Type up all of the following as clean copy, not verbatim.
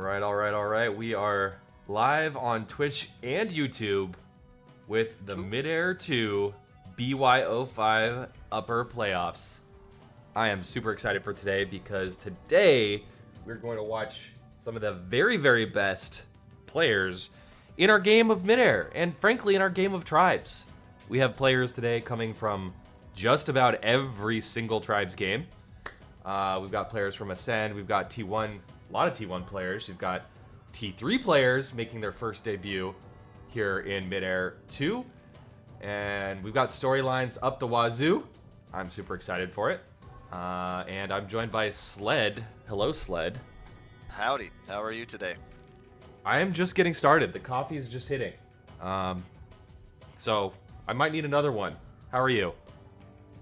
All right. We are live on Twitch and YouTube with the Midair 2 BYO5 Upper Playoffs. I am super excited for today because today we're going to watch some of the very, very best players in our game of Midair and frankly in our game of Tribes. We have players today coming from just about every single Tribes game. We've got players from Ascend, we've got T1, a lot of T1 players, we've got T3 players making their first debut here in Midair 2, and we've got storylines up the wazoo. I'm super excited for it. And I'm joined by Sled. Hello, Sled. Howdy. How are you today? I am just getting started. The coffee is just hitting. So I might need another one. How are you?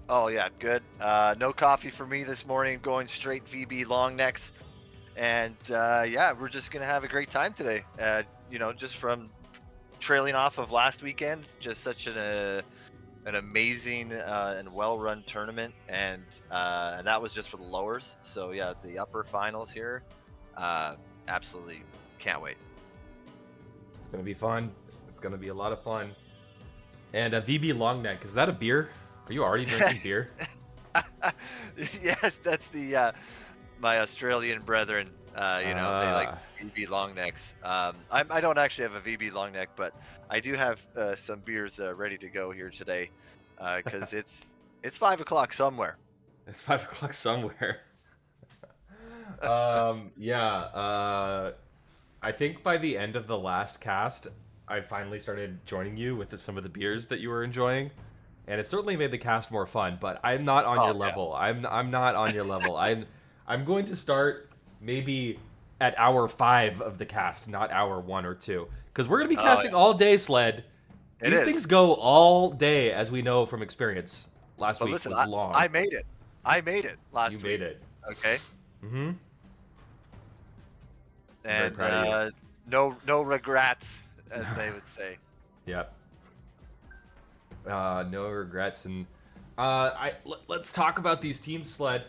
Oh yeah, good. No coffee for me this morning. Going straight VB long necks, and yeah, we're just gonna have a great time today. Just from trailing off of last weekend, just such an amazing and well-run tournament, and that was just for the lowers. So yeah, the upper finals here, absolutely can't wait. It's gonna be fun. It's gonna be a lot of fun. And a VB long neck, is that a beer? Are you already drinking beer? Yes, that's the my Australian brethren. They like VB long necks. I don't actually have a VB long neck, but I do have some beers ready to go here today, because it's 5 o'clock somewhere. It's 5 o'clock somewhere. I think by the end of the last cast, I finally started joining you with some of the beers that you were enjoying. And it certainly made the cast more fun, but I'm not on your level. I'm not on your level. I'm going to start maybe at hour 5 of the cast, not hour 1 or 2, because we're gonna be casting all day, Sled. These things go all day, as we know from experience. Last week was long. I made it. I made it last week. You made it. Okay. Mm-hmm. And no regrets, as they would say. Yep. No regrets, and let's talk about these teams, Sled.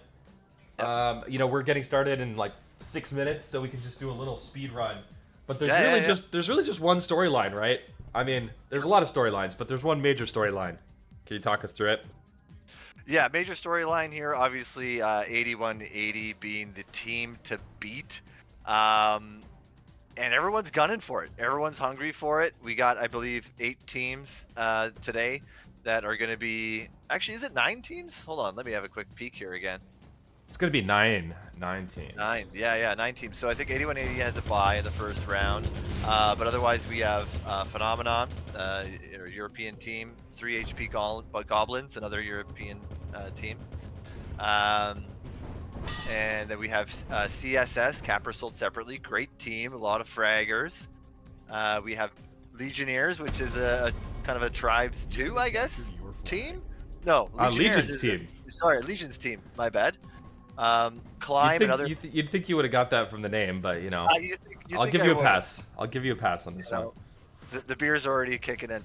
Yep. We're getting started in like 6 minutes, so we can just do a little speed run. But there's really just one storyline, right? I mean, there's a lot of storylines, but there's one major storyline. Can you talk us through it? Yeah, major storyline here, obviously 8180 being the team to beat. And everyone's gunning for it. Everyone's hungry for it. We got, I believe, 8 teams today that are going to be... Actually, is it 9 teams? Hold on, let me have a quick peek here again. It's going to be 9 teams. 9, yeah, 9 teams. So I think 8180 has a bye in the first round. But otherwise, we have Phenomenon, European team, 3 HP Goblins, another European team. And then we have CSS, Capra sold separately. Great team, a lot of fraggers. We have Legionnaires, which is a kind of a Tribes 2, I guess, team? No, Legion's team. Sorry, Legion's team, my bad. Climb and other... You'd think you would have got that from the name, but, I'll give you a pass. I'll give you a pass on this one. The beer's already kicking in.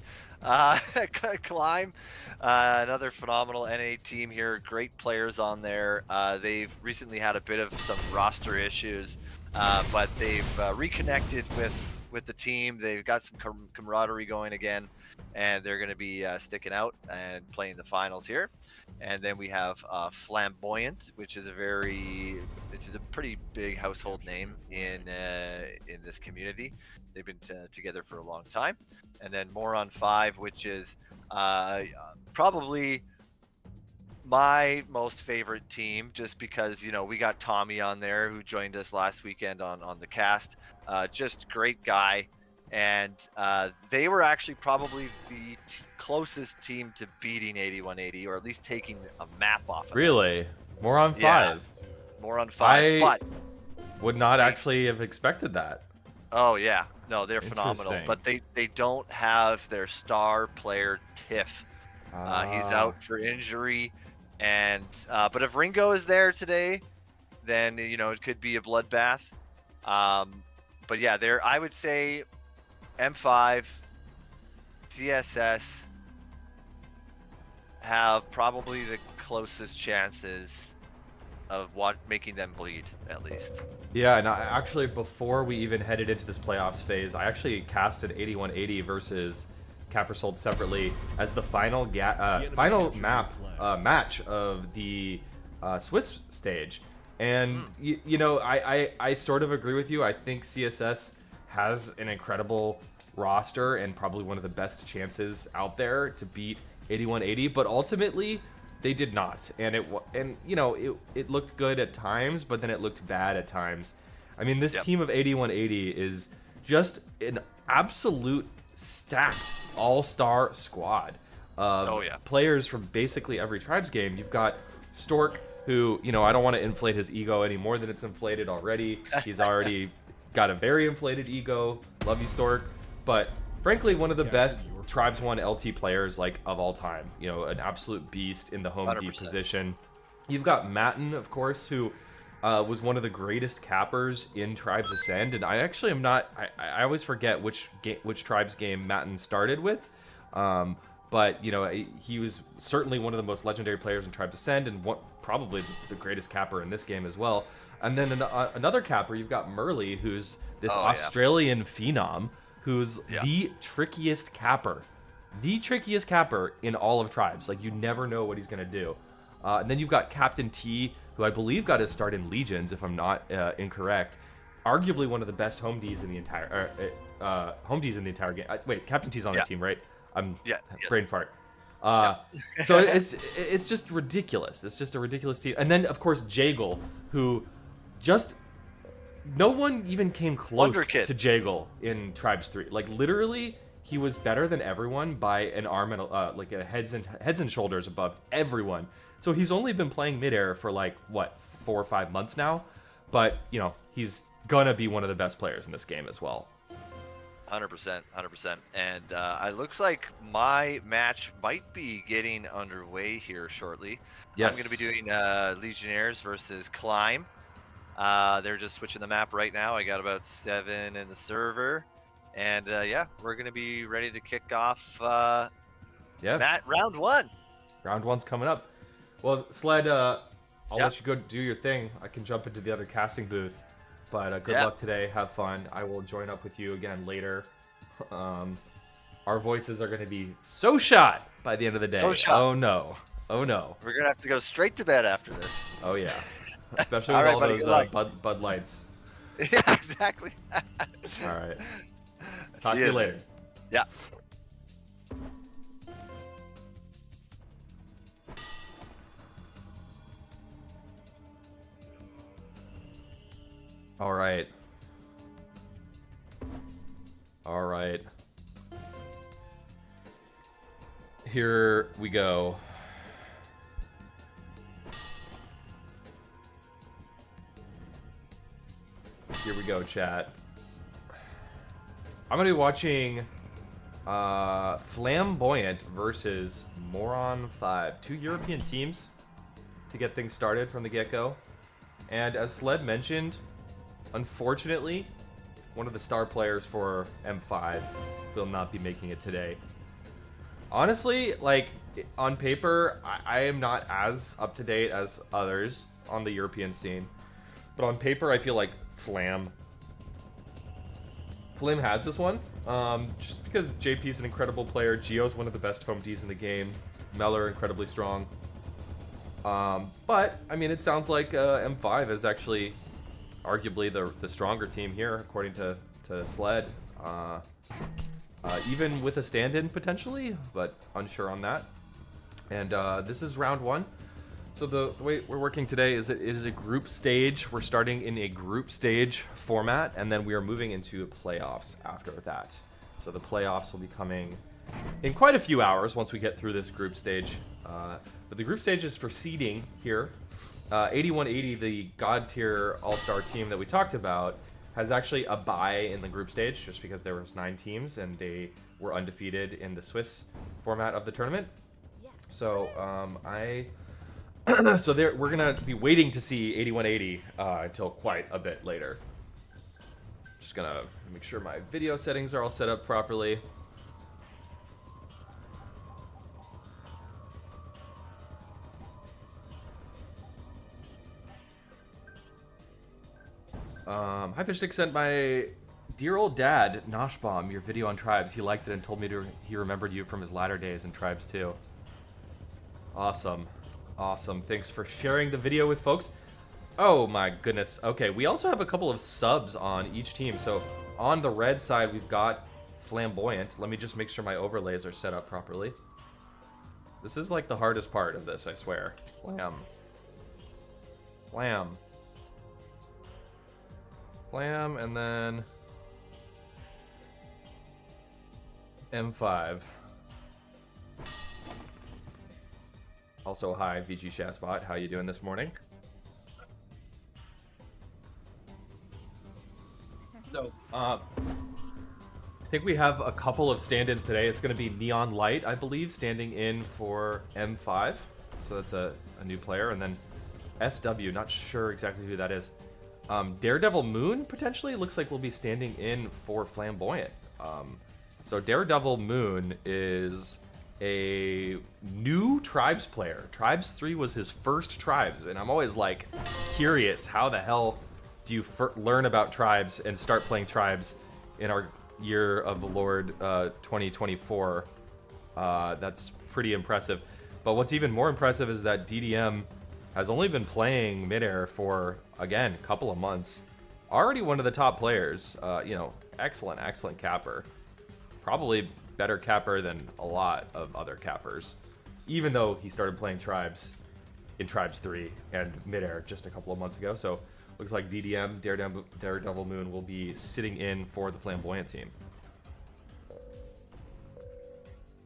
Climb, another phenomenal NA team here. Great players on there. They've recently had a bit of some roster issues, but they've reconnected with the team. They've got some camaraderie going again, and they're going to be sticking out and playing the finals here. And then we have Flamboyant, which is a pretty big household name in this community. They've been together for a long time. And then Moron 5, which is probably my most favorite team, just because, we got Tommy on there who joined us last weekend on the cast. Just great guy. And they were actually probably the closest team to beating 8180, or at least taking a map off of Really? Moron 5? Yeah. Moron 5. But would not actually have expected that. Oh, yeah. No, they're phenomenal, but they don't have their star player Tiff. He's out for injury, and but if Ringo is there today, then it could be a bloodbath. But yeah, I would say M5, CSS have probably the closest chances of making them bleed at least. Yeah, and actually, before we even headed into this playoffs phase, I actually casted 8180 versus Capper sold separately as the final final match of the Swiss stage. And you know, I sort of agree with you. I think CSS has an incredible roster and probably one of the best chances out there to beat 8180, but ultimately they did not. And you know, it looked good at times, but then it looked bad at times. I mean, this team of 8180 is just an absolute stacked all-star squad of players from basically every Tribes game. You've got Stork, who, you know, I don't want to inflate his ego any more than it's inflated already. He's already got a very inflated ego. Love you, Stork. But frankly, one of the best Tribes 1 LT players like of all time. You know, an absolute beast in the home 100%. D position. You've got Matten, of course, who was one of the greatest cappers in Tribes Ascend, and I actually am not. I always forget which Tribes game Matten started with, but you know, he was certainly one of the most legendary players in Tribes Ascend, and probably the greatest capper in this game as well. And then another capper, you've got Murley, who's this Australian phenom, who's the trickiest capper in all of Tribes. Like, you never know what he's gonna do. And then you've got Captain T, who I believe got his start in Legions, if I'm not incorrect. Arguably one of the best home Ds in the entire game. Wait, Captain T's on the team, right? Brain fart. So it's just ridiculous. It's just a ridiculous team. And then of course Jagle, who just no one even came close to Jagle in Tribes 3. Like, literally, he was better than everyone by an arm and like a heads and shoulders above everyone. So he's only been playing Midair for like, what, 4 or 5 months now? But, you know, he's gonna be one of the best players in this game as well. 100%, 100%. And it looks like my match might be getting underway here shortly. Yes. I'm going to be doing Legionnaires versus Climb. They're just switching the map right now. I got about 7 in the server. And yeah, we're going to be ready to kick off round 1. Round 1's coming up. Well, Sled, I'll let you go do your thing. I can jump into the other casting booth. But good luck today. Have fun. I will join up with you again later. Our voices are going to be so shot by the end of the day. Oh, no. Oh, no. We're going to have to go straight to bed after this. Oh, yeah. Especially with all those Bud Lights. Yeah, exactly. All right. Talk to you later. Yeah. All right. All right. Here we go. Here we go, chat. I'm gonna be watching Flamboyant versus Moron 5. 2 European teams to get things started from the get-go. And as Sled mentioned, unfortunately, one of the star players for M5 will not be making it today. Honestly, like, on paper, I am not as up-to-date as others on the European scene. But on paper, I feel like Flam has this one. Just because JP's an incredible player. Gio's one of the best home Ds in the game. Meller, incredibly strong. But, I mean, it sounds like M5 is actually arguably the stronger team here, according to Sled. Even with a stand-in, potentially, but unsure on that. And this is round 1. So the way we're working today is it is a group stage. We're starting in a group stage format, and then we are moving into playoffs after that. So the playoffs will be coming in quite a few hours once we get through this group stage. But the group stage is for seeding here. 8180, the God tier all-star team that we talked about, has actually a bye in the group stage just because there was 9 teams and they were undefeated in the Swiss format of the tournament. So we're gonna be waiting to see 8180 until quite a bit later. Just gonna make sure my video settings are all set up properly. Hyperstick sent my dear old dad, Noshbomb, your video on Tribes. He liked it and told me he remembered you from his latter days in Tribes too. Awesome. Awesome. Thanks for sharing the video with folks. Oh my goodness. Okay, we also have a couple of subs on each team. So on the red side, we've got Flamboyant. Let me just make sure my overlays are set up properly. This is like the hardest part of this, I swear. Flam. Flam. Flam, and then M5. Also, hi, VG Shazbot. How you doing this morning? So, I think we have a couple of stand-ins today. It's going to be Neon Light, I believe, standing in for M5. So that's a new player. And then SW, not sure exactly who that is. Daredevil Moon, potentially, looks like will be standing in for Flamboyant. So Daredevil Moon is a new Tribes player. Tribes 3 was his first Tribes, and I'm always like curious, how the hell do you learn about Tribes and start playing Tribes in our year of the Lord 2024? That's pretty impressive. But what's even more impressive is that DDM has only been playing Midair for, again, a couple of months. Already one of the top players. You know, excellent capper. Probably better capper than a lot of other cappers. Even though he started playing Tribes in Tribes 3 and Midair just a couple of months ago. So looks like DDM, Daredevil Moon, will be sitting in for the Flamboyant team.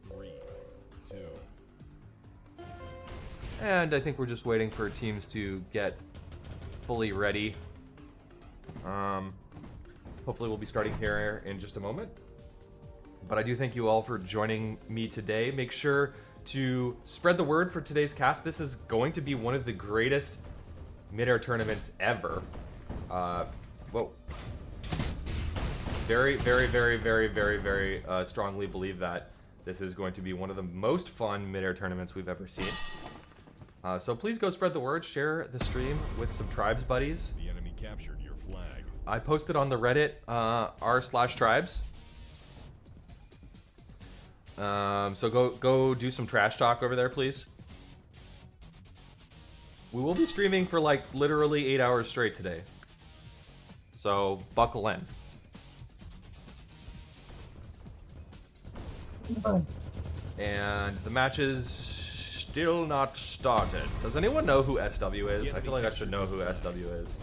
3, 2. And I think we're just waiting for teams to get fully ready. Hopefully we'll be starting here in just a moment. But I do thank you all for joining me today. Make sure to spread the word for today's cast. This is going to be one of the greatest Midair tournaments ever. Whoa. Very strongly believe that this is going to be one of the most fun Midair tournaments we've ever seen. So please go spread the word, share the stream with some Tribes buddies. The enemy captured your flag. I posted on the Reddit r/Tribes. So go do some trash talk over there, please. We will be streaming for like literally 8 hours straight today. So buckle in. And the match is still not started. Does anyone know who SW is? I feel like I should know who SW is.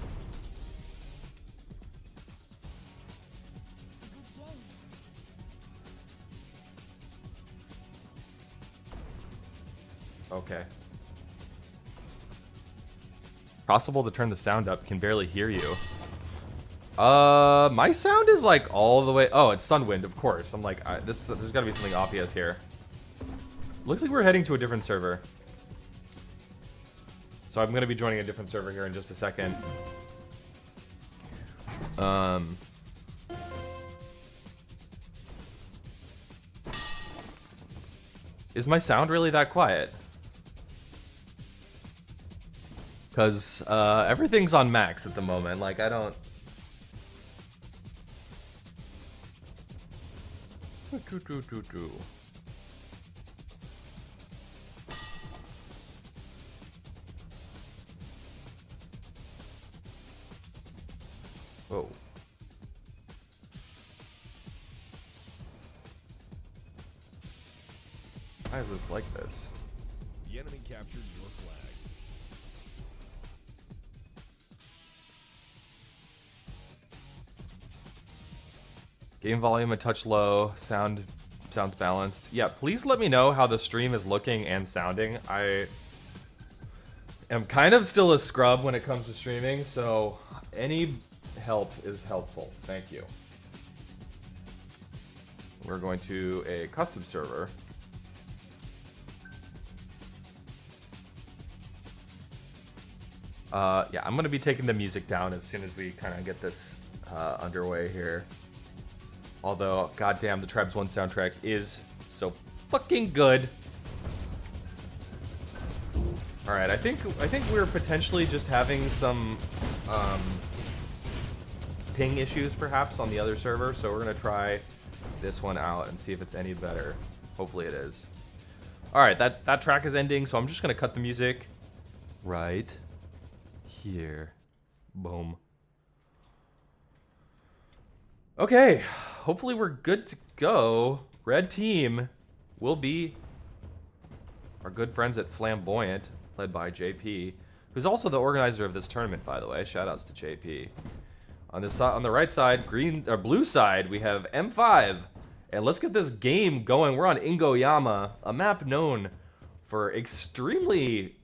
Okay. Possible to turn the sound up. Can barely hear you. My sound is like all the way. Oh, it's Sunwind, of course. I'm like, there's got to be something obvious here. Looks like we're heading to a different server. So I'm gonna be joining a different server here in just a second. Is my sound really that quiet? Because everything's on max at the moment. Like, I don't... Whoa. Why is this like this? The enemy captured your flag. Game volume a touch low. Sounds balanced. Yeah, please let me know how the stream is looking and sounding. I am kind of still a scrub when it comes to streaming, so any help is helpful. Thank you. We're going to a custom server. Yeah, I'm gonna be taking the music down as soon as we kind of get this underway here. Although, goddamn, the Tribes 1 soundtrack is so fucking good. All right, I think we're potentially just having some ping issues perhaps on the other server, so we're gonna try this one out and see if it's any better. Hopefully it is. All right, that track is ending, so I'm just gonna cut the music right here. Boom. Okay, hopefully we're good to go. Red team will be our good friends at Flamboyant, led by JP, who's also the organizer of this tournament, by the way. Shoutouts to JP. On the right side, blue side, we have M5. And let's get this game going. We're on Ingoyama, a map known for extremely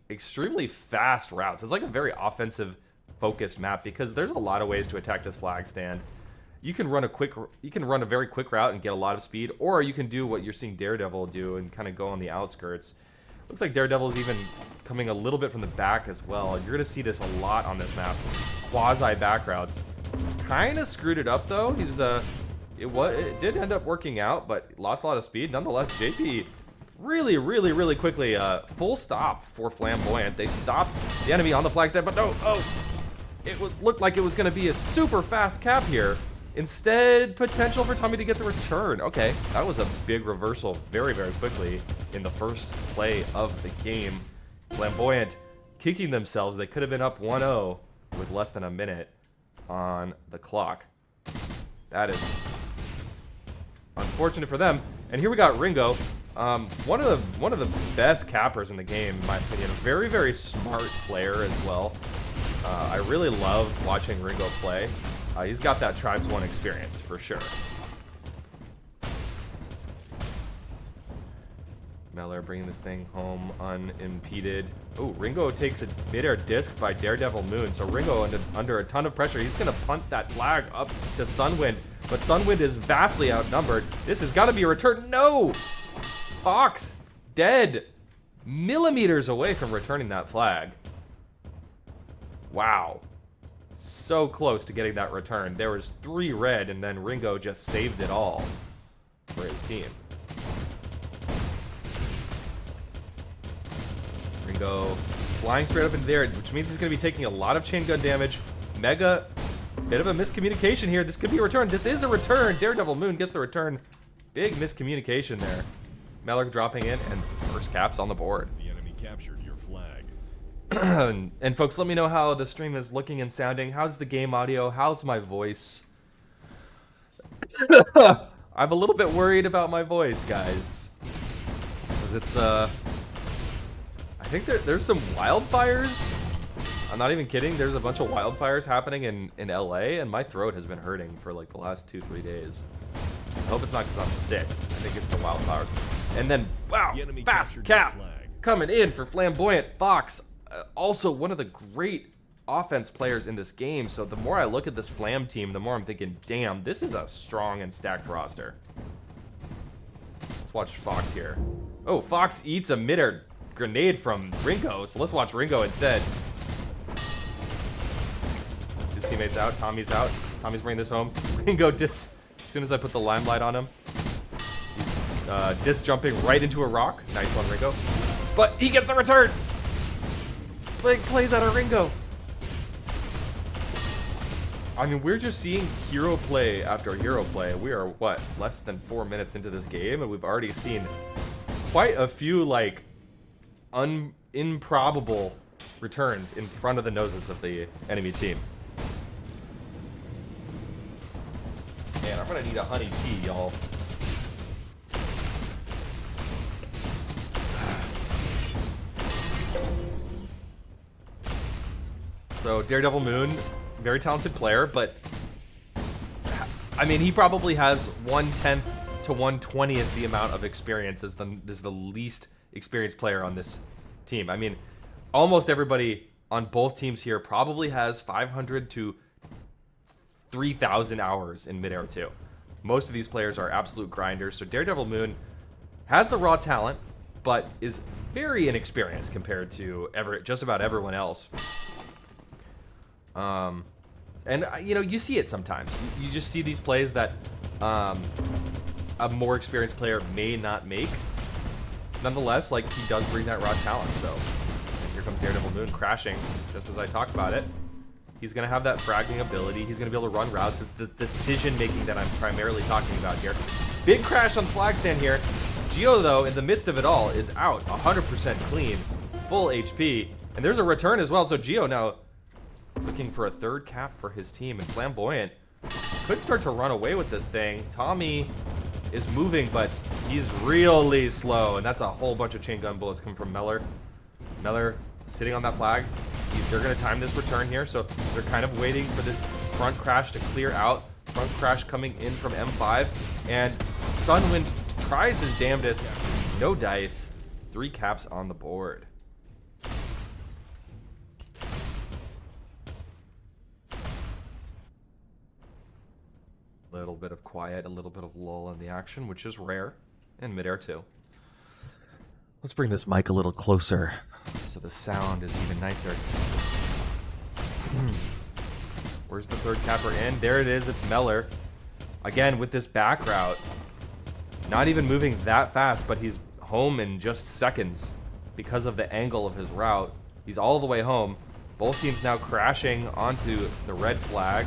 fast routes. It's like a very offensive focused map because there's a lot of ways to attack this flag stand. You can run a very quick route and get a lot of speed, or you can do what you're seeing Daredevil do and kind of go on the outskirts. Looks like Daredevil's even coming a little bit from the back as well. You're gonna see this a lot on this map. Quasi back routes. Kind of screwed it up though. It did end up working out, but lost a lot of speed. Nonetheless, JP really quickly, full stop for Flamboyant. They stopped the enemy on the flag stand, but no, it looked like it was going to be a super fast cap here. Instead, potential for Tommy to get the return. Okay, that was a big reversal very quickly in the first play of the game. Flamboyant kicking themselves. They could have been up 1-0 with less than a minute on the clock. That is unfortunate for them. And here we got Ringo, one of the best cappers in the game, in my opinion. A very smart player as well. I really love watching Ringo play. He's got that Tribes 1 experience for sure. Meller bringing this thing home unimpeded. Oh, Ringo takes a midair disc by Daredevil Moon. So Ringo under a ton of pressure. He's going to punt that flag up to Sunwind. But Sunwind is vastly outnumbered. This has got to be a return. No! Fox dead. Millimeters away from returning that flag. Wow. So close to getting that return. There was 3 red, and then Ringo just saved it all for his team. Ringo flying straight up into there, which means he's going to be taking a lot of chain gun damage. Mega, bit of a miscommunication here. This could be a return. This is a return. Daredevil Moon gets the return. Big miscommunication there. Meller dropping in, and first caps on the board. The enemy captured your flag. And folks, let me know how the stream is looking and sounding. How's the game audio? How's my voice? I'm a little bit worried about my voice, guys. Because it's, I think there's some wildfires. I'm not even kidding. There's a bunch of wildfires happening in LA, and my throat has been hurting for like the last 2-3 days. I hope it's not because I'm sick. I think it's the wildfire. And then, wow, The enemy fast captured cap your flag. coming in for Flamboyant Fox. Also one of the great offense players in this game. So the more I look at this Flam team, the more I'm thinking, damn, this is a strong and stacked roster. Let's watch Fox here. Oh, Fox eats a midair grenade from Ringo, so let's watch Ringo instead. His teammate's out, Tommy's out. Tommy's bringing this home. Ringo as soon as I put the limelight on him, he's disc jumping right into a rock. Nice one, Ringo. But he gets the return. Big plays out of Ringo. I mean, we're just seeing hero play after hero play. We are, what, less than 4 minutes into this game, and we've already seen quite a few, like, improbable returns in front of the noses of the enemy team. Man, I'm gonna need a honey tea, y'all. So, Daredevil Moon, very talented player, but I mean, he probably has 1/10 to 1/20th the amount of experience as the least experienced player on this team. I mean, almost everybody on both teams here probably has 500 to 3,000 hours in Midair 2. Most of these players are absolute grinders, so Daredevil Moon has the raw talent, but is very inexperienced compared to just about everyone else. And you know, you see it sometimes. You just see these plays that a more experienced player may not make. Nonetheless, like, he does bring that raw talent. So, and here comes Daredevil Moon crashing, just as I talked about it. He's going to have that fragging ability. He's going to be able to run routes. It's the decision-making that I'm primarily talking about here. Big crash on the flag stand here. Geo, though, in the midst of it all, is out 100% clean, full HP. And there's a return as well. So Geo now looking for a third cap for his team. And Flamboyant could start to run away with this thing. Tommy is moving, but he's really slow. And that's a whole bunch of chain gun bullets coming from Meller. Meller sitting on that flag. They're going to time this return here. So they're kind of waiting for this front crash to clear out. Front crash coming in from M5. And Sunwind tries his damnedest. No dice. 3 caps on the board. A little bit of quiet, a little bit of lull in the action, which is rare in Midair too. Let's bring this mic a little closer so the sound is even nicer. Where's the third capper in? There it is, it's Meller. Again, with this back route. Not even moving that fast, but he's home in just seconds because of the angle of his route. He's all the way home. Both teams now crashing onto the red flag.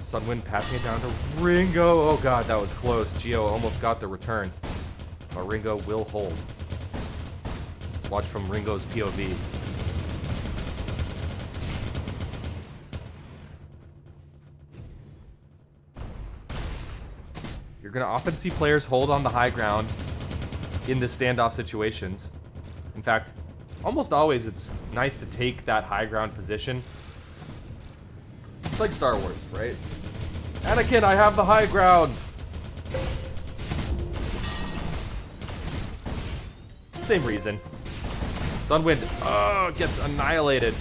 Sunwind passing it down to Ringo. Oh god, that was close. Geo almost got the return, but Ringo will hold. Let's watch from Ringo's POV. You're going to often see players hold on the high ground in the standoff situations. In fact, almost always it's nice to take that high ground position. It's like Star Wars, right? Anakin, I have the high ground. Same reason. Sunwind, gets annihilated.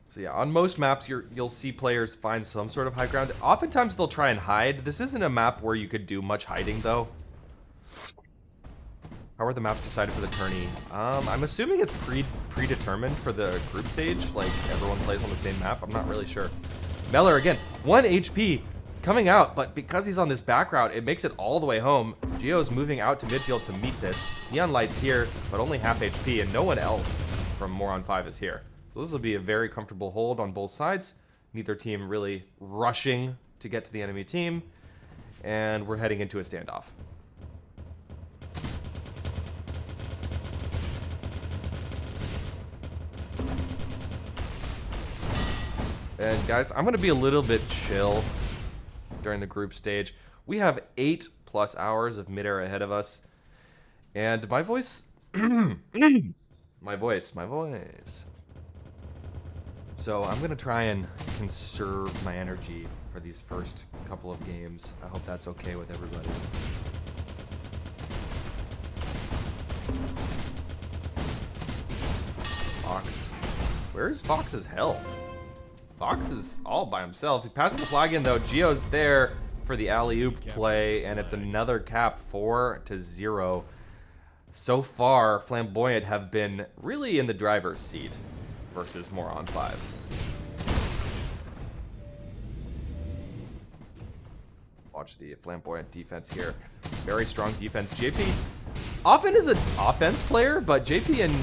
So yeah, on most maps, you'll see players find some sort of high ground. Oftentimes they'll try and hide. This isn't a map where you could do much hiding, though. How are the maps decided for the tourney? I'm assuming it's predetermined for the group stage. Like, everyone plays on the same map. I'm not really sure. Meller, again, 1 HP coming out, but because he's on this back route, it makes it all the way home. Geo's moving out to midfield to meet this. Neon Light's here, but only half HP, and no one else from Moron 5 is here. So this will be a very comfortable hold on both sides. Neither team really rushing to get to the enemy team. And we're heading into a standoff. And guys, I'm going to be a little bit chill during the group stage. We have 8+ hours of Midair ahead of us. And my voice... my voice. So I'm going to try and conserve my energy for these first couple of games. I hope that's okay with everybody. Fox. Where's Fox's hell? Fox is all by himself. He's passing the flag in, though. Geo's there for the alley-oop play, and it's another cap, 4-0. So far, Flamboyant have been really in the driver's seat versus Moron 5. Watch the Flamboyant defense here. Very strong defense. JP often is an offense player, but JP and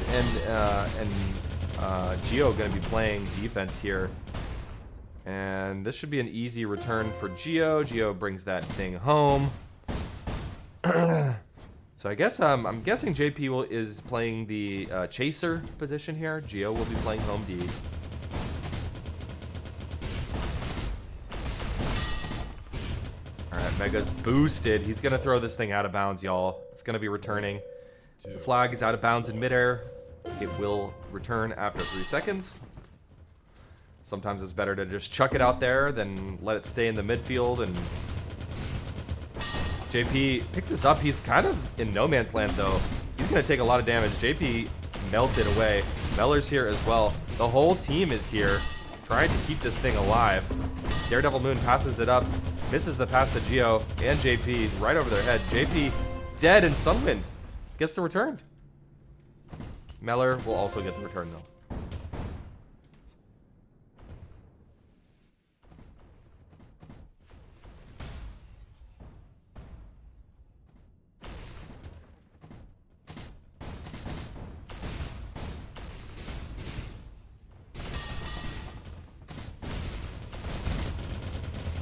Geo going to be playing defense here. And this should be an easy return for Geo. Geo brings that thing home. So I guess I'm guessing JP is playing the chaser position here. Geo will be playing home D. All right, Mega's boosted. He's gonna throw this thing out of bounds, y'all. It's gonna be returning. The flag is out of bounds in midair. It will return after 3 seconds. Sometimes it's better to just chuck it out there than let it stay in the midfield. And JP picks this up. He's kind of in no man's land, though. He's going to take a lot of damage. JP melted away. Meller's here as well. The whole team is here trying to keep this thing alive. Daredevil Moon passes it up. Misses the pass to Geo and JP right over their head. JP dead, and Sunwind gets the return. Meller will also get the return, though.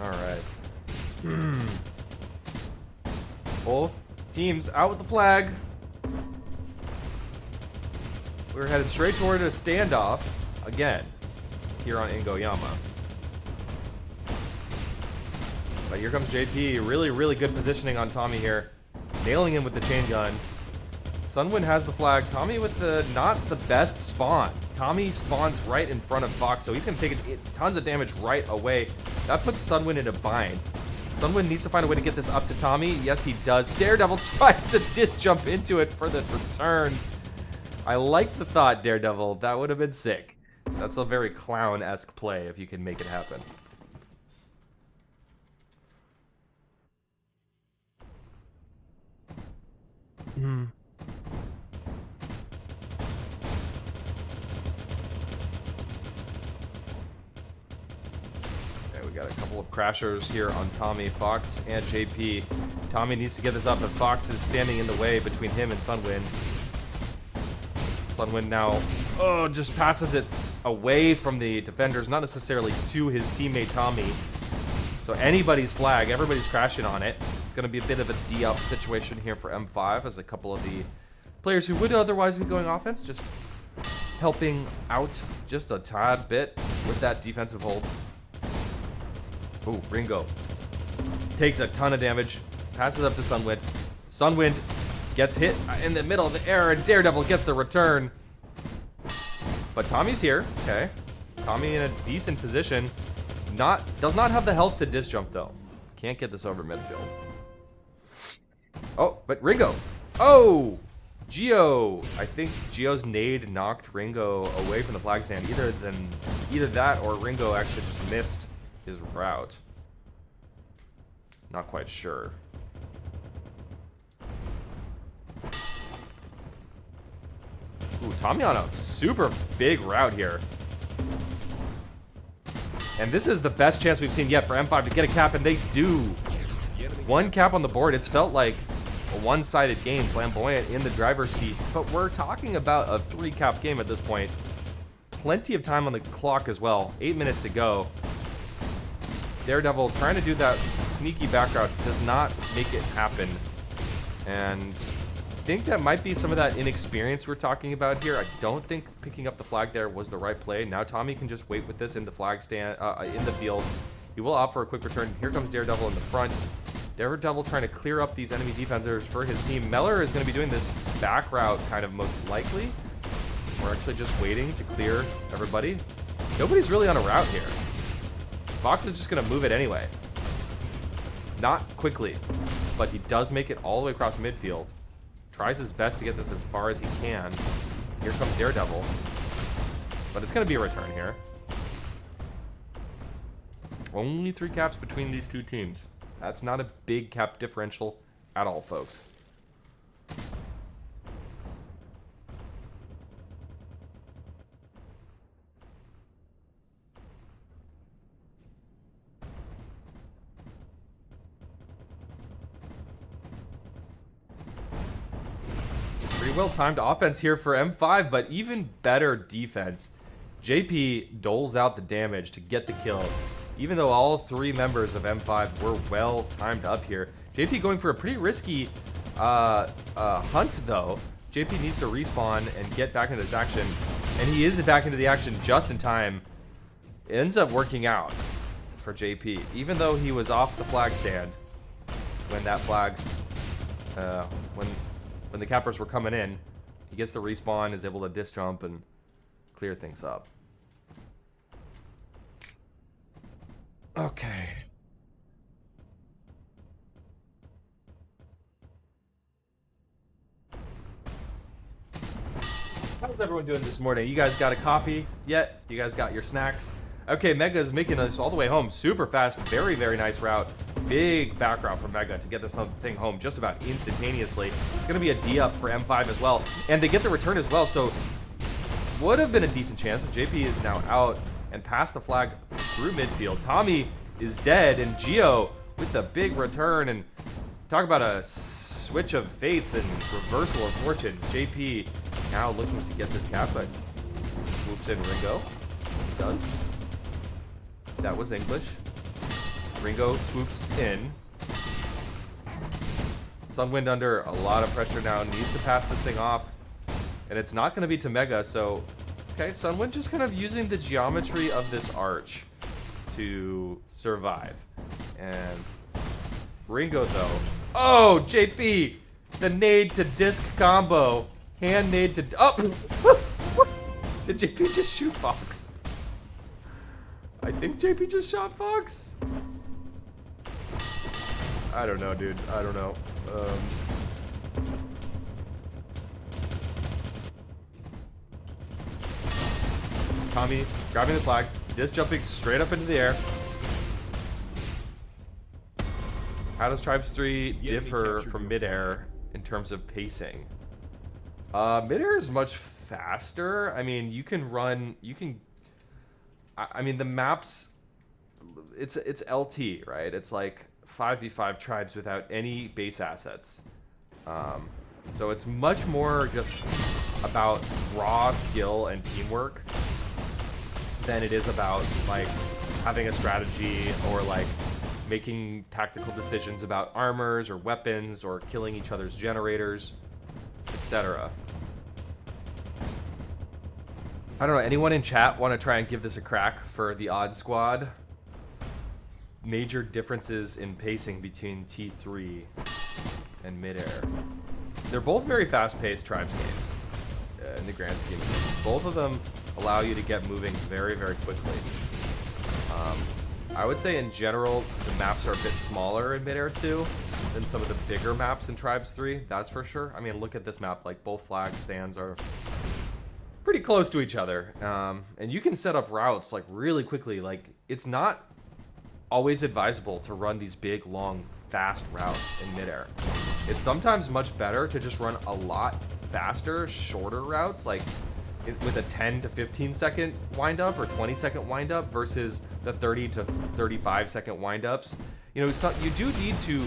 All right. Both teams out with the flag. We're headed straight toward a standoff again here on Ingoyama. But here comes JP. Really, really good positioning on Tommy here. Nailing him with the chain gun. Sunwind has the flag. Tommy with the not the best spawn. Tommy spawns right in front of Fox, so he's going to take tons of damage right away. That puts Sunwind in a bind. Sunwind needs to find a way to get this up to Tommy. Yes, he does. Daredevil tries to disc jump into it for the return. I like the thought, Daredevil. That would have been sick. That's a very clown-esque play if you can make it happen. Okay, we got a couple of crashers here on Tommy, Fox, and JP. Tommy needs to get this up, but Fox is standing in the way between him and Sunwind. Sunwind now, just passes it away from the defenders, not necessarily to his teammate Tommy. So anybody's flag, everybody's crashing on it. It's going to be a bit of a D-up situation here for M5 as a couple of the players who would otherwise be going offense just helping out just a tad bit with that defensive hold. Ooh, Ringo takes a ton of damage, passes up to Sunwind. Sunwind gets hit in the middle of the air, and Daredevil gets the return. But Tommy's here, okay. Tommy in a decent position. Does not have the health to disc jump though. Can't get this over midfield. Oh, but Ringo. Oh! Geo. I think Geo's nade knocked Ringo away from the flag stand. Either that or Ringo actually just missed his route. Not quite sure. Ooh, Tommy on a super big route here. And this is the best chance we've seen yet for M5 to get a cap, and they do. One cap on the board. It's felt like a one-sided game, Flamboyant in the driver's seat, but we're talking about a 3-cap game at this point. Plenty of time on the clock as well. 8 minutes to go. Daredevil trying to do that sneaky back route does not make it happen. And I think that might be some of that inexperience we're talking about here. I don't think picking up the flag there was the right play. Now Tommy can just wait with this in the flag stand, in the field. He will opt for a quick return. Here comes Daredevil in the front. Daredevil trying to clear up these enemy defenders for his team. Meller is going to be doing this back route kind of most likely. We're actually just waiting to clear everybody. Nobody's really on a route here. Fox is just going to move it anyway. Not quickly, but he does make it all the way across midfield. Tries his best to get this as far as he can. Here comes Daredevil. But it's going to be a return here. Only 3 caps between these two teams. That's not a big cap differential at all, folks. Pretty well timed offense here for M5, but even better defense. JP doles out the damage to get the kill. Even though all 3 members of M5 were well timed up here. JP going for a pretty risky hunt though. JP needs to respawn and get back into this action. And he is back into the action just in time. It ends up working out for JP. Even though he was off the flag stand when that flag, when the cappers were coming in, he gets the respawn, is able to disc jump and clear things up. Okay. How's everyone doing this morning? You guys got a coffee yet? You guys got your snacks? Okay, Mega is making us all the way home super fast. Very, very nice route. Big back route from Mega to get this thing home just about instantaneously. It's going to be a D-up for M5 as well. And they get the return as well, so would have been a decent chance, but JP is now out and past the flag through midfield. Tommy is dead, and Geo with the big return. And talk about a switch of fates and reversal of fortunes. JP now looking to get this cap, but swoops in Ringo. He does. That was English. Ringo swoops in. Sunwind under a lot of pressure now, needs to pass this thing off. And it's not going to be to Mega, so... Okay, Sunwind just kind of using the geometry of this arch to survive. And Ringo, though... Oh, JP! The nade to disc combo. Hand nade to... Oh! Did JP just shoot Fox? I think JP just shot Fox. I don't know, dude. I don't know. Tommy grabbing the flag, disc jumping straight up into the air. How does Tribes 3 differ from Midair in terms of pacing? Midair is much faster. I mean, you can run, I mean, the maps, it's LT, right? It's like 5v5 tribes without any base assets. So it's much more just about raw skill and teamwork than it is about like having a strategy or like making tactical decisions about armors or weapons or killing each other's generators, etc. I don't know, anyone in chat want to try and give this a crack for the odd squad? Major differences in pacing between T3 and Midair. They're both very fast-paced tribes games in the grand scheme of things. Both of them allow you to get moving very, very quickly. I would say in general, the maps are a bit smaller in Midair 2 than some of the bigger maps in Tribes 3, that's for sure. I mean, look at this map, like both flag stands are pretty close to each other. And you can set up routes like really quickly. Like, it's not always advisable to run these big, long, fast routes in Midair. It's sometimes much better to just run a lot faster, shorter routes, like with a 10 to 15 second windup or 20-second windup versus the 30 to 35-second windups. You know, so you do need to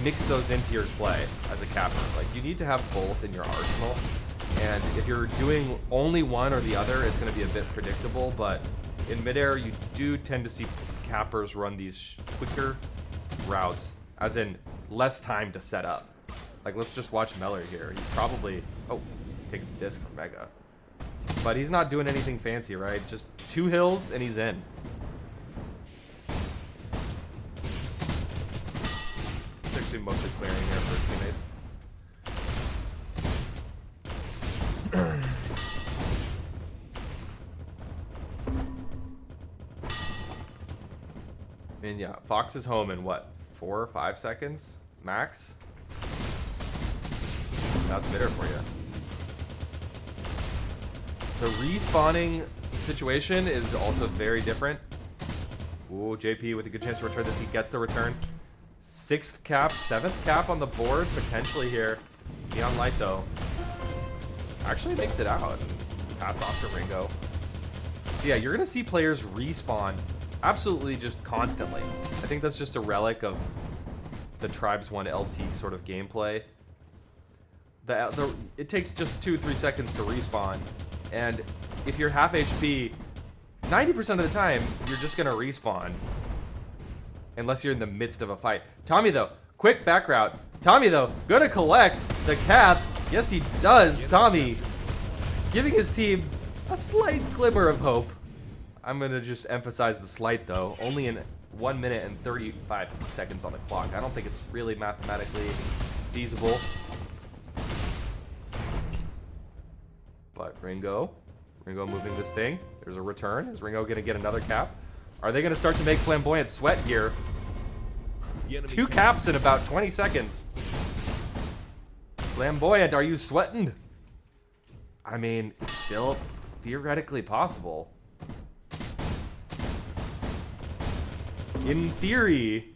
mix those into your play as a capper. Like, you need to have both in your arsenal. And if you're doing only one or the other, it's going to be a bit predictable. But in Midair, you do tend to see cappers run these quicker routes, as in less time to set up. Like, let's just watch Meller here. He probably... Oh, takes a disc from Mega. But he's not doing anything fancy, right? Just 2 hills and he's in. It's actually mostly clearing here for his teammates. And yeah, Fox is home in what, 4 or 5 seconds max? That's Midair for you. The respawning situation is also very different. Ooh, JP with a good chance to return this. He gets the return. 6th cap, 7th cap on the board potentially here. Neon Light though actually makes it out and pass off to Ringo. So yeah, you're gonna see players respawn absolutely just constantly. I think that's just a relic of the Tribes 1 LT sort of gameplay. It takes just 2-3 seconds to respawn, and if you're half HP, 90% of the time you're just gonna respawn unless you're in the midst of a fight. Tommy though, quick back route. Tommy though, gonna collect the cap. Yes, he does. Tommy giving his team a slight glimmer of hope. I'm gonna just emphasize the slight though. Only in 1 minute and 35 seconds on the clock. I don't think it's really mathematically feasible. But Ringo moving this thing. There's a return. Is Ringo gonna get another cap? Are they gonna start to make Flamboyant sweat here? 2 caps in about 20 seconds. Flamboyant, are you sweating? I mean, it's still theoretically possible. In theory,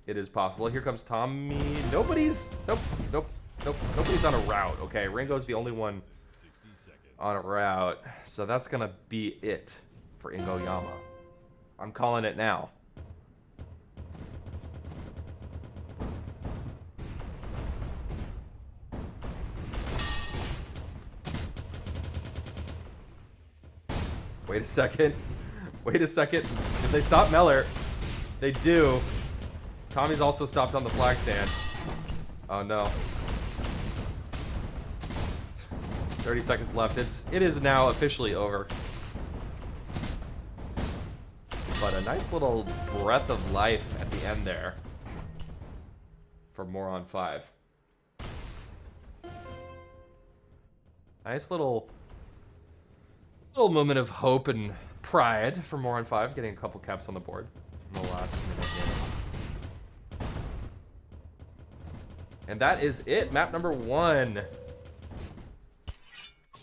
it is possible. Here comes Tommy. Nobody's on a route. Okay, Ringo's the only one on a route. So that's gonna be it for Ingoyama. I'm calling it now. Wait a second. Wait a second. Did they stop Meller? They do. Tommy's also stopped on the flag stand. Oh no. 30 seconds left. It is now officially over. But a nice little breath of life at the end there for Moron 5. Nice little moment of hope and pride for Moron 5, getting a couple caps on the board in the last minute game. And that is it. Map number 1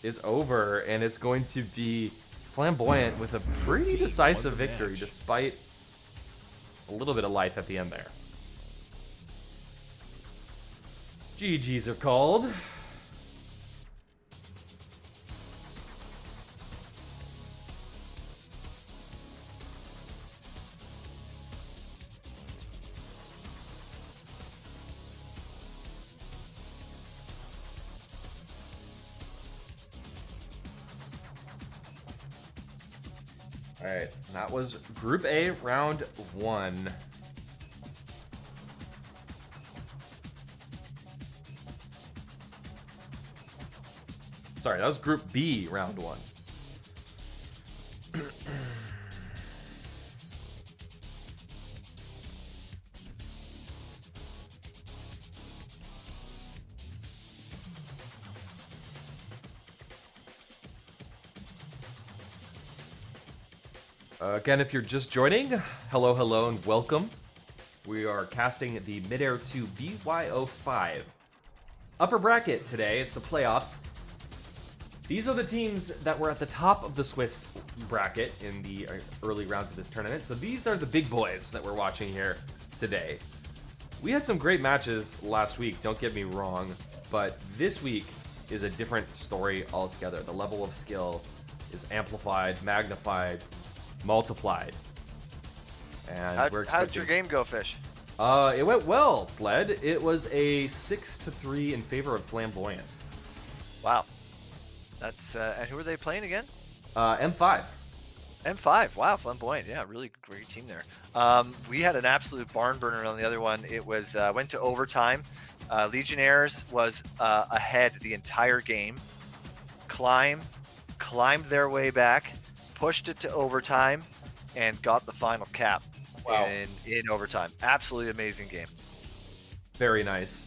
is over, and it's going to be Flamboyant with a pretty decisive victory despite a little bit of life at the end there. GGs are called. All right, that was Group A, Round 1. Sorry, that was Group B, Round 1. Again, if you're just joining, hello, and welcome. We are casting the Midair 2 BYO5 upper bracket today. It's the playoffs. These are the teams that were at the top of the Swiss bracket in the early rounds of this tournament. So these are the big boys that we're watching here today. We had some great matches last week, don't get me wrong, but this week is a different story altogether. The level of skill is amplified, magnified, multiplied. And how'd your game go, Fish? It went well, Sled. It was a 6-3 in favor of Flamboyant. Wow. That's and who are they playing again? M5. M5. Wow, Flamboyant. Yeah, really great team there. We had an absolute barn burner on the other one. It was went to overtime. Legionnaires was ahead the entire game. Climbed their way back, pushed it to overtime, and got the final cap. Wow. in overtime. Absolutely amazing game. Very nice.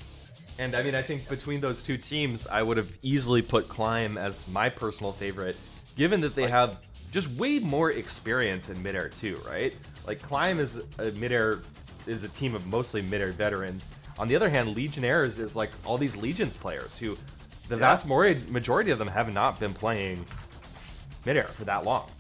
And I mean, I think between those two teams, I would have easily put Climb as my personal favorite, given that they have just way more experience in Midair too, right? Like Climb is a team of mostly Midair veterans. On the other hand, Legionnaires is like all these Legions players who the vast majority of them have not been playing Midair for that long.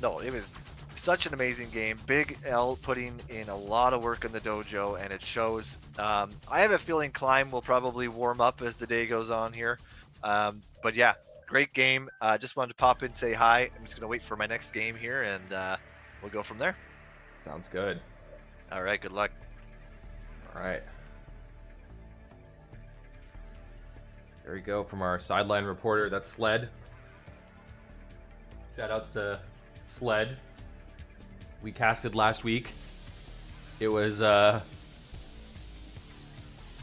No, it was such an amazing game. Big L putting in a lot of work in the dojo, and it shows. I have a feeling Climb will probably warm up as the day goes on here. But yeah, great game. Just wanted to pop in, say hi. I'm just going to wait for my next game here, and we'll go from there. Sounds good. All right, good luck. All right. There we go from our sideline reporter. That's Sled. Shoutouts to Sled. We casted last week. It was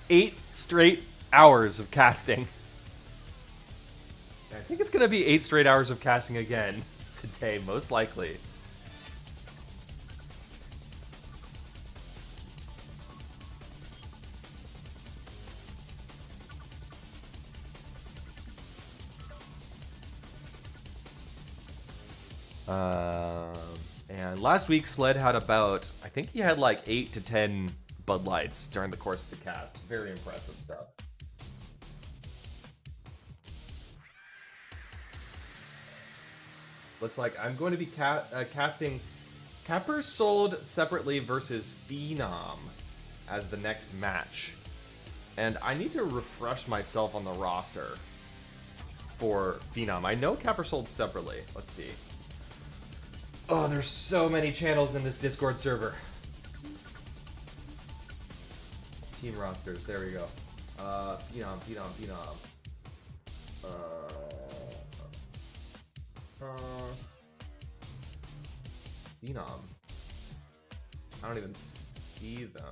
8 straight hours of casting. I think it's gonna be 8 straight hours of casting again today, most likely. And last week, Sled had about, I think he had like 8 to 10 Bud Lights during the course of the cast. Very impressive stuff. Looks like I'm going to be casting Capper Sold separately versus Phenom as the next match. And I need to refresh myself on the roster for Phenom. I know Capper Sold separately. Let's see. Oh, there's so many channels in this Discord server. Team rosters, there we go. Phenom. Phenom. I don't even see them.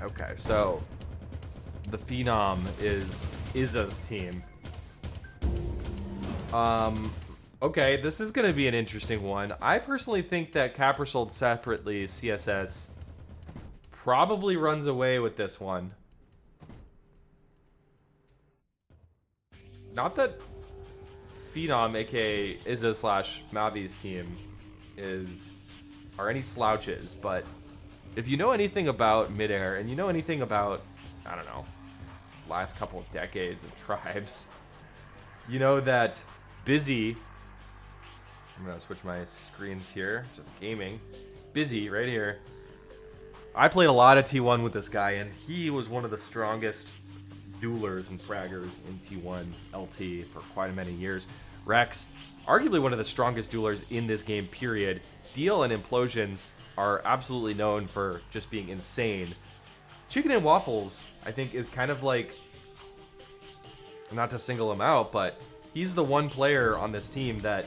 Okay, so the Phenom is Izza's team. Okay, this is gonna be an interesting one. I personally think that Capper sold separately, CSS probably runs away with this one. Not that Phenom, aka Izza slash Mavi's team, are any slouches, but if you know anything about Midair and you know anything about, I don't know, last couple of decades of tribes, you know that Busy, I'm gonna switch my screens here to the gaming. Busy, right here. I played a lot of T1 with this guy, and he was one of the strongest duelers and fraggers in T1 LT for quite many years. Rex, arguably one of the strongest duelers in this game, period. Deal and Implosions are absolutely known for just being insane. Chicken and Waffles, I think, is kind of like, not to single him out, but he's the one player on this team that,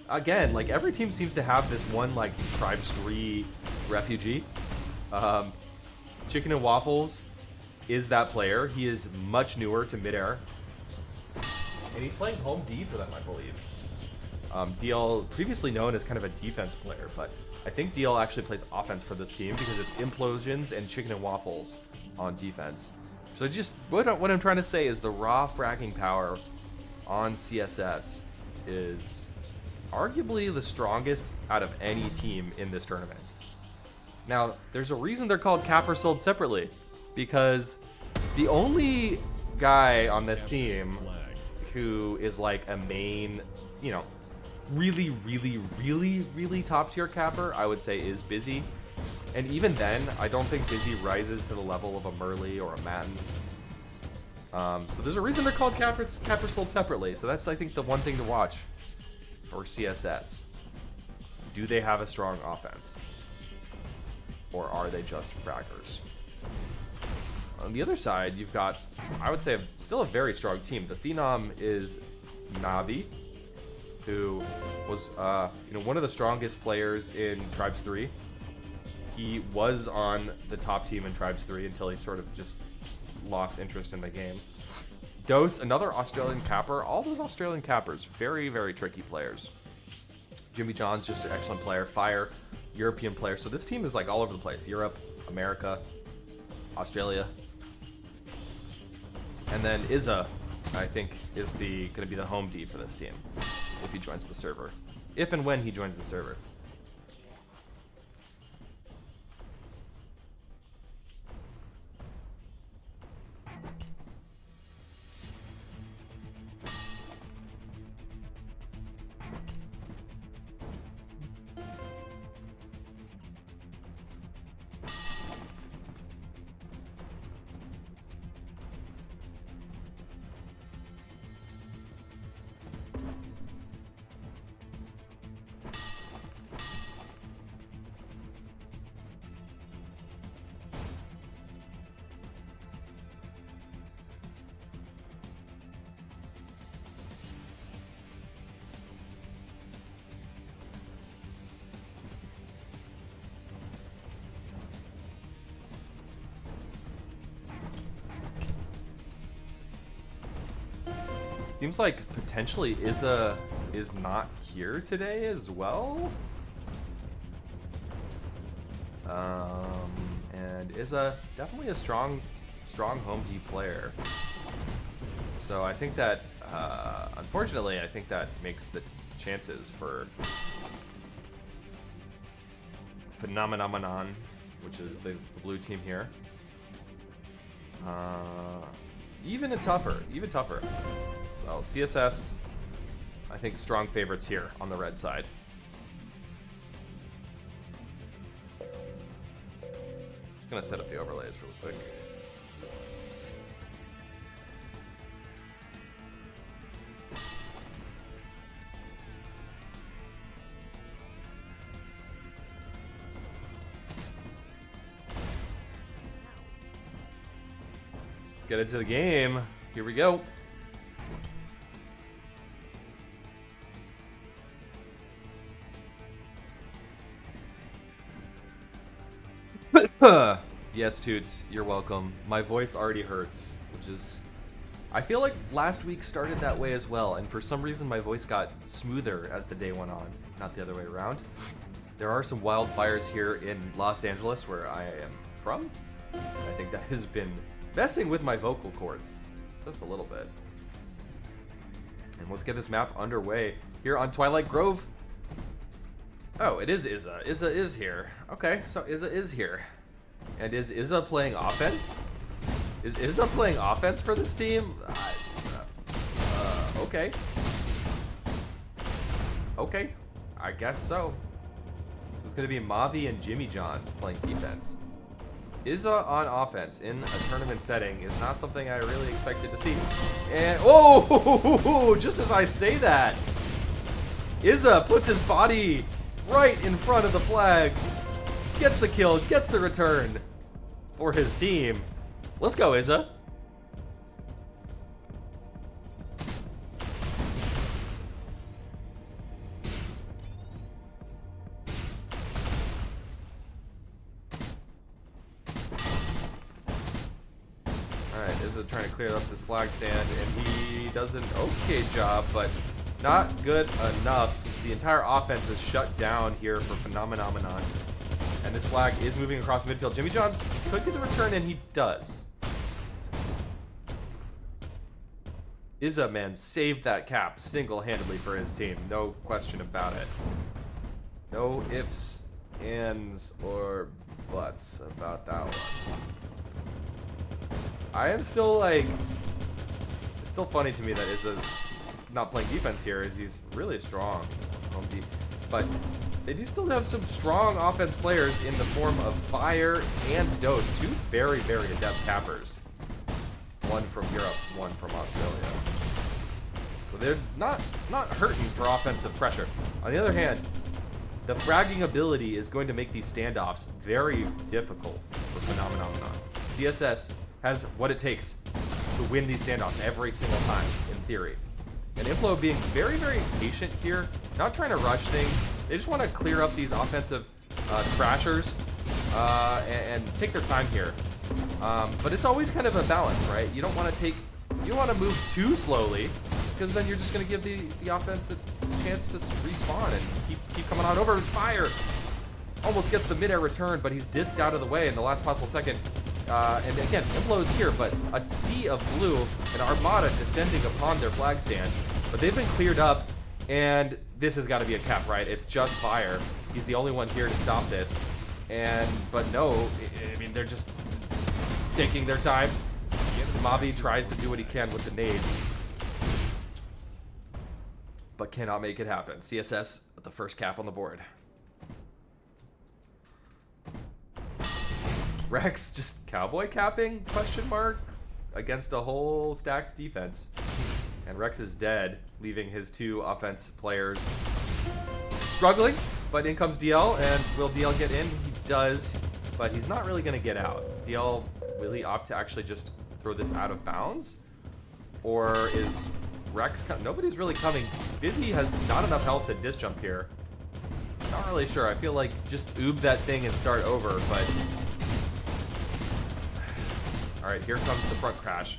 again, like every team seems to have this one like Tribes 3 refugee. Chicken and Waffles is that player. He is much newer to Midair, and he's playing home D for them, I believe. DL, previously known as kind of a defense player, but I think DL actually plays offense for this team because it's Implosions and Chicken and Waffles on defense. So just what I'm trying to say is the raw fragging power on CSS is arguably the strongest out of any team in this tournament. Now, there's a reason they're called Capper sold separately, because the only guy on this team who is like a main, you know, really top tier Capper, I would say, is Busy. And even then, I don't think Busy rises to the level of a Merly or a Matten. So there's a reason they're called Capper sold separately. So that's, I think, the one thing to watch for CSS. Do they have a strong offense? Or are they just fraggers? On the other side, you've got, I would say, still a very strong team. The Phenom is Navi, who was one of the strongest players in Tribes 3. He was on the top team in Tribes 3 until he sort of just lost interest in the game. Dose, another Australian Capper. All those Australian Cappers, very, very tricky players. Jimmy John's just an excellent player. Fire, European player. So this team is like all over the place. Europe, America, Australia. And then Izza, I think, is going to be the home D for this team if he joins the server. If and when he joins the server. Seems like potentially Izza is not here today as well. And Izza, definitely a strong home D player. So I think that, unfortunately, I think that makes the chances for Phenomenon, which is the blue team here, even tougher. So CSS, I think strong favorites here on the red side. Just gonna set up the overlays real quick. Let's get into the game. Here we go. Yes, Toots, you're welcome. My voice already hurts, which is... I feel like last week started that way as well, and for some reason my voice got smoother as the day went on, not the other way around. There are some wildfires here in Los Angeles, where I am from, and I think that has been messing with my vocal cords, just a little bit. And let's get this map underway here on Twilight Grove. Oh, it is Izza. Izza is here. Okay, so Izza is here. And is Izza playing offense? Is Izza playing offense for this team? Okay. Okay, I guess so. This is going to be Mavi and Jimmy Johns playing defense. Izza on offense in a tournament setting is not something I really expected to see. And, oh, just as I say that, Izza puts his body right in front of the flag, gets the kill, gets the return for his team. Let's go, Izza. Alright, Izza trying to clear up this flag stand, and he does an okay job, but not good enough. The entire offense is shut down here for Phenomenon. And this flag is moving across midfield. Jimmy Johns could get the return, and he does. Izza, man, saved that cap single-handedly for his team. No question about it. No ifs, ands, or buts about that one. I am still, like... It's still funny to me that Izza's not playing defense here, as he's really strong. But they do still have some strong offense players in the form of Fire and Dose, two very, very adept cappers. One from Europe, one from Australia. So they're not hurting for offensive pressure. On the other hand, the fragging ability is going to make these standoffs very difficult for Phenomenon. CSS has what it takes to win these standoffs every single time, in theory. And Implo being very, very patient here, not trying to rush things. They just want to clear up these offensive crashers and take their time here. But it's always kind of a balance, right? You don't want to move too slowly, because then you're just going to give the offense a chance to respawn and keep coming on over. Fire almost gets the midair return, but he's disked out of the way in the last possible second. And again, Implo is here, but a sea of blue, an armada descending upon their flag stand. But they've been cleared up, and this has got to be a cap, right? It's just Fire. He's the only one here to stop this. But no, I mean, they're just taking their time. Mavi tries to do what he can with the nades, but cannot make it happen. CSS with the first cap on the board. Rex just cowboy capping, question mark, against a whole stacked defense. And Rex is dead, leaving his two offense players struggling. But in comes DL, and will DL get in? He does, but he's not really going to get out. DL really opt to actually just throw this out of bounds? Or is Rex... Nobody's really coming. Busy has not enough health to disc jump here. Not really sure. I feel like just oob that thing and start over, but... Alright, here comes the front crash.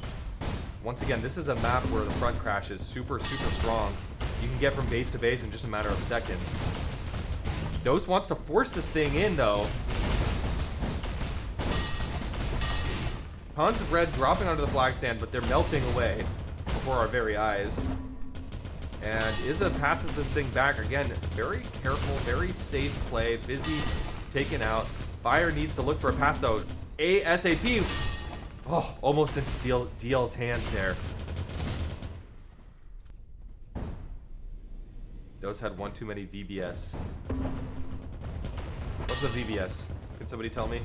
Once again, this is a map where the front crash is super, super strong. You can get from base to base in just a matter of seconds. Dose wants to force this thing in, though. Tons of red dropping onto the flag stand, but they're melting away before our very eyes. And Izza passes this thing back. Again, very careful, very safe play. Busy taken out. Fire needs to look for a pass, though. ASAP. Oh, almost into DL's hands there. Dose had one too many VBS. What's a VBS? Can somebody tell me?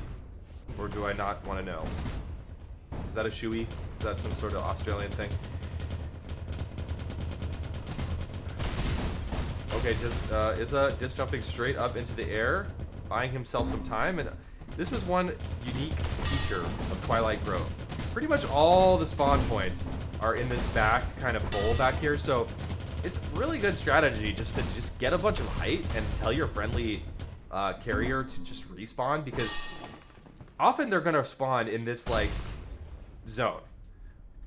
Or do I not want to know? Is that a shoey? Is that some sort of Australian thing? Okay, Izza disc jumping straight up into the air, buying himself some time, and this is one unique feature of Twilight Grove. Pretty much all the spawn points are in this back kind of bowl back here, so it's really good strategy just to get a bunch of height and tell your friendly carrier to just respawn, because often they're gonna spawn in this like zone.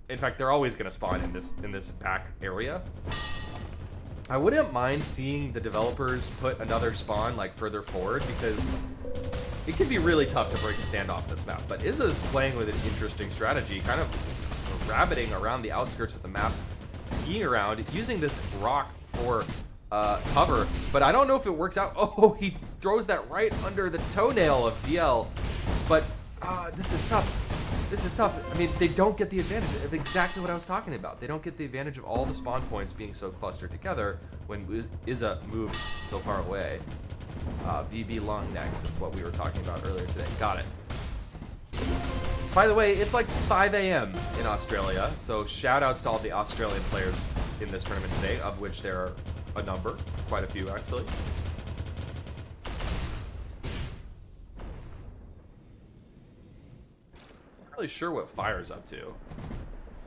In fact, they're always gonna spawn in this back area. I wouldn't mind seeing the developers put another spawn like further forward, because it can be really tough to break a standoff this map. But Izza's playing with an interesting strategy, kind of rabbiting around the outskirts of the map, skiing around, using this rock for cover. But I don't know if it works out. Oh, he throws that right under the toenail of DL. But this is tough. This is tough. I mean, they don't get the advantage of exactly what I was talking about. They don't get the advantage of all the spawn points being so clustered together when Izza moves so far away. VB long next. That's what we were talking about earlier today. Got it. By the way, it's like 5 a.m. in Australia, so shout outs to all the Australian players in this tournament today, of which there are a number, quite a few actually. Not really sure what Fire's up to.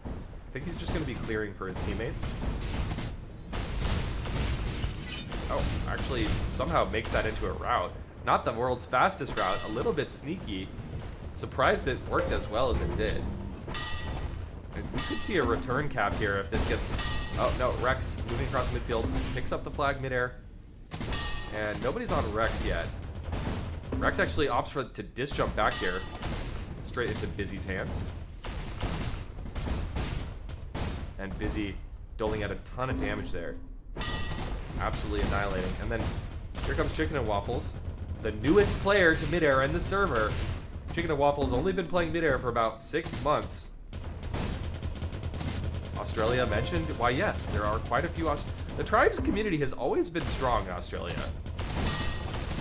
I think he's just going to be clearing for his teammates. Oh, actually somehow makes that into a route. Not the world's fastest route, a little bit sneaky. Surprised it worked as well as it did. And we could see a return cap here if this gets... Oh, no, Rex moving across midfield, picks up the flag midair. And nobody's on Rex yet. Rex actually opts to disc jump back here, straight into Busy's hands. And Busy doling out a ton of damage there. Absolutely annihilating. And then here comes Chicken and Waffles, the newest player to Midair in the server. Chicken and Waffles only been playing Midair for about 6 months. Australia mentioned? Why, yes, there are quite a few. The tribes community has always been strong in Australia.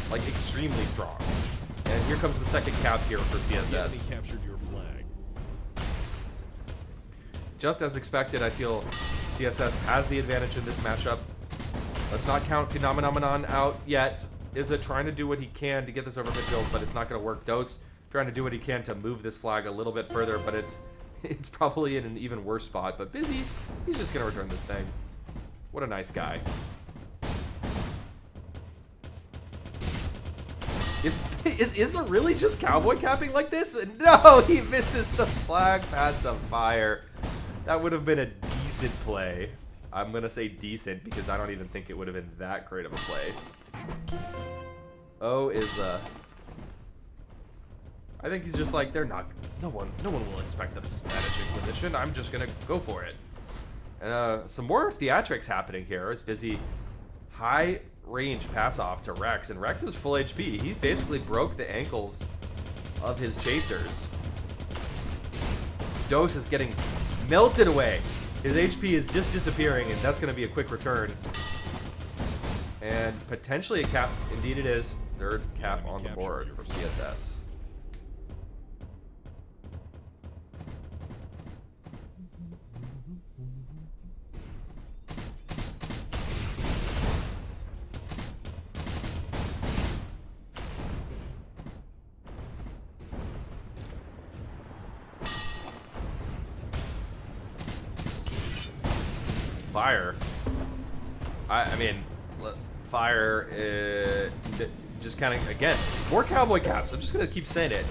Like, extremely strong. And here comes the second cap here for CSS. The enemy captured your flag. Just as expected, I feel CSS has the advantage in this matchup. Let's not count Phenomenon out yet. Izza trying to do what he can to get this over midfield, but it's not going to work. Dose trying to do what he can to move this flag a little bit further, but it's probably in an even worse spot. But Busy, he's just going to return this thing. What a nice guy. Is Izza really just cowboy capping like this? No, he misses the flag past a Fire. That would have been a decent play. I'm going to say decent because I don't even think it would have been that great of a play. Oh, Izza. I think he's just like, no one will expect the Spanish Inquisition. I'm just going to go for it. And some more theatrics happening here. Is Busy high range pass off to Rex, and Rex is full HP. He basically broke the ankles of his chasers. Dose is getting melted away. His HP is just disappearing, and that's going to be a quick return. And potentially a cap. Indeed it is. Third cap on the board for CSS. Fire. I mean, Fire just kind of, again, more cowboy caps. I'm just going to keep saying it.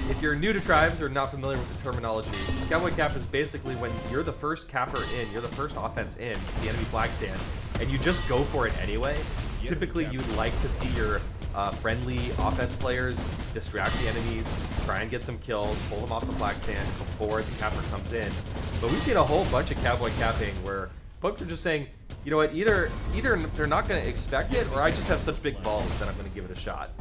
If you're new to tribes or not familiar with the terminology, cowboy cap is basically when you're the first capper in, you're the first offense in the enemy flag stand, and you just go for it anyway. Typically, you'd like to see your friendly offense players distract the enemies, try and get some kills, pull them off the flag stand before the capper comes in. But we've seen a whole bunch of cowboy capping where folks are just saying, you know what, either they're not going to expect it, or I just have such big balls that I'm going to give it a shot.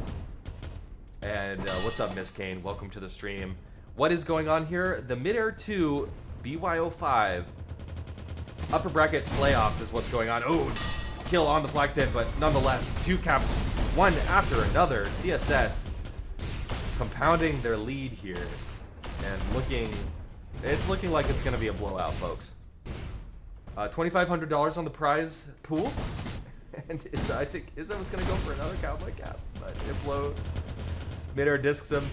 And what's up, Miss Kane? Welcome to the stream. What is going on here? The Midair 2 BYO5 upper bracket playoffs is what's going on. Oh, kill on the flag stand, but nonetheless, 2 caps, one after another. CSS compounding their lead here, and it's looking like it's going to be a blowout, folks. $2,500 on the prize pool, and I think Izzo was going to go for another cowboy cap, but Implo Midair discs him.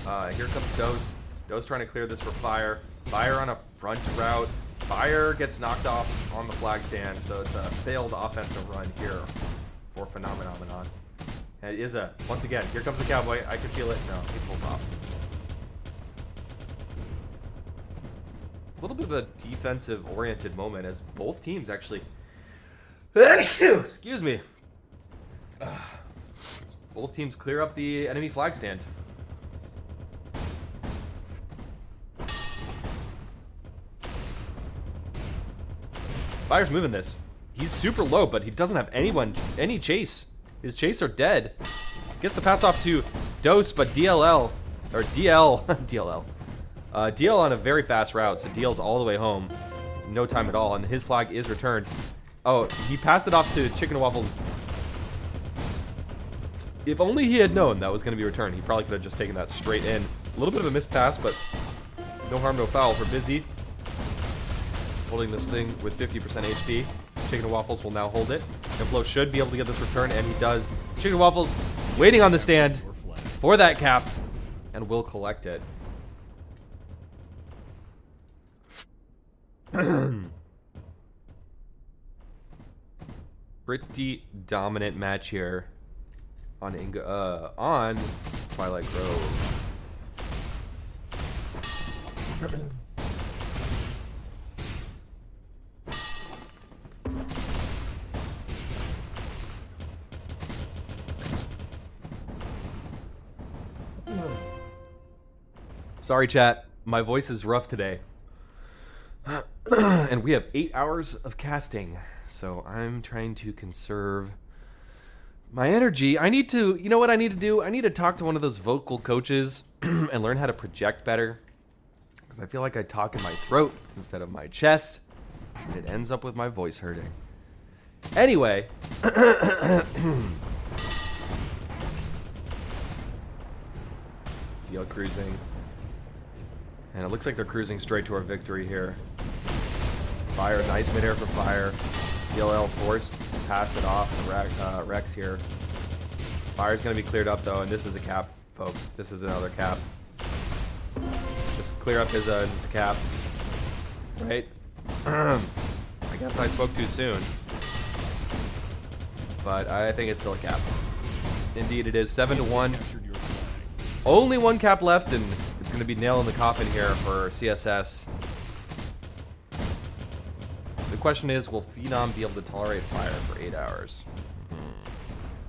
Here comes Dose. Dose trying to clear this for Fire. Fire on a front route. Fire gets knocked off on the flag stand, so it's a failed offensive run here for Phenomenon. And Izza, once again, here comes the cowboy. I can feel it. No, he pulls off. A little bit of a defensive-oriented moment as both teams actually... Excuse me. Both teams clear up the enemy flag stand. Fire's moving this. He's super low, but he doesn't have any chase. His chase are dead. Gets the pass off to Dose, but DL on a very fast route, so DL's all the way home. No time at all, and his flag is returned. Oh, he passed it off to Chicken and Waffles. If only he had known that was going to be returned, he probably could have just taken that straight in. A little bit of a missed pass, but no harm, no foul for Busy. Holding this thing with 50% HP. Chicken and Waffles will now hold it. Implo should be able to get this return, and he does. Chicken and Waffles waiting on the stand for that cap, and will collect it. Pretty dominant match here on Twilight Grove. Sorry, chat. My voice is rough today. And we have 8 hours of casting, so I'm trying to conserve my energy. I need to, you know what I need to do? I need to talk to one of those vocal coaches and learn how to project better. Because I feel like I talk in my throat instead of my chest, and it ends up with my voice hurting. Anyway. DL cruising. And it looks like they're cruising straight to our victory here. Fire, nice midair for Fire. DLL forced, pass it off to Rex here. Fire's gonna be cleared up though, and this is a cap, folks. This is another cap. Just clear up his cap. Right? I guess I spoke too soon. But I think it's still a cap. Indeed it is, 7-1. Only one cap left, and it's going to be nail in the coffin here for CSS. The question is, will Phenom be able to tolerate fire for 8 hours?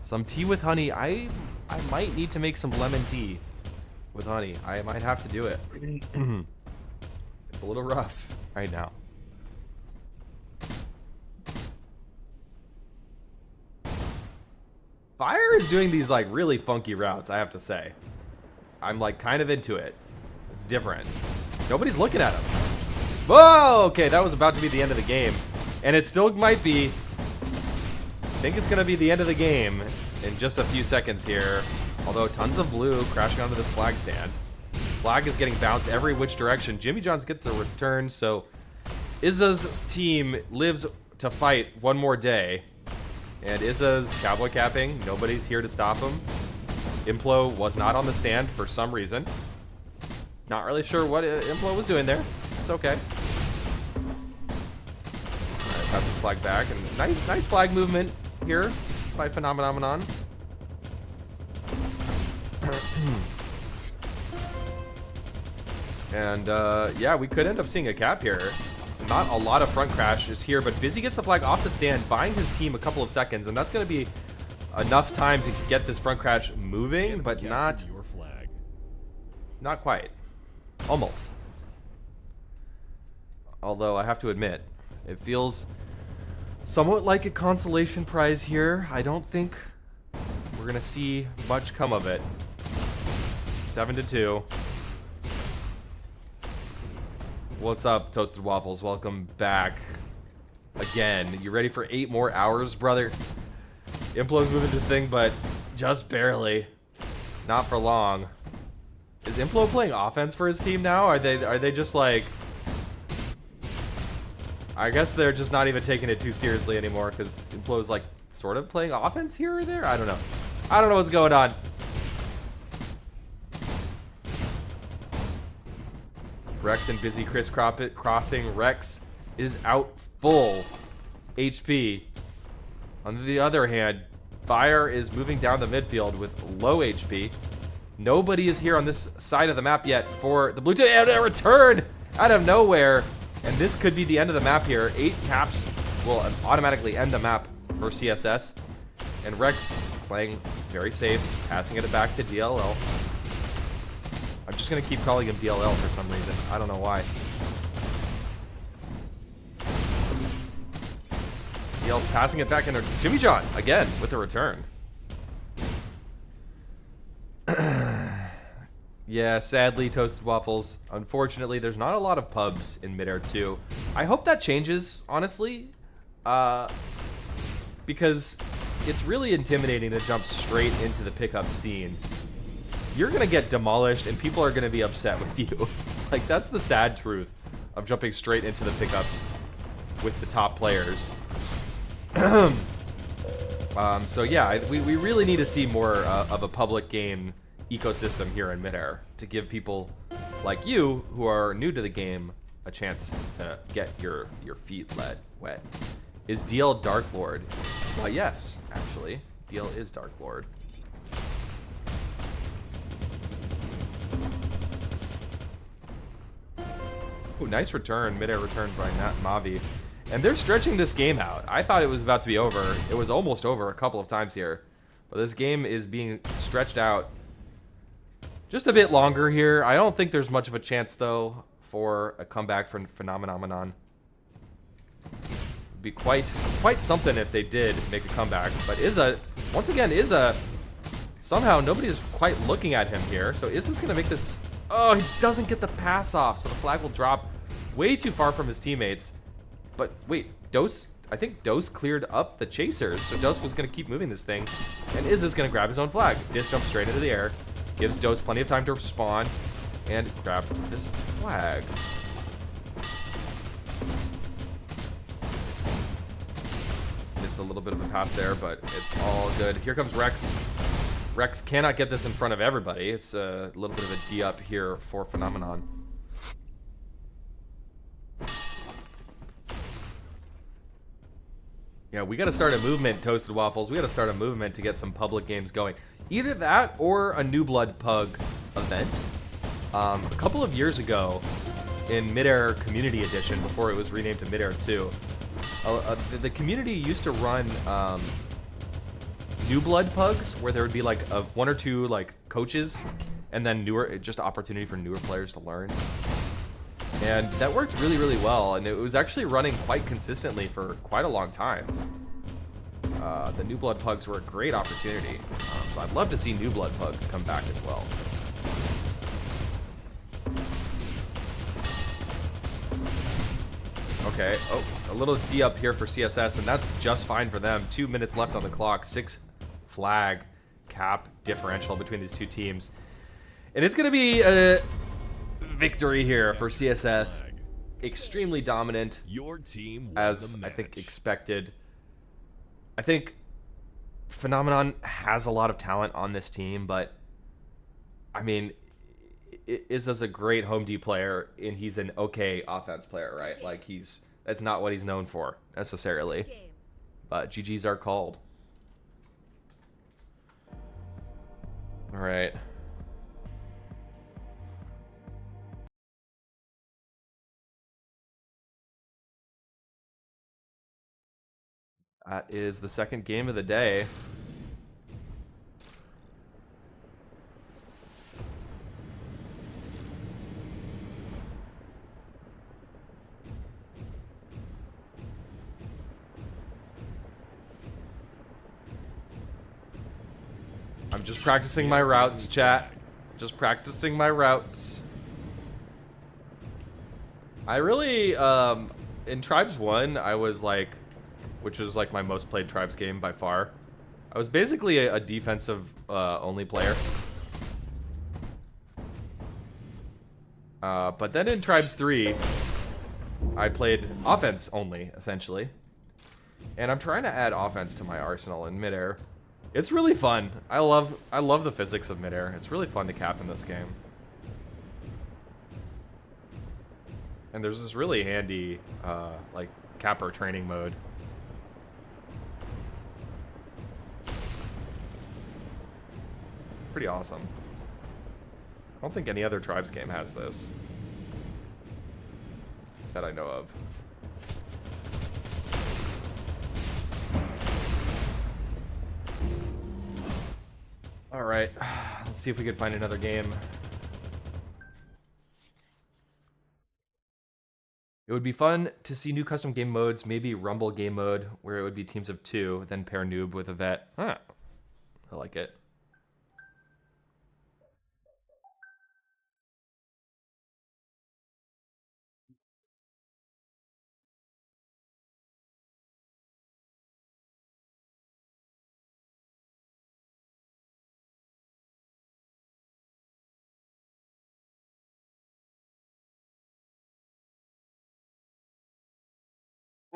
Some tea with honey. I might need to make some lemon tea with honey. I might have to do it. It's a little rough right now. Fire is doing these like really funky routes, I have to say. I'm like kind of into it. It's different. Nobody's looking at him. Whoa, okay, that was about to be the end of the game. And it still might be. I think it's gonna be the end of the game in just a few seconds here. Although tons of blue crashing onto this flag stand. Flag is getting bounced every which direction. Jimmy John's get the return, so Izza's team lives to fight one more day. And Izza's cowboy capping. Nobody's here to stop him. Implo was not on the stand for some reason. Not really sure what Implo was doing there. It's okay. Alright, pass the flag back. And nice flag movement here by Phenomenon. And yeah, we could end up seeing a cap here. Not a lot of front crashes here, but Busy gets the flag off the stand, buying his team a couple of seconds, and that's going to be enough time to get this front crash moving, but not quite. Almost. Although I have to admit, it feels somewhat like a consolation prize here. I don't think we're going to see much come of it. 7-2. What's up, Toasted Waffles? Welcome back again. You ready for 8 more hours, brother? Implo's moving this thing, but just barely. Not for long. Is Implo playing offense for his team now? Are they just like... I guess they're just not even taking it too seriously anymore because Implo's like sort of playing offense here or there? I don't know. I don't know what's going on. Rex and Busy crisscrossing. Rex is out full HP. On the other hand, Fire is moving down the midfield with low HP. Nobody is here on this side of the map yet for the blue team. And a return out of nowhere. And this could be the end of the map here. 8 caps will automatically end the map for CSS. And Rex playing very safe, passing it back to DLL. I'm just going to keep calling him DLL for some reason. I don't know why. DL passing it back into Jimmy John again with the return. Yeah, sadly, Toasted Waffles. Unfortunately, there's not a lot of pubs in Midair 2. I hope that changes, honestly. Because it's really intimidating to jump straight into the pickup scene. You're going to get demolished and people are going to be upset with you. Like, that's the sad truth of jumping straight into the pickups with the top players. So yeah, we really need to see more of a public game ecosystem here in Midair to give people like you who are new to the game a chance to get your feet wet. Is DL Dark Lord? Well, yes, actually. DL is Dark Lord. Ooh, nice return, Midair return by Mavi. And they're stretching this game out. I thought it was about to be over. It was almost over a couple of times here. But this game is being stretched out just a bit longer here. I don't think there's much of a chance, though, for a comeback from Phenomenon. It'd be quite something if they did make a comeback. But Izza, once again, Izza, somehow nobody is quite looking at him here. So Izza's going to make this... Oh, he doesn't get the pass off, so the flag will drop way too far from his teammates. But wait, Dose, I think Dose cleared up the chasers, so Dose was going to keep moving this thing. And Izza's going to grab his own flag. Diz jumps straight into the air, gives Dose plenty of time to spawn, and grab this flag. Missed a little bit of a pass there, but it's all good. Here comes Rex. Rex cannot get this in front of everybody. It's a little bit of a D up here for Phenomenon. Yeah, we got to start a movement, Toasted Waffles. We got to start a movement to get some public games going. Either that or a New Blood Pug event. A couple of years ago, in Midair Community Edition, before it was renamed to Midair 2, the community used to run New Blood Pugs, where there would be like one or two like coaches, and then just opportunity for newer players to learn. And that worked really, really well, and it was actually running quite consistently for quite a long time. The New Blood Pugs were a great opportunity, so I'd love to see New Blood Pugs come back as well. Okay, oh, a little D up here for CSS, and that's just fine for them. 2 minutes left on the clock, 6 flag cap differential between these two teams. And it's going to be a victory here for CSS. Extremely dominant, Your team won as the I think match. expected. I think Phenomenon has a lot of talent on this team, but I mean, Izza's a great home D player, and he's an okay offense player, right? Like that's not what he's known for necessarily. But GGs are called. All right. That is the second game of the day. I'm just practicing my routes, chat. Just practicing my routes. I really, in Tribes 1, I was like, which was like my most played Tribes game by far. I was basically a defensive only player. But then in Tribes 3, I played offense only, essentially. And I'm trying to add offense to my arsenal in Midair. It's really fun. I love the physics of Midair. It's really fun to cap in this game. And there's this really handy, like, capper training mode. Pretty awesome. I don't think any other Tribes game has this. That I know of. Alright, let's see if we can find another game. It would be fun to see new custom game modes, maybe Rumble game mode, where it would be teams of 2, then pair noob with a vet. Huh. I like it.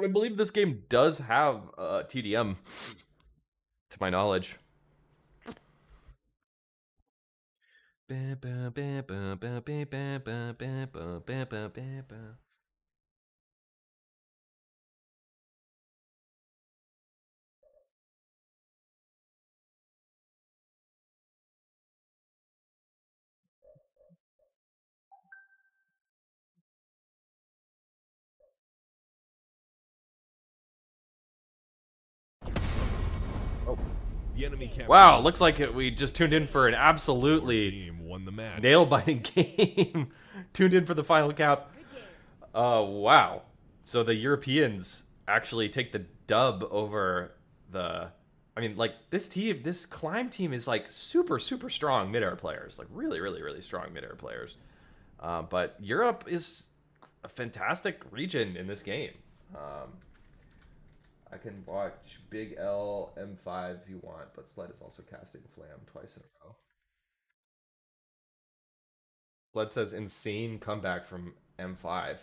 I believe this game does have TDM, to my knowledge. The enemy captured Wow, the looks like we just tuned in for an Your absolutely team won the match. nail-biting game. Tuned in for the final cap. Wow. So the Europeans actually take the dub over the... I mean, like, this team, this Climb team is, like, super, super strong mid-air players. Like, really, really, really strong mid-air players. But Europe is a fantastic region in this game. I can watch Big L M5 if you want, but Sled is also casting Flam twice in a row. Sled says insane comeback from M5.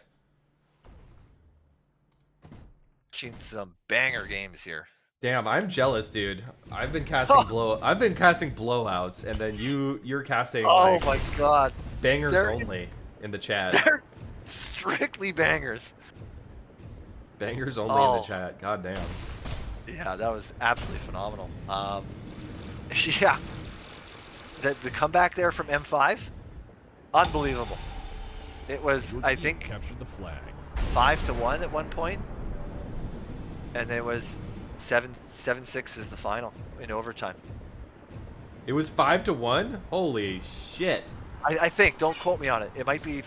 Watching some banger games here. Damn, I'm jealous, dude. I've been casting blowouts, and then you're casting Oh like my god. bangers They're- only in the chat. They're strictly bangers. Bangers only in Oh. the chat. God damn. Yeah, that was absolutely phenomenal. Yeah. The comeback there from M5, unbelievable. It was, Your I team think, captured the flag. 5-1 at one point, and it was 7-6 is the final in overtime. It was 5-1. Holy shit. I think. Don't quote me on it. It might be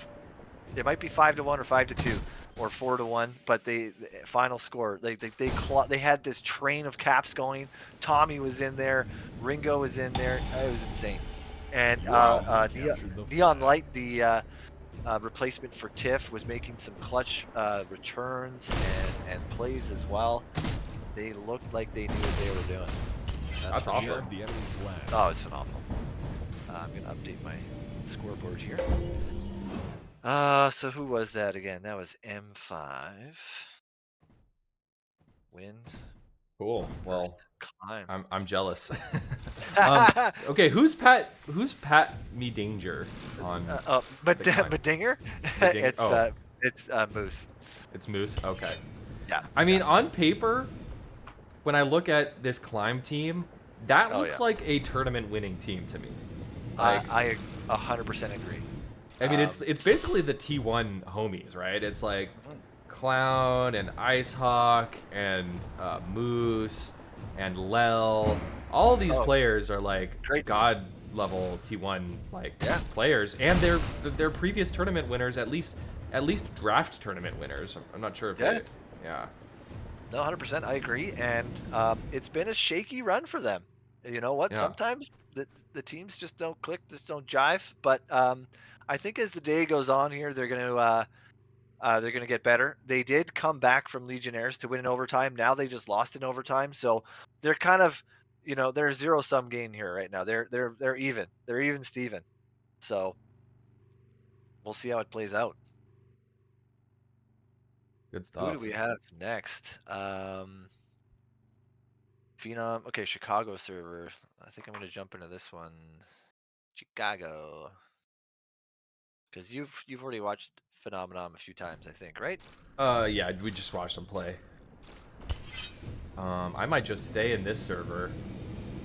5-1 or 5-2 or 4-1. But the final score, they had this train of caps going. Tommy was in there. Ringo was in there. It was insane. And Your team captured the Neon flag. Light, the replacement for Tiff, was making some clutch returns and plays as well. They looked like they knew what they were doing. That's for awesome. sure. The enemy flag. Oh, it's phenomenal. I'm going to update my scoreboard here. So who was that again? That was M5. Win. Cool. Well, Climb. I'm jealous. Okay, who's Pat Me Danger on? But the climb. Midair? Midair- It's Moose. It's Moose. Okay. Yeah. I mean, on paper, when I look at this Climb team, that Oh, looks yeah. like a tournament-winning team to me. I 100% agree. I mean, it's basically the T1 homies, right? It's like Clown and Icehawk and Moose and Lel. All these Oh, players are like great. god level T1 like Yeah. players, and they're previous tournament winners, at least draft tournament winners. I'm not sure if Yeah. they, yeah. No, 100%. I agree. And it's been a shaky run for them. You know what? Yeah. Sometimes the teams just don't click, just don't jive. But I think as the day goes on here, they're going to They're going to get better. They did come back from Legionnaires to win in overtime. Now they just lost in overtime. So they're kind of, they're zero-sum game here right now. They're even. They're even Steven. So we'll see how it plays out. Good stuff. Who do we have next? Phenom. Okay, Chicago server. I think I'm going to jump into this one. Chicago. Because you've already watched Phenomenon a few times, I think, right? Yeah, we just watched them play. I might just stay in this server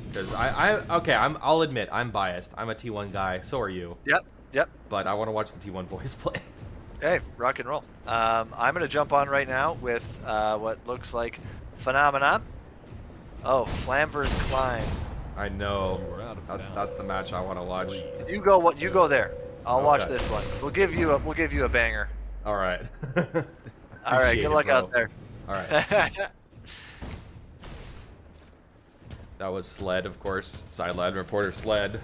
because I'll admit I'm biased. I'm a T1 guy. So are you. Yep. But I want to watch the T1 boys play. Hey, rock and roll. I'm going to jump on right now with what looks like Phenomenon. Oh, Flam versus Climb. I know. That's the match I want to watch. You go there. I'll watch this one. We'll give you a banger. All right. All right. Good luck out there. All right. That was Sled, of course. Sideline reporter Sled.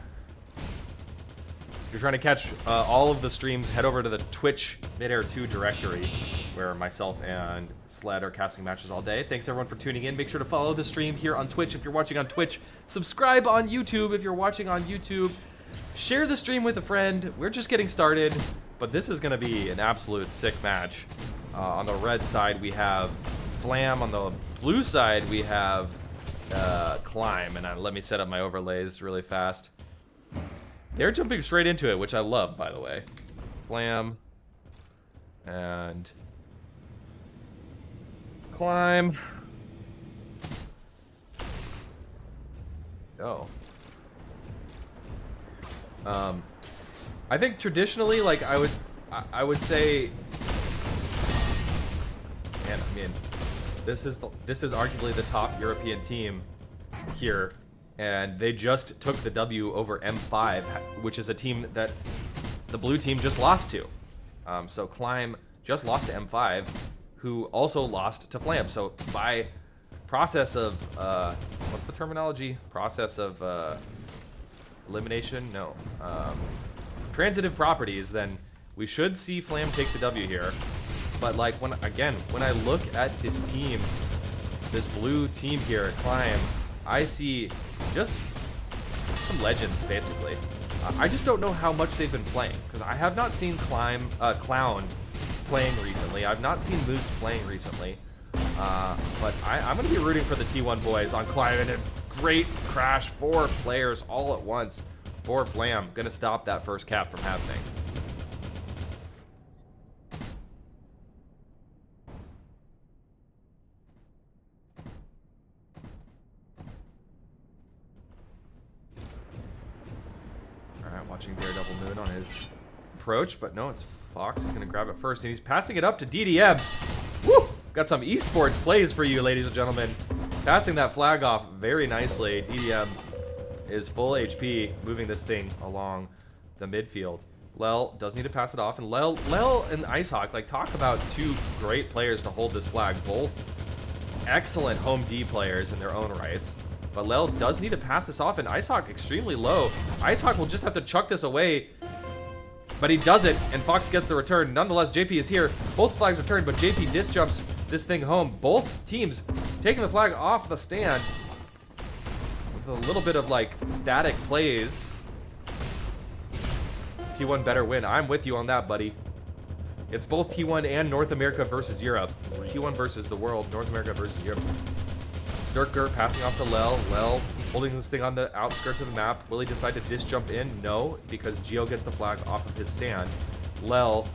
If you're trying to catch all of the streams, head over to the Twitch Midair 2 directory, where myself and Sled are casting matches all day. Thanks everyone for tuning in. Make sure to follow the stream here on Twitch if you're watching on Twitch. Subscribe on YouTube if you're watching on YouTube. Share the stream with a friend. We're just getting started, but this is going to be an absolute sick match. On the red side, we have Flam. On the blue side, we have Climb. And let me set up my overlays really fast. They're jumping straight into it, which I love, by the way. Flam. And Climb. Go. I think traditionally, like I would say, man, I mean, this is arguably the top European team here, and they just took the W over M5, which is a team that the blue team just lost to. So Climb just lost to M5, who also lost to Flam. So by process of what's the terminology? Process of elimination? No. Transitive properties, then we should see Flam take the W here. But like when I look at this team, this blue team here at Climb, I see just some legends basically. I just don't know how much they've been playing because I have not seen Clown playing recently. I've not seen Moose playing recently. But I'm going to be rooting for the T1 boys on Climb, and a great crash. 4 players all at once for Flam. Going to stop that first cap from happening. Alright, watching Daredevil Moon on his approach, but no, it's Fox is going to grab it first, and he's passing it up to DDM. Woo! Got some esports plays for you, ladies and gentlemen. Passing that flag off very nicely. DDM is full HP, moving this thing along the midfield. Lel does need to pass it off, and Lel and Icehawk, like, talk about 2 great players to hold this flag. Both excellent home D players in their own rights. But Lel does need to pass this off, and Icehawk extremely low. Icehawk will just have to chuck this away, but he does it, and Fox gets the return. Nonetheless, JP is here. Both flags returned, but JP disjumps this thing home. Both teams taking the flag off the stand with a little bit of, like, static plays. T1 better win. I'm with you on that, buddy. It's both T1 and North America versus Europe. T1 versus the world, North America versus Europe. Zerker passing off to Lel. Lel holding this thing on the outskirts of the map. Will he decide to disjump in? No, because Geo gets the flag off of his stand. Lel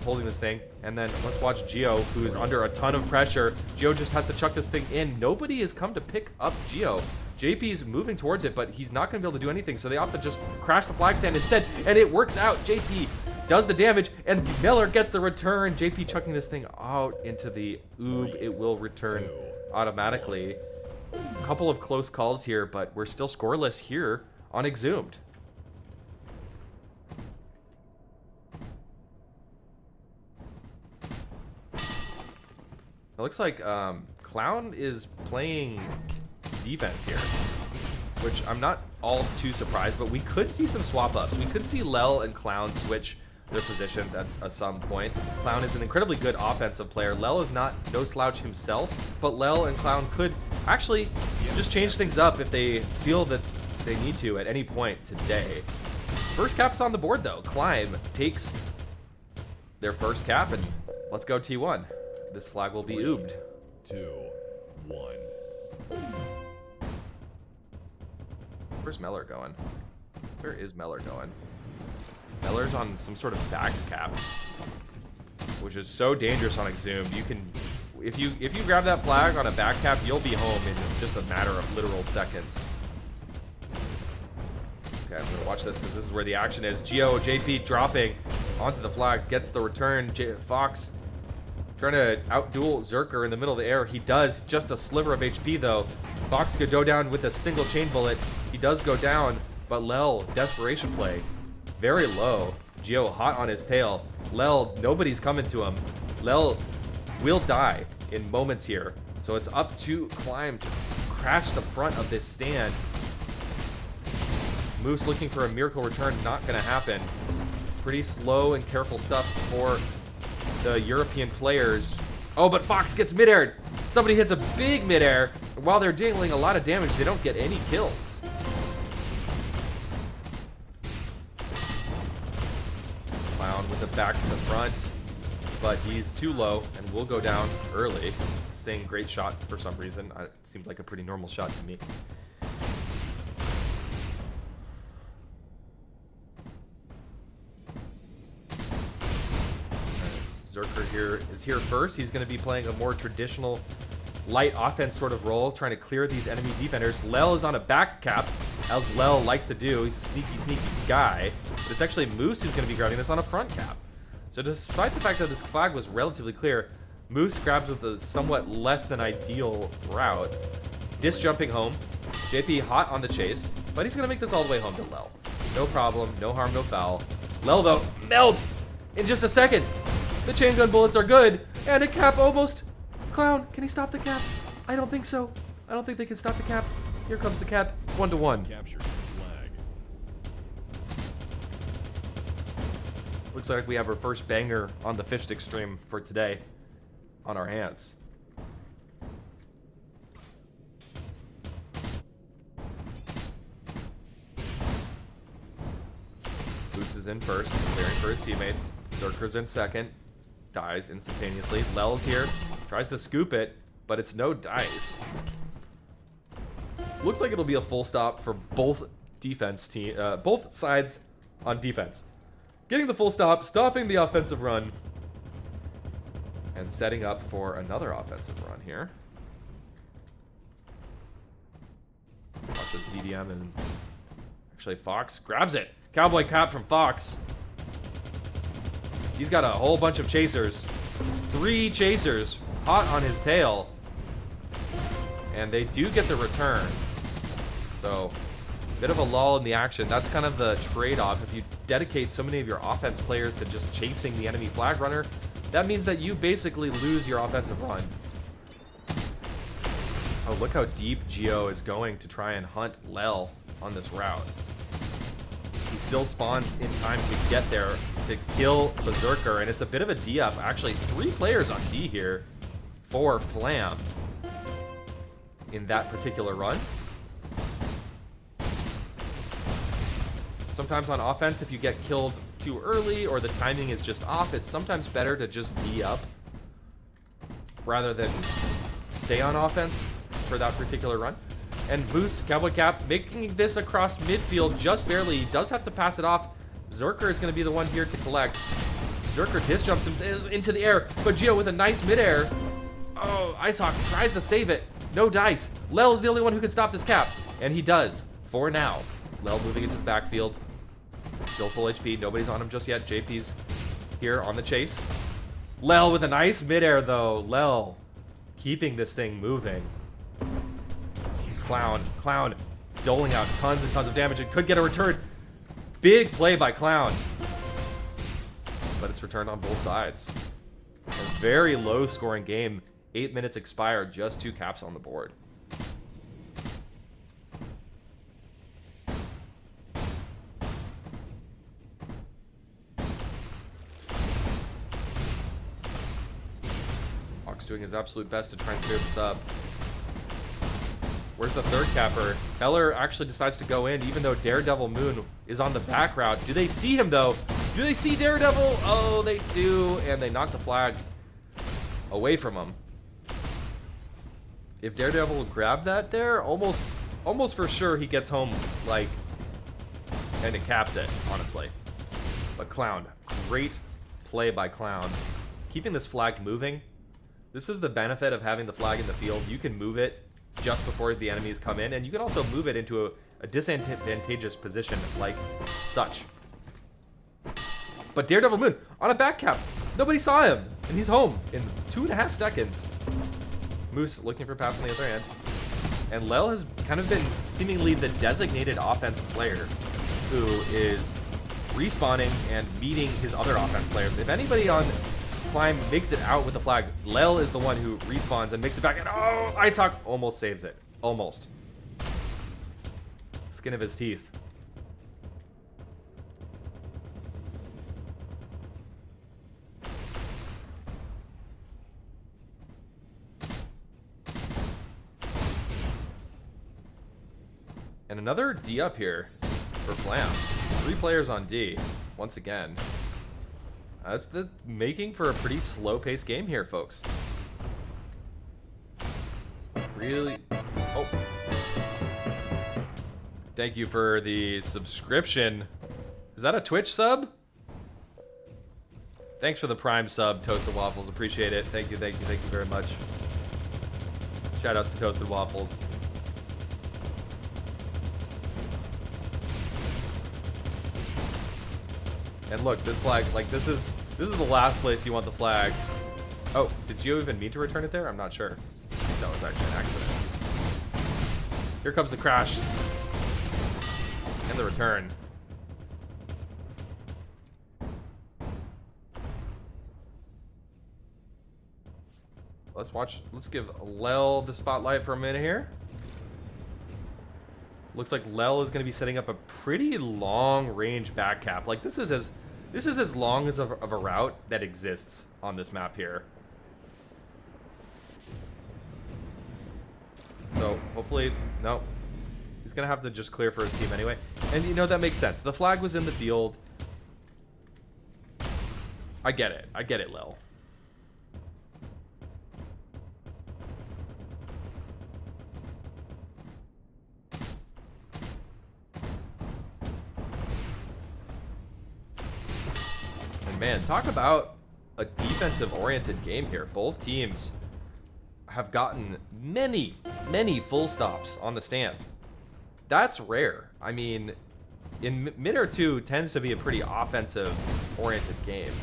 holding this thing. And then let's watch Geo, who's under a ton of pressure. Geo just has to chuck this thing in. Nobody has come to pick up Geo. JP's moving towards it, but he's not going to be able to do anything, so they opt to just crash the flag stand instead, and it works out. JP does the damage, and Miller gets the return. JP chucking this thing out into the oob. It will return automatically. A couple of close calls here, but we're still scoreless here on Exhumed. It looks like Clown is playing defense here, which I'm not all too surprised, but we could see some swap ups. We could see Lel and Clown switch their positions at some point. Clown is an incredibly good offensive player. Lel is not no slouch himself, but Lel and Clown could actually just change things up if they feel that they need to at any point today. First cap's on the board though. Climb takes their first cap, and let's go T1. This flag will be oobed. 2, 1. Where's Meller going? Where is Meller going? Meller's on some sort of back cap, which is so dangerous on Exhumed. You can, if you grab that flag on a back cap, you'll be home in just a matter of literal seconds. Okay, I'm gonna watch this because this is where the action is. Geo JP dropping onto the flag, gets the return. Fox trying to outduel Zerker in the middle of the air. He does, just a sliver of HP though. Fox could go down with a single chain bullet. He does go down, but Lel, desperation play. Very low. Geo hot on his tail. Lel, nobody's coming to him. Lel will die in moments here. So it's up to Climb to crash the front of this stand. Moose looking for a miracle return, not gonna happen. Pretty slow and careful stuff for the European players. Oh, but Fox gets mid-aired. Somebody hits a big mid-air. While they're dealing a lot of damage, they don't get any kills. Clown with the back to the front, but he's too low and will go down early. Saying great shot for some reason. It seemed like a pretty normal shot to me. Zerker here is here first. He's going to be playing a more traditional light offense sort of role, trying to clear these enemy defenders. Lel is on a back cap, as Lel likes to do. He's a sneaky guy. But it's actually Moose who's going to be grabbing this on a front cap. So despite the fact that this flag was relatively clear, Moose grabs with a somewhat less than ideal route. Dis jumping home. JP hot on the chase, but he's going to make this all the way home to Lel. No problem, no harm, no foul. Lel, though, melts in just a second. The chain gun bullets are good, and a cap almost. Clown, can he stop the cap? I don't think so. I don't think they can stop the cap. Here comes the cap, 1-1. Captured flag. Looks like we have our first banger on the fish stick stream for today on our hands. Goose is in first, clearing for his teammates. Zerker's in second. Dies instantaneously. Lel's here, tries to scoop it, but it's no dice. Looks like it'll be a full stop for both defense team, both sides on defense. Getting the full stop, stopping the offensive run, and setting up for another offensive run here. Watch this DDM, and actually Fox grabs it. Cowboy cap from Fox. He's got a whole bunch of chasers. 3 chasers hot on his tail. And they do get the return. So, bit of a lull in the action. That's kind of the trade-off. If you dedicate so many of your offense players to just chasing the enemy flag runner, that means that you basically lose your offensive run. Oh, look how deep Geo is going to try and hunt Lel on this route. He still spawns in time to get there to kill Berserker, and it's a bit of a D-up. Actually, 3 players on D here for Flam in that particular run. Sometimes on offense, if you get killed too early or the timing is just off, it's sometimes better to just D-up rather than stay on offense for that particular run. And Boost, Cowboy Cap, making this across midfield just barely. He does have to pass it off. Zerker is going to be the one here to collect. Zerker disc jumps him into the air, but Geo with a nice midair. Oh, Icehawk tries to save it. No dice. Lel's the only one who can stop this cap, and he does, for now. Lel moving into the backfield. Still full HP, nobody's on him just yet. JP's here on the chase. Lel with a nice midair though. Lel keeping this thing moving. Clown doling out tons and tons of damage and could get a return. Big play by Clown. But it's returned on both sides. A very low scoring game. 8 minutes expired, just 2 caps on the board. doing his absolute best to try and clear this up. Where's the third capper? Heller actually decides to go in, even though Daredevil Moon is on the back route. Do they see him, though? Do they see Daredevil? Oh, they do, and they knock the flag away from him. If Daredevil would grab that there, almost for sure he gets home, like, and it caps it, honestly. But Clown, great play by Clown. Keeping this flag moving. This is the benefit of having the flag in the field. You can move it just before the enemies come in, and you can also move it into a disadvantageous position like such. But Daredevil Moon on a back cap. Nobody saw him, and he's home in 2.5 seconds. Moose looking for pass on the other end. And Lel has kind of been seemingly the designated offense player who is respawning and meeting his other offense players. If anybody on Climb makes it out with the flag, Lel is the one who respawns and makes it back. And oh, Icehawk almost saves it. Almost. Skin of his teeth. And another D up here for Flam. 3 players on D, once again. That's the making for a pretty slow-paced game here, folks. Really? Oh. Thank you for the subscription. Is that a Twitch sub? Thanks for the Prime sub, Toasted Waffles. Appreciate it. Thank you very much. Shout outs to Toasted Waffles. And look, this flag, like, this is the last place you want the flag. Oh, did Gio even mean to return it there? I'm not sure. That was actually an accident. Here comes the crash. And the return. Let's give Lel the spotlight for a minute here. Looks like Lel is going to be setting up a pretty long range back cap. Like, this is as long as of a route that exists on this map here. So hopefully, no, he's going to have to just clear for his team anyway. And you know, that makes sense. The flag was in the field. I get it, Lel. Man, talk about a defensive-oriented game here. Both teams have gotten many full stops on the stand. That's rare. I mean, in Midair 2 tends to be a pretty offensive-oriented game.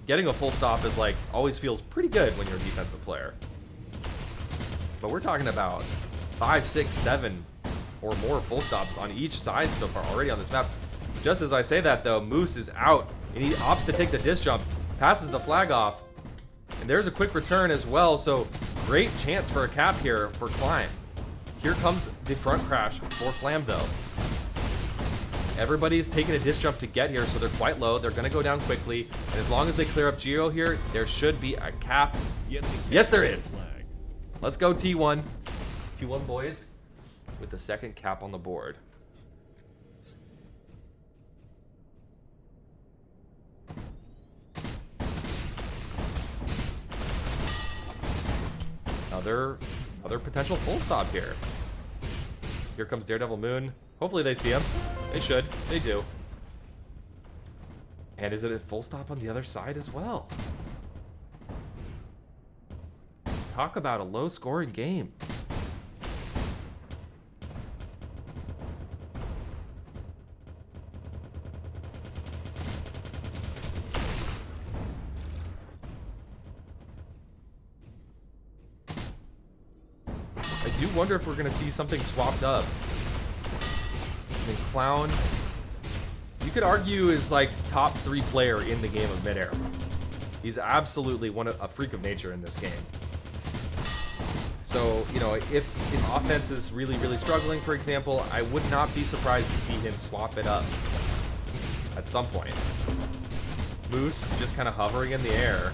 Getting a full stop is like, always feels pretty good when you're a defensive player. But we're talking about 5, 6, 7 or more full stops on each side so far already on this map. Just as I say that, though, Moose is out, and he opts to take the disc jump, passes the flag off, and there's a quick return as well, so great chance for a cap here for Climb. Here comes the front crash for Flam, though. Everybody's taking a disc jump to get here, so they're quite low. They're going to go down quickly, and as long as they clear up Geo here, there should be a cap. Yes, there is. Let's go, T1. T1 boys with the second cap on the board. Another potential full stop here. Here comes Daredevil Moon. Hopefully they see him. They should. They do. And is it a full stop on the other side as well? Talk about a low-scoring game. I do wonder if we're going to see something swapped up. I mean, Clown, you could argue, is like top 3 player in the game of Midair. He's absolutely a freak of nature in this game. So, you know, if offense is really struggling, for example, I would not be surprised to see him swap it up at some point. Moose just kind of hovering in the air.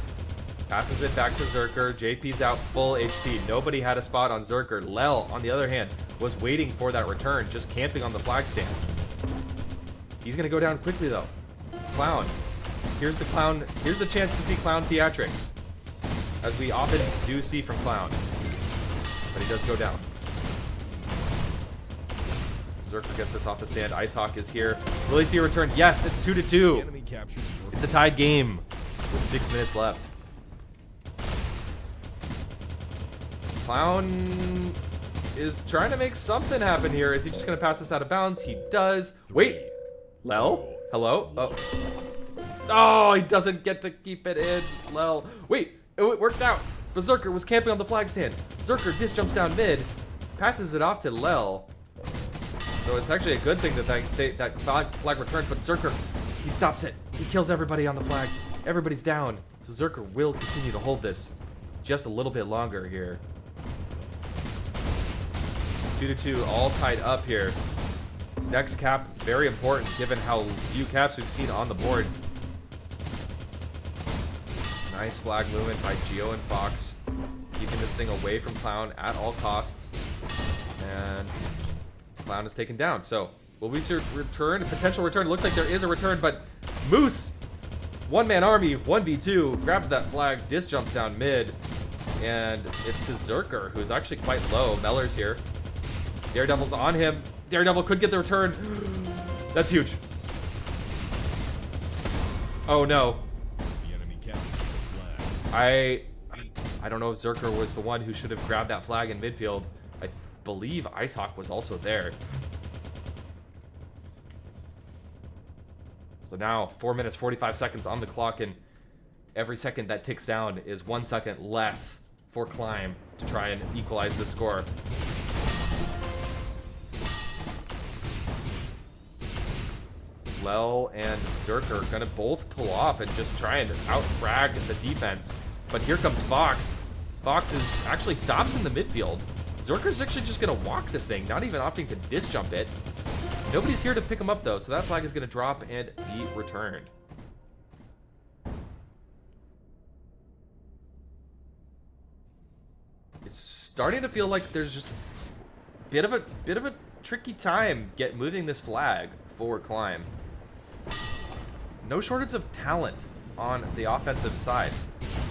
Passes it back to Zerker. JP's out full HP. Nobody had a spot on Zerker. Lel, on the other hand, was waiting for that return, just camping on the flag stand. He's gonna go down quickly though. Clown. Here's the Clown. Here's the chance to see Clown theatrics, as we often do see from Clown. But he does go down. Zerker gets this off the stand. Icehawk is here. Will he see a return? Yes, it's 2-2. Enemy captures It's a tied game with 6 minutes left. Clown is trying to make something happen here. Is he just going to pass this out of bounds? He does. Wait. Lel? Hello? Oh. Oh, he doesn't get to keep it in. Lel. Wait. It worked out. Berserker was camping on the flag stand. Zerker dis jumps down mid. Passes it off to Lel. So it's actually a good thing that flag returned. But Zerker, he stops it. He kills everybody on the flag. Everybody's down. So Zerker will continue to hold this just a little bit longer here. 2-2, all tied up here. Next cap, very important given how few caps we've seen on the board. Nice flag movement by Geo and Fox, keeping this thing away from Clown at all costs. And Clown is taken down. So will we see a return? A potential return. It looks like there is a return, but Moose, one-man army, 1v2, grabs that flag, dis jumps down mid, and it's to Zerker, who's actually quite low. Meller's here. Daredevil's on him. Daredevil could get the return. That's huge. Oh no. the enemy captures the flag. I don't know if Zerker was the one who should have grabbed that flag in midfield. I believe Icehawk was also there. So now 4 minutes 45 seconds on the clock, and every second that ticks down is 1 second less for Climb to try and equalize the score. Lel and Zerker gonna both pull off and just try and out-frag the defense. But here comes Fox. Fox is actually stops in the midfield. Zerker's actually just gonna walk this thing, not even opting to dis jump it. Nobody's here to pick him up though, so that flag is gonna drop and be returned. It's starting to feel like there's just a bit of a tricky time moving this flag for Climb. No shortage of talent on the offensive side,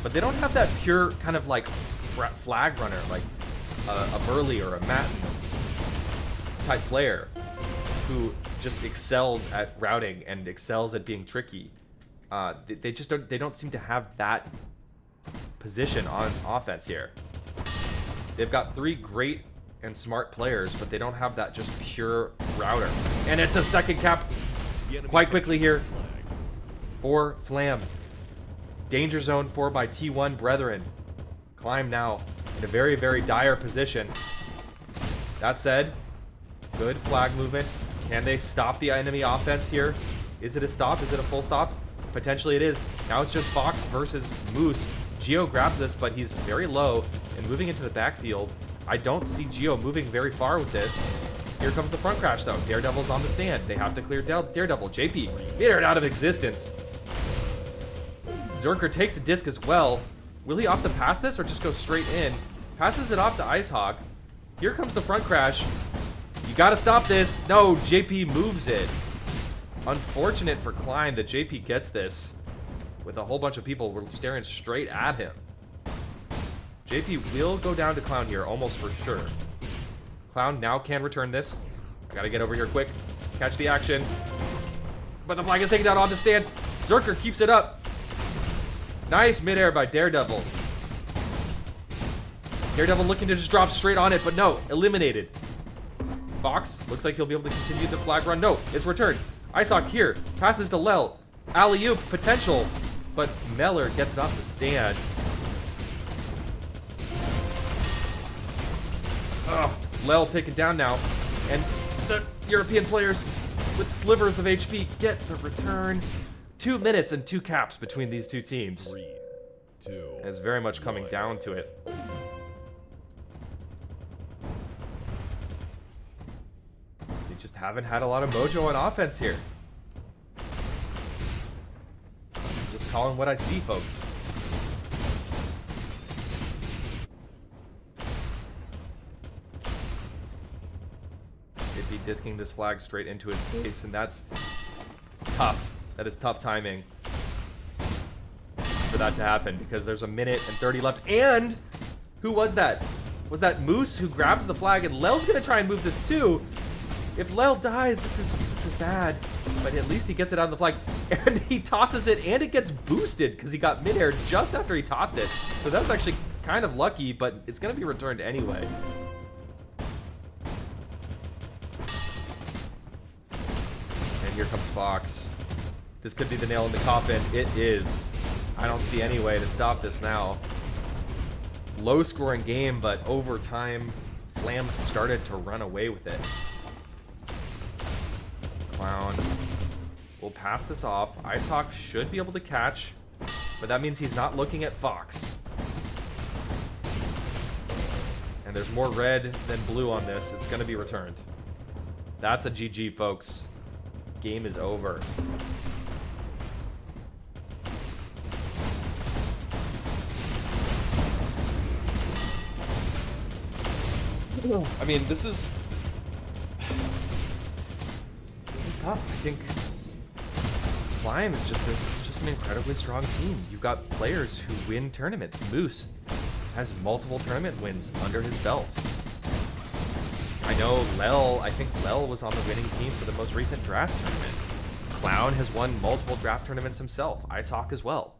but they don't have that pure kind of like flag runner, like a Burley or a Matten type player who just excels at routing and excels at being tricky. They don't seem to have that position on offense here. They've got 3 great and smart players, but they don't have that just pure router. And it's a second cap quite quickly here for Flam. Danger zone 4 by T1 Brethren. Climb now in a very, very dire position. That said, good flag movement. Can they stop the enemy offense here? Is it a stop? Is it a full stop? Potentially it is. Now it's just Fox versus Moose. Geo grabs this, but he's very low and moving into the backfield. I don't see Geo moving very far with this. Here comes the front crash though. Daredevil's on the stand. They have to clear Daredevil. JP Midair out of existence. Zerker takes a disc as well. Will he opt to pass this or just go straight in? Passes it off to Icehawk. Here comes the front crash. You gotta stop this. No, JP moves it. Unfortunate for Climb that JP gets this with a whole bunch of people staring straight at him. JP will go down to Clown here, almost for sure. Clown now can return this. I gotta get over here quick. Catch the action. But the flag is taken down on the stand. Zerker keeps it up. Nice midair by Daredevil. Daredevil looking to just drop straight on it, but no, eliminated. Fox looks like he'll be able to continue the flag run. No, it's returned. Icehawk here, passes to Lel. Alley-oop potential, but Meller gets it off the stand. Oh, Lel taken down now, and the European players with slivers of HP get the return. 2 minutes and 2 caps between these two teams. 3, 2. And it's very much coming down to it. They just haven't had a lot of mojo on offense here. Just calling what I see, folks. He'd be disking this flag straight into his face, and that's tough. That is tough timing for that to happen, because there's 1:30 left. And who was that? Was that Moose who grabs the flag? And Lel's gonna try and move this too. If Lel dies, this is bad. But at least he gets it out of the flag, and he tosses it, and it gets boosted because he got midair just after he tossed it. So that's actually kind of lucky, but it's gonna be returned anyway. And here comes Fox. This could be the nail in the coffin. It is. I don't see any way to stop this now. Low scoring game, but over time, Flam started to run away with it. Clown will pass this off. Icehawk should be able to catch, but that means he's not looking at Fox. And there's more red than blue on this. It's going to be returned. That's a GG, folks. Game is over. I mean, this is tough. I think Climb is just an incredibly strong team. You've got players who win tournaments. Moose has multiple tournament wins under his belt. I know I think Lel was on the winning team for the most recent draft tournament. Clown has won multiple draft tournaments himself. Icehawk as well.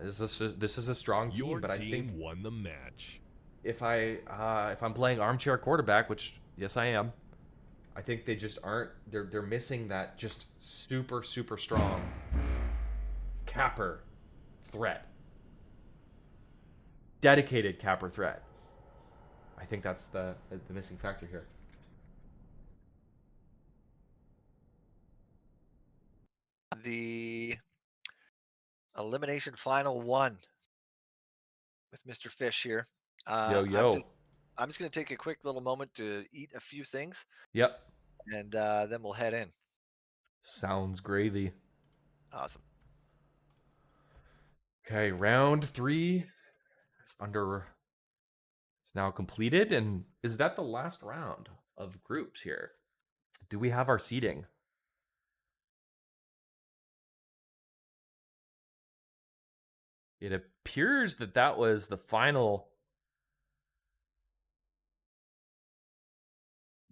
This is a strong team, Your but I team think won the match. if I'm playing armchair quarterback, which yes I am, I think they just aren't. They're missing that just super strong capper threat, dedicated capper threat. I think that's the missing factor here. The elimination final 1 with Mr. Fish here. Yo. I'm just going to take a quick little moment to eat a few things, Yep. and then we'll head in. Sounds gravy. Awesome. Okay, round 3 is it's now completed, and is that the last round of groups here? Do we have our seeding? It appears that was the final.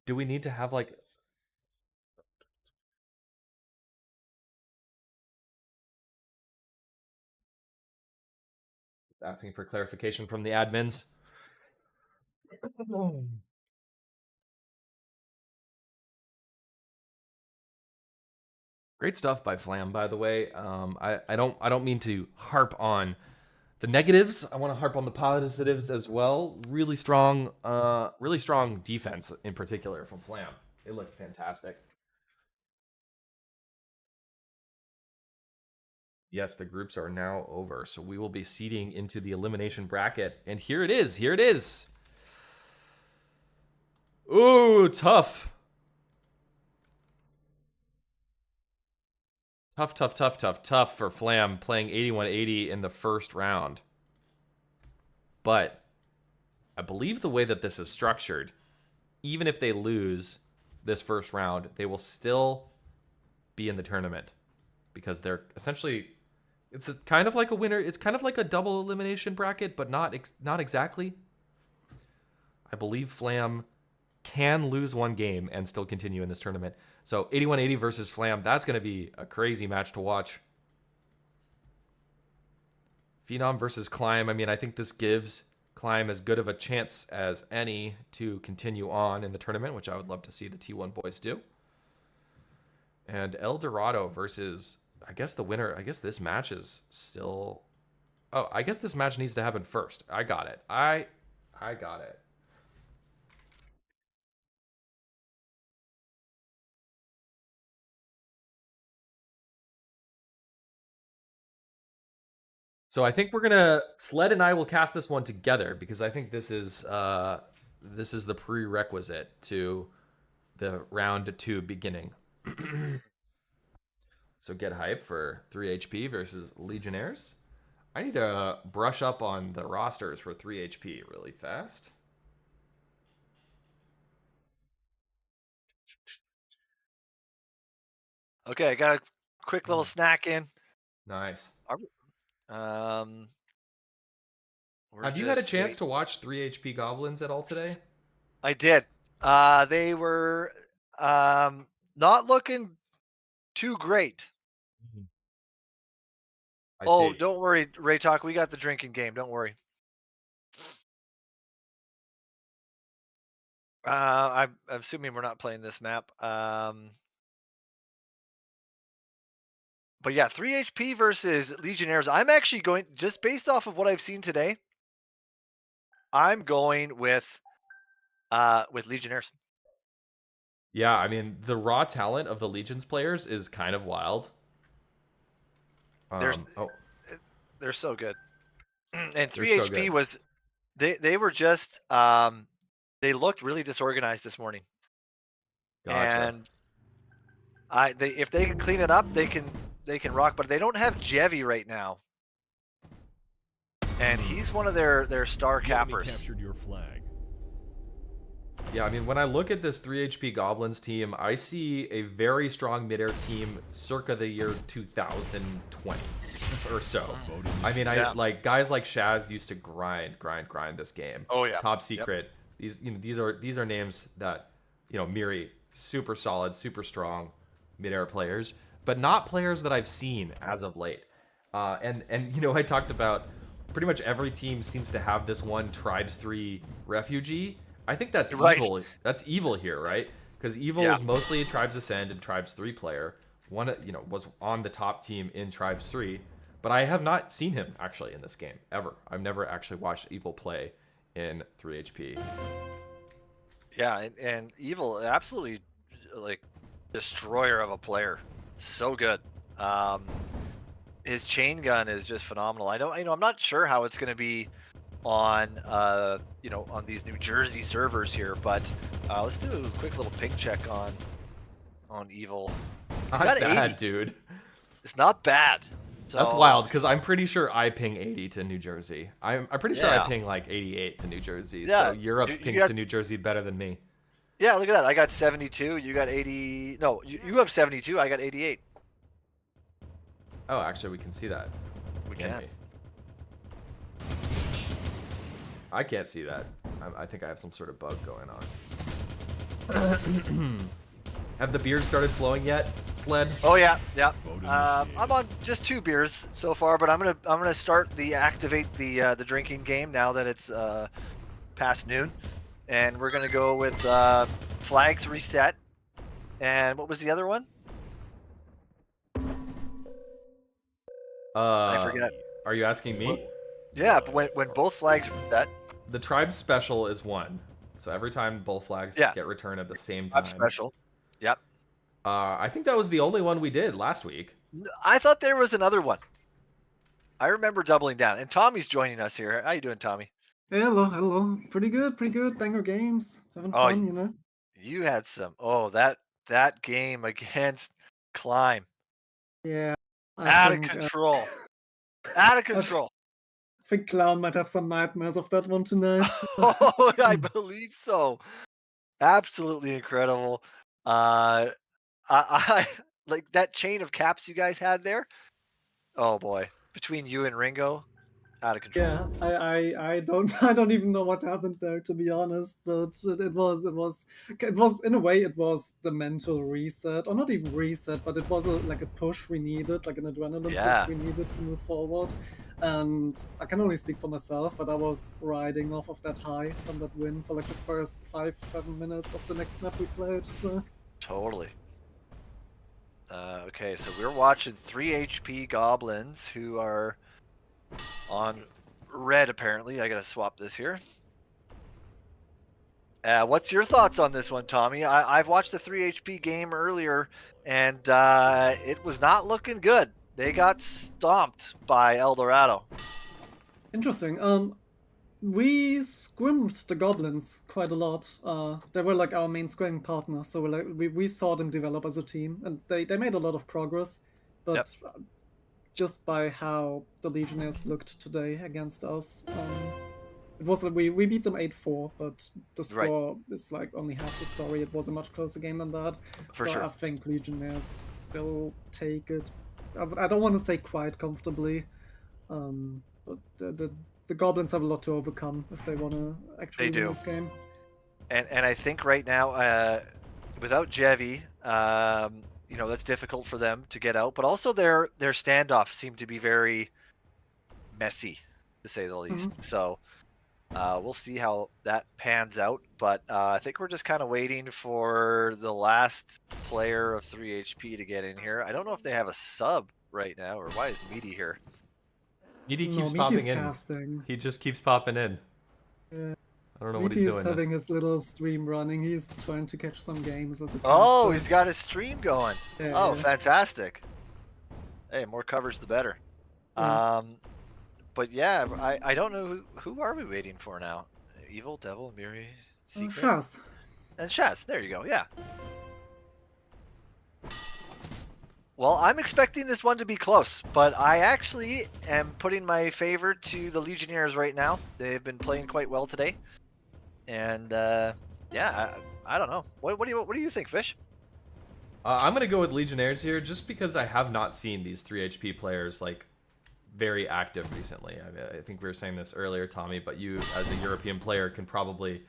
Do we need to have like asking for clarification from the admins? Great stuff by Flam, by the way. I don't mean to harp on the negatives. I want to harp on the positives as well. Really strong defense in particular from Flam. They look fantastic. Yes, the groups are now over, so we will be seeding into the elimination bracket. And here it is. Here it is. Ooh, tough. Tough for Flam playing 81-80 in the first round. But I believe the way that this is structured, even if they lose this first round, they will still be in the tournament because they're essentially, it's kind of like a winner. It's kind of like a double elimination bracket, but not exactly. I believe Flam can lose one game and still continue in this tournament. So 81-80 versus Flam, that's going to be a crazy match to watch. Phenom versus Climb. I mean, I think this gives Climb as good of a chance as any to continue on in the tournament, which I would love to see the T1 boys do. And El Dorado versus, I guess the winner, I guess this match is still, oh, I guess this match needs to happen first. I got it. I got it. So I think we're gonna, Sled and I will cast this one together because I think this is the prerequisite to the round 2 beginning. So get hype for 3 HP versus Legionnaires. I need to brush up on the rosters for 3 HP really fast. Okay, I got a quick little snack in. Nice. Um, we're Have you had a just chance wait. to watch 3 HP Goblins at all today? I did. They were um, not looking too great. Mhm. I Oh, see. don't worry, Ray Talk. We got the drinking game. Don't worry. I'm assuming we're not playing this map. But yeah, 3 HP versus Legionnaires. I'm actually going just based off of what I've seen today. I'm going with Legionnaires. Yeah, I mean, the raw talent of the Legions players is kind of wild. There's Oh, they're so good. And they're 3 so HP good. was they were just they looked really disorganized this morning. Gotcha. And they if they can clean it up, they can rock, but they don't have Jevy right now. And he's one of their star The enemy cappers. captured your flag. Yeah, I mean, when I look at this 3 HP Goblins team, I see a very strong mid-air team circa the year 2020 or so. I mean, Yeah. like guys like Shaz used to grind this game. Oh, yeah. Top Secret. These are names that, Miri, super solid, super strong mid-air players, but not players that I've seen as of late. And I talked about pretty much every team seems to have this one Tribes 3 refugee. I think that's Right. evil. That's evil here, right? Because evil Yeah. is mostly a Tribes Ascend and Tribes 3 player. One, was on the top team in Tribes 3, but I have not seen him actually in this game ever. I've never actually watched evil play in 3 HP. Yeah, and Evil absolutely like destroyer of a player. So good. Um, his chain gun is just phenomenal. I'm not sure how it's going to be on on these New Jersey servers here, but let's do a quick little ping check on Evil. Not got bad, 80. dude. It's not bad. So, That's wild because I'm pretty sure I ping 80 to New Jersey. I'm pretty sure I Yeah. ping like 88 to New Jersey. Yeah, So Europe you pings got- to New Jersey better than me. Yeah, look at that. I got 72. You got 80. No, you have 72. I got 88. Oh, actually, we can see that. We can. we? I can't see that. I think I have some sort of bug going on. Have the beers started flowing yet, Sled? Oh yeah, yeah. Vote I'm on just 2 beers so far, but I'm gonna start activate the drinking game now that it's past noon, and we're gonna go with flags reset. And what was the other one? I forget. Are you asking me? Yeah, but when both flags reset. The tribe special is one. So every time both flags Yeah. get returned at the same time. I'm special. Yep. I think that was the only one we did last week. I thought there was another one. I remember doubling down. And Tommy's joining us here. How you doing, Tommy? Hey, hello. Pretty good. Banger games. Having Oh, fun, you know. You had some. Oh, that game against Climb. Yeah. Out of control. Out of control. I think Clown might have some nightmares of that one tonight. Oh, I believe so. Absolutely incredible. I like that chain of caps you guys had there. Oh boy, between you and Ringo, out of control. Yeah, I don't even know what happened there, to be honest. But it was in a way it was the mental reset, or not even reset, but it was like a push we needed, like an adrenaline Yeah. push we needed to move forward. And I can only speak for myself, but I was riding off of that high from that win for like the first 5-7 minutes of the next map we played. So Totally. Okay, so we're watching 3 HP goblins who are on red apparently. I gotta swap this here. What's your thoughts on this one, Tommy? I've watched the 3 HP game earlier, and it was not looking good. They got stomped by Eldorado. interesting. We scrimmed the goblins quite a lot. They were like our main scrimming partner, so we saw them develop as a team, and they made a lot of progress. But just by how the Legionnaires looked today against us, It was we beat them 8-4, but the Right. score is like only half the story. It was a much closer game than that. For So sure. I think Legionnaires still take it. I don't want to say quite comfortably, but the Goblins have a lot to overcome if they want to actually They win do. this game. And I think right now, without Jevi, you know, that's difficult for them to get out. But also their standoffs seem to be very messy, to say the least. So we'll see how that pans out. But I think we're just kind of waiting for the last player of 3 HP to get in here. I don't know if they have a sub right now, or why is Meaty here? Meaty No, keeps Meaty popping is in. casting. He just keeps popping in. Yeah. I don't know what Meaty he's is doing. having his little stream running. He's trying to catch some games as a Oh, caster. he's got his stream going. Yeah, Oh, yeah. fantastic. Hey, more covers the better. Yeah. But yeah, I don't know who are we waiting for now? Evil, Devil, Miri, Secret, Shaz. and Shaz. There you go. Yeah. Well, I'm expecting this one to be close, but I actually am putting my favor to the Legionnaires right now. They've been playing quite well today, and yeah, I don't know. What do you think, Fish? I'm gonna go with Legionnaires here, just because I have not seen these 3 HP players like very active recently. I mean, I think we were saying this earlier, Tommy, but you, as a European player, can probably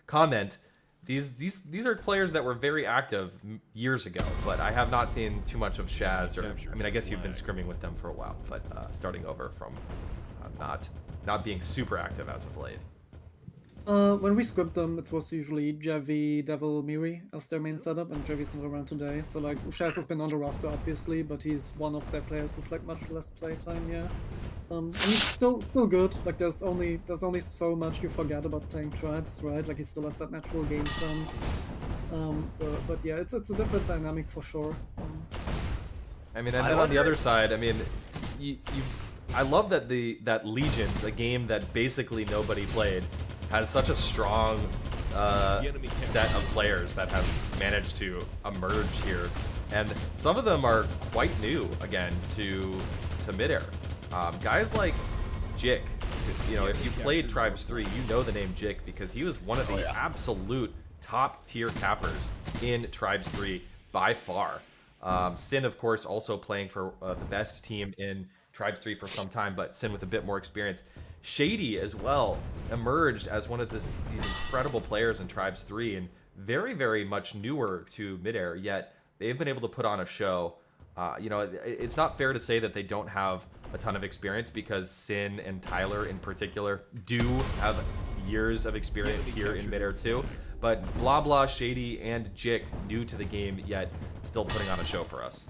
comment. These are players that were very active years ago, but I have not seen too much of Shaz. Or I mean, I guess you've been scrimming with them for a while, but starting over from not being super active as of late. When we script them, it was usually Jevi, Devil, Miri as their main setup, and Jevi's not around today. So like Shaz has been on the roster obviously, but he's one of their players with like much less playtime. Yeah, and he's still good. Like there's only so much you forget about playing tribes, right? Like he still has that natural game sense. But yeah, it's a different dynamic for sure. I mean, and then on the other side, I mean, I love that that Legions, a game that basically nobody played, has such a strong set of players that have managed to emerge here, and some of them are quite new again to Midair. Guys like Jik, you know, if you played Tribes 3, you know the name Jik because he was one of the absolute top tier cappers in Tribes 3 by far. Sin, of course, also playing for the best team in Tribes 3 for some time, but Sin with a bit more experience. Shady as well emerged as one of these incredible players in Tribes 3 and very, very much newer to Midair, yet they've been able to put on a show. You know, it's not fair to say that they don't have a ton of experience because Sin and Tyler in particular do have years of experience here in Midair too. But Blah Blah, Shady, and Jik new to the game, yet still putting on a show for us.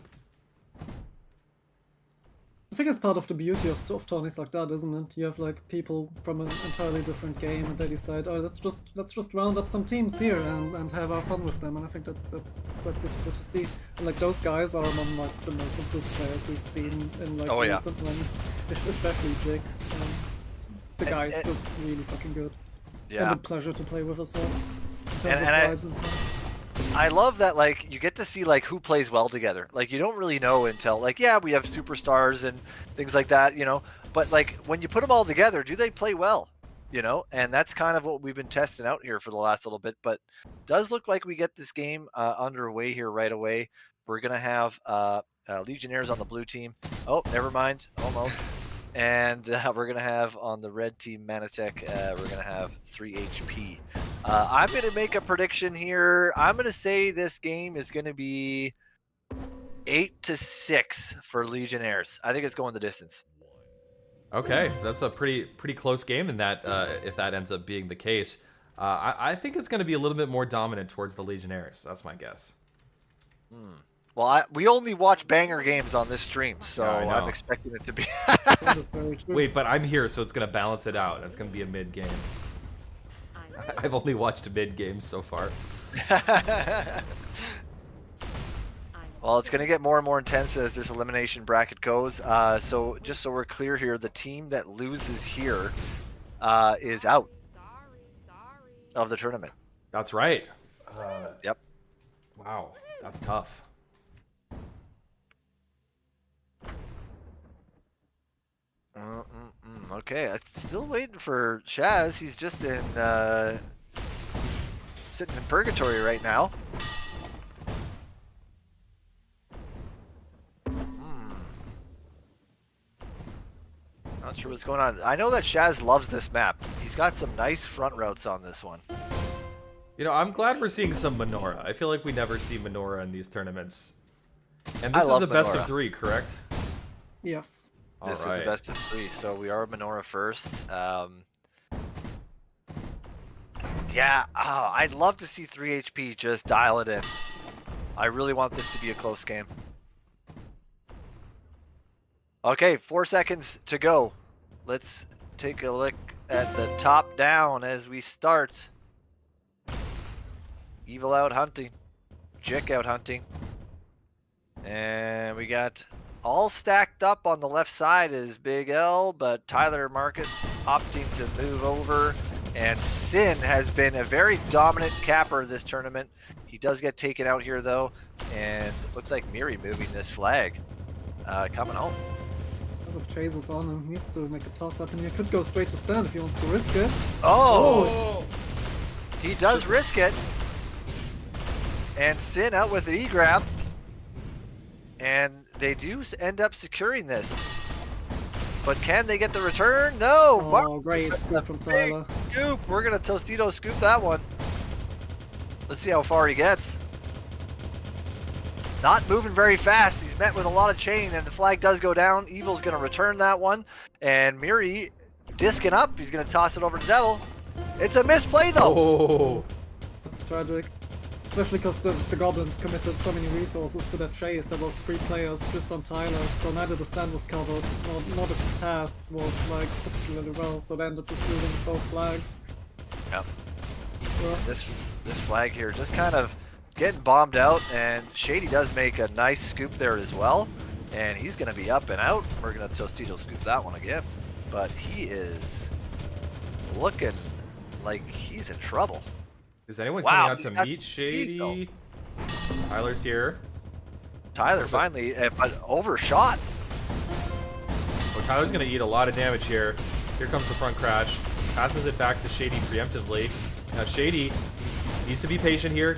I think it's part of the beauty of tourneys like that, isn't it? You have like people from an entirely different game, and they decide, oh, let's just round up some teams here and have our fun with them. And I think that's quite beautiful to see. And like those guys are among like the most improved players we've seen in like recent runs, especially Jake. The guy is just really fucking good. Yeah. And a pleasure to play with as well. In terms of vibes and things. I love that, like, you get to see, like, who plays well together. Like, you don't really know until, like, yeah, we have superstars and things like that, you know, but, like, when you put them all together, do they play well, you know? And that's kind of what we've been testing out here for the last little bit, but does look like we get this game underway here right away. We're going to have Legionnaires on the blue team. Oh, never mind, almost. And we're going to have on the red team, Manatech, we're going to have 3 HP. I'm going to make a prediction here. I'm going to say this game is going to be 8-6 for Legionnaires. I think it's going the distance. Okay, that's a pretty close game in that, if that ends up being the case. I think it's going to be a little bit more dominant towards the Legionnaires. That's my guess. Well, we only watch banger games on this stream, so Yeah, I'm expecting it to be. Wait, but I'm here, so it's going to balance it out. It's going to be a mid game. I've only watched mid games so far. Well, it's going to get more and more intense as this elimination bracket goes. So just so we're clear here, the team that loses here is out of the tournament. That's right. Yep. Wow, that's tough. Okay, I'm still waiting for Shaz. He's just in sitting in purgatory right now. Not sure what's going on. I know that Shaz loves this map. He's got some nice front routes on this one. You know, I'm glad we're seeing some Menorah. I feel like we never see Menorah in these tournaments. And this is a best of 3, correct? Yes. This is the best of 3, so we are Menorah first. Yeah, I'd love to see 3 HP just dial it in. I really want this to be a close game. Okay, 4 seconds to go. Let's take a look at the top down as we start. Evil out hunting. Jick out hunting. And we got all stacked up on the left side is Big L, but Tyler Market opting to move over. And Sin has been a very dominant capper this tournament. He does get taken out here though. And looks like Miri moving this flag. Coming home. As of Chase is on him, he needs to make a toss up and he could go straight to stand if he wants to risk it. Oh! He does risk it. And Sin out with an E-grab. And they do end up securing this. But can they get the return? No! Oh, great scoop from Tyler. Scoop! We're going to Tostito scoop that one. Let's see how far he gets. Not moving very fast. He's met with a lot of chain, and the flag does go down. Evil's going to return that one. And Miri disking up. He's going to toss it over to Devil. It's a misplay, though. Oh. That's tragic. Especially because the Goblins committed so many resources to that chase. There was 3 players just on Tyler, so neither the stand was covered, nor the pass was like particularly well, so they ended up just losing both flags. Yep. So, This flag here just kind of getting bombed out, and Shady does make a nice scoop there as well, and he's going to be up and out. We're going to Tostito scoop that one again, but he is looking like he's in trouble. Is anyone Wow, coming out to meet Shady? Tyler's here. Tyler finally, but overshot. Oh, Tyler's going to eat a lot of damage here. Here comes the front crash. Passes it back to Shady preemptively. Now Shady needs to be patient here.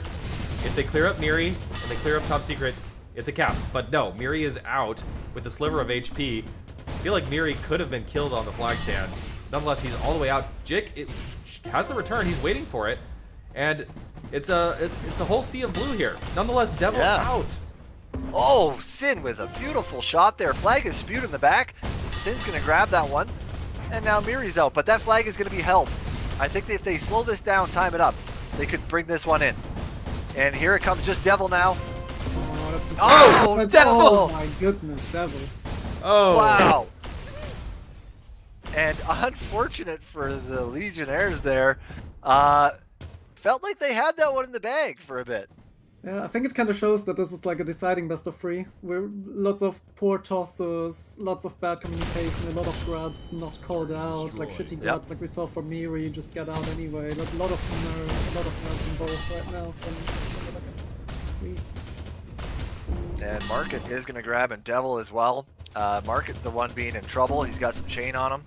If they clear up Miri and they clear up top secret, it's a cap. But no, Miri is out with a sliver of HP. I feel like Miri could have been killed on the flag stand. Nonetheless, he's all the way out. Jick has the return. He's waiting for it. And it's a whole sea of blue here. Nonetheless, Devil out. Oh, Sin with a beautiful shot there. Flag is spewed in the back. Sin's going to grab that one. And now Miri's out, but that flag is going to be held. I think if they slow this down, time it up, they could bring this one in. And here it comes, just Devil now. Oh, Oh, Devil! Oh my goodness, Devil. Oh. Wow. And unfortunate for the Legionnaires there. Felt like they had that one in the bag for a bit. Yeah, I think it kind of shows that this is like a deciding best of 3. Where lots of poor tosses, lots of bad communication, a lot of grabs not called out, like shitty grabs like we saw for Miri, just get out anyway. Like, a lot of nerves involved right now from what I can see. And Market is going to grab and Devil as well. Market, the one being in trouble. He's got some chain on him.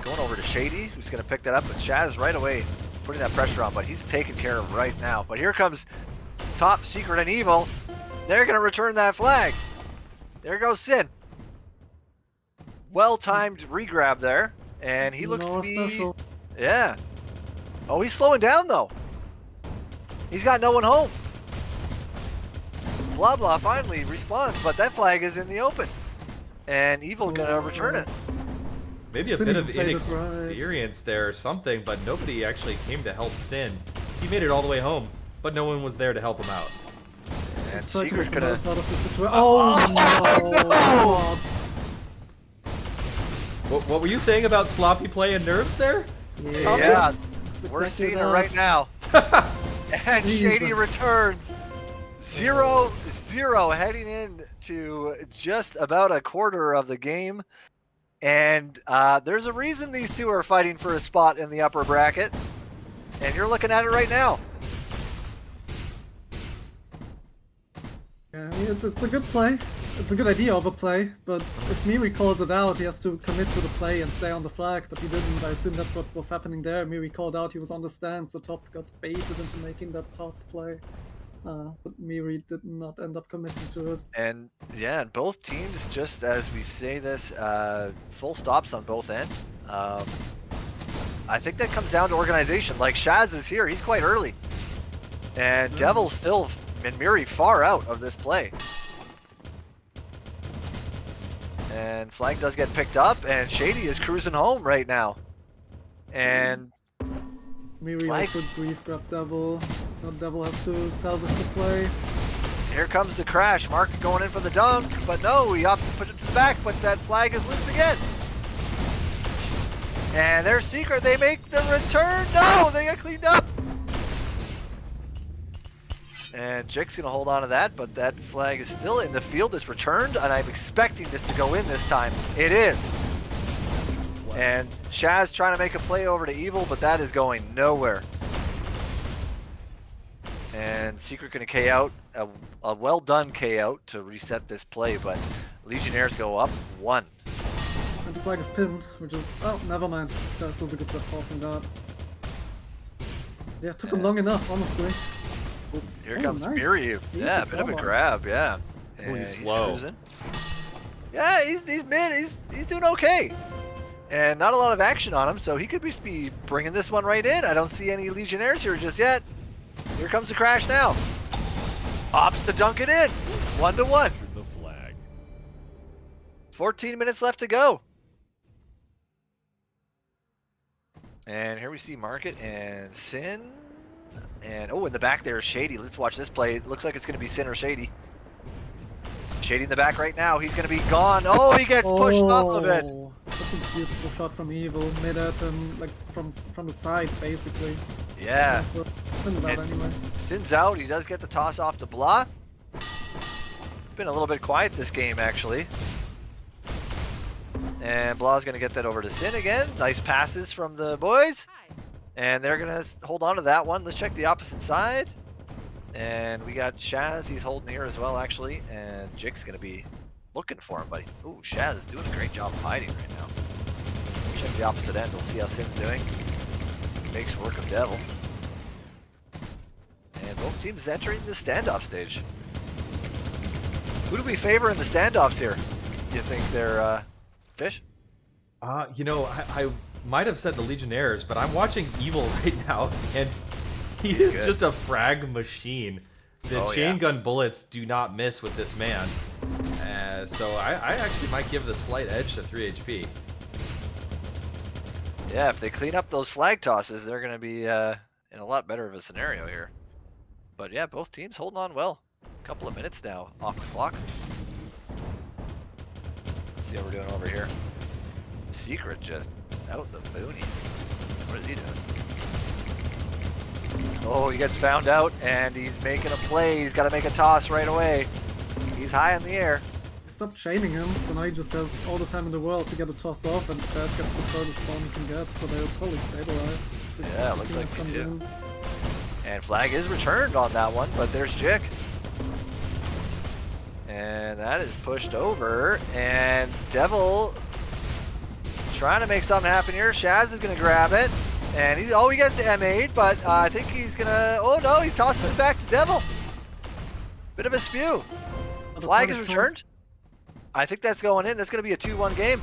Going over to Shady, who's going to pick that up, but Shaz right away putting that pressure on, but he's taken care of right now. But here comes Top Secret and Evil. They're going to return that flag. There goes Sin. Well-timed re-grab there, and he looks to be... Special. Yeah. Oh, he's slowing down, though. He's got no one home. Blah Blah finally responds, but that flag is in the open. And Evil gonna return it. Maybe a Sin bit of played it inexperience there or something, but nobody actually came to help Sin. He made it all the way home, but no one was there to help him out. And Try to Secret make the gonna... most out of the situation. Oh, no! What were you saying about sloppy play and nerves there? Yeah, That's we're exactly seeing it that. right now. And Shady Jesus. returns. 0-0 heading in to just about a quarter of the game. And there's a reason these two are fighting for a spot in the upper bracket. And you're looking at it right now. Yeah, it's a good play. it's a good idea of a play, but if Miri calls it out, he has to commit to the play and stay on the flag, but he didn't. I assume that's what was happening there. Miri called out, he was on the stand, so Top got baited into making that toss play. But Miri did not end up committing to it. And yeah, and both teams, just as we say this, full stops on both ends. I think that comes down to organization. Like Shaz is here, he's quite early. And Devil's still, and Miri far out of this play. And flag does get picked up, and Shady is cruising home right now. And Miri also grief grab Devil. Now Devil has to salvage the play. here comes the crash. Mark going in for the dunk, but no, he opts to put it to the back, but that flag is loose again. And their Secret, they make the return. No, they get cleaned up. And Jick's gonna hold on to that, but that flag is still in the field. It's returned, and I'm expecting this to go in this time. It is. And Shaz trying to make a play over to Evil, but that is going nowhere. And Secret gonna K out, a well done K out to reset this play, but Legionnaires go up 1. And the flag is pinned, which is, oh, never mind. Shaz does a good job forcing that. Yeah, it took him long enough, honestly. Here Oh, comes nice. Miri. Yeah, a bit of a grab, yeah. And he's slow. cruising. Yeah, he's mid, he's doing okay. And not a lot of action on him, so he could be bringing this one right in. I don't see any Legionnaires here just yet. Here comes the crash now. Opts to dunk it in. 1-1. The flag. 14 minutes left to go. And here we see Market and Sin. And oh, in the back there is Shady. Let's watch this play. It looks like it's going to be Sin or Shady. Shady in the back right now. He's going to be gone. Oh, he gets pushed off of it. That's a beautiful shot from Evil. Midair to him, like from the side, basically. Yeah. So, Sin's out anyway. Sin's out. He does get the toss off to Blah. Been a little bit quiet this game, actually. And Blah's going to get that over to Sin again. Nice passes from the boys. And they're going to hold on to that one. Let's check the opposite side. And we got Shaz. He's holding here as well, actually. And Jick's going to be looking for him. But, ooh, Shaz is doing a great job of hiding right now. Check the opposite end. We'll see how Sin's doing. Makes work of Devil. And both teams entering the standoff stage. Who do we favor in the standoffs here? Do you think they're Fish? You know, I might have said the Legionnaires, but I'm watching Evil right now, and he's good. just a frag machine. The chain yeah. gun bullets do not miss with this man. So I actually might give the slight edge to 3 HP. Yeah, if they clean up those flag tosses, they're going to be in a lot better of a scenario here. But yeah, both teams holding on well. A couple of minutes now off the clock. Let's see how we're doing over here. Secret just out the boonies. What is he doing? Oh, he gets found out, and he's making a play. He's got to make a toss right away. He's high in the air. Stop chaining him, so now he just has all the time in the world to get a toss off, and Shaz gets the furthest spawn he can get, so they'll probably stabilize. Yeah, looks like they comes do. in. And flag is returned on that one, but there's Jick. And that is pushed over, and Devil trying to make something happen here. Shaz is going to grab it, and he gets the M8, but I think he's going to, oh no, he tosses it back to Devil. Bit of a spew. Flag is returned. I think that's going in. That's going to be a 2-1 game.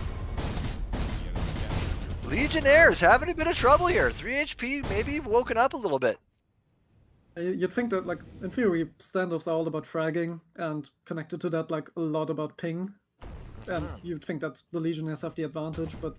Legionnaires having a bit of trouble here. 3 HP maybe woken up a little bit. You'd think that, like, in theory, standoffs are all about fragging, and connected to that, like, a lot about ping. And you'd think that the Legionnaires have the advantage, but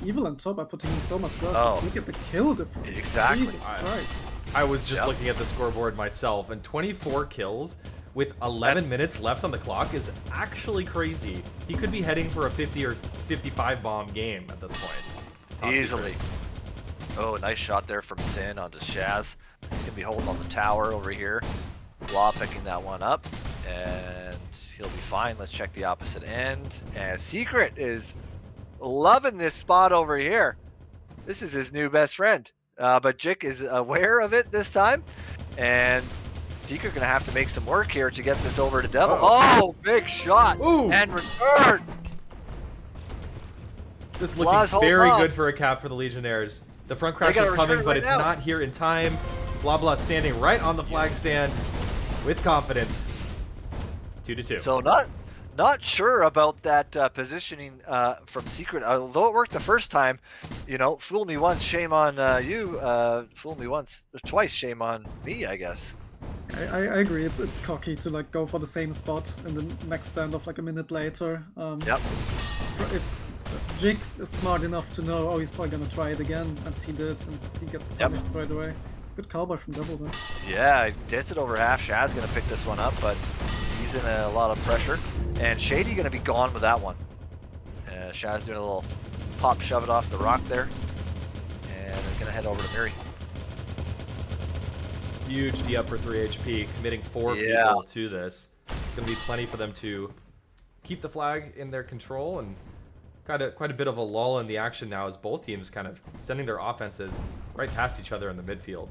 Evil and Top are putting in so much work. Just look at the kill difference. Exactly. Jesus Christ. I was just looking at the scoreboard myself, and 24 kills with 11 minutes left on the clock is actually crazy. He could be heading for a 50 or 55 bomb game at this point. Top Easily. secret. Oh, nice shot there from Sin onto Shaz. He's going to be holding on the tower over here. Law picking that one up, and he'll be fine. Let's check the opposite end. And Secret is loving this spot over here. This is his new best friend. But Jick is aware of it this time. And Secret gonna have to make some work here to get this over to Devil. Oh, big shot Ooh. and return. This is Blah's looking very holding good for a cap for the Legionnaires. The front They crash gotta is coming, return but right it's now. not here in time. Blah standing right on the flag stand with confidence. 2-2. So not sure about that positioning from Secret. Although it worked the first time, you know, fool me once, shame on you. Fool me once, twice, shame on me, I guess. I agree. It's cocky to like go for the same spot in the next standoff like a minute later. Yep. If Jig is smart enough to know, oh, he's probably gonna try it again, and he did, and he gets punished straight away. Good cowboy from Devil though. Yeah, gets it over half. Shaz gonna pick this one up, but he's in a lot of pressure. And Shady gonna be gone with that one. Shaz doing a little pop shove it off the rock there. And they're gonna head over to Miri. Huge D up for 3 HP, committing 4 people to this. It's going to be plenty for them to keep the flag in their control, and quite a bit of a lull in the action now as both teams kind of sending their offenses right past each other in the midfield.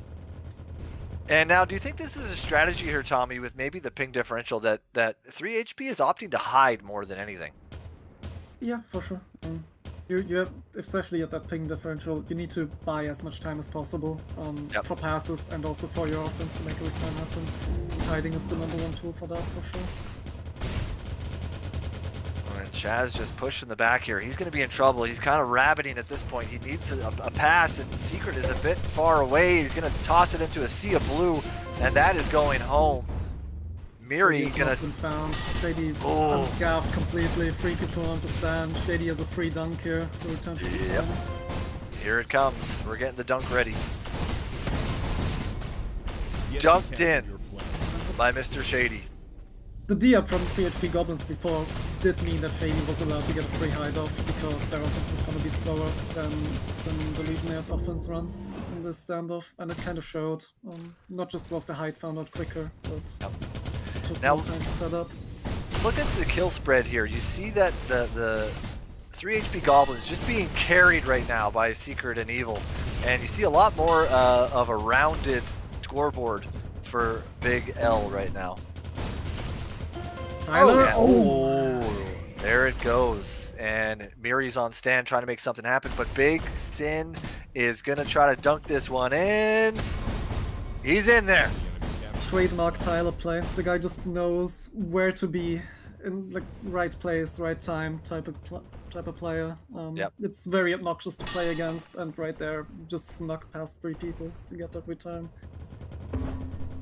And now, do you think this is a strategy here, Tommy, with maybe the ping differential that 3 HP is opting to hide more than anything? Yeah, for sure. You have, especially at that ping differential, you need to buy as much time as possible for passes and also for your offense to make a return happen. Hiding is the #1 tool for that, for sure. And Chaz just pushing the back here. He's going to be in trouble. He's kind of rabbiting at this point. He needs a pass, and Secret is a bit far away. He's going to toss it into a sea of blue, and that is going home. Miri gonna been found. Shady unscarfed completely. Free people on the stand. Shady has a free dunk here. The return to the Yep. Here it comes. We're getting the dunk ready. Dunked in by Mr. Shady. The D up from PHP Goblins before did mean that Shady was allowed to get a free hide off because their offense was going to be slower than the Legionnaires' offense run in this standoff, and it kind of showed. Not just was the hide found out quicker, but took Now, more time to set up. Look at the kill spread here. You see that the 3 HP Goblins just being carried right now by Secret and Evil, and you see a lot more of a rounded scoreboard for Big L right now. Tyler, There it goes. And Miri's on stand trying to make something happen, but Big Sin is gonna try to dunk this one in. He's in there. Trademark Tyler play. The guy just knows where to be in like right place, right time type of player. It's very obnoxious to play against, and right there just snuck past 3 people to get that return. It's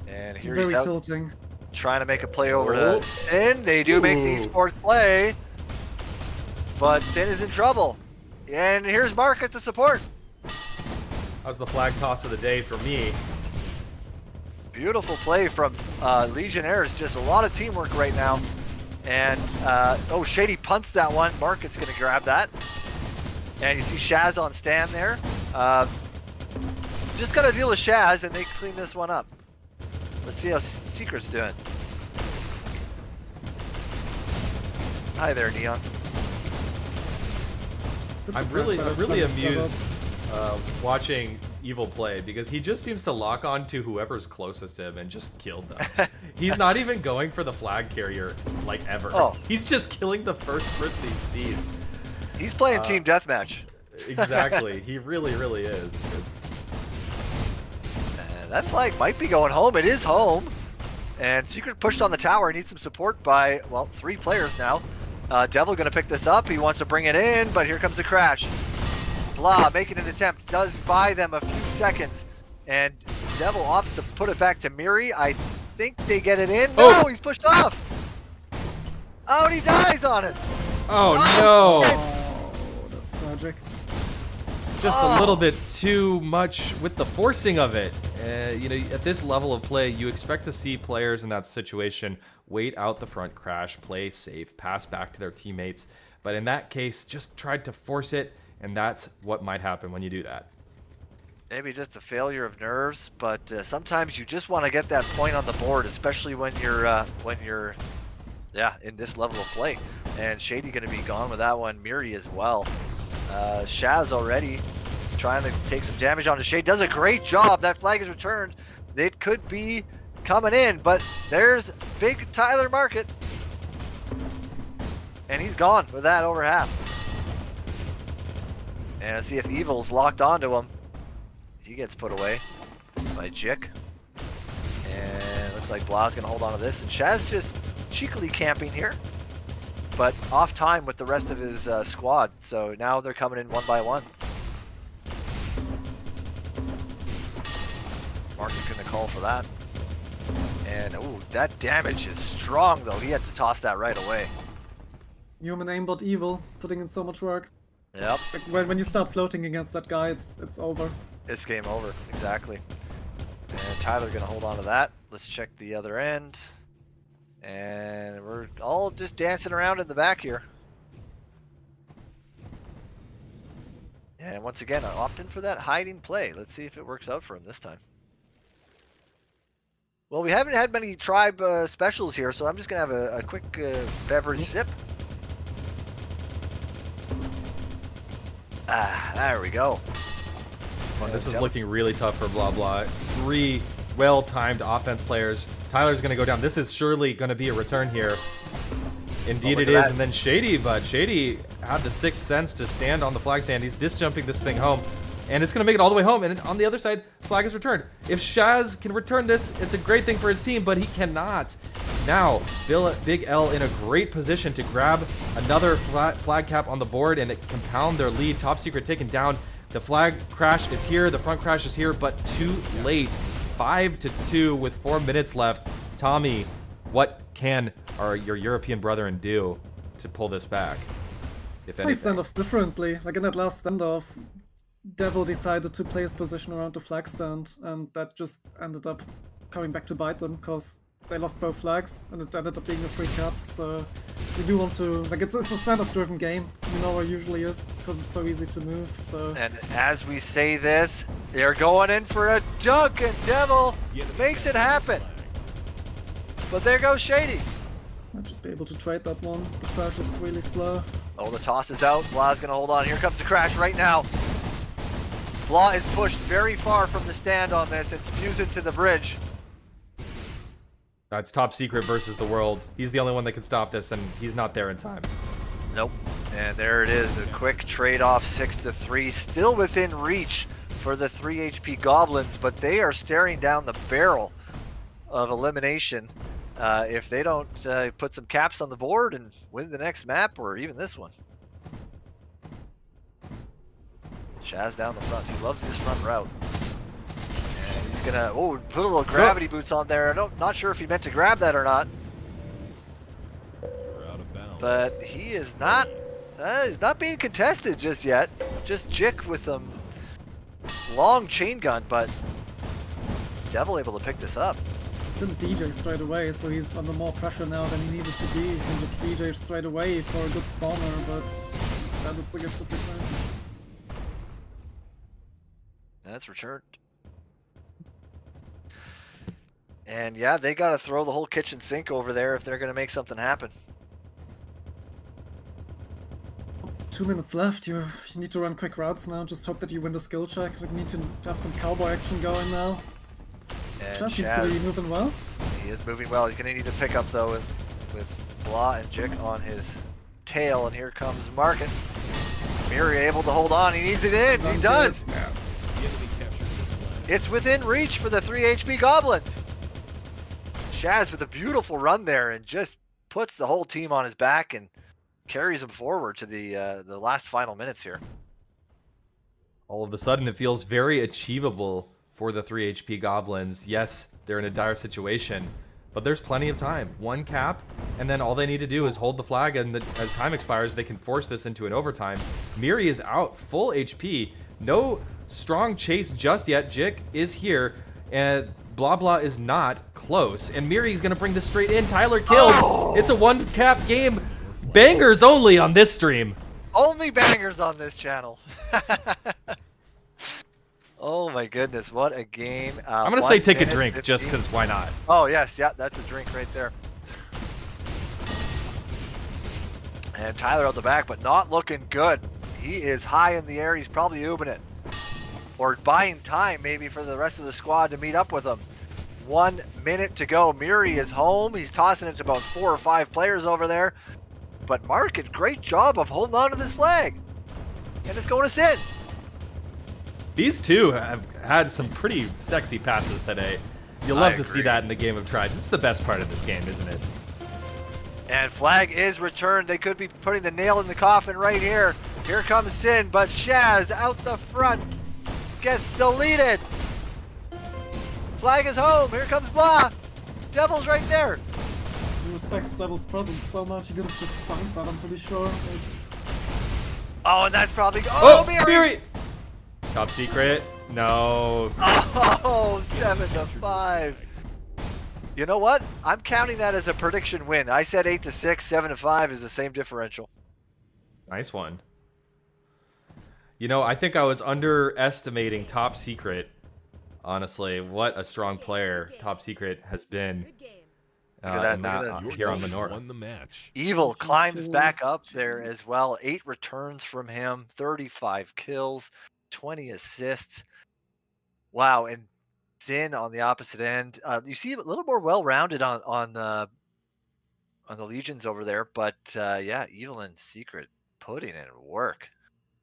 And here very he's out tilting. trying to make a play over to Sin. They do make the esports play, but Sin is in trouble. And here's Mark at the support. That was the flag toss of the day for me. Beautiful play from Legionnaires. Just a lot of teamwork right now. And, Shady punts that one. Market's going to grab that. And you see Shaz on stand there. Just got to deal with Shaz, and they clean this one up. Let's see how Secret's doing. Hi there, Neon. I'm really amused watching Evil play, because he just seems to lock on to whoever's closest to him and just kill them. He's not even going for the flag carrier like ever. He's just killing the first person he sees. He's playing team deathmatch. Exactly. He really is. That flag might be going home. It is home. And Secret pushed on the tower. Needs some support by, well, 3 players now. Devil going to pick this up. He wants to bring it in, but here comes the crash. Blah making an attempt. Does buy them a few seconds. And Devil opts to put it back to Miri. I think they get it in. No, he's pushed off. Oh, and he dies on it. Oh, no. Oh, that's tragic. Just a little bit too much with the forcing of it. At this level of play, you expect to see players in that situation wait out the front crash, play safe, pass back to their teammates. But in that case, just tried to force it, and that's what might happen when you do that. Maybe just a failure of nerves, but sometimes you just want to get that point on the board, especially when you're in this level of play. And Shady going to be gone with that one. Miri as well. Shaz already trying to take some damage onto Shade. Does a great job. That flag is returned. It could be coming in, but there's big Tyler Market. And he's gone with that over half. And let's see if Evil's locked onto him. He gets put away by Jick. And looks like Blah's gonna hold on to this. And Shaz just cheekily camping here, but off time with the rest of his squad. So now they're coming in one by one. Mark's gonna call for that. And ooh, that damage is strong though. He had to toss that right away. Human aimbot evil, putting in so much work. Yep. Like when you start floating against that guy, it's over. It's game over, exactly. And Tyler gonna hold on to that. Let's check the other end. And we're all just dancing around in the back here. And once again, I opt in for that hiding play. Let's see if it works out for him this time. Well, we haven't had many tribe specials here, so I'm just gonna have a quick beverage sip. Ah, there we go. Well, this is looking really tough for Blah Blah. 3 well-timed offense players. Tyler's going to go down. This is surely going to be a return here. Indeed it is. And then Shady, but Shady had the sixth sense to stand on the flag stand. He's disjumping this thing home. And it's going to make it all the way home. And on the other side, flag is returned. If Shaz can return this, it's a great thing for his team, but he cannot. Now, Big L in a great position to grab another flag cap on the board and compound their lead. Top Secret taken down. The flag crash is here. The front crash is here, but too late. 5-2 with 4 minutes left. Tommy, what can your European brethren do to pull this back? If Play standoffs differently. Like in that last standoff, Devil decided to play his position around the flag stand, and that just ended up coming back to bite them because they lost both flags, and it ended up being a free cap. So we do want to, like, it's a standoff-driven game. You know it usually is because it's so easy to move. So. And as we say this, they're going in for a dunk, and Devil makes it happen. But there goes Shady. Might just be able to trade that one. The crash is really slow. Oh, the toss is out. Blah's gonna hold on. Here comes the crash right now. Blah is pushed very far from the stand on this. It's fused into the bridge. It's Top Secret versus the world. He's the only one that can stop this, and he's not there in time. Nope. And there it is. A quick trade-off, 6-3. Still within reach for the 3 HP Goblins, but they are staring down the barrel of elimination if they don't put some caps on the board and win the next map or even this one. Shaz down the front. He loves this front route. And he's gonna put a little gravity boots on there. Not sure if he meant to grab that or not. But he is not he's not being contested just yet. Just Jick with some long chain gun, but Devil able to pick this up. Didn't DJ straight away, so he's under more pressure now than he needed to be. He can just DJ straight away for a good spawner, but instead it's a gift of return. That's returned. And yeah, they got to throw the whole kitchen sink over there if they're going to make something happen. 2 minutes left. You need to run quick routes now. Just hope that you win the skill check. We need to have some cowboy action going now. And Chaz seems to be moving well. He is moving well. He's going to need to pick up though with Blah and Jick on his tail. And here comes Market. Midair able to hold on. He needs it in. He does. Yeah. It's within reach for the 3 HP Goblins. Shaz with a beautiful run there and just puts the whole team on his back and carries them forward to the last final minutes here. All of a sudden, it feels very achievable for the 3 HP Goblins. Yes, they're in a dire situation, but there's plenty of time. 1 cap, and then all they need to do is hold the flag, and as time expires, they can force this into an overtime. Miri is out, full HP. No strong chase just yet. Jick is here, and Blah Blah is not close. And Miri's gonna bring this straight in. Tyler killed. Oh! It's a 1 cap game. Bangers only on this stream. Only bangers on this channel. Oh my goodness, what a game. I'm gonna say take a drink 15. Just because why not? Oh yes, yeah, that's a drink right there. And Tyler out the back, but not looking good. He is high in the air. He's probably oobing it. Or buying time maybe for the rest of the squad to meet up with him. 1 minute to go. Muri is home. He's tossing it to about 4 or 5 players over there. But Market, great job of holding on to this flag. And it's going to Sin. These two have had some pretty sexy passes today. You'll love I to see agree. that in the game of tribes. It's the best part of this game, isn't it? And flag is returned. They could be putting the nail in the coffin right here. Here comes Sin, but Shaz out the front gets deleted. Flag is home. Here comes Blah. Devil's right there. He respects Devil's presence so much, he could have just bunked that, I'm pretty sure. Oh, and that's probably... Oh, Miri! Miri! Top secret? No. Oh, 7-5. You know what? I'm counting that as a prediction win. I said 8-6, 7-5 is the same differential. Nice one. You know, I think I was underestimating Top Secret. Honestly, what a strong player Top Secret has been. Look at that, in look at that. Your here on team Menorah. won the match. Evil climbs back up there as well. 8 returns from him, 35 kills, 20 assists. Wow, and Sin on the opposite end. You see a little more well-rounded on the Legions over there, but yeah, Evil and Secret putting in work.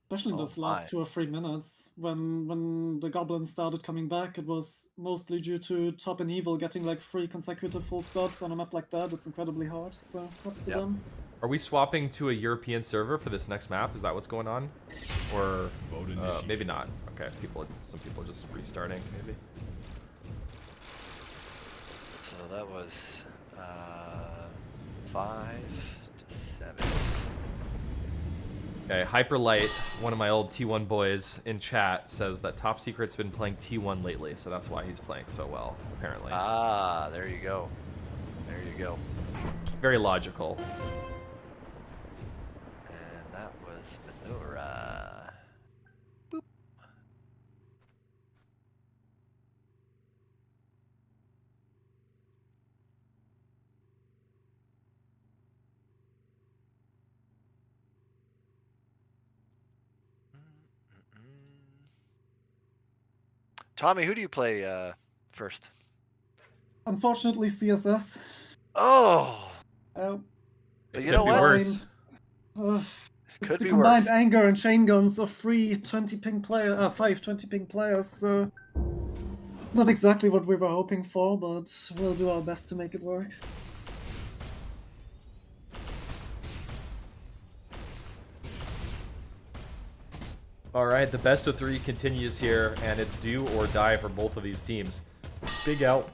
Especially in Oh those last my. 2 or 3 minutes. When the goblins started coming back, it was mostly due to Top and Evil getting like 3 consecutive full stops on a map like that. It's incredibly hard, so props to Yep. them. Are we swapping to a European server for this next map? Is that what's going on? Or Vote initiated. maybe not. Okay, some people are just restarting, maybe. So that was 5-7. Okay, Hyperlight, one of my old T1 boys in chat, says that Top Secret's been playing T1 lately, so that's why he's playing so well, apparently. Ah, there you go. There you go. Very logical. And that was Menorah. Boop. Tommy, who do you play first? Unfortunately, CSS. Oh, Uh, but It you could know be what? worse. it's Could the be combined worse. anger and chain guns of 5 20 ping players, so not exactly what we were hoping for, but we'll do our best to make it work. All right, the best of 3 continues here, and it's do or die for both of these teams. Big L,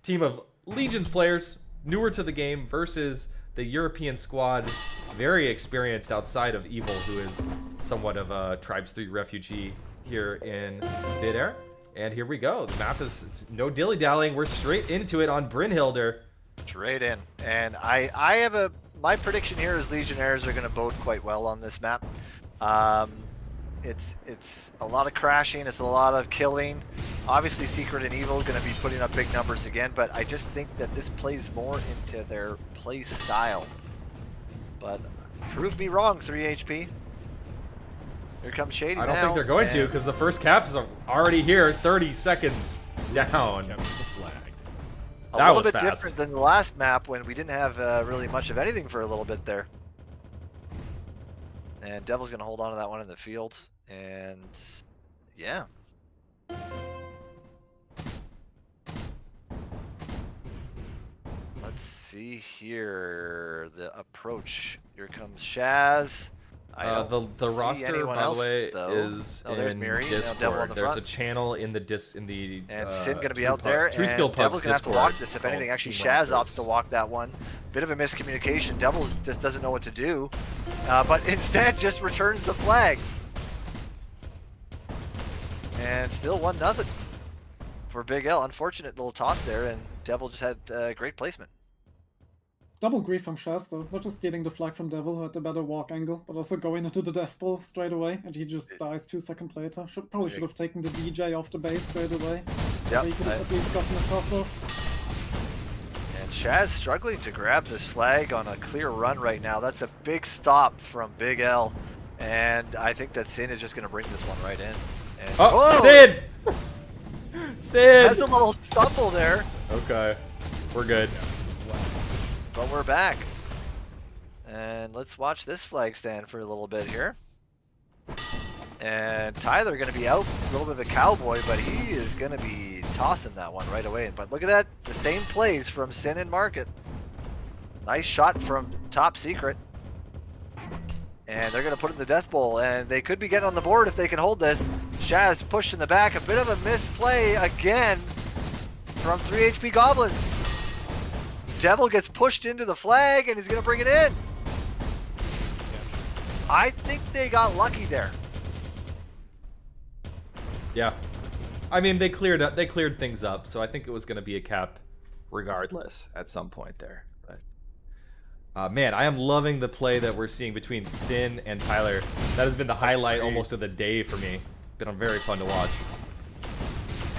team of Legions players, newer to the game, versus the European squad, very experienced outside of Evil, who is somewhat of a Tribes 3 refugee here in Midair. And here we go. The map is no dilly-dallying. We're straight into it on Brynhilder. Straight in. And I have my prediction here is Legionnaires are going to bode quite well on this map. It's a lot of crashing, it's a lot of killing. Obviously Secret and Evil is going to be putting up big numbers again, but I just think that this plays more into their play style. But prove me wrong, 3 HP. Here comes Shady now. I don't think they're going to, because the first caps are already here, 30 seconds down. Kept the flag. A That little was bit fast. different than the last map when we didn't have really much of anything for a little bit there. And Devil's going to hold on to that one in the field. And yeah. Let's see here. The approach. Here comes Shaz. The see roster, anyone by else, the way, though. is Oh, there's in Miri. Now Devil on Discord. the There's a front. channel in the And Sin going to be out True there. Skill And Pub's Devil's going to have to Discord walk this. If called anything, actually, Team Shaz opts Monsters. to walk that one. Bit of a miscommunication. Devil just doesn't know what to do. But instead just returns the flag. And still 1-0 for Big L. Unfortunate little toss there. And Devil just had great placement. Double grief from Shaz though, not just getting the flag from Devil who had the better walk angle, but also going into the death ball straight away, and he just dies 2 seconds later. Probably should have taken the DJ off the base straight away. Yep. He could have at least gotten a toss off. And Shaz struggling to grab this flag on a clear run right now. That's a big stop from Big L. And I think that Sin is just going to bring this one right in. And Oh, whoa! Sid! Sid! Has a little stumble there, Okay. We're good. but we're back. And let's watch this flag stand for a little bit here. And Tyler going to be out, a little bit of a cowboy, but he is going to be tossing that one right away. But look at that, the same plays from Sin and Market. Nice shot from Top Secret. And they're going to put it in the Death Bowl, and they could be getting on the board if they can hold this. Shaz pushed in the back, a bit of a misplay again from 3 HP Goblins. Devil gets pushed into the flag, and he's going to bring it in. I think they got lucky there. Yeah. I mean, they cleared things up, so I think it was going to be a cap regardless at some point there. But man, I am loving the play that we're seeing between Sin and Tyler. That has been the highlight almost of the day for me. Been very fun to watch.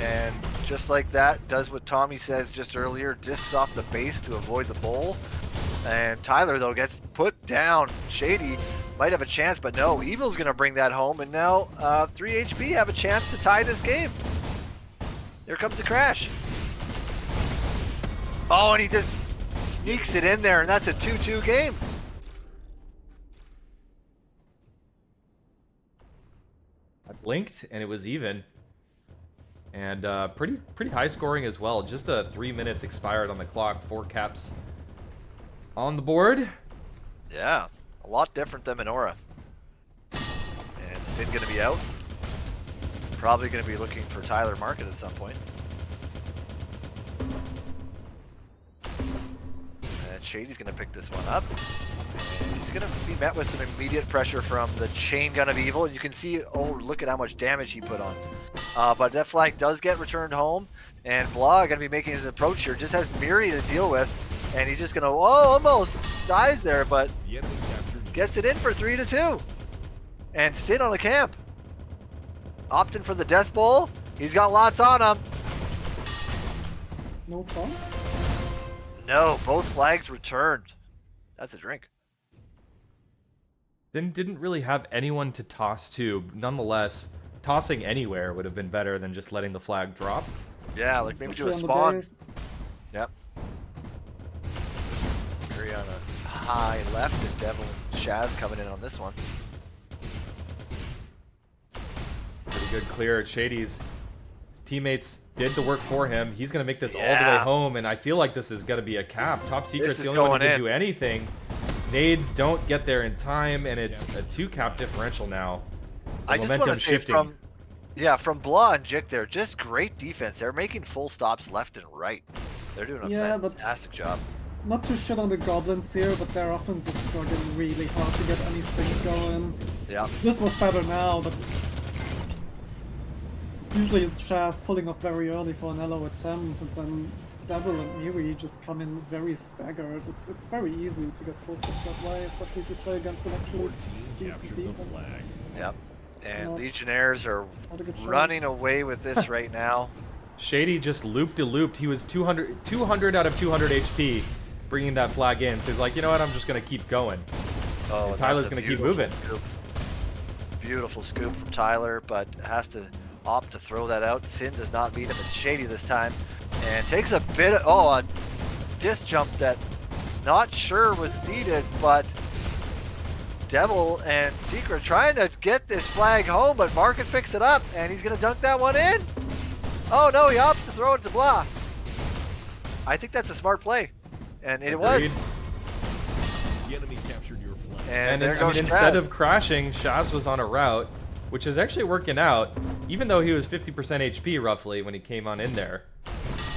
And just like that, does what Tommy says just earlier, discs off the base to avoid the bowl. And Tyler, though, gets put down. Shady might have a chance, but no, Evil's going to bring that home. And now 3 HP have a chance to tie this game. Here comes the crash. Oh, and he just sneaks it in there, and that's a 2-2 game. I blinked, and it was even. And pretty high scoring as well. Just 3 minutes expired on the clock. 4 caps on the board. Yeah, a lot different than Menorah. And Sin going to be out. Probably going to be looking for Tyler Market at some point. And Shady's going to pick this one up. And he's going to be met with some immediate pressure from the chain gun of Evil. And you can see, oh, look at how much damage he put on. But that flag does get returned home. And Blah going to be making his approach here. Just has Miri to deal with. And he's just going to, oh, almost dies there, but gets it in for 3-2. And Sin on the camp. Opting for the Death Bowl. He's got lots on him. No toss? No, both flags returned. That's a drink. Then didn't really have anyone to toss to. Nonetheless, tossing anywhere would have been better than just letting the flag drop. Yeah, like maybe do a Especially on spawn. the base. Yep. Miri on a high left, and Devil and Shaz coming in on this one. Pretty good clear at Shady's. His teammates did the work for him. He's going to make this all the way Yeah. home, and I feel like this is going to be a cap. Top Secret's This is the only one who going can in. do anything. Nades don't get there in time, and it's a 2-cap differential now. The I just want to momentum's say shifting. from Blah and Jik there, just great defense. They're making full stops left and right. They're doing a Yeah, but- fantastic job. Not too shit on the Goblins here, but their offense is struggling really hard to get any sync going. Yeah. This was better now, but usually it's Shaz pulling off very early for an LO attempt, and then Devil and Miri just come in very staggered. It's very easy to get full steps that way, especially if you play against an actually decent Captured the defense. flag. Yep. And not- Legionnaires are not a good shot. running away with this right now. Shady just looped. He was 200 out of 200 HP, bringing that flag in. So he's like, you know what? I'm just going to keep going. Oh, And Tyler's that's a gonna keep beautiful moving. scoop. Beautiful scoop from Tyler, but has to opt to throw that out. Sin does not beat him. It's Shady this time. And takes a bit of, a disc jump that not sure was needed, but Devil and Secret trying to get this flag home, but Marcus picks it up, and he's going to dunk that one in. Oh no, he opts to throw it to Blah. I think that's a smart play. And it was. Agreed. The enemy captured your flag. And And there I goes mean, instead Shaz. of crashing, Shaz was on a route, which is actually working out, even though he was 50% HP roughly when he came on in there.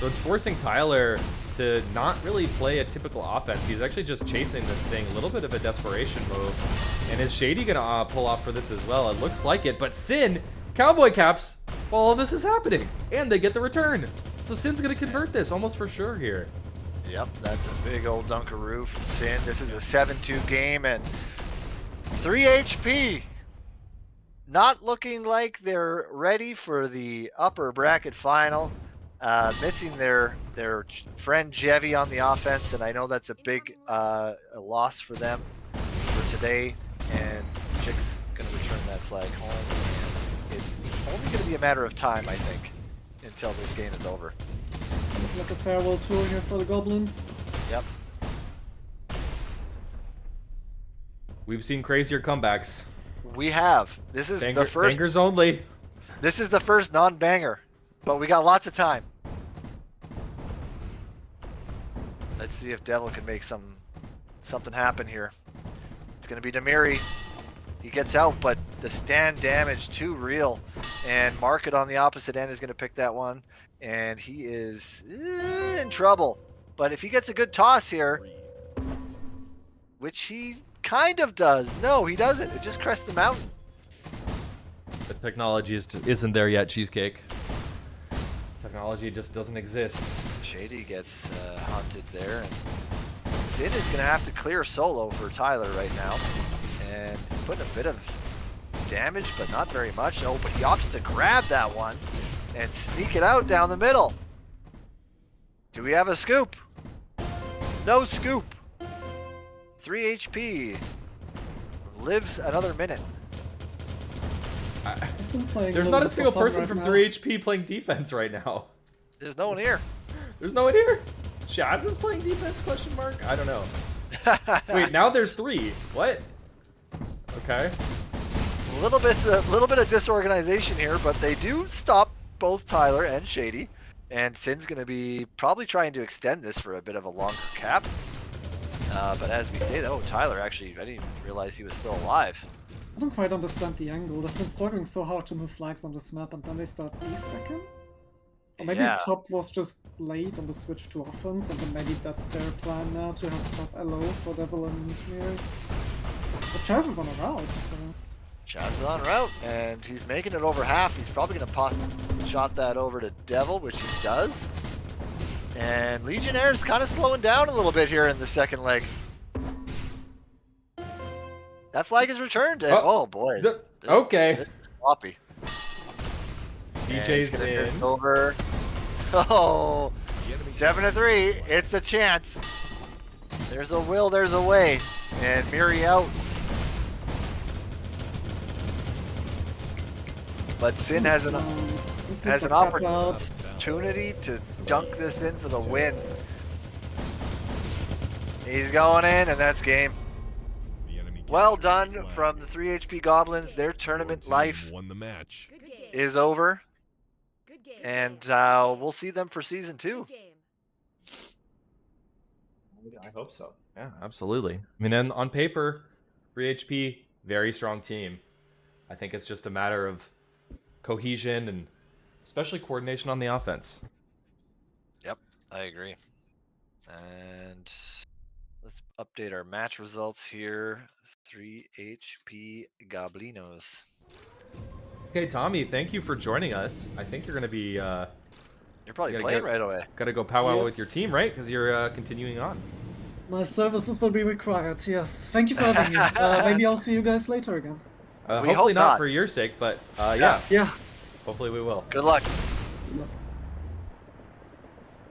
So it's forcing Tyler to not really play a typical offense. He's actually just chasing this thing, a little bit of a desperation move. And is Shady gonna pull off for this as well? It looks like it, but Sin, cowboy caps while all this is happening, and they get the return. So Sin's gonna convert this almost for sure here. Yep, that's a big old dunkaroo from Sin. This is a 7-2 game, and 3 HP. Not looking like they're ready for the upper bracket final. Missing their friend Jevy on the offense, and I know that's a big a loss for them for today. And Chick's going to return that flag home. And it's only going to be a matter of time, I think. until this game is over. Like a farewell tour here for the goblins. Yep. We've seen crazier comebacks. We have. This is the first. Bangers only. This is the first non-banger, but we got lots of time. Let's see if Devil can make something happen here. It's gonna be Demiri. He gets out, but the stand damage too real. And Market on the opposite end is gonna pick that one, and he is in trouble. But if he gets a good toss here, which he kind of does. No, he doesn't. It just crests the mountain. The technology isn't there yet, Cheesecake. Technology just doesn't exist. Shady gets hunted there, and Sin is going to have to clear solo for Tyler right now. And he's putting a bit of damage, but not very much. Oh, but he opts to grab that one and sneak it out down the middle. Do we have a scoop? No scoop. 3 HP. Lives another minute. There's not a single person from 3 HP playing defense right now. There's no one here. There's no one here. Shaz is playing defense? Question mark. I don't know. Wait, now there's 3. What? Okay. A little bit of disorganization here, but they do stop both Tyler and Shady. And Sin's going to be probably trying to extend this for a bit of a longer cap. But as we say, though, Tyler actually, I didn't even realize he was still alive. I don't quite understand the angle. They've been struggling so hard to move flags on this map, and then they start de-stacking? Or maybe Yeah. top was just late on the switch to offense, and then maybe that's their plan now, to have top LO for Devil and Midair. But Chaz is on a route, so... Chaz is on route, and he's making it over half. He's probably going to shot that over to Devil, which he does. And Legionnaire's kind of slowing down a little bit here in the second leg. That flag is returned. And, oh boy. Okay. This is sloppy. DJ's gonna in. fist over. Oh, 7-3. It's a chance. There's a will, there's a way. And Miri out. But Sin has an opportunity to dunk this in for the win. He's going in, and that's game. Well done from the 3 HP Goblins. Their tournament life Won the match. is over, Good game. and we'll see them for season 2. Good game. I hope so. Yeah, absolutely. I mean, and on paper, 3 HP, very strong team. I think it's just a matter of cohesion and especially coordination on the offense. Yep, I agree. And let's update our match results here. 3 HP Goblinos. Okay, Tommy, thank you for joining us. I think you're going to be... You're probably Yeah, playing get- right away. got to go powwow Yeah. with your team, right? Because you're continuing on. My services will be required, yes. Thank you for having me. Maybe I'll see you guys later again. We Hopefully hope not not. for your sake, but yeah, Yeah. hopefully we will. Good luck.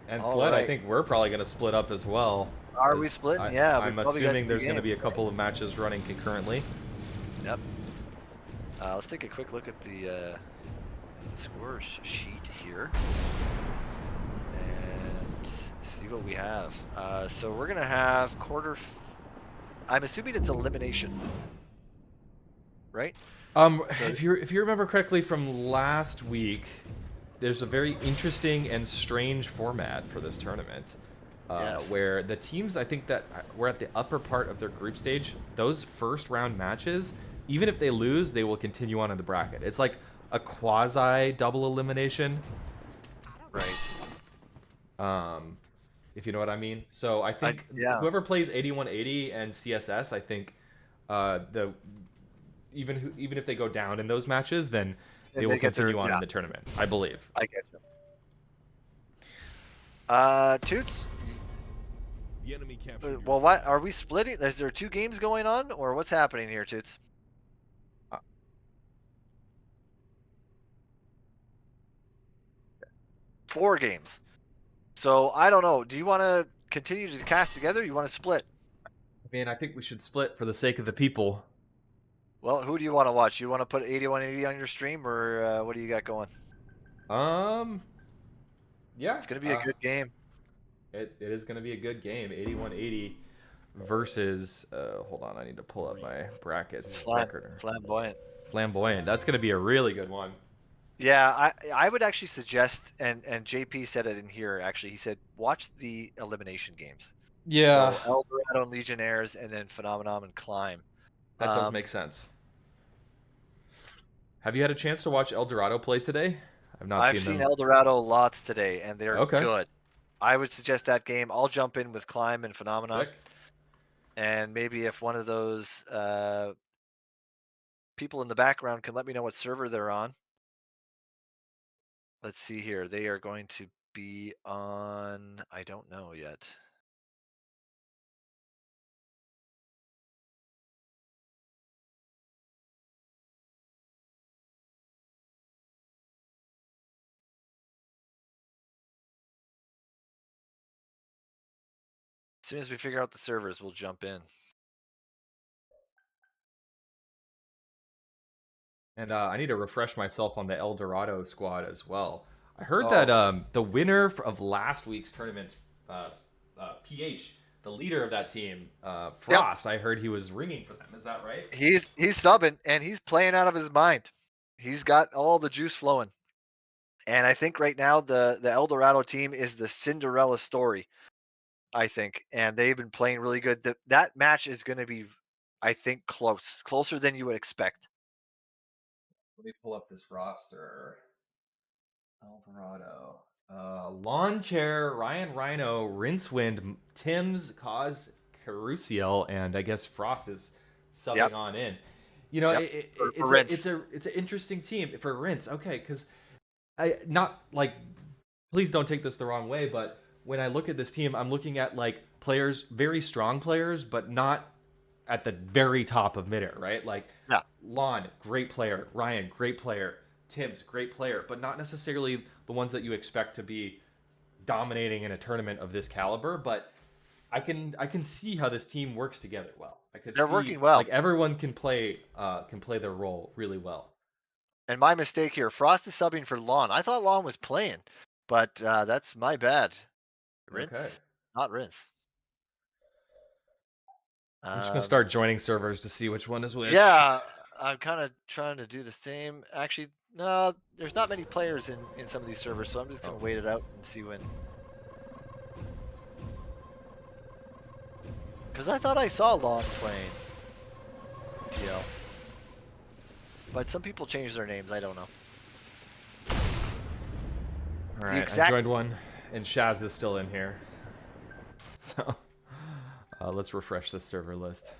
And All Sled, I right. think we're probably going to split up as well. Are we 'cause splitting? Yeah, we I'm probably got assuming 2 there's going to be a games. couple of matches running concurrently. Yep. Let's take a quick look at the score sheet here and see what we have. So we're gonna have I'm assuming it's elimination, right? If you remember correctly from last week, there's a very interesting and strange format for this tournament. Yes. Where the teams, I think that were at the upper part of their group stage, those first round matches, even if they lose, they will continue on in the bracket. It's like a quasi double elimination, Right. if you know what I mean. So I think yeah. whoever plays 8180 and CSS, I think even if they go down in those matches, then they Then will they get their- continue on yeah. in the tournament, I believe. I get you. Toots. The enemy captured your Well, what are we splitting? Is there 2 games going on, or what's happening here, Toots? Uh, 4 games. So I don't know. Do you want to continue to cast together? Or you want to split? I mean, I think we should split for the sake of the people. Well, who do you want to watch? You want to put 8180 on your stream, or what do you got going? Yeah, It's going to be a good game. it is going to be a good game. 81-80 versus. Hold on, I need to pull up my brackets record. Flamboyant. Flamboyant. That's going to be a really good one. Yeah, I would actually suggest, and JP said it in here. Actually, he said watch the elimination games. Yeah, So El Dorado and Legionnaires, and then Phenomenon and Climb. that does make sense. Have you had a chance to watch El Dorado play today? I've not I've seen seen them. El Dorado lots today, and they're Okay. good. I would suggest that game. I'll jump in with Climb and Phenomenon, Sick. and maybe if one of those people in the background can let me know what server they're on. Let's see here. They are going to be on. I don't know yet. As soon as we figure out the servers, we'll jump in. And I need to refresh myself on the El Dorado squad as well. I heard Oh. that the winner of last week's tournament's PH, the leader of that team, Frost, I heard he was ringing for them. Is that right? He's subbing, and he's playing out of his mind. He's got all the juice flowing. And I think right now the El Dorado team is the Cinderella story, I think. And they've been playing really good. That match is going to be, I think, closer than you would expect. Let me pull up this roster. El Dorado. Lawn Chair, Ryan Rhino, Rincewind, Tim's, Cause, Carusiel, and I guess Frost is subbing on in. You know, it's an interesting team for Rince. Okay, because not like, please don't take this the wrong way, but when I look at this team, I'm looking at like players, very strong players, but not at the very top of Midair, right? Like Lon, great player. Ryan, great player. Tim's great player, but not necessarily the ones that you expect to be dominating in a tournament of this caliber. But I can see how this team works together well. They're working well. Like everyone can play their role really well. And my mistake here, Frost is subbing for Lon. I thought Lon was playing, but that's my bad. Rince, Okay. not Rince. I'm just gonna start joining servers to see which one is which. Yeah, I'm kind of trying to do the same. Actually, no, there's not many players in some of these servers, so I'm just gonna wait it out and see when. Because I thought I saw Lon playing TL, but some people change their names. I don't know. All right, I joined one, and Shaz is still in here. So let's refresh this server list.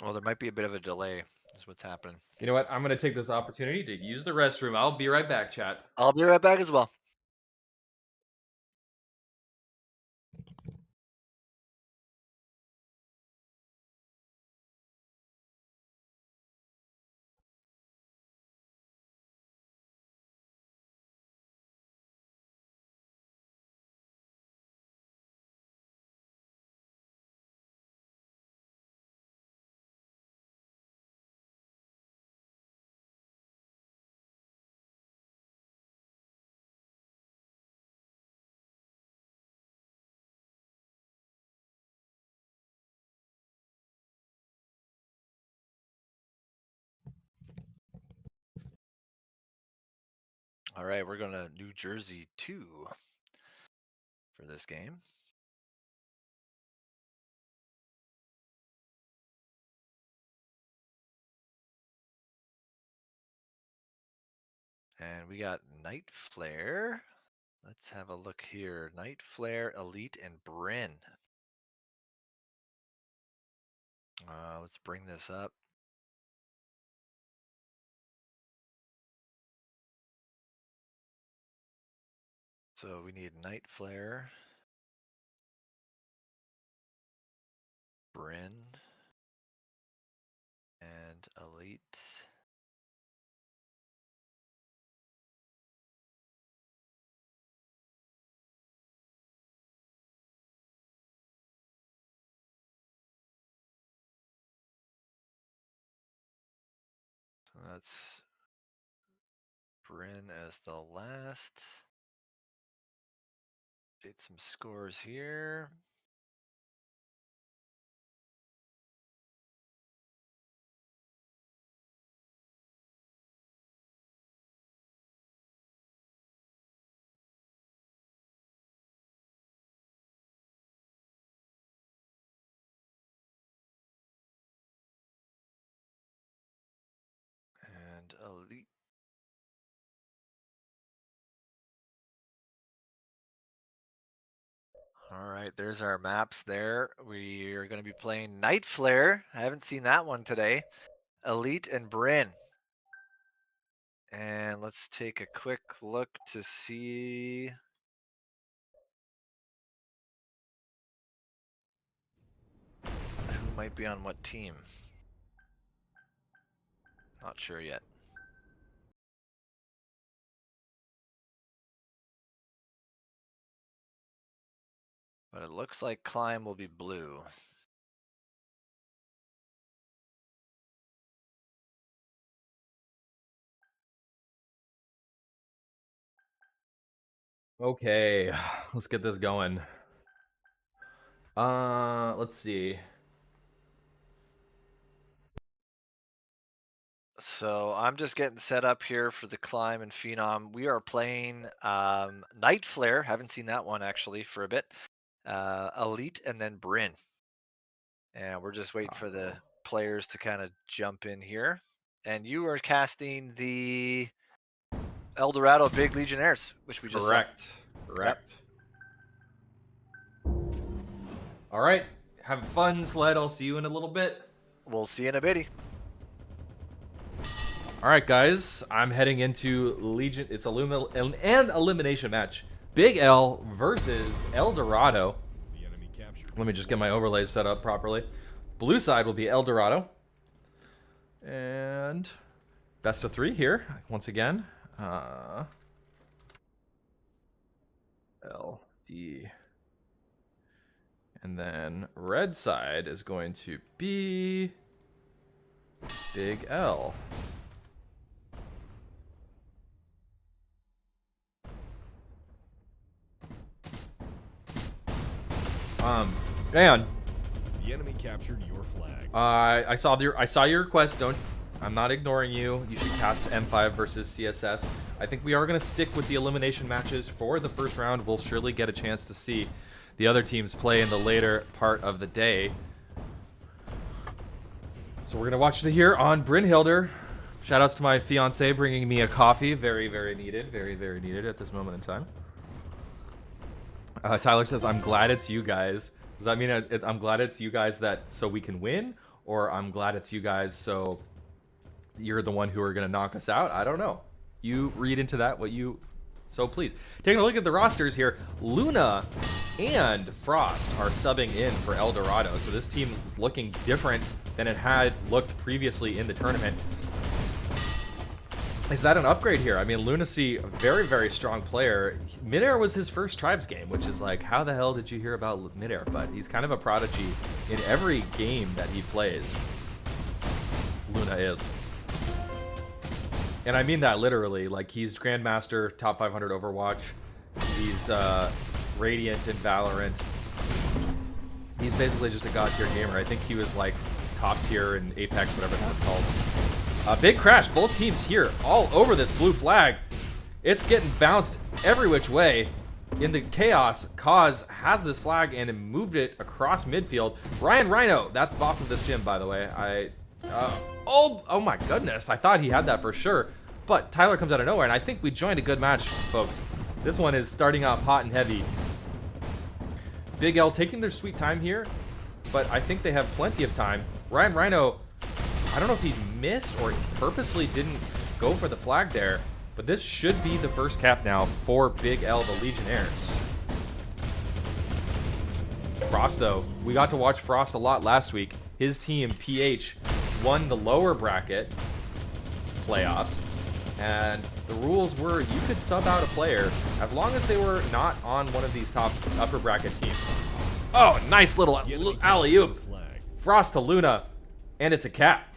Well, there might be a bit of a delay. Is what's happening. You know what? I'm gonna take this opportunity to use the restroom. I'll be right back, chat. I'll be right back as well. All right, we're going to New Jersey 2 for this game. And we got Night Flare. Let's have a look here. Night Flare, Elite, and Bryn. Let's bring this up. So we need Night Flare, Bryn, and Elite. That's Bryn as the last. Get some scores here. And Elite. All right, there's our maps there. We are going to be playing Night Flare. I haven't seen that one today. Elite and Bryn. And let's take a quick look to see. Who might be on what team? Not sure yet. But it looks like Climb will be blue. Okay, let's get this going. Let's see. So I'm just getting set up here for the Climb and Phenom. We are playing Night Flare. Haven't seen that one actually for a bit. Elite and then Bryn. And we're just waiting for the players to kind of jump in here. And you are casting the Eldorado Big Legionnaires, which we just saw. Correct. All right, have fun, Sled. I'll see you in a little bit. We'll see you in a bitty. All right, guys, I'm heading into Legion. It's an elimination match. Big L versus Eldorado. The enemy captured. Let me just get my overlays set up properly. Blue side will be Eldorado. And best of 3 here, once again. L, D. And then red side is going to be Big L. Hang on. The enemy captured your flag. I saw your request. I'm not ignoring you. You should cast M5 versus CSS. I think we are going to stick with the elimination matches for the first round. We'll surely get a chance to see the other teams play in the later part of the day. So we're going to watch the here on Brynhilder. Shoutouts to my fiance bringing me a coffee. Very, very needed. Very, very needed at this moment in time. Tyler says, I'm glad it's you guys. Does that mean I'm glad it's you guys so we can win? Or I'm glad it's you guys so you're the one who are going to knock us out? I don't know. You read into that what you so please. Taking a look at the rosters here, Luna and Frost are subbing in for Eldorado. So this team is looking different than it had looked previously in the tournament. Is that an upgrade here? I mean, Lunacy, a very, very strong player. Midair was his first Tribes game, which is like, how the hell did you hear about Midair? But he's kind of a prodigy in every game that he plays. Luna is. And I mean that literally. Like, he's Grandmaster, top 500 Overwatch. He's Radiant in Valorant. He's basically just a god-tier gamer. I think he was like top tier in Apex, whatever that's called. Big crash, both teams here, all over this blue flag. It's getting bounced every which way. In the chaos, Kaz has this flag and moved it across midfield. Ryan Rhino, that's boss of this gym, by the way. Oh my goodness, I thought he had that for sure. But Tyler comes out of nowhere, and I think we joined a good match, folks. This one is starting off hot and heavy. Big L taking their sweet time here, but I think they have plenty of time. Ryan Rhino, I don't know if he missed or he purposely didn't go for the flag there, but this should be the first cap now for Big L, the Legionnaires. Frost, though, we got to watch Frost a lot last week. His team, PH, won the lower bracket playoffs, and the rules were you could sub out a player as long as they were not on one of these top upper bracket teams. Oh, nice little alley-oop. Frost to Luna, and it's a cap.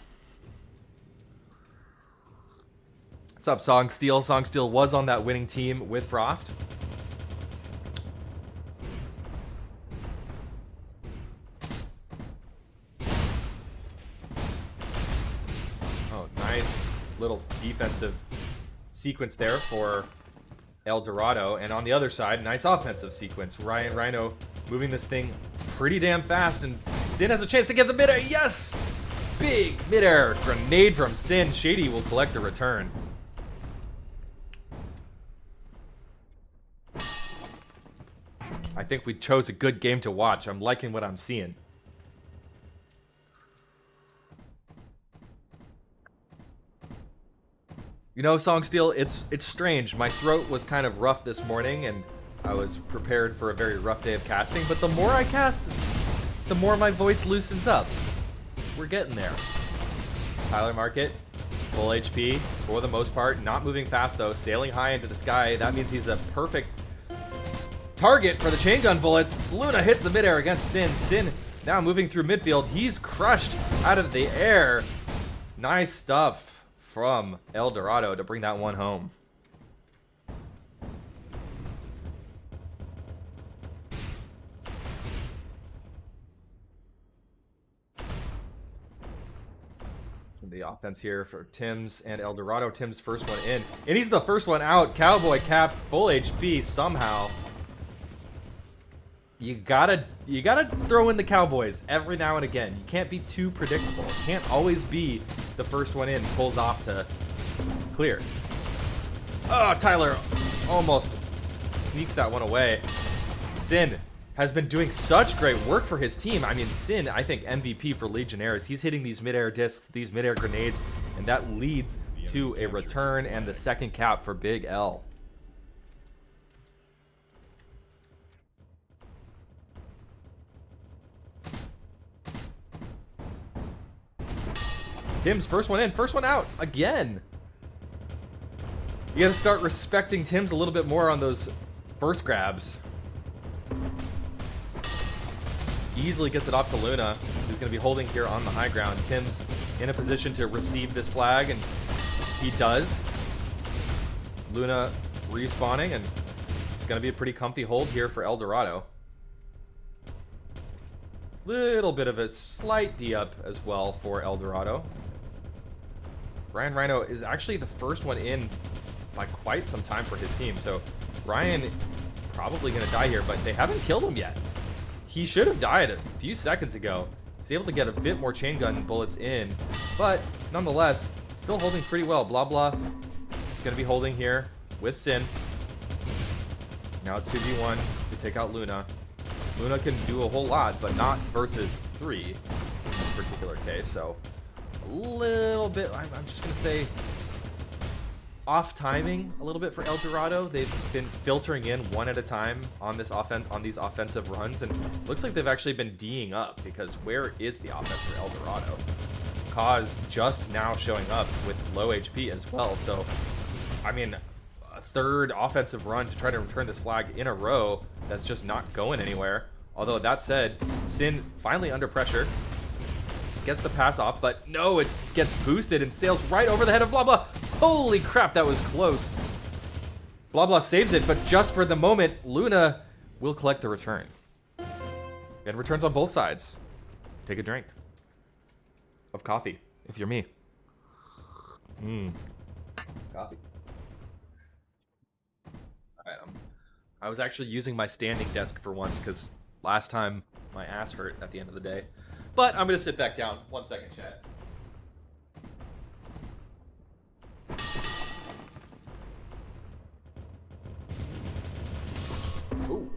What's up, Songsteel? Songsteel was on that winning team with Frost. Oh, nice little defensive sequence there for El Dorado. And on the other side, nice offensive sequence. Rhino moving this thing pretty damn fast, and Sin has a chance to get the midair. Yes! Big midair grenade from Sin. Shady will collect the return. I think we chose a good game to watch. I'm liking what I'm seeing. You know, Songsteel, it's strange. My throat was kind of rough this morning, and I was prepared for a very rough day of casting, but the more I cast, the more my voice loosens up. We're getting there. Tyler Market, full HP for the most part. Not moving fast, though. Sailing high into the sky. That means he's a perfect target for the chain gun bullets. Luna hits the midair against Sin. Sin now moving through midfield. He's crushed out of the air. Nice stuff from El Dorado to bring that one home. The offense here for Tim's and El Dorado. Tim's first one in, and he's the first one out. Cowboy Cap, full HP somehow. You gotta throw in the Cowboys every now and again. You can't be too predictable. It can't always be the first one in pulls off to clear. Oh, Tyler almost sneaks that one away. Sin has been doing such great work for his team. I mean, Sin, I think MVP for Legionnaires. He's hitting these midair discs, these midair grenades, and that leads to a return and the second cap for Big L. Tim's first one in, first one out again. You gotta start respecting Tim's a little bit more on those first grabs. Easily gets it off to Luna, who's going to be holding here on the high ground. Tim's in a position to receive this flag, and he does. Luna respawning, and it's going to be a pretty comfy hold here for El Dorado. Little bit of a slight D-up as well for El Dorado. Ryan Rhino is actually the first one in by quite some time for his team, so Ryan probably going to die here, but they haven't killed him yet. He should have died a few seconds ago. He's able to get a bit more chain gun bullets in, but nonetheless, still holding pretty well. Blah blah. He's going to be holding here with Sin. Now it's 2v1 to take out Luna. Luna can do a whole lot, but not versus 3 in this particular case. So a little bit, I'm just going to say, off timing a little bit for El Dorado. They've been filtering in one at a time on this on these offensive runs, and looks like they've actually been D'ing up, because where is the offense for El Dorado? Kaz just now showing up with low HP as well. So, I mean, a third offensive run to try to return this flag in a row that's just not going anywhere. Although that said, Sin finally under pressure. Gets the pass off, but no, it gets boosted and sails right over the head of Blah Blah. Holy crap, that was close. Blah Blah saves it, but just for the moment, Luna will collect the return. And returns on both sides. Take a drink of coffee, if you're me. Coffee. Alright, I was actually using my standing desk for once, because last time my ass hurt at the end of the day. But I'm gonna sit back down. 1 second, chat. Ooh.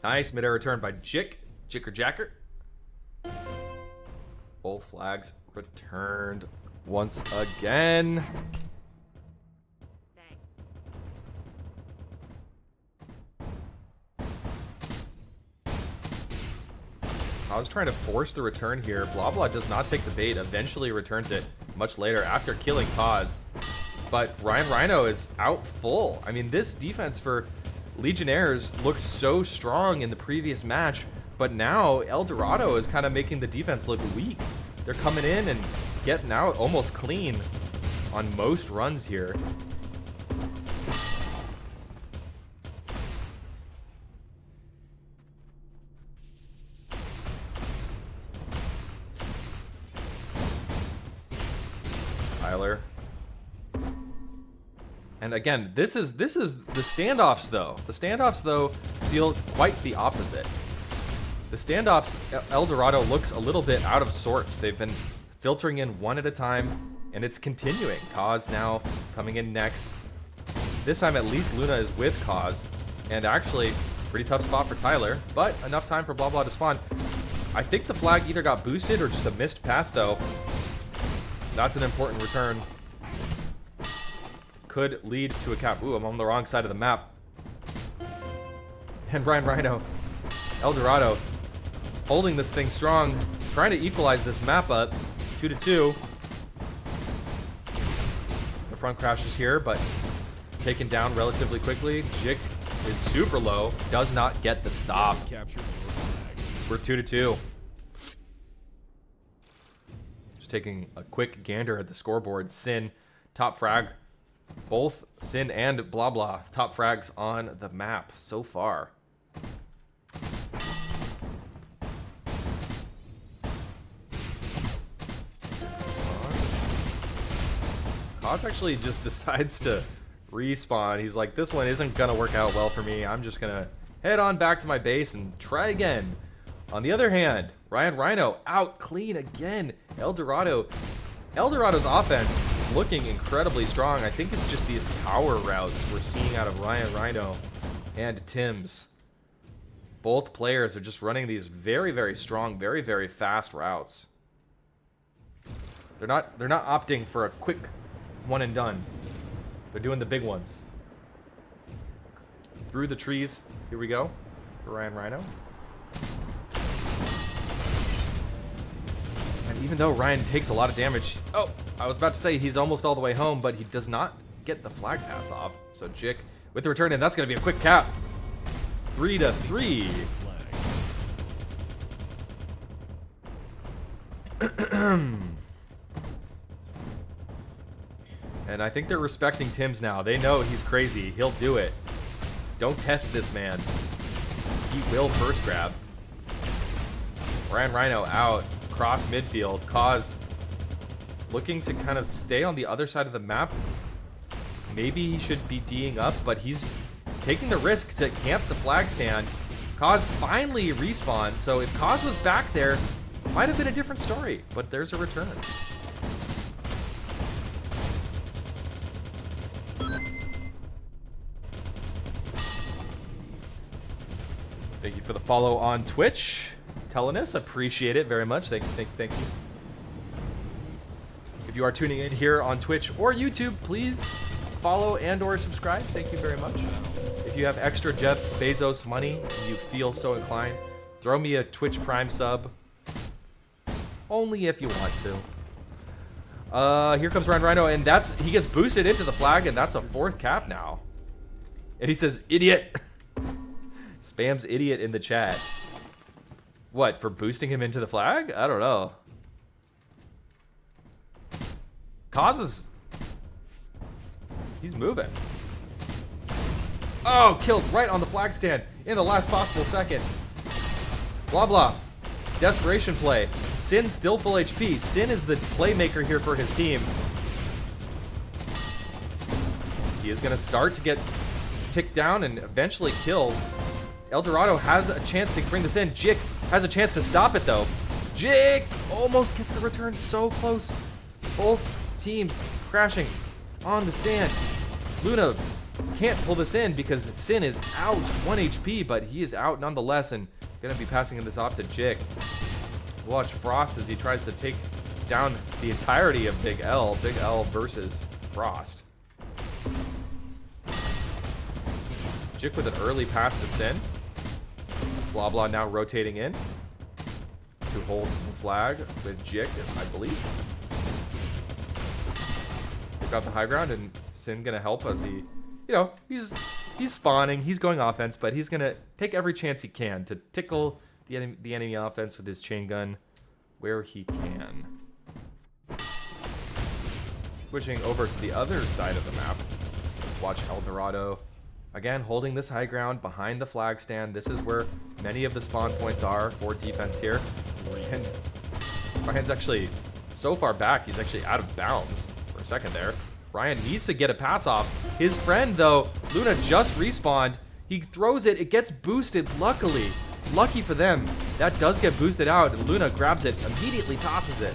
Nice midair return by Jicker Jacker. Both flags returned once again. I was trying to force the return here. Blah Blah does not take the bait, eventually returns it much later after killing Kaz. But Ryan Rhino is out full. I mean, this defense for Legionnaires looked so strong in the previous match, but now El Dorado is kind of making the defense look weak. They're coming in and getting out almost clean. on most runs here. Tyler. And again, this is the standoffs though. The standoffs though feel quite the opposite. The standoffs, El Dorado looks a little bit out of sorts. They've been filtering in one at a time, and it's continuing. Kaz now coming in next. This time at least Luna is with Kaz, and actually pretty tough spot for Tyler, but enough time for Blah Blah to spawn. I think the flag either got boosted or just a missed pass though. That's an important return. Could lead to a cap. Ooh, I'm on the wrong side of the map. And Ryan Rhino, El Dorado, holding this thing strong, trying to equalize this map up. 2-2. The front crashes here, but taken down relatively quickly. Jik is super low, does not get the stop. Captured your flag. We're 2-2. Just taking a quick gander at the scoreboard. Sin, top frag. Both Sin and Blah Blah, top frags on the map so far. Kaz actually just decides to respawn. He's like, this one isn't gonna work out well for me. I'm just gonna head on back to my base and try again. On the other hand, Ryan Rhino out clean again. Eldorado's offense is looking incredibly strong. I think it's just these power routes we're seeing out of Ryan Rhino and Tim's. Both players are just running these very, very strong, very, very fast routes. They're not opting for a quick one and done. They're doing the big ones. Through the trees. Here we go. For Ryan Rhino. And even though Ryan takes a lot of damage, oh, I was about to say he's almost all the way home, but he does not get the flag pass off. So Jik with the return, and that's going to be a quick cap. 3-3. And I think they're respecting Tim's now. They know he's crazy. He'll do it. Don't test this man. He will first grab. Ryan Rhino out. Cross midfield. Kaz looking to kind of stay on the other side of the map. Maybe he should be D'ing up, but he's taking the risk to camp the flag stand. Kaz finally respawns, so if Kaz was back there, might have been a different story, but there's a return. Thank you for the follow on Twitch. Telling us, appreciate it very much. Thank you. If you are tuning in here on Twitch or YouTube, please follow and or subscribe. Thank you very much. If you have extra Jeff Bezos money and you feel so inclined, throw me a Twitch Prime sub. Only if you want to. Here comes Ryan Rhino, and he gets boosted into the flag, and that's a 4th cap now. And he says, idiot. Spams idiot in the chat. What, for boosting him into the flag? I don't know. He's moving. Oh, killed right on the flag stand in the last possible second. Blah, blah. Desperation play. Sin still full HP. Sin is the playmaker here for his team. He is going to start to get ticked down and eventually killed. El Dorado has a chance to bring this in. Jik has a chance to stop it, though. Jik almost gets the return. So close. Both teams crashing on the stand. Luna can't pull this in because Sin is out 1 HP, but he is out nonetheless and going to be passing this off to Jik. Watch Frost as he tries to take down the entirety of Big L. Big L versus Frost. Jik with an early pass to Sin. Blah Blah now rotating in to hold the flag with Jik, I believe. We've got the high ground, and Sin gonna help as he, he's spawning, he's going offense, but he's gonna take every chance he can to tickle the enemy offense with his chain gun where he can. Switching over to the other side of the map. Let's watch El Dorado. Again, holding this high ground behind the flag stand. This is where many of the spawn points are for defense here. And Ryan's actually so far back, he's actually out of bounds for a second there. Ryan needs to get a pass off. His friend, though, Luna just respawned. He throws it. It gets boosted, luckily. Lucky for them, that does get boosted out. And Luna grabs it, immediately tosses it.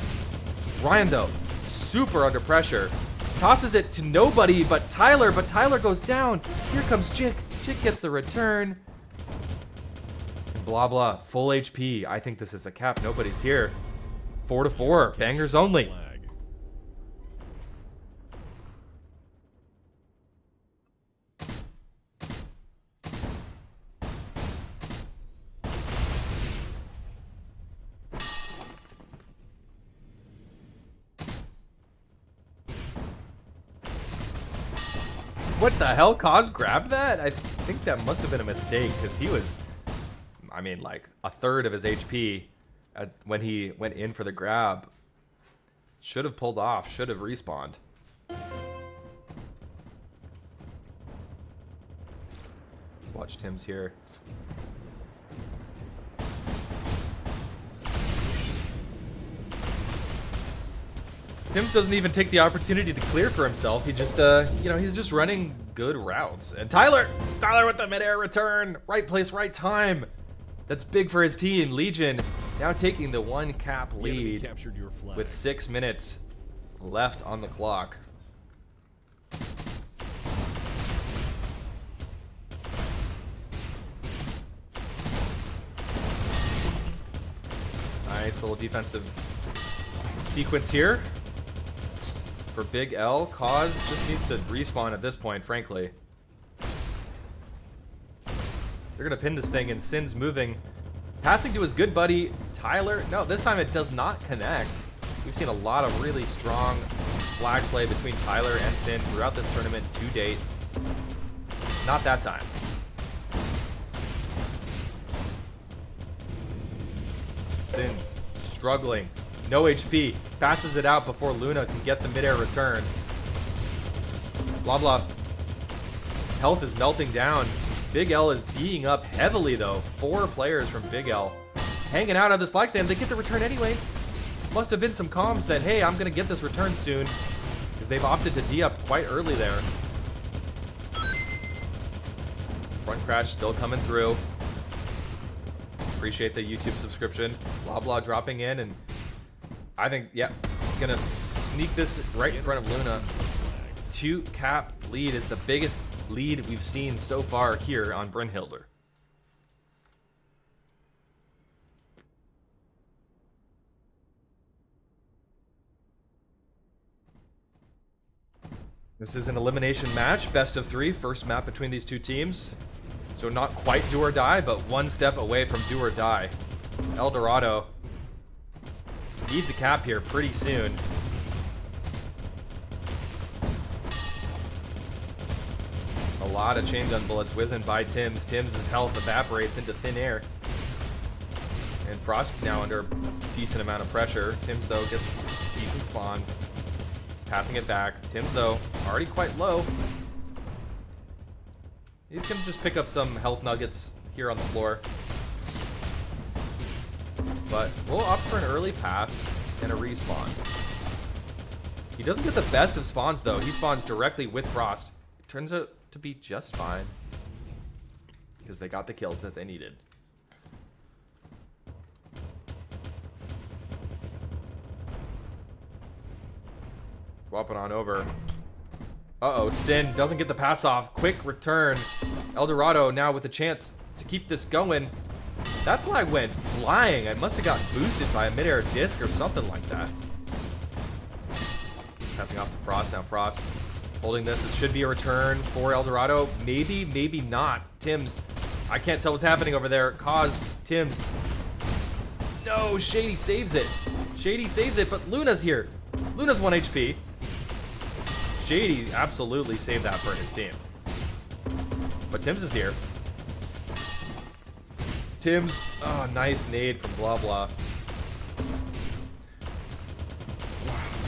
Ryan, though, super under pressure. Tosses it to nobody but Tyler goes down. Here comes Chick. Chick gets the return. And blah, blah, full HP. I think this is a cap. Nobody's here. 4-4, bangers only. Flag. What the hell? Kaz grabbed that? I think that must have been a mistake because he was, I mean, like a third of his HP when he went in for the grab. Should have pulled off, should have respawned. Let's watch Tim's here. Tim doesn't even take the opportunity to clear for himself. He just, you know, he's just running good routes. And Tyler with the midair return. Right place, right time. That's big for his team. Legion now taking the 1 cap The enemy lead captured your flag. with 6 minutes left on the clock. Nice little defensive sequence here. For Big L, Cause just needs to respawn at this point, frankly. They're gonna pin this thing and Sin's moving. Passing to his good buddy, Tyler. No, this time it does not connect. We've seen a lot of really strong flag play between Tyler and Sin throughout this tournament to date. Not that time. Sin struggling. No HP. Passes it out before Luna can get the midair return. Blah, blah. Health is melting down. Big L is D'ing up heavily, though. 4 players from Big L hanging out on this flag stand. They get the return anyway. Must have been some comms that, hey, I'm going to get this return soon. Because they've opted to D up quite early there. Front crash still coming through. Appreciate the YouTube subscription. Blah, blah dropping in, and I think, yeah, gonna sneak this right in front of Luna. 2 cap lead is the biggest lead we've seen so far here on Brynhilder. This is an elimination match, best of 3, first map between these two teams. So not quite do or die, but 1 step away from do or die. El Dorado needs a cap here pretty soon. A lot of chain gun bullets whizzing by Tim's. Tim's health evaporates into thin air. And Frost now under a decent amount of pressure. Tim's, though, gets a decent spawn. Passing it back. Tim's, though, already quite low. He's going to just pick up some health nuggets here on the floor. But we'll opt for an early pass and a respawn. He doesn't get the best of spawns, though. He spawns directly with Frost. It turns out to be just fine. Because they got the kills that they needed. Swapping on over. Uh-oh, Sin doesn't get the pass off. Quick return. El Dorado now with a chance to keep this going. That flag went flying. I must have gotten boosted by a midair disc or something like that. Passing off to Frost. Now Frost holding this. It should be a return for El Dorado. Maybe, maybe not. Tim's. I can't tell what's happening over there. Cause Tim's. No, Shady saves it. Shady saves it, but Luna's here. Luna's 1 HP. Shady absolutely saved that for his team. But Tim's is here. Tim's, oh, nice nade from Blah Blah.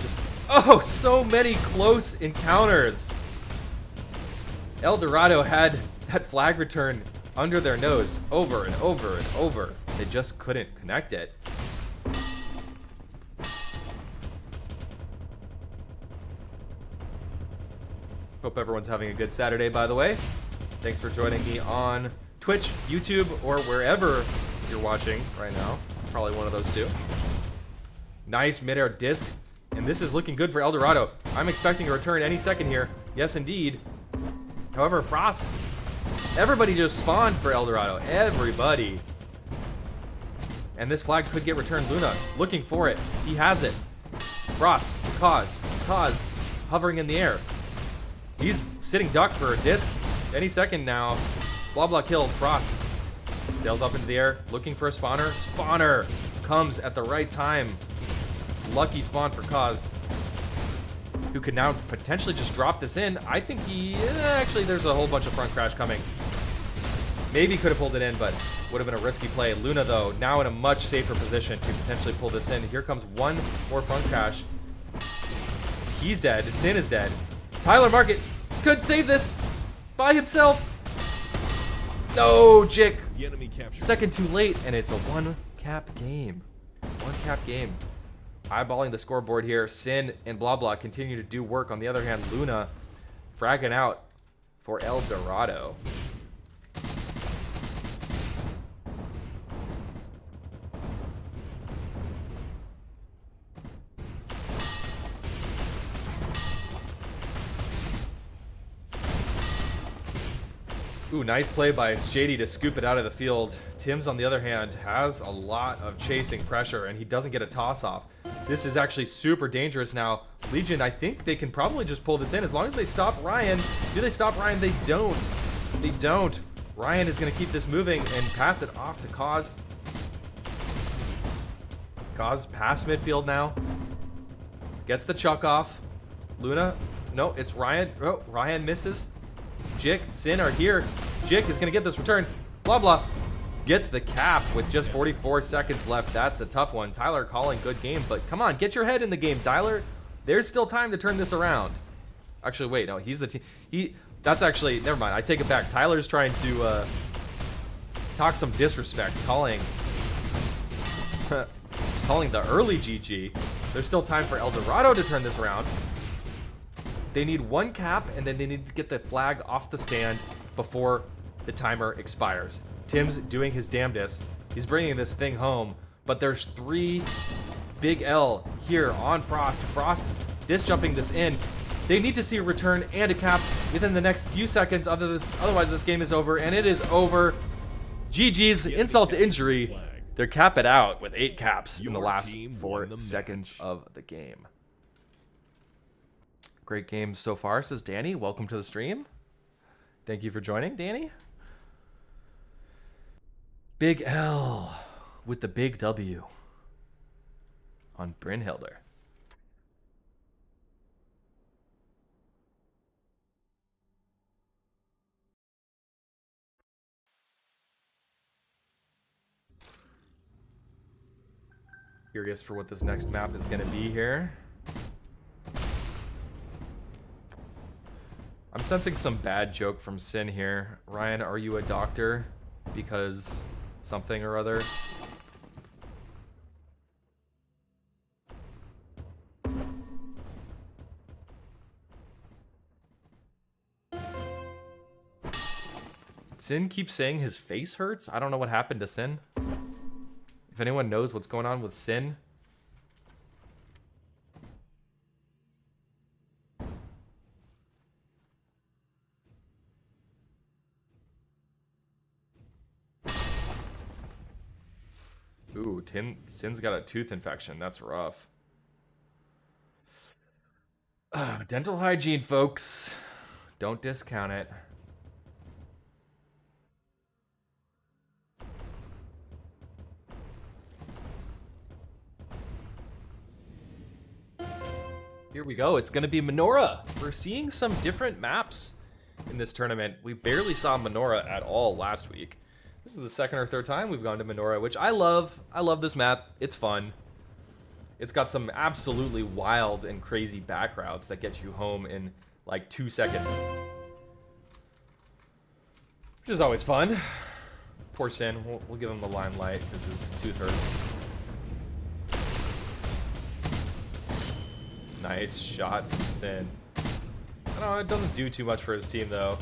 Just Oh, so many close encounters. El Dorado had that flag return under their nose over and over and over. They just couldn't connect it. Hope everyone's having a good Saturday, by the way. Thanks for joining me on Twitch, YouTube, or wherever you're watching right now. Probably one of those two. Nice midair disc. And this is looking good for El Dorado. I'm expecting a return any second here. Yes, indeed. However, Frost, everybody just spawned for El Dorado. Everybody. And this flag could get returned. Luna looking for it. He has it. Frost to Cause. Cause hovering in the air. He's sitting duck for a disc. Any second now. Blah blah killed. Frost sails up into the air looking for a spawner. Spawner comes at the right time. Lucky spawn for Cause, who could now potentially just drop this in. I think he actually, there's a whole bunch of front crash coming. Maybe could have pulled it in, but would have been a risky play. Luna, though, now in a much safer position to potentially pull this in. Here comes one more front crash. He's dead. Sin is dead. Tyler Market could save this by himself. No, Jick. The enemy captured. Second too late, and it's a one-cap game. One-cap game. Eyeballing the scoreboard here. Sin and Blah Blah continue to do work. On the other hand, Luna fragging out for El Dorado. Ooh, nice play by Shady to scoop it out of the field. Tim's, on the other hand, has a lot of chasing pressure, and he doesn't get a toss-off. This is actually super dangerous now. Legion, I think they can probably just pull this in as long as they stop Ryan. Do they stop Ryan? They don't. They don't. Ryan is going to keep this moving and pass it off to Cause. Cause past midfield now. Gets the chuck off. Luna. No, it's Ryan. Oh, Ryan misses. Jick, Sin are here. Jick is going to get this return. Blah, blah. Gets the cap with just 44 seconds left. That's a tough one. Tyler calling good game, but come on, get your head in the game, Tyler. There's still time to turn this around. Actually, wait, no, he's the team. That's actually, never mind. I take it back. Tyler's trying to talk some disrespect, calling the early GG. There's still time for El Dorado to turn this around. They need one cap, and then they need to get the flag off the stand before the timer expires. Tim's doing his damnedest. He's bringing this thing home, but there's 3 Big L here on Frost. Frost disc jumping this in. They need to see a return and a cap within the next few seconds. Otherwise, this game is over, and it is over. GG's, insult to injury. They're cap it out with 8 caps in the last 4 seconds of the game. Great game so far, says Danny. Welcome to the stream. Thank you for joining, Danny. Big L with the big W on Brynhilder. Curious for what this next map is going to be here. I'm sensing some bad joke from Sin here. Ryan, are you a doctor? Because something or other. Sin keeps saying his face hurts. I don't know what happened to Sin. If anyone knows what's going on with Sin. Ooh, Sin's got a tooth infection. That's rough. Dental hygiene, folks. Don't discount it. Here we go. It's going to be Menorah. We're seeing some different maps in this tournament. We barely saw Menorah at all last week. This is the second or third time we've gone to Menorah, which I love. I love this map. It's fun. It's got some absolutely wild and crazy back routes that get you home in like 2 seconds. Which is always fun. Poor Sin. We'll give him the limelight because his 2/3. Nice shot from Sin. I don't know, it doesn't do too much for his team though.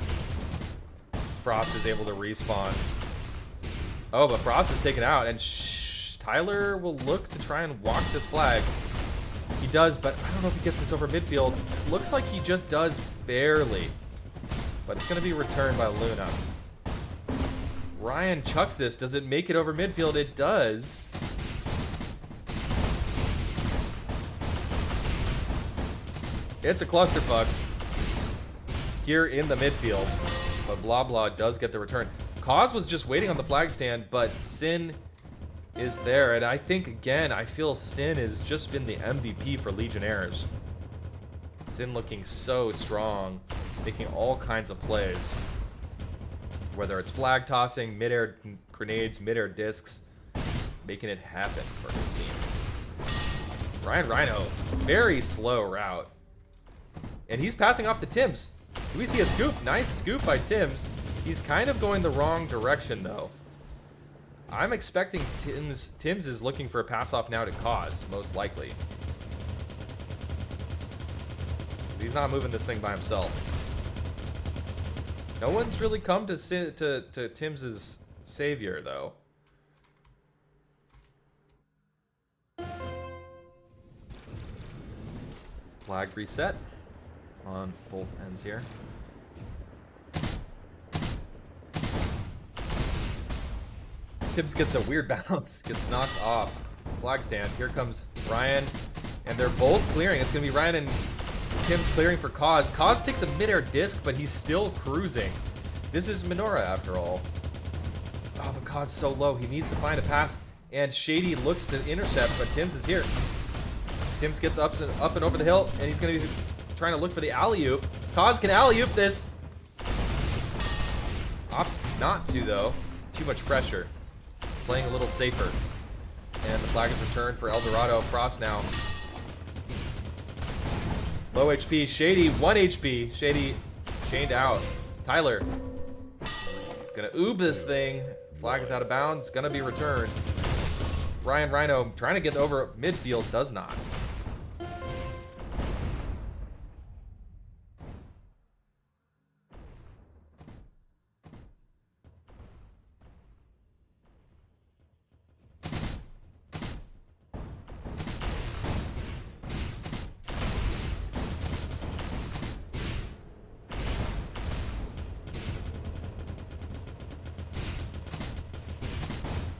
Frost is able to respawn. Oh, but Frost is taken out, and Tyler will look to try and walk this flag. He does, but I don't know if he gets this over midfield. It looks like he just does barely. But it's going to be returned by Luna. Ryan chucks this. Does it make it over midfield? It does. It's a clusterfuck here in the midfield. But Blah Blah does get the return. Cause was just waiting on the flag stand, but Sin is there. And I think, again, I feel Sin has just been the MVP for Legionnaires. Sin looking so strong, making all kinds of plays. Whether it's flag tossing, midair grenades, midair discs, making it happen for his team. Ryan Rhino, very slow route. And he's passing off to Tims. Do we see a scoop? Nice scoop by Tims. He's kind of going the wrong direction, though. I'm expecting Tims is looking for a pass-off now to Cause, most likely. 'Cause he's not moving this thing by himself. No one's really come to Tim's savior, though. Flag reset on both ends here. Tibbs gets a weird bounce, gets knocked off. Flag stand. Here comes Ryan, and they're both clearing. It's gonna be Ryan and Tibbs clearing for Cause. Cause takes a midair disc, but he's still cruising. This is Minora after all. Oh, but Cause so low. He needs to find a pass, and Shady looks to intercept, but Tims is here. Tims gets up and over the hill, and he's gonna be trying to look for the alley-oop. Cause can alley-oop this. Opts not to, though. Too much pressure. Playing a little safer. And the flag is returned for Eldorado. Frost now. Low HP. Shady, 1 HP. Shady chained out. Tyler. He's gonna oob this thing. Flag is out of bounds. Gonna be returned. Ryan Rhino trying to get over midfield. Does not.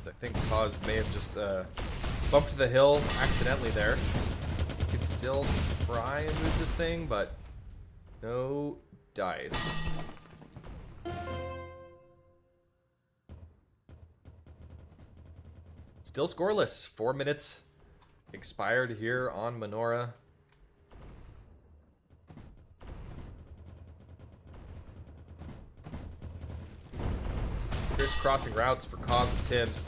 I think Cause may have just bumped the hill accidentally there. He could still try and move this thing, but no dice. Still scoreless. 4 minutes expired here on Minora. Crossing routes for Cause and Tims.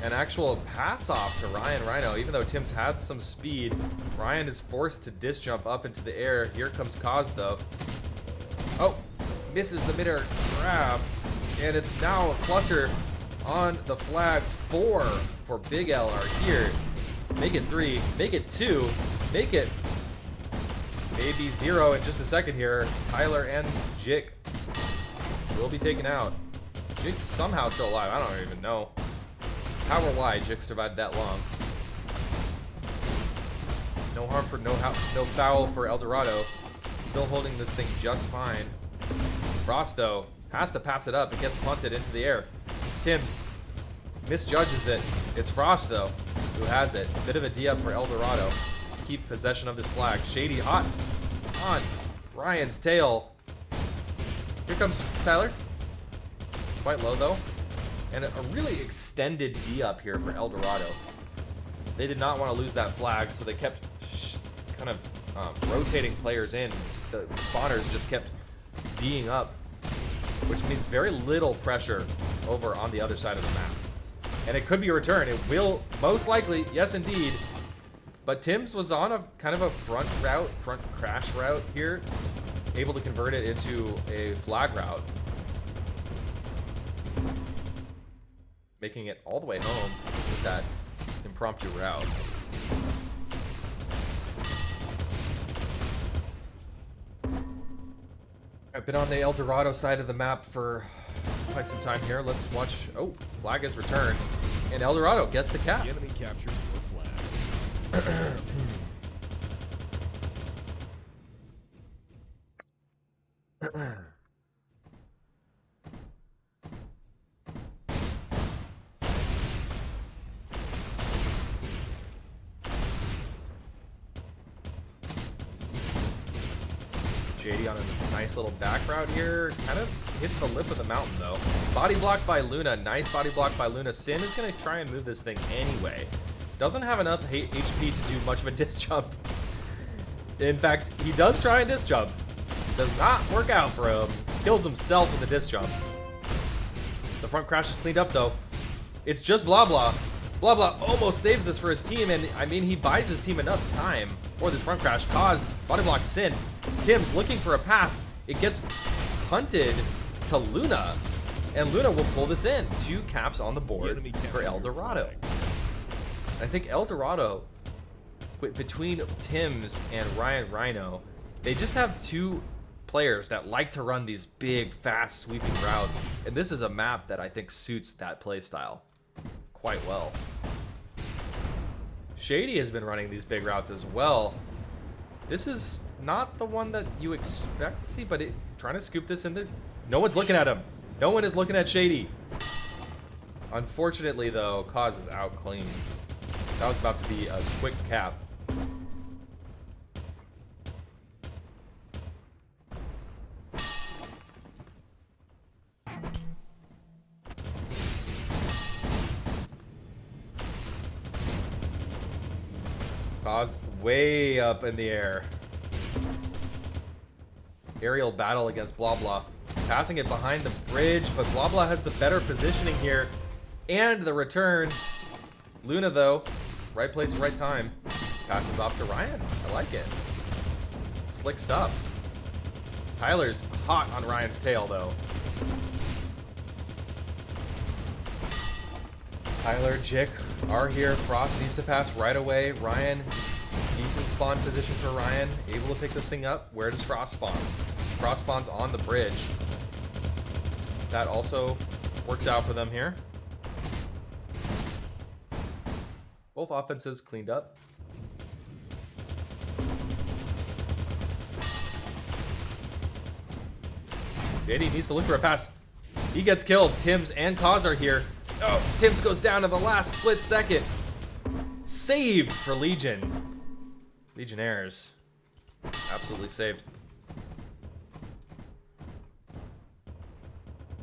An actual pass off to Ryan Rhino. Even though Tims had some speed, Ryan is forced to disc jump up into the air. Here comes Cause though. Oh, misses the midair grab. And it's now a cluster on the flag 4 for Big LR here. Make it 3, make it 2, make it maybe 0 in just a second here. Tyler and Jick will be taken out. Jick somehow still alive. I don't even know how or why Jick survived that long. No harm for no foul for Eldorado. Still holding this thing just fine. Frost though has to pass it up. It gets punted into the air. Tims misjudges it. It's Frost though who has it. Bit of a D up for Eldorado. Keep possession of this flag. Shady hot on Ryan's tail. Here comes Tyler. Quite low though, and a really extended D up here for Eldorado. They did not want to lose that flag, so they kept kind of rotating players in. The spawners just kept D'ing up, which means very little pressure over on the other side of the map. And it could be a return. It will most likely, yes indeed, But Tim's was on a kind of a front crash route here, able to convert it into a flag route, making it all the way home with that impromptu route. I've been on the El Dorado side of the map for quite some time here. Let's watch. Oh, flag is returned, and El Dorado gets the cap. The enemy captured your flag. JD on a nice little back route here. Kind of hits the lip of the mountain though. Body block by Luna. Nice body block by Luna. Sin is going to try and move this thing anyway. Doesn't have enough HP to do much of a disc jump. In fact, he does try and disc jump. Does not work out for him. Kills himself with the disc jump. The front crash is cleaned up though. It's just Blah Blah. Blah Blah almost saves this for his team, and I mean, he buys his team enough time for this front crash. Cause body block Sin. Tim's looking for a pass. It gets punted to Luna, and Luna will pull this in. 2 caps on the board for El Dorado. I think El Dorado, between Tim's and Ryan Rhino, they just have 2 players that like to run these big, fast, sweeping routes, and this is a map that I think suits that play style quite well. Shady has been running these big routes as well. This is not the one that you expect to see, but it's trying to scoop this in there. No one's looking at him. No one is looking at Shady. Unfortunately, though, Cause is out clean. That was about to be a quick cap. Cause way up in the air. Aerial battle against Blah Blah. Passing it behind the bridge, but Blah Blah has the better positioning here. And the return. Luna, though, right place, right time. Passes off to Ryan. I like it. Slick stuff. Tyler's hot on Ryan's tail, though. Tyler, Jick are here. Frost needs to pass right away. Ryan, decent spawn position for Ryan. Able to pick this thing up. Where does Frost spawn? Frost spawns on the bridge. That also works out for them here. Both offenses cleaned up. JD needs to look for a pass. He gets killed. Tim's and Cause are here. Oh, Tim's goes down to the last split second. Saved for Legion. Legionnaires. Absolutely saved.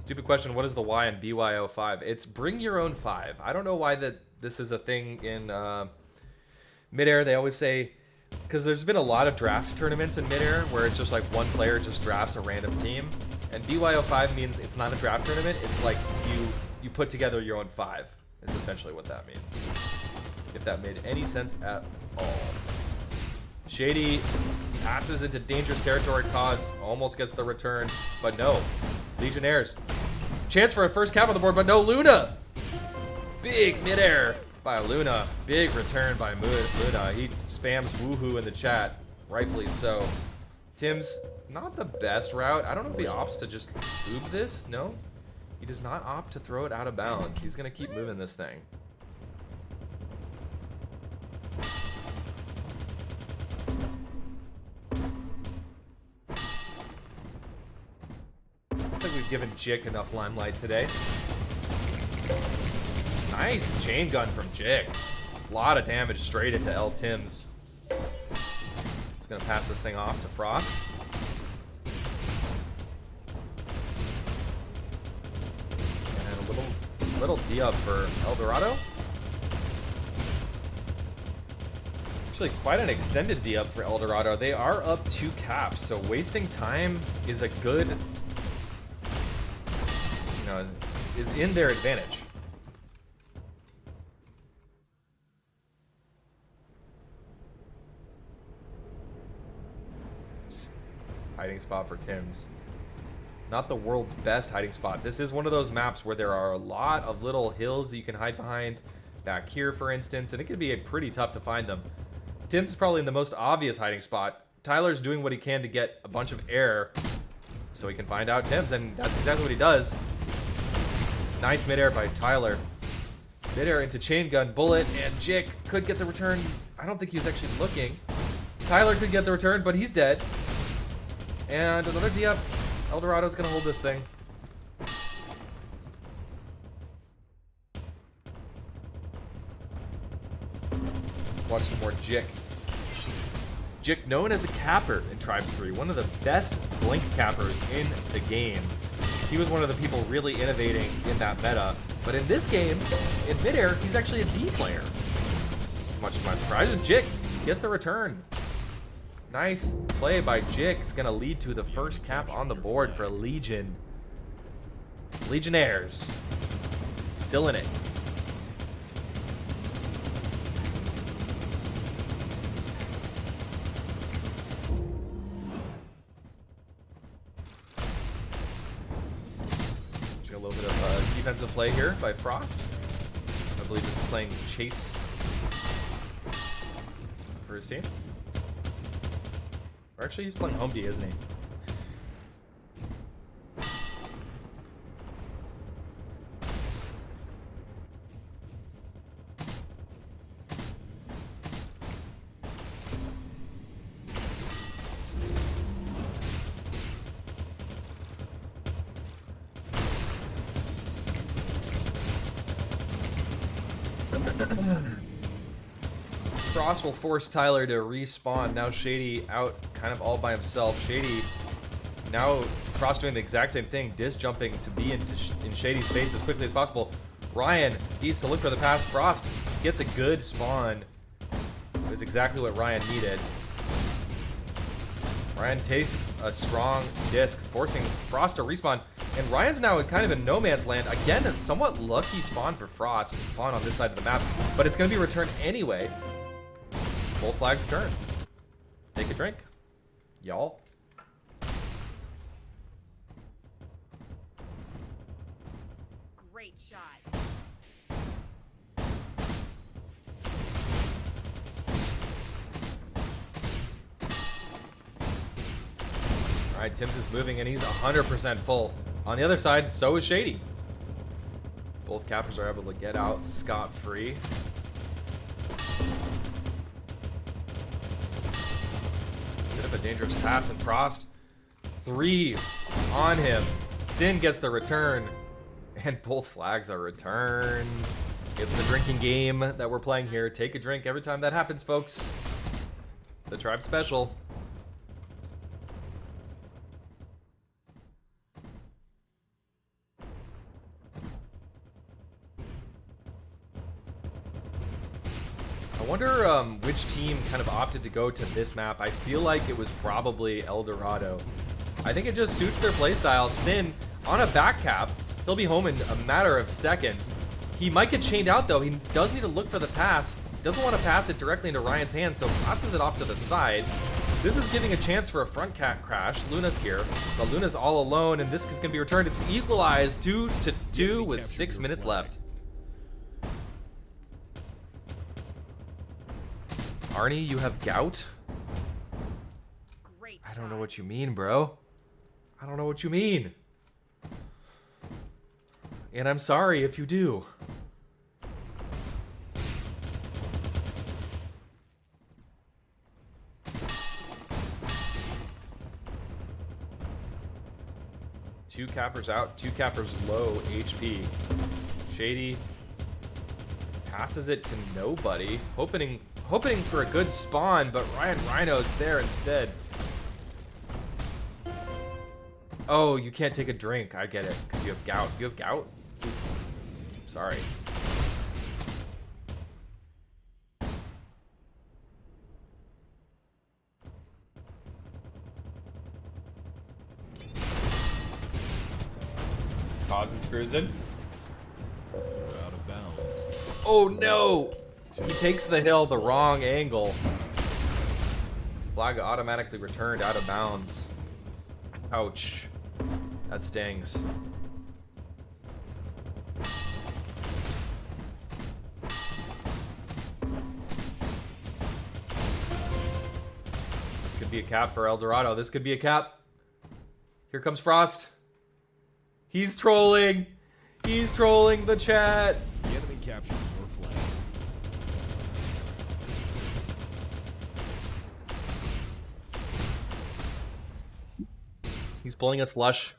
Stupid question, what is the Y in BYO5? It's bring your own 5. I don't know why this is a thing in Midair. They always say, because there's been a lot of draft tournaments in Midair where it's just like one player just drafts a random team. And BYO5 means it's not a draft tournament. It's like you put together your own 5 is essentially what that means. If that made any sense at all. Shady passes into dangerous territory. Cause almost gets the return, but no. Legionnaires. Chance for a first cap on the board, but no Luna. Big midair by Luna. Big return by Luna. He spams woohoo in the chat. Rightfully so. Tim's not the best route. I don't know if he opts to just oob this. No. He does not opt to throw it out of bounds. He's going to keep moving this thing. I don't think we've given Jick enough limelight today. Nice chain gun from Jick. A lot of damage straight into L Tim's. He's going to pass this thing off to Frost. Little D-up for El Dorado. Actually, quite an extended D-up for El Dorado. They are up 2 caps, so wasting time is a good, is in their advantage. hiding spot for Tim's. Not the world's best hiding spot. This is one of those maps where there are a lot of little hills that you can hide behind. Back here, for instance, and it can be pretty tough to find them. Tim's is probably in the most obvious hiding spot. Tyler's doing what he can to get a bunch of air so he can find out Tim's, and that's exactly what he does. Nice midair by Tyler. Midair into chain gun, bullet, and Jick could get the return. I don't think he was actually looking. Tyler could get the return, but he's dead. And another DF. Eldorado's gonna hold this thing. Let's watch some more Jick. Jick, known as a capper in Tribes 3, one of the best blink cappers in the game. He was one of the people really innovating in that meta. But in this game, in midair, he's actually a D player. Much to my surprise, and Jick gets the return. Nice play by Jick. It's going to lead to the first cap on the board for Legion. Legionnaires. Still in it. A little bit of defensive play here by Frost. I believe he's playing Chase for his team. Or actually, he's playing Home D, isn't he? Frost will force Tyler to respawn. Now Shady out kind of all by himself. Shady, now Frost doing the exact same thing, disc jumping to be in Shady's face as quickly as possible. Ryan needs to look for the pass. Frost gets a good spawn. It was exactly what Ryan needed. Ryan takes a strong disc, forcing Frost to respawn. And Ryan's now kind of in no man's land. Again, a somewhat lucky spawn for Frost to spawn on this side of the map, but it's going to be returned anyway. Both flags return. Take a drink, y'all. Great shot. All right, Tim's is moving and he's 100% full. On the other side, so is Shady. Both cappers are able to get out scot-free. Bit of a dangerous pass, and Frost 3 on him. Sin gets the return, and both flags are returned. It's the drinking game that we're playing here. Take a drink every time that happens, folks. The tribe special. I wonder which team kind of opted to go to this map. I feel like it was probably Eldorado. I think it just suits their playstyle. Sin on a back cap. He'll be home in a matter of seconds. He might get chained out though. He does need to look for the pass. Doesn't want to pass it directly into Ryan's hands, so passes it off to the side. This is giving a chance for a front cat crash. Luna's here, but Luna's all alone, and this is going to be returned. It's equalized 2-2 with 6 minutes left. Arnie, you have gout? Great I don't know what you mean, bro. I don't know what you mean. And I'm sorry if you do. Two cappers out, two cappers low HP. Shady passes it to nobody, hoping for a good spawn, but Ryan Rhino's there instead. Oh, you can't take a drink. I get it, because you have gout. You have gout? Oof. Sorry. Pause is cruising. Out of bounds. Oh no! He takes the hill the wrong angle. Flag automatically returned out of bounds. Ouch. That stings. This could be a cap for El Dorado. This could be a cap. Here comes Frost. He's trolling. He's trolling the chat. The enemy captured your flag. He's pulling a slush.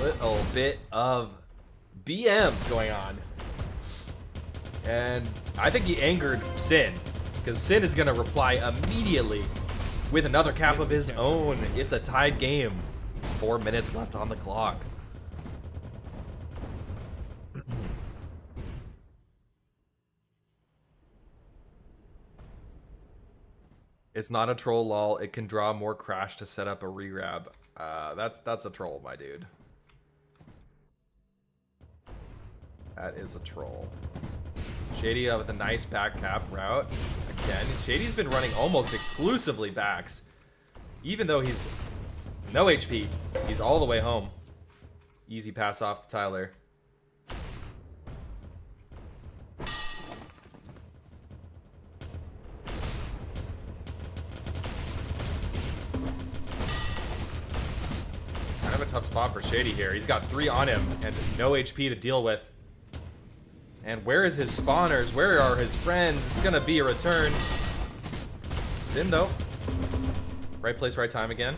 Little bit of BM going on. And I think he angered Sin, because Sin is going to reply immediately with another cap of his own. It's a tied game. 4 minutes left on the clock. It's not a troll, lol. It can draw more crash to set up a re-grab. That's a troll, my dude. That is a troll. Shady with a nice back cap route. Again, Shady's been running almost exclusively backs. Even though he's no HP, he's all the way home. Easy pass off to Tyler. Kind of a tough spot for Shady here. He's got 3 on him and no HP to deal with. And where is his spawners? Where are his friends? It's gonna be a return. Sin though. Right place, right time again.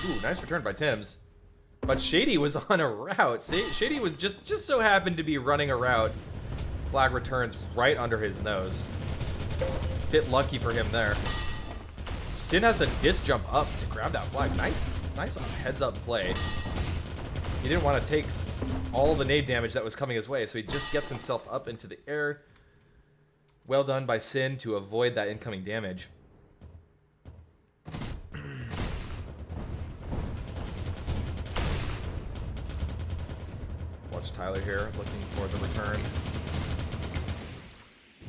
Ooh, nice return by Tim's. But Shady was on a route. Shady was just so happened to be running a route. Flag returns right under his nose. Bit lucky for him there. Sin has the disc jump up to grab that flag. Nice heads up play. He didn't want to take all the nade damage that was coming his way, so he just gets himself up into the air. Well done by Sin to avoid that incoming damage. Watch Tyler here, looking for the return.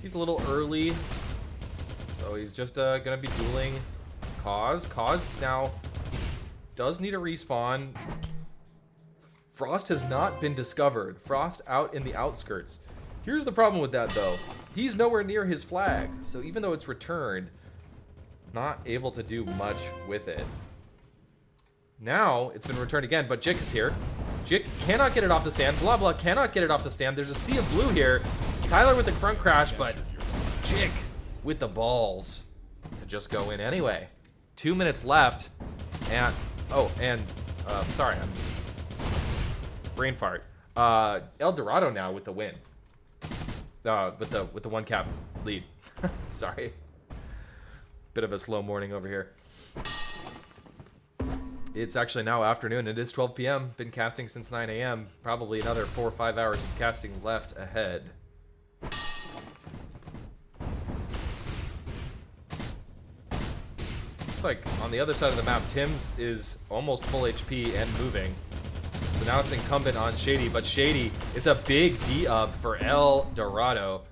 He's a little early, so he's just gonna be dueling Cause. Cause now does need a respawn. Frost has not been discovered. Frost out in the outskirts. Here's the problem with that though. He's nowhere near his flag, so even though it's returned, not able to do much with it. Now it's been returned again, but Jik is here. Jik cannot get it off the stand. Blah blah cannot get it off the stand. There's a sea of blue here. Tyler with the front crash, but Jik with the balls to just go in anyway. 2 minutes left, and sorry, I'm brain fart. El Dorado now with the win. With the 1 cap lead. Sorry. Bit of a slow morning over here. It's actually now afternoon. It is 12 p.m. Been casting since 9 a.m. Probably another 4 or 5 hours of casting left ahead. Looks like on the other side of the map, Tim's is almost full HP and moving. So now it's incumbent on Shady, but Shady, it's a big D-up for El Dorado.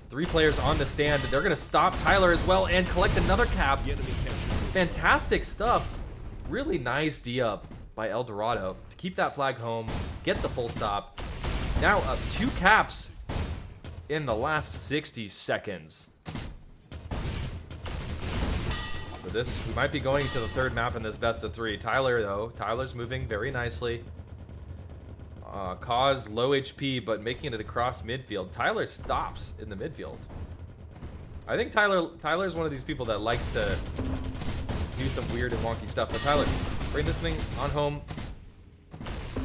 3 players on the stand. They're gonna stop Tyler as well and collect another cap. Fantastic stuff. Really nice D-up by El Dorado to keep that flag home, get the full stop. Now up 2 caps in the last 60 seconds. So this, we might be going to the 3rd map in this best of 3. Tyler though, Tyler's moving very nicely. Cause low HP, but making it across midfield. Tyler stops in the midfield. I think Tyler's one of these people that likes to do some weird and wonky stuff. But Tyler, bring this thing on home.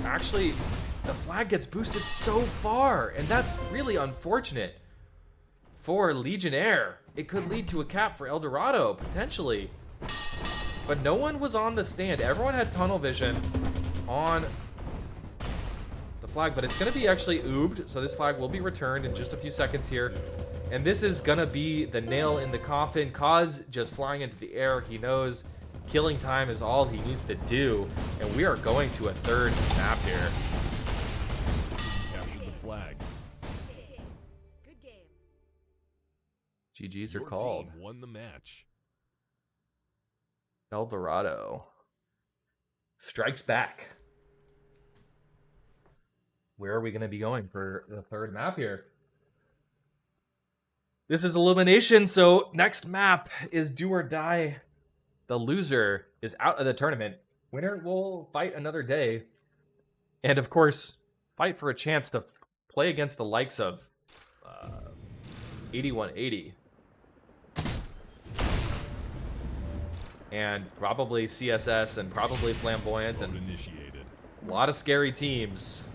Actually, the flag gets boosted so far, and that's really unfortunate for Legionnaire. It could lead to a cap for El Dorado, potentially. But no one was on the stand. Everyone had tunnel vision on the flag, but it's going to be actually oobed, so this flag will be returned in just a few seconds here. And this is going to be the nail in the coffin. Cause just flying into the air. He knows killing time is all he needs to do. And we are going to a 3rd map here. GGs are Your called. team won the match. El Dorado strikes back. Where are we going to be going for the third map here? This is elimination, so next map is do or die. The loser is out of the tournament. Winner will fight another day. And of course, fight for a chance to play against the likes of 8180. And probably CSS and probably Flamboyant and Initiated. a lot of scary teams.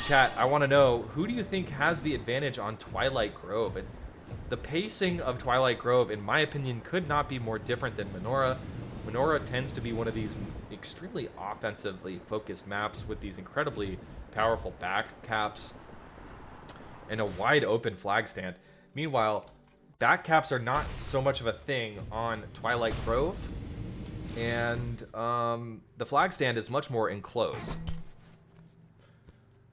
Chat, I want to know, who do you think has the advantage on Twilight Grove? The pacing of Twilight Grove, in my opinion, could not be more different than Menorah. Menorah tends to be one of these extremely offensively focused maps with these incredibly powerful back caps and a wide open flag stand. Meanwhile, back caps are not so much of a thing on Twilight Grove, and the flag stand is much more enclosed.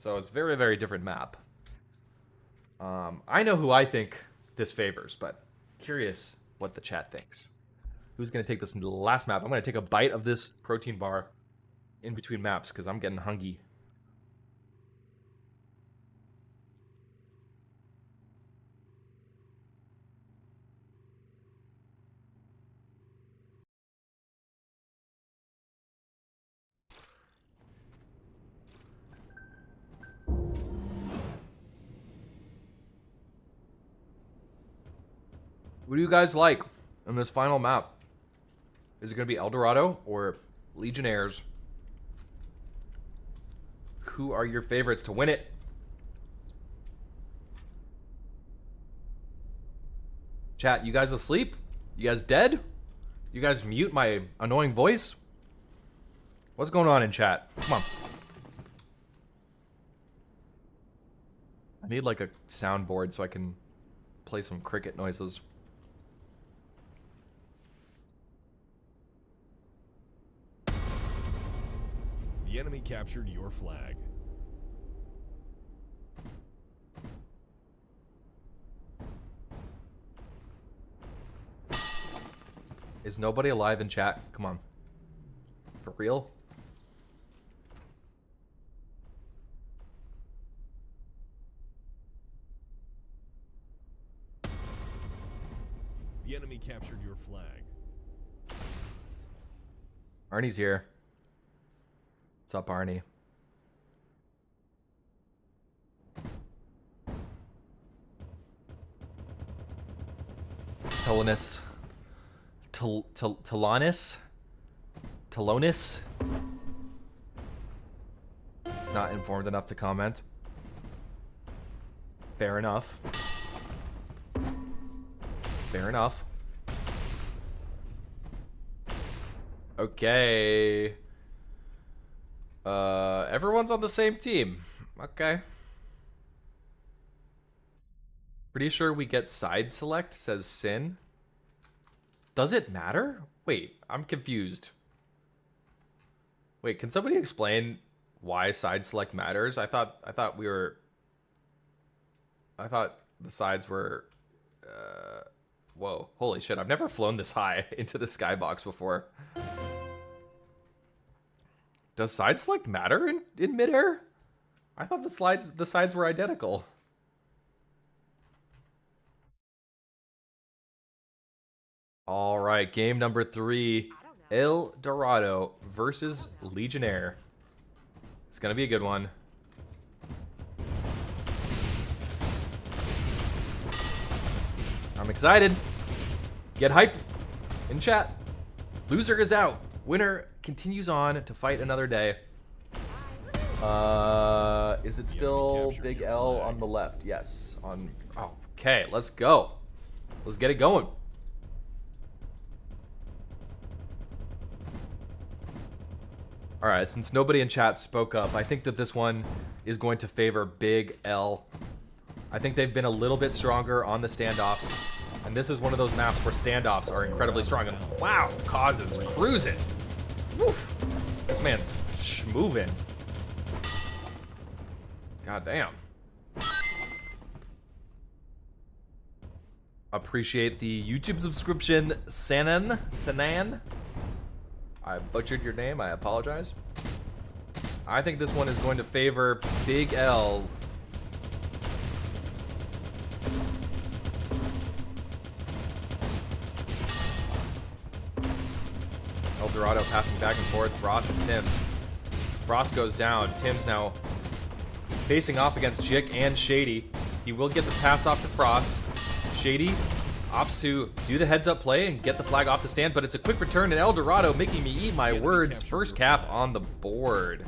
So it's a very, very different map. I know who I think this favors, but curious what the chat thinks. Who's going to take this into the last map? I'm going to take a bite of this protein bar in between maps because I'm getting hungry. What do you guys like on this final map? Is it going to be El Dorado or Legionnaires? Who are your favorites to win it? Chat, you guys asleep? You guys dead? You guys mute my annoying voice? What's going on in chat? Come on. I need like a soundboard so I can play some cricket noises. The enemy captured your flag. Is nobody alive in chat? Come on. For real? The enemy captured your flag. Arnie's here. What's up, Arnie? Telonis. Telonis? Telonis? Not informed enough to comment. Fair enough. Fair enough. Okay. Everyone's on the same team. Okay. Pretty sure we get side select, says Sin. Does it matter? Wait, I'm confused. Wait, can somebody explain why side select matters? I thought the sides were whoa, holy shit, I've never flown this high into the skybox before. Does side select matter in midair? I thought the sides were identical. All right, game number 3, El Dorado versus Legionnaire. It's gonna be a good one. I'm excited. Get hype in chat. Loser is out. Winner continues on to fight another day. Is it still Big L on the left? Yes. Okay, let's go. Let's get it going. All right, since nobody in chat spoke up, I think that this one is going to favor Big L. I think they've been a little bit stronger on the standoffs, and this is one of those maps where standoffs are incredibly strong. And wow, Cause is cruising. Woof. This man's schmoving. God damn. Appreciate the YouTube subscription, Sanan. I butchered your name, I apologize. I think this one is going to favor Big L. El Dorado passing back and forth, Frost and Tims. Frost goes down, Tims now facing off against Jick and Shady. He will get the pass off to Frost. Shady opts to do the heads-up play and get the flag off the stand, but it's a quick return, and El Dorado making me eat my words. First cap on the board.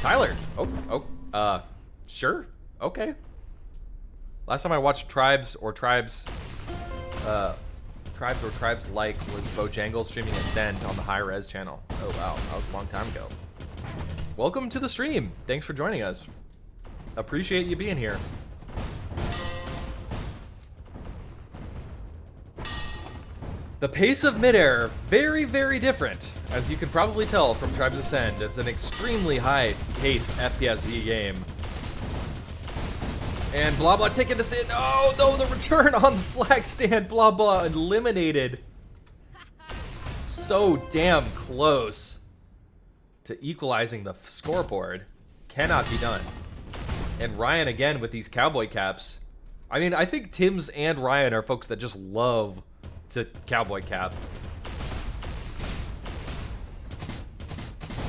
Tyler. Sure. Okay. Last time I watched Tribes Like was Bojangles streaming Ascend on the High Res channel. Oh wow, that was a long time ago. Welcome to the stream. Thanks for joining us. Appreciate you being here. The pace of Midair, very, very different. As you can probably tell from Tribes Ascend, it's an extremely high-paced FPSZ game. And Blah Blah taking this in. Oh, no, the return on the flag stand. Blah Blah eliminated. So damn close to equalizing the scoreboard. Cannot be done. And Ryan again with these cowboy caps. I mean, I think Tims and Ryan are folks that just love to cowboy cap.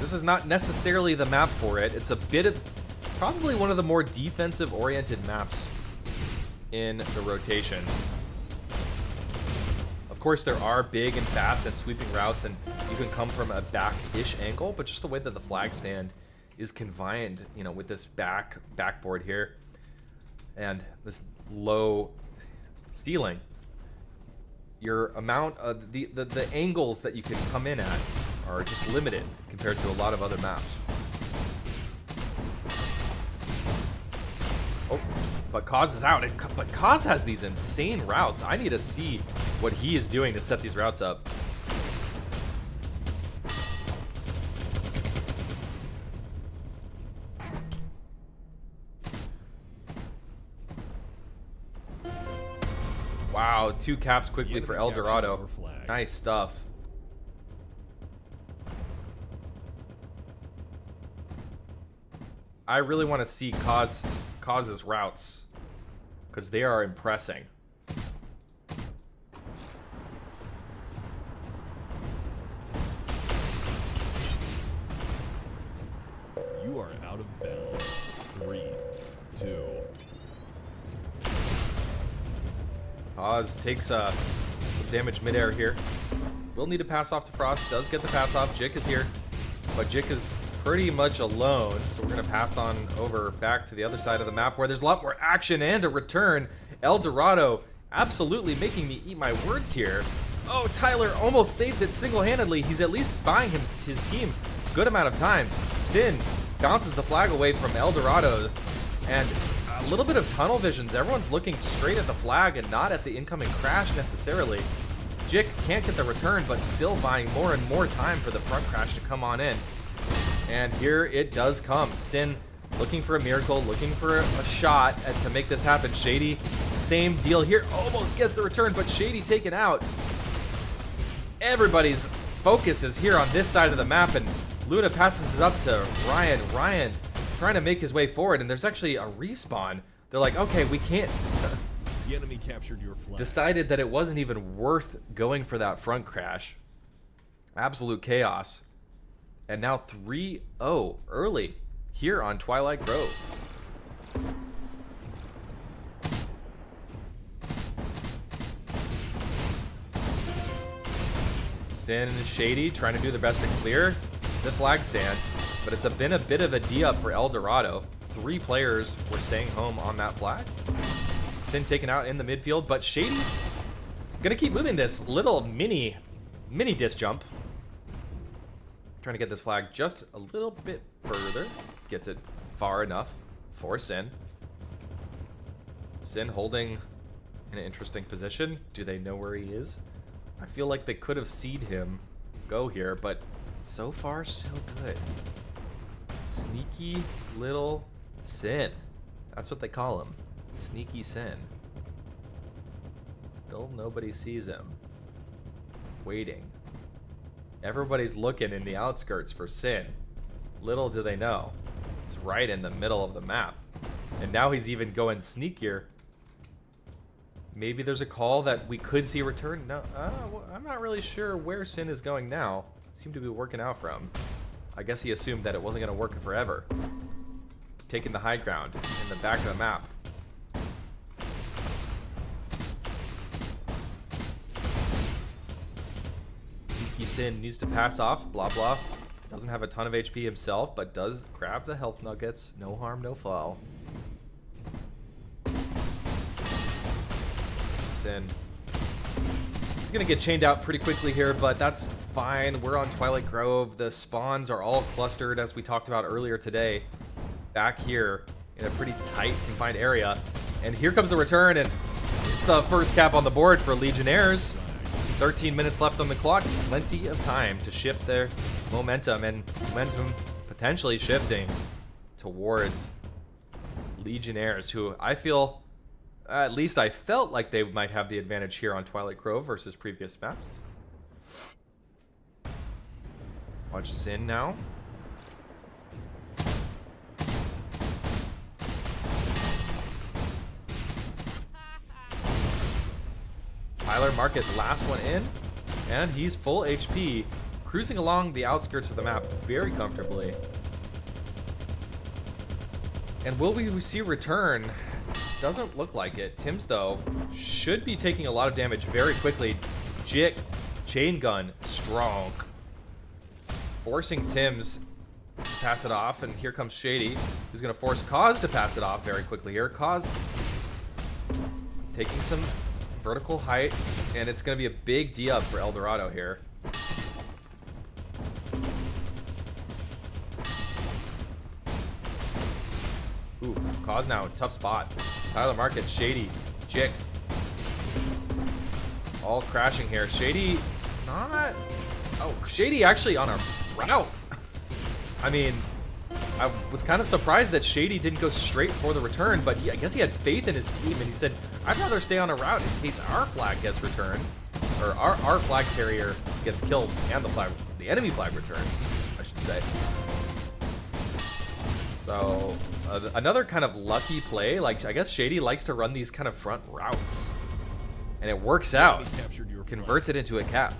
This is not necessarily the map for it. It's a bit of, probably one of the more defensive-oriented maps in the rotation. Of course, there are big and fast and sweeping routes, and you can come from a back-ish angle, but just the way that the flag stand is confined, you know, with this backboard here and this low stealing, your amount of the angles that you can come in at are just limited compared to a lot of other maps. Oh, but Kaz is out. But Kaz has these insane routes. I need to see what he is doing to set these routes up. Wow, 2 caps quickly for El Dorado. Nice stuff. I really want to see Kaz's routes, because they are impressing. You are out of bounds. 3, 2. Kaz takes some damage midair here. Will need to pass off to Frost. Does get the pass off. Jick is here, but Jick is pretty much alone, so we're gonna pass on over back to the other side of the map where there's a lot more action and a return. El Dorado absolutely making me eat my words here. Oh, Tyler almost saves it single-handedly. He's at least buying his team a good amount of time. Sin bounces the flag away from El Dorado, and a little bit of tunnel visions. Everyone's looking straight at the flag and not at the incoming crash necessarily. Jick can't get the return, but still buying more and more time for the front crash to come on in. And here it does come. Sin looking for a miracle, looking for a shot to make this happen. Shady, same deal here. Almost gets the return, but Shady taken out. Everybody's focus is here on this side of the map, and Luna passes it up to Ryan. Ryan trying to make his way forward, and there's actually a respawn. They're like, okay, we can't. The enemy captured your flag. Decided that it wasn't even worth going for that front crash. Absolute chaos. And now 3-0 early here on Twilight Grove. Spin and Shady trying to do their best to clear the flag stand, but it's been a bit of a D-up for El Dorado. 3 players were staying home on that flag. Sin taken out in the midfield, but Shady gonna keep moving this little mini disc jump. Trying to get this flag just a little bit further. Gets it far enough for Sin. Sin holding in an interesting position. Do they know where he is? I feel like they could have seen him go here, but so far so good. Sneaky little Sin. That's what they call him. Sneaky Sin. Still nobody sees him. Waiting. Everybody's looking in the outskirts for Sin. Little do they know, he's right in the middle of the map. And now he's even going sneakier. Maybe there's a call that we could see return. No, I'm not really sure where Sin is going now. Seemed to be working out for him. I guess he assumed that it wasn't going to work forever. Taking the high ground in the back of the map. Sneaky Sin needs to pass off. Blah, blah. Doesn't have a ton of HP himself, but does grab the health nuggets. No harm, no foul. Sin. He's gonna get chained out pretty quickly here, but that's fine. We're on Twilight Grove. The spawns are all clustered, as we talked about earlier today. Back here in a pretty tight, confined area. And here comes the return, and it's the first cap on the board for Legionnaires. 13 minutes left on the clock. Plenty of time to shift their momentum, and momentum potentially shifting towards Legionnaires, who I feel, at least I felt like they might have the advantage here on Twilight Grove versus previous maps. Watch Sin now. Tyler Market, last one in, and he's full HP, cruising along the outskirts of the map very comfortably. And will we see return? Doesn't look like it. Tims, though, should be taking a lot of damage very quickly. Jik, chain gun, strong. Forcing Tims to pass it off, and here comes Shady, who's going to force Kaz to pass it off very quickly here. Kaz taking some vertical height, and it's going to be a big D-up for Eldorado here. Ooh, Kaz now, tough spot. Tyler Market, Shady, Jik. All crashing here. Shady, not... Oh, Shady actually on a route. I mean, I was kind of surprised that Shady didn't go straight for the return, but I guess he had faith in his team, and he said, I'd rather stay on a route in case our flag gets returned, or our flag carrier gets killed, and the enemy flag returned, I should say. So, another kind of lucky play. Like, I guess Shady likes to run these kind of front routes, and it works out. Converts it into a cap.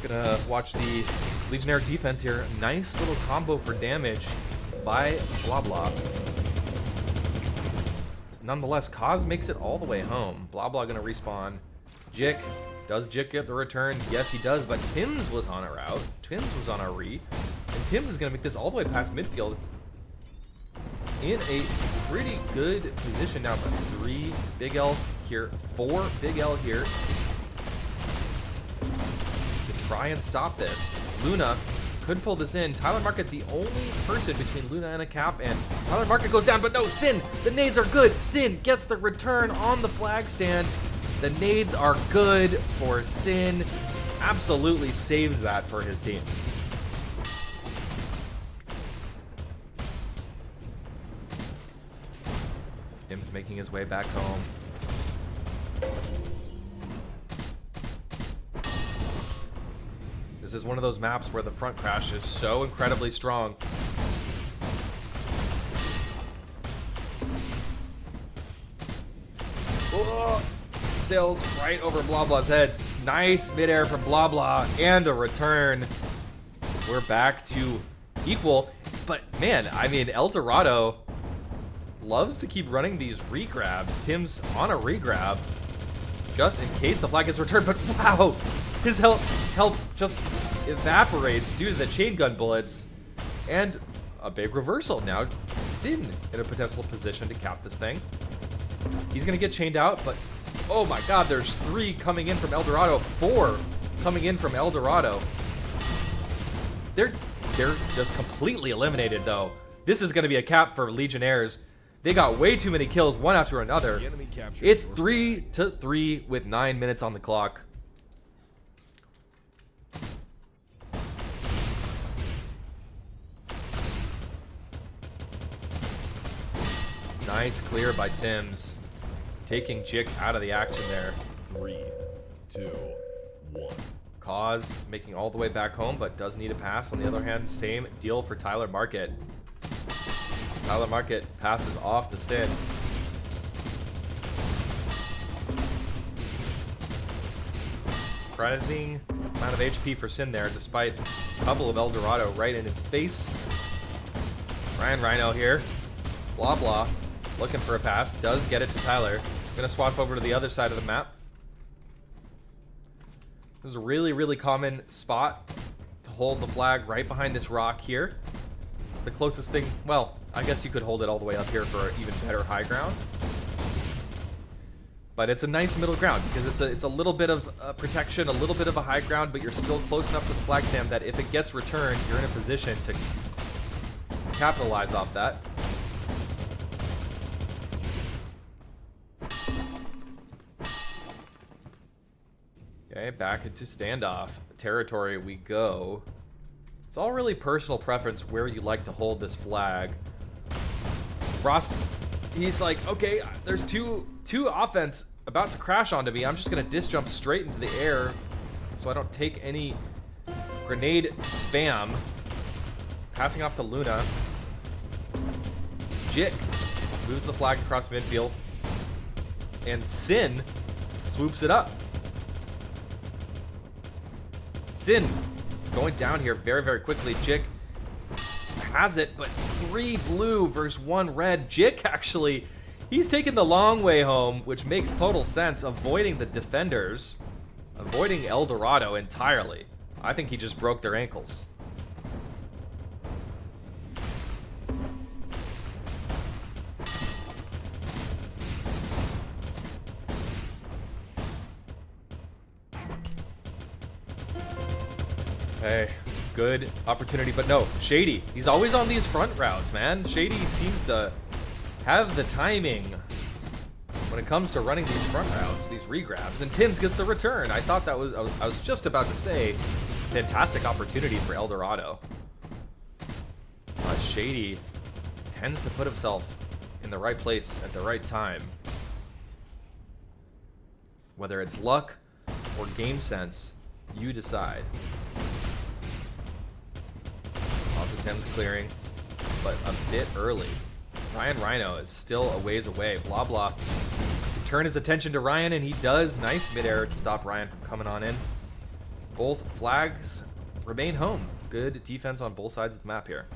Gonna watch the Legionnaire defense here. Nice little combo for damage by Blah Blah. Nonetheless, Kaz makes it all the way home. Blah Blah gonna respawn. Jik, does Jik get the return? Yes, he does, but Tims was on a route. Tims was on a re. And Tims is gonna make this all the way past midfield in a pretty good position now. 3 Big L here, 4 Big L here. Try and stop this. Luna could pull this in. Tyler Market, the only person between Luna and a cap, and Tyler Market goes down, but no, Sin, the nades are good. Sin gets the return on the flag stand. The nades are good for Sin. Absolutely saves that for his team. Tim's making his way back home. This is one of those maps where the front crash is so incredibly strong. Whoa. Sails right over Blah Blah's heads. Nice midair from Blah Blah and a return. We're back to equal. But man, I mean, Eldorado loves to keep running these regrabs. Tim's on a regrab just in case the flag gets returned. But wow, his health just evaporates due to the chain gun bullets, and a big reversal. Now Sin in a potential position to cap this thing. He's gonna get chained out, but oh my god, there's 3 coming in from Eldorado, 4 coming in from Eldorado. They're just completely eliminated though. This is gonna be a cap for Legionnaires. They got way too many kills, one after another. The enemy captured It's your 3-3 with 9 minutes on the clock. Nice clear by Tim's, taking Jick out of the action there. 3, 2, 1. Cause making all the way back home, but does need a pass. On the other hand, same deal for Tyler Market. Tyler Market passes off to Sin. Surprising amount of HP for Sin there, despite a couple of Eldorado right in his face. Ryan Rhino here. Blah blah. Looking for a pass. Does get it to Tyler. Gonna swap over to the other side of the map. This is a really, really common spot to hold the flag right behind this rock here. It's the closest thing. Well, I guess you could hold it all the way up here for even better high ground. But it's a nice middle ground because it's a little bit of protection, a little bit of a high ground, but you're still close enough to the flag stand that if it gets returned, you're in a position to capitalize off that. Okay, back into standoff territory we go. It's all really personal preference where you like to hold this flag. Frost, he's like, okay, there's two offense about to crash onto me. I'm just gonna disc jump straight into the air so I don't take any grenade spam. Passing off to Luna. Jick moves the flag across midfield. And Sin swoops it up. Sin going down here very, very quickly. Jick has it, but 3 blue versus 1 red. Jick actually, he's taking the long way home, which makes total sense, avoiding the defenders, avoiding Eldorado entirely. I think he just broke their ankles. Hey, good opportunity, but no, Shady. He's always on these front routes, man. Shady seems to have the timing when it comes to running these front routes, these regrabs, and Tim's gets the return. I thought that was, I was just about to say, fantastic opportunity for Eldorado. Shady tends to put himself in the right place at the right time. Whether it's luck or game sense, you decide. Tim's clearing, but a bit early. Ryan Rhino is still a ways away. Blah blah. Turn his attention to Ryan, and he does. Nice midair to stop Ryan from coming on in. Both flags remain home. Good defense on both sides of the map here.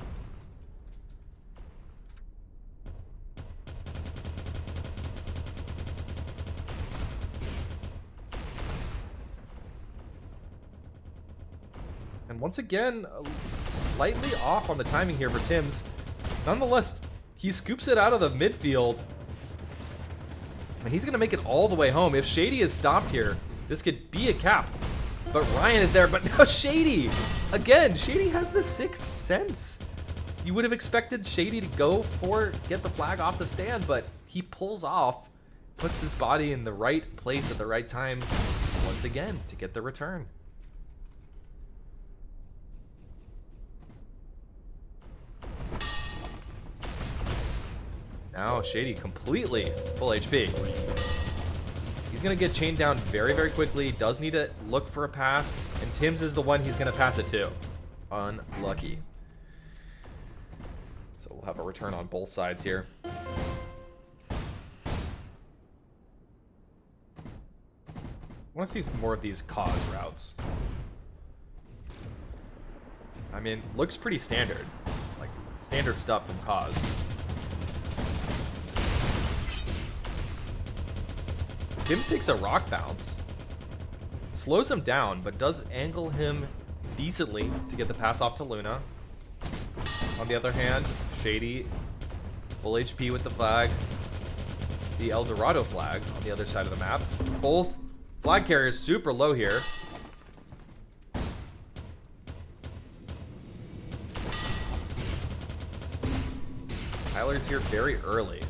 And once again, slightly off on the timing here for Tim's. Nonetheless, he scoops it out of the midfield. And he's going to make it all the way home. If Shady is stopped here, this could be a cap. But Ryan is there, but no, Shady! Again, Shady has the 6th sense. You would have expected Shady to get the flag off the stand, but he pulls off, puts his body in the right place at the right time, once again, to get the return. Now Shady completely full HP. He's gonna get chained down very, very quickly. Does need to look for a pass, and Tim's is the one he's gonna pass it to. Unlucky. So we'll have a return on both sides here. I want to see some more of these cause routes. I mean, looks pretty standard. Like, standard stuff from cause. Tim's takes a rock bounce, slows him down, but does angle him decently to get the pass off to Luna. On the other hand, Shady, full HP with the flag, the Eldorado flag on the other side of the map. Both flag carriers super low here. Tyler's here very early.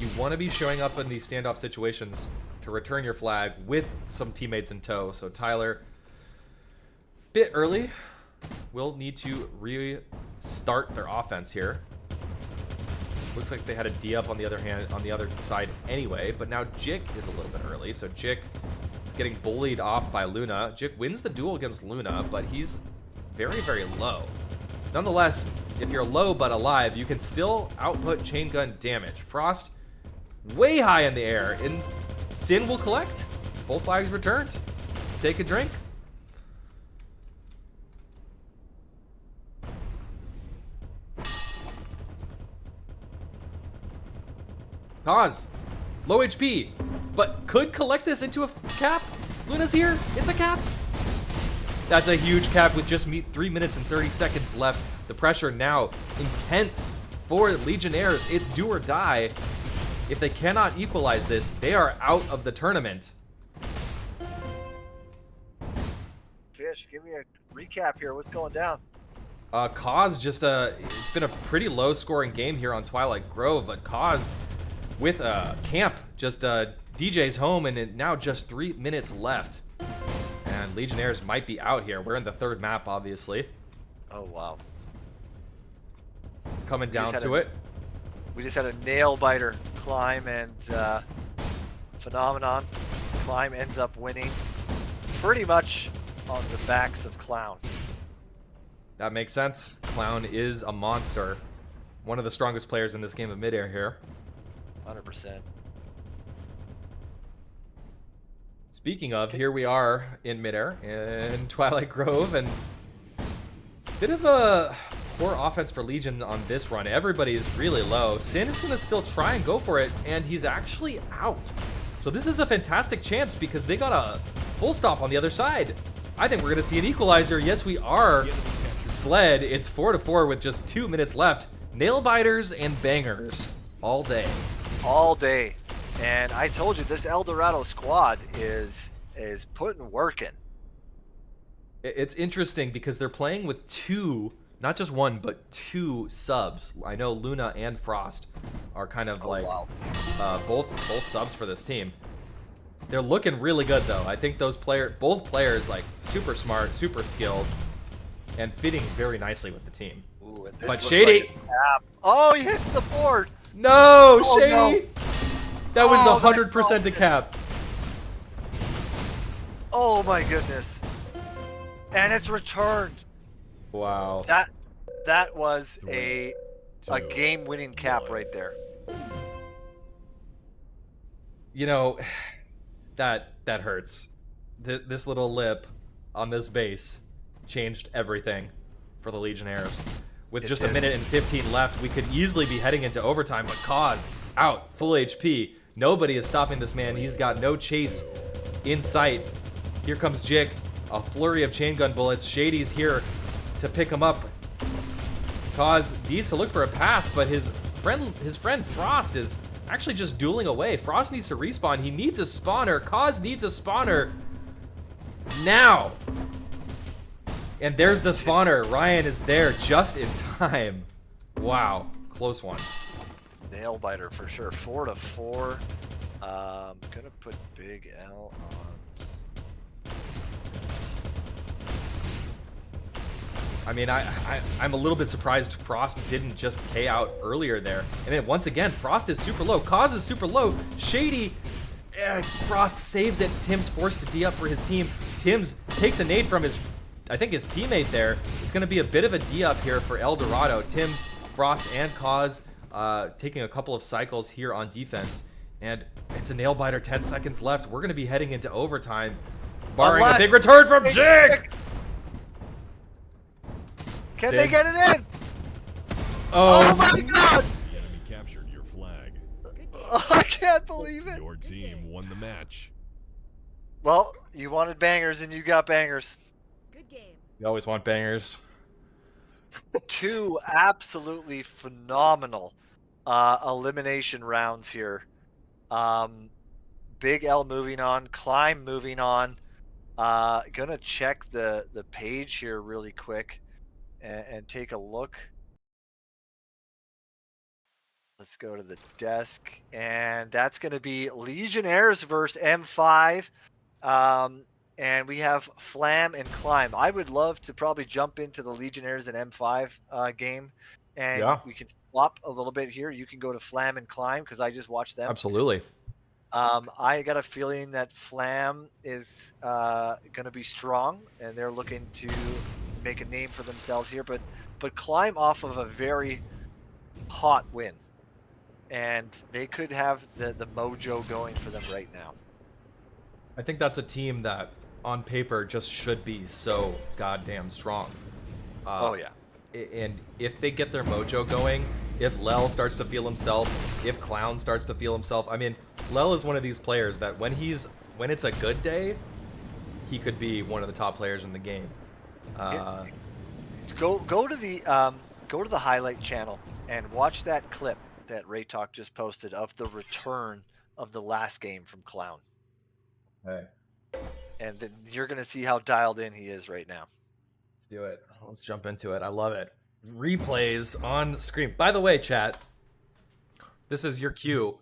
You want to be showing up in these standoff situations to return your flag with some teammates in tow. So Tyler, bit early, will need to restart their offense here. Looks like they had a D up on the other hand, on the other side anyway, but now Jick is a little bit early. So Jick is getting bullied off by Luna. Jick wins the duel against Luna, but he's very, very low. Nonetheless, if you're low but alive, you can still output chain gun damage. Frost, way high in the air, and Sin will collect. Both flags returned. Take a drink. Cause, low HP, but could collect this into a cap. Luna's here, it's a cap. That's a huge cap with just 3 minutes and 30 seconds left. The pressure now intense for Legionnaires. It's do or die. If they cannot equalize this, they are out of the tournament. Fish, give me a recap here. What's going down? Cause just it's been a pretty low scoring game here on Twilight Grove, but Cause with camp just DJ's home, and now just 3 minutes left. And Legionnaires might be out here. We're in the third map, obviously. Oh, wow. It's coming down to it. We just had a nail biter. Climb and Phenomenon. Climb ends up winning pretty much on the backs of Clown. That makes sense. Clown is a monster. One of the strongest players in this game of Midair here. 100%. Speaking of, here we are in Midair in Twilight Grove, and bit of a poor offense for Legion on this run. Everybody's really low. Sin is gonna still try and go for it, and he's actually out. So this is a fantastic chance because they got a full stop on the other side. I think we're gonna see an equalizer. Yes, we are. Sled, it's 4-4 with just 2 minutes left. Nail biters and bangers all day. All day. And I told you, this El Dorado squad is putting work in. It's interesting because they're playing with two, not just one, but two subs. I know Luna and Frost are kind of both subs for this team. They're looking really good though. I think both players like super smart, super skilled, and fitting very nicely with the team. Ooh, and this But looks Shady, like a tap. Oh, he hits the board. no, Oh, Shady. no. That was Oh, 100% a cap. Oh my goodness. And it's returned. Wow. That was a Two, game-winning cap right there. You know, that hurts. This little lip on this base changed everything for the Legionnaires. With just a minute and 15 left, we could easily be heading into overtime, but Cause out, full HP. Nobody is stopping this man. He's got no chase in sight. Here comes Jick, a flurry of chain gun bullets. Shady's here to pick him up. Cause needs to look for a pass, but his friend Frost is actually just dueling away. Frost needs to respawn. He needs a spawner. Cause needs a spawner now. And there's the spawner. Ryan is there just in time. Wow, close one. Nail biter for sure. 4-4. Gonna put Big L on. I mean, I'm a little bit surprised Frost didn't just K out earlier there. And then once again, Frost is super low. Cause is super low. Shady, Frost saves it. Tim's forced to D up for his team. Tim's takes a nade from his teammate there. It's gonna be a bit of a D up here for El Dorado. Tim's, Frost, and Cause taking a couple of cycles here on defense. And it's a nail biter, 10 seconds left. We're gonna be heading into overtime. Barring a big return from Jig! Can Sid. they get it in? Oh, my god! The enemy captured your flag. Oh, I can't believe it. Your team won the match. Well, you wanted bangers and you got bangers. Good game. you always want bangers. Two absolutely phenomenal elimination rounds here. Big L moving on, Climb moving on. Gonna check the page here really quick and take a look. Let's Let's go to the desk, and that's going to be Legionnaires versus M5. And we have Flam and Climb. I would love to probably jump into the Legionnaires and M5 game, and Yeah. we can swap a little bit here. You can go to Flam and Climb because I just watched them. Absolutely. I got a feeling that Flam is going to be strong, and they're looking to make a name for themselves here. But Climb off of a very hot win, and they could have the mojo going for them right now. I think that's a team that, on paper, just should be so goddamn strong. Oh yeah. And if they get their mojo going, if Lel starts to feel himself, if Clown starts to feel himself, I mean, Lel is one of these players that when it's a good day, he could be one of the top players in the game. Go to the highlight channel and watch that clip that Ray Talk just posted of the return of the last game from Clown. Hey, And then you're gonna see how dialed in he is right now. let's do it. Let's jump into it. I love it. Replays on the screen. By the way, chat, this is your cue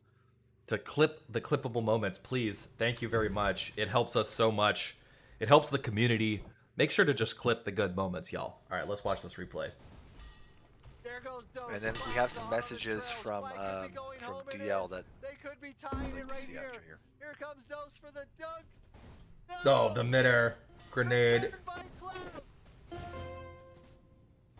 to clip the clippable moments, please. Thank you very much. It helps us so much. It helps the community. Make sure to just clip the good moments, y'all. All right, let's watch this replay. And then we have some messages from DL that they could be tying it right see here. after here. Here comes Dose for the dunk. Oh, the midair grenade. Returned by Cloud.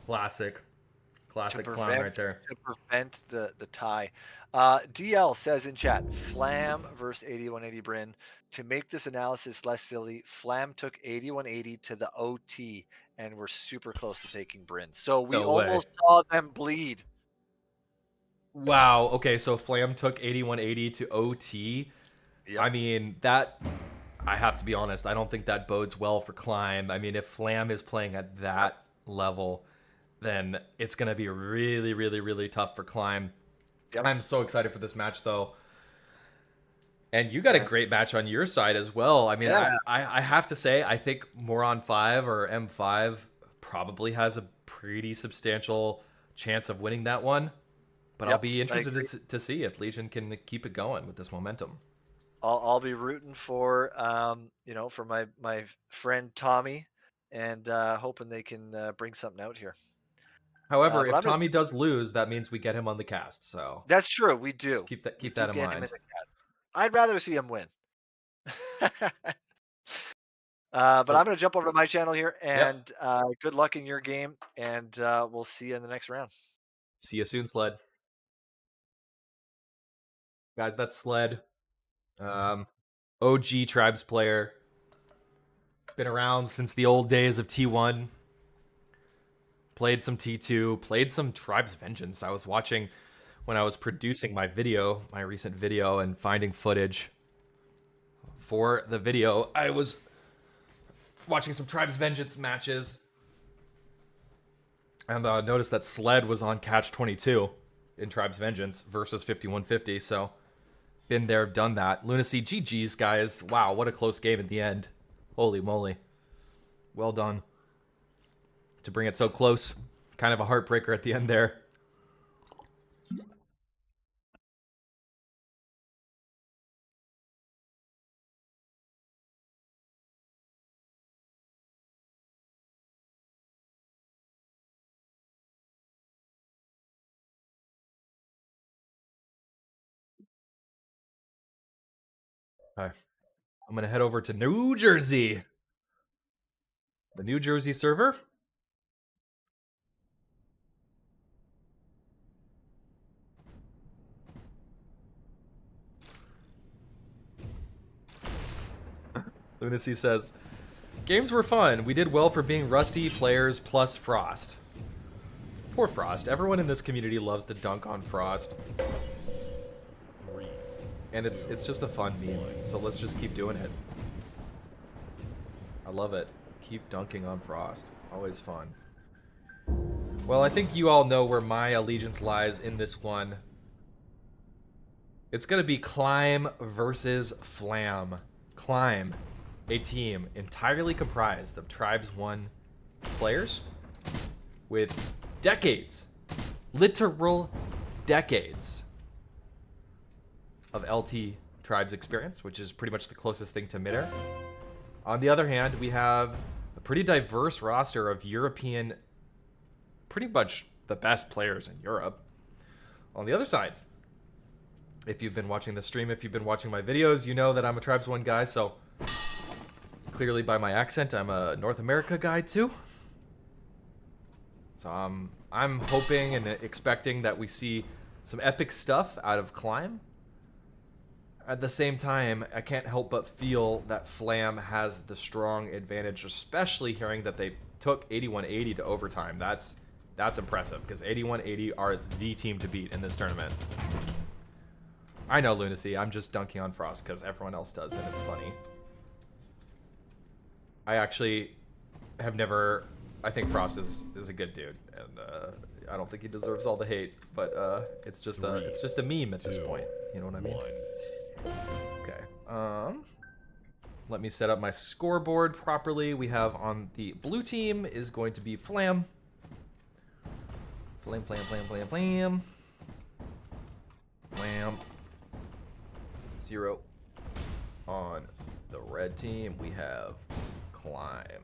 Classic to Clown prevent, right there. to prevent the tie. DL says in chat, Flam versus 8180 Bryn. To make this analysis less silly, Flam took 8180 to the OT and were super close to taking Bryn. So we No way. almost saw them bleed. Wow. Okay, so Flam took 8180 to OT. Yep. I mean, that, I have to be honest, I don't think that bodes well for Climb. I mean, if Flam is playing at that level, then it's going to be really, really, really tough for Climb. Yep. I'm so excited for this match, though. And you got a great match on your side as well. I mean, Yeah. I have to say, I think Moron 5 or M5 probably has a pretty substantial chance of winning that one. But I'll Yep, be I interested agree. to see if Legion can keep it going with this momentum. I'll be rooting for for my friend Tommy, and hoping they can bring something out here. However, but if I'm gonna- Tommy does lose, that means we get him on the cast. So That's true. We do. just keep We that do in get him mind. the cast. I'd rather see him win. But So- I'm going to jump over to my channel here, Yep. and good luck in your game, and we'll see you in the next round. See you soon, Sled. Guys, that's Sled. OG Tribes player. Been around since the old days of T1. Played some T2. Played some Tribes Vengeance. I was watching when I was producing my video, my recent video, and finding footage for the video. I was watching some Tribes Vengeance matches. And noticed that Sled was on Catch 22 in Tribes Vengeance versus 5150. So, been there, done that. Lunacy, GG's, guys. Wow, what a close game at the end. Holy moly. Well done. To bring it so close. Kind of a heartbreaker at the end there. Okay. I'm going to head over to New Jersey. The New Jersey server. Lunacy says, games were fun. We did well for being rusty players plus Frost. Poor Frost. Everyone in this community loves to dunk on Frost. 3, And it's just a fun meme. So let's just keep doing it. I love it. Keep dunking on Frost. Always fun. Well, I think you all know where my allegiance lies in this one. It's going to be Climb versus Flam. Climb, a team entirely comprised of Tribes 1 players with decades, literal decades of LT Tribe's experience, which is pretty much the closest thing to Midair. On the other hand, we have a pretty diverse roster of European, pretty much the best players in Europe. On the other side, if you've been watching the stream, if you've been watching my videos, you know that I'm a Tribes 1 guy, so clearly by my accent, I'm a North America guy too. So I'm hoping and expecting that we see some epic stuff out of Climb. At the same time, I can't help but feel that Flam has the strong advantage, especially hearing that they took 8180 to overtime. That's impressive, because 8180 are the team to beat in this tournament. I know, Lunacy, I'm just dunking on Frost because everyone else does, and it's funny. I actually have never... I think Frost is a good dude, and I don't think he deserves all the hate, but it's just a meme at this point. You know what I mean? Okay. Let me set up my scoreboard properly. We have on the blue team is going to be Flam. Flam. Flam. 0. On the red team, we have Climb.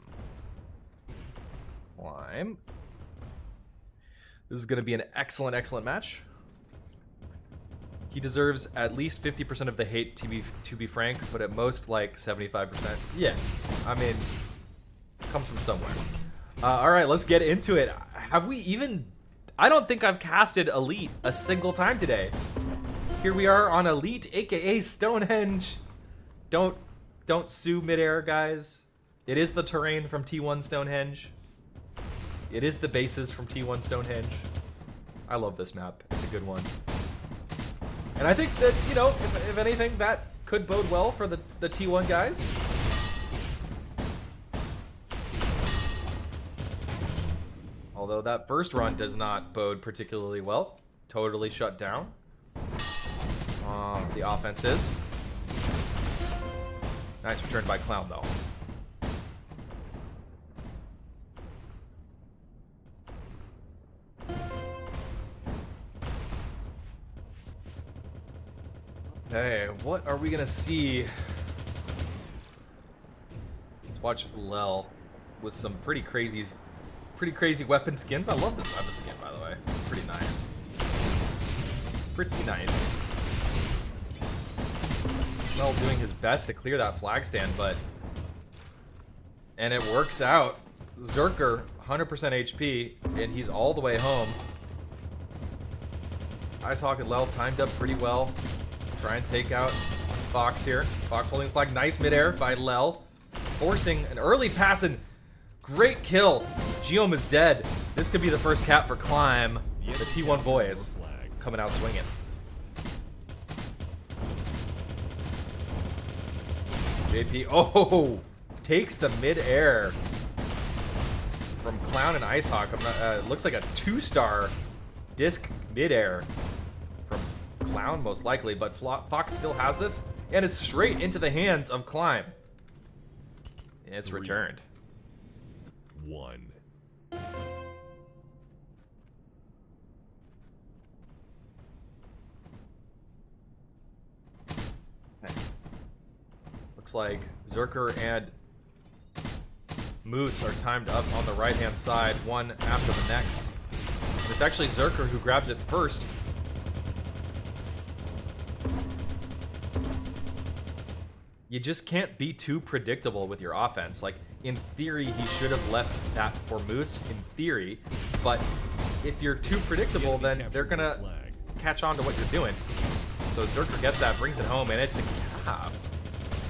This is going to be an excellent match. He deserves at least 50% of the hate, to be frank, but at most like 75%. Yeah, I mean, comes from somewhere. All right, let's get into it. Have we even... I don't think I've casted Elite a single time today. Here we are on Elite, aka Stonehenge. Don't sue Midair, guys. It is the terrain from T1 Stonehenge. It is the bases from T1 Stonehenge. I love this map. It's a good one. And I think that, you know, if anything, that could bode well for the T1 guys. Although that first run does not bode particularly well. Totally shut down. The offense is. Nice return by Clown, though. Okay, what are we gonna see? Let's watch Lel with some pretty crazy weapon skins. I love this weapon skin, by the way. It's pretty nice. Pretty nice. Lel doing his best to clear that flag stand, and it works out. Zerker, 100% HP, and he's all the way home. Icehawk and Lel timed up pretty well. Try and take out Fox here. Fox holding flag. Nice midair by Lel. Forcing an early pass and great kill. Geom is dead. This could be the first cap for Climb. The T1 boys coming out swinging. JP, oh, takes the mid-air from Clown and Icehawk. It looks like a 2-star disc mid-air from Clown, most likely, but Fox still has this, and it's straight into the hands of Climb. And it's returned. 1. Looks like Zerker and Moose are timed up on the right-hand side, one after the next. And it's actually Zerker who grabs it first. You just can't be too predictable with your offense. Like, in theory, he should have left that for Moose, in theory. But if you're too predictable, then they're gonna catch on to what you're doing. So Zerker gets that, brings it home, and it's a cap.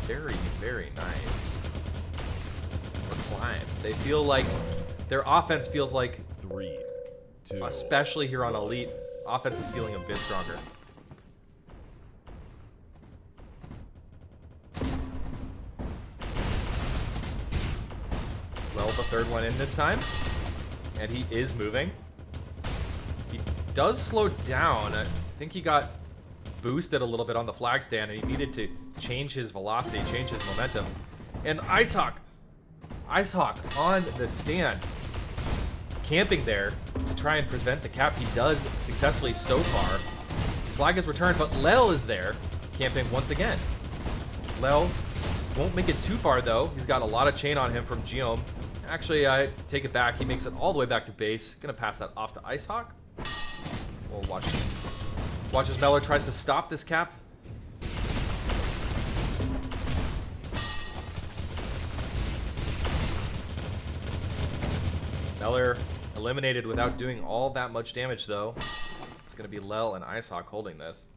Very, very nice. For Climb. They feel like, their offense feels like, 3, 2. especially here on Elite, offense is feeling a bit stronger. Well, the third one in this time. And he is moving. He does slow down. I think he got boosted a little bit on the flag stand, and he needed to change his velocity, change his momentum. And Icehawk on the stand, camping there to try and prevent the cap. He does successfully so far. Flag is returned, but Lel is there. camping once again. Lel won't make it too far though. He's got a lot of chain on him from Geom. Actually, I take it back. He makes it all the way back to base. Gonna pass that off to Icehawk. We'll watch as Meller tries to stop this cap. Meller eliminated without doing all that much damage though. It's gonna be Lel and Icehawk holding this.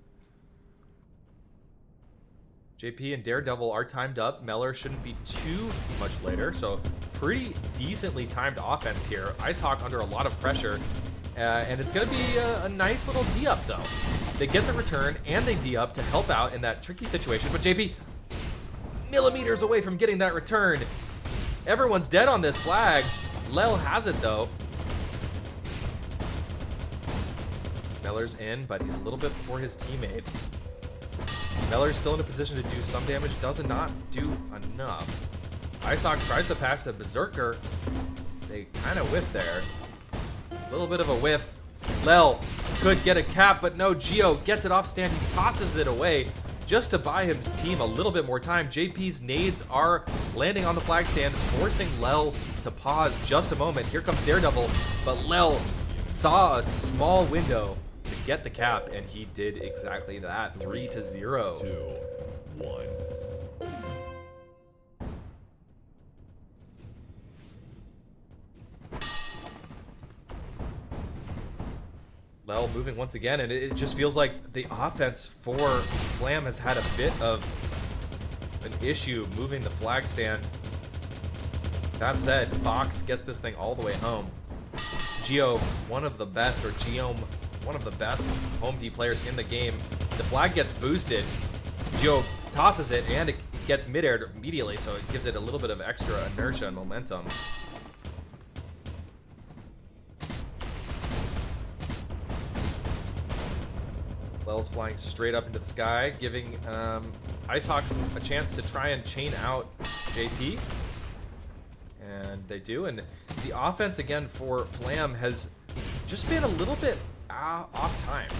JP and Daredevil are timed up. Meller shouldn't be too much later, so pretty decently timed offense here. Icehawk under a lot of pressure, and it's gonna be a nice little D-up though. They get the return and they D-up to help out in that tricky situation, but JP millimeters away from getting that return. Everyone's dead on this flag. Lel has it though. Meller's in, but he's a little bit before his teammates. Meller's still in a position to do some damage, does not do enough. Icehawk tries to pass to Berserker. They kind of whiff there. A little bit of a whiff. Lel could get a cap, but no, Geo gets it off stand. He tosses it away just to buy his team a little bit more time. JP's nades are landing on the flag stand, forcing Lel to pause just a moment. Here comes Daredevil, but Lel saw a small window to get the cap, and he did exactly that. 3-0. 2-1. Lel moving once again, and it just feels like the offense for Flam has had a bit of an issue moving the flag stand. That said, Fox gets this thing all the way home. Geo, one of the best, or Geom, one of the best home D players in the game. The flag gets boosted. Geo tosses it, and it gets mid-aired immediately, so it gives it a little bit of extra inertia and momentum. Lel's flying straight up into the sky, giving Icehawks a chance to try and chain out JP. And they do, and the offense again for Flam has just been a little bit off-timed.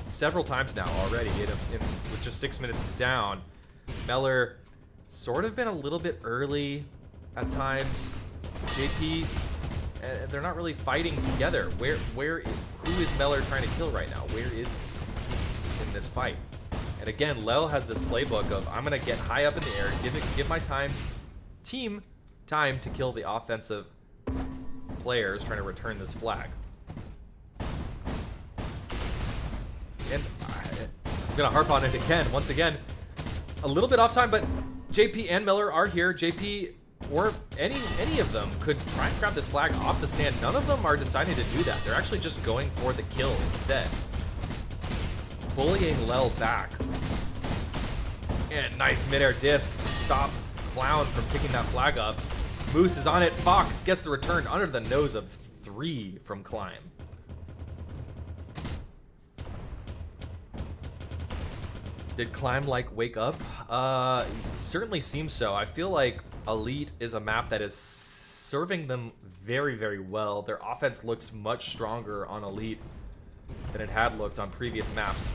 Several times now already, with just 6 minutes down. Meller sort of been a little bit early at times. JP, they're not really fighting together. Who is Meller trying to kill right now? Where is he in this fight? And again, Lel has this playbook of, I'm gonna get high up in the air, give my team time to kill the offensive players trying to return this flag. And I'm gonna harp on it again. Once again, a little bit off time, but JP and Meller are here. JP or any of them could try and grab this flag off the stand. None of them are deciding to do that. They're actually just going for the kill instead. Bullying Lel back. And nice midair disc to stop Clown from picking that flag up. Moose is on it. Fox gets the return under the nose of 3 from Climb. Did Climb wake up? Certainly seems so. I feel like Elite is a map that is serving them very, very well. Their offense looks much stronger on Elite than it had looked on previous maps.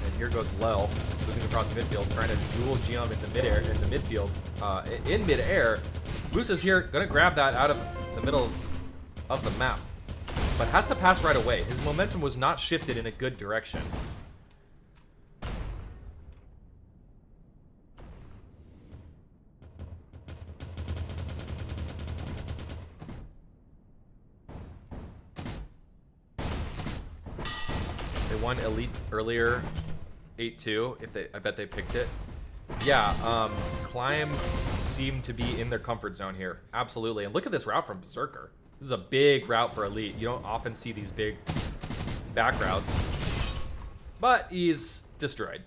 And here goes Lel, moving across midfield, trying to duel Geom in the midfield, in midair. Moose is here, gonna grab that out of the middle of the map, but has to pass right away. His momentum was not shifted in a good direction. They won Elite earlier, 8-2. I bet they picked it. Yeah, Climb seemed to be in their comfort zone here. Absolutely. And look at this route from Berserker. This is a big route for Elite. You don't often see these big back routes. But he's destroyed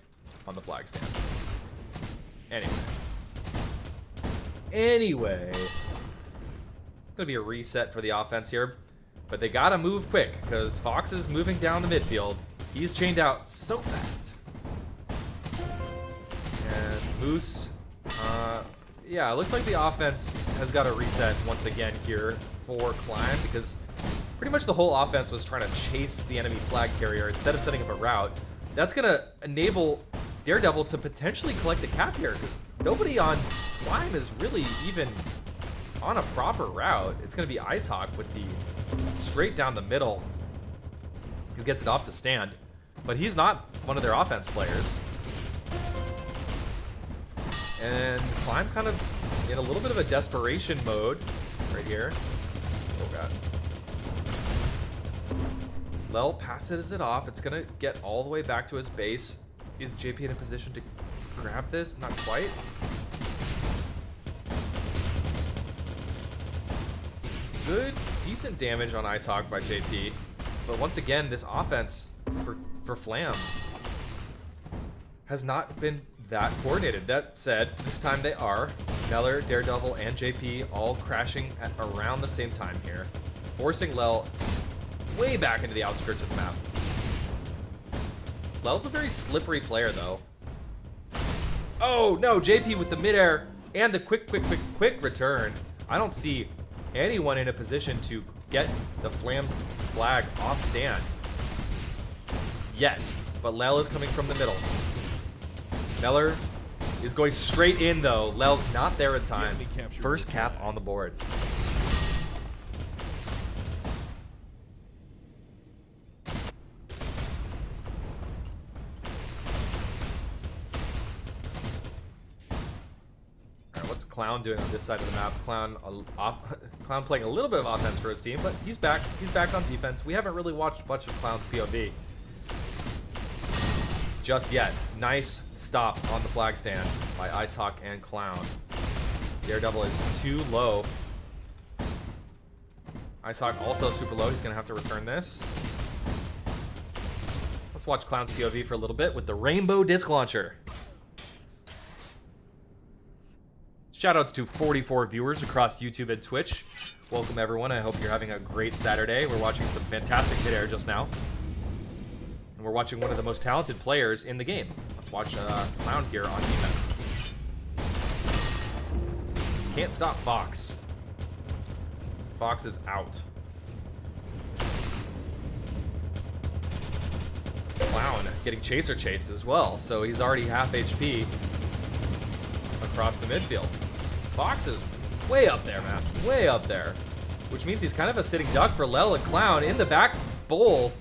on the flag stand. Anyway. Gonna be a reset for the offense here. But they gotta move quick, because Fox is moving down the midfield. He's chained out so fast. And Moose, yeah, it looks like the offense has got to reset once again here for Climb, because pretty much the whole offense was trying to chase the enemy flag carrier instead of setting up a route. That's going to enable Daredevil to potentially collect a cap here, because nobody on Climb is really even on a proper route. It's going to be Icehawk with the straight down the middle who gets it off the stand, but he's not one of their offense players. And Climb kind of in a little bit of a desperation mode right here. Oh god. Lel passes it off. It's gonna get all the way back to his base. Is JP in a position to grab this? Not quite. Good, decent damage on Icehawk by JP. But once again, this offense for Flam has not been that coordinated. That said, this time they are. Meller, Daredevil, and JP all crashing at around the same time here, forcing Lel way back into the outskirts of the map. Lel's a very slippery player, though. Oh, no, JP with the midair and the quick return. I don't see anyone in a position to get the Flam's flag off stand yet, but Lel is coming from the middle. Meller is going straight in, though. Lel's not there in time. First cap on the board. What's Clown doing on this side of the map? Clown playing a little bit of offense for his team, but he's back. He's back on defense. We haven't really watched much of Clown's POV just yet. Nice stop on the flag stand by Icehawk and Clown. Daredevil is too low. Icehawk also super low. He's gonna have to return this. Let's watch Clown's POV for a little bit with the Rainbow Disc Launcher. Shoutouts to 44 viewers across YouTube and Twitch. Welcome everyone. I hope you're having a great Saturday. We're watching some fantastic midair just now. And we're watching one of the most talented players in the game. Let's watch Clown here on defense. Can't stop Fox. Fox is out. Clown getting chaser chased as well, so he's already half HP across the midfield. Fox is way up there, man. Way up there. Which means he's kind of a sitting duck for Lel and Clown in the back bowl.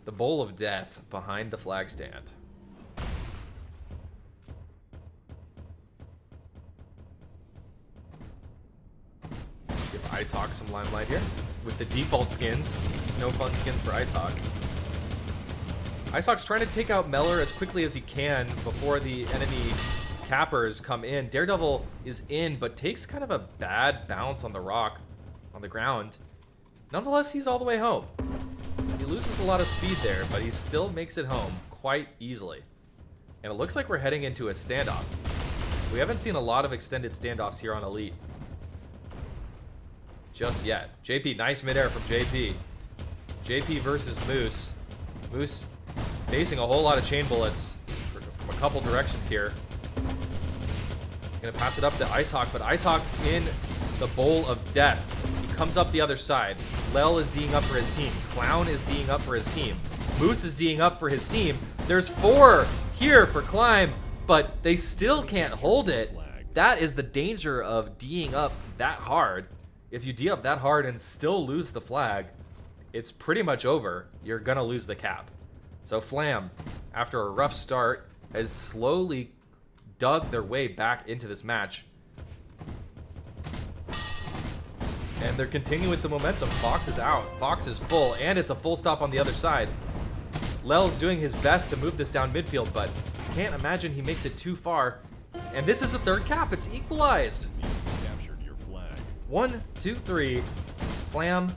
The bowl of death behind the flag stand. Give Icehawk some limelight here with the default skins. No fun skins for Icehawk. Icehawk's trying to take out Meller as quickly as he can before the enemy cappers come in. Daredevil is in, but takes kind of a bad bounce on the rock, on the ground. Nonetheless, he's all the way home. He loses a lot of speed there, but he still makes it home quite easily. And it looks like we're heading into a standoff. We haven't seen a lot of extended standoffs here on Elite just yet. JP, nice midair from JP. JP versus Moose. Moose facing a whole lot of chain bullets from a couple directions here. Gonna pass it up to Icehawk, but Icehawk's in the bowl of death. He comes up the other side. Lel is D'ing up for his team. Clown is D'ing up for his team. Moose is D'ing up for his team. There's 4 here for Climb, but they still can't hold it. That is the danger of D'ing up that hard. If you D up that hard and still lose the flag, it's pretty much over. You're gonna lose the cap. So Flam, after a rough start, has slowly dug their way back into this match. And they're continuing with the momentum. Fox is out. Fox is full, and it's a full stop on the other side. Lel's doing his best to move this down midfield, but can't imagine he makes it too far. And this is the third cap. It's equalized. Captured your flag. 1, 2, 3. Flam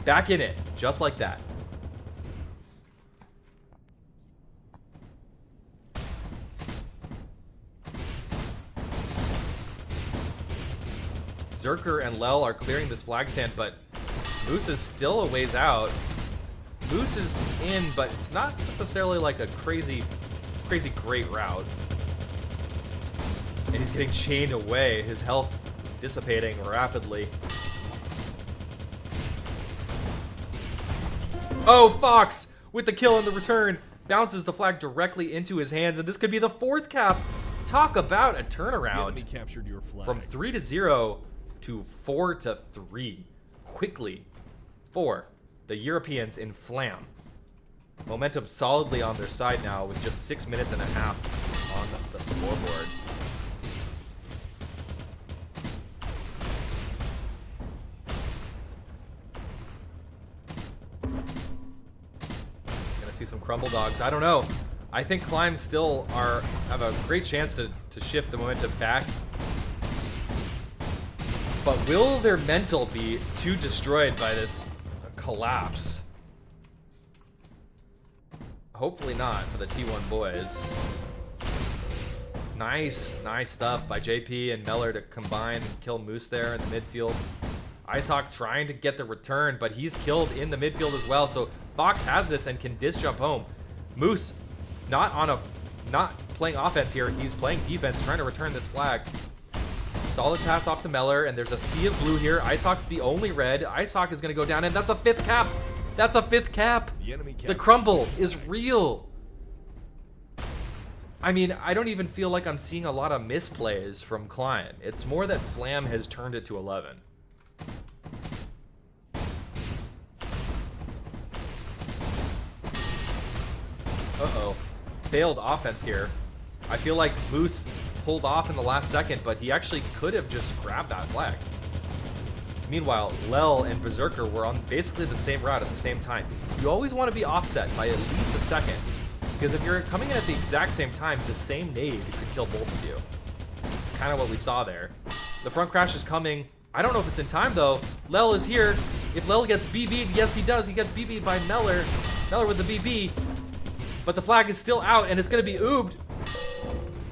back in it, just like that. Zerker and Lel are clearing this flag stand, but Moose is still a ways out. Moose is in, but it's not necessarily like a crazy great route. And he's getting chained away, his health dissipating rapidly. Oh, Fox with the kill and the return. Bounces the flag directly into his hands, and this could be the 4th cap. Talk about a The turnaround enemy captured your flag. from 3-0 to 4-3 quickly for the Europeans in Flam. Momentum solidly on their side now with just 6 minutes and a half on the scoreboard. Gonna see some crumble dogs. I don't know. I think Climb still have a great chance to shift the momentum back. But will their mental be too destroyed by this collapse? Hopefully not for the T1 boys. Nice stuff by JP and Meller to combine and kill Moose there in the midfield. Icehawk trying to get the return, but he's killed in the midfield as well. So Fox has this and can disc jump home. Moose not playing offense here. He's playing defense, trying to return this flag. Solid pass off to Meller, and there's a sea of blue here. Icehawk's the only red. Icehawk is gonna go down, and that's a 5th cap. That's a 5th cap. The enemy The captured crumble your is flag. real. I mean, I don't even feel like I'm seeing a lot of misplays from Climb. It's more that Flam has turned it to 11. Uh-oh. Failed offense here. I feel like Moose pulled off in the last second, but he actually could have just grabbed that flag. Meanwhile, Lel and Berserker were on basically the same route at the same time. You always want to be offset by at least a second, because if you're coming in at the exact same time, the same nade could kill both of you. It's kind of what we saw there. The front crash is coming. I don't know if it's in time, though. Lel is here. If Lel gets BB'd, yes, he does. He gets BB'd by Meller. Meller with the BB. But the flag is still out, and it's going to be oobed.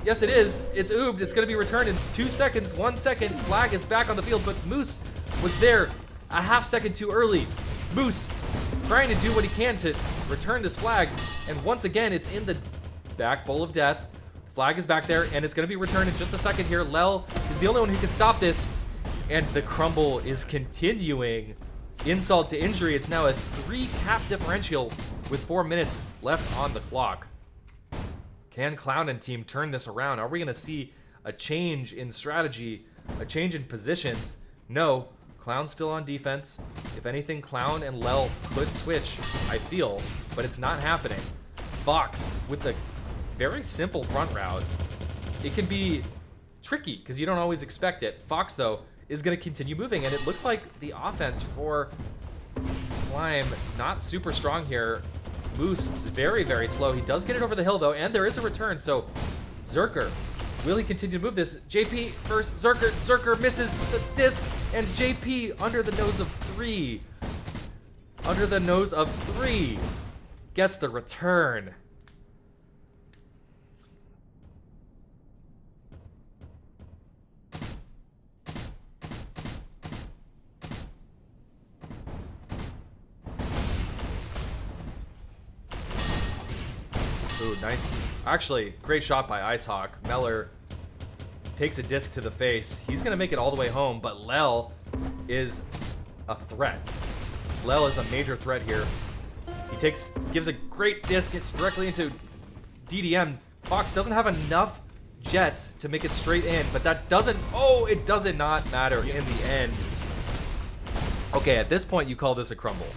Yes, it is. It's oobed. It's going to be returned in 2 seconds. 1 second. Flag is back on the field, but Moose was there a half second too early. Moose trying to do what he can to return this flag, and once again, it's in the back bowl of death. The flag is back there, and it's going to be returned in just a second here. Lel is the only one who can stop this, and the crumble is continuing. Insult to injury. It's now a 3-cap differential with 4 minutes left on the clock. Can Clown and team turn this around? Are we going to see a change in strategy, a change in positions? No. Clown's still on defense. If anything, Clown and Lel could switch, I feel, but it's not happening. Fox with the very simple front route. It can be tricky because you don't always expect it. Fox, though, is going to continue moving, and it looks like the offense for Climb not super strong here. Moose is very, very slow. He does get it over the hill, though, and there is a return, so Zerker, will he continue to move this? JP versus Zerker. Zerker misses the disc, and JP under the nose of 3. Under the nose of 3 gets the return. Ooh, nice. Actually, great shot by Icehawk. Meller takes a disc to the face. He's going to make it all the way home, but Lel is a threat. Lel is a major threat here. He gives a great disc. It's directly into DDM. Fox doesn't have enough jets to make it straight in, but that doesn't... Oh, it does not matter in the end. Okay, at this point, you call this a crumble.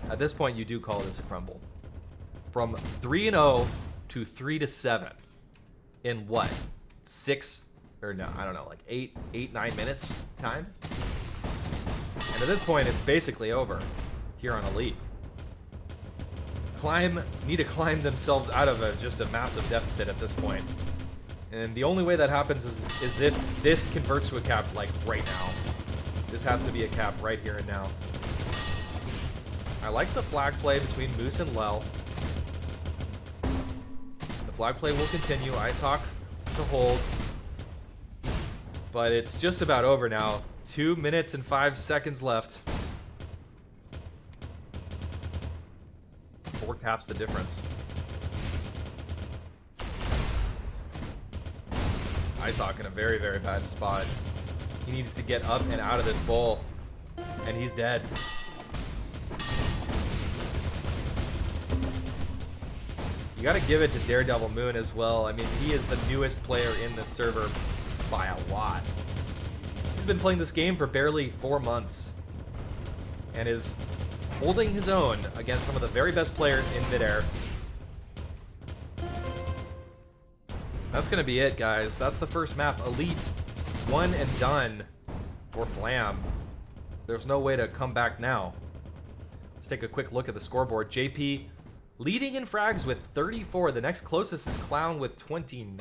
At this point, you do call this a crumble. From 3-0 to 3-7 in what? 6 or no, I don't know, like 9 minutes time. And at this point, it's basically over here on Elite. Need to climb themselves out of just a massive deficit at this point. And the only way that happens is if this converts to a cap like right now. This has to be a cap right here and now. I like the flag play between Moose and Lel. Flag play will continue. Icehawk to hold. But it's just about over now. 2 minutes and 5 seconds left. 4 caps the difference. Icehawk in a very, very bad spot. He needs to get up and out of this bowl. And he's dead. gotta give it to Daredevil Moon as well. I mean, he is the newest player in this server by a lot. He's been playing this game for barely 4 months and is holding his own against some of the very best players in Midair. That's gonna be it, guys. That's the first map. Elite, one and done for Flam. There's no way to come back now. Let's take a quick look at the scoreboard. JP leading in frags with 34. The next closest is Clown with 29.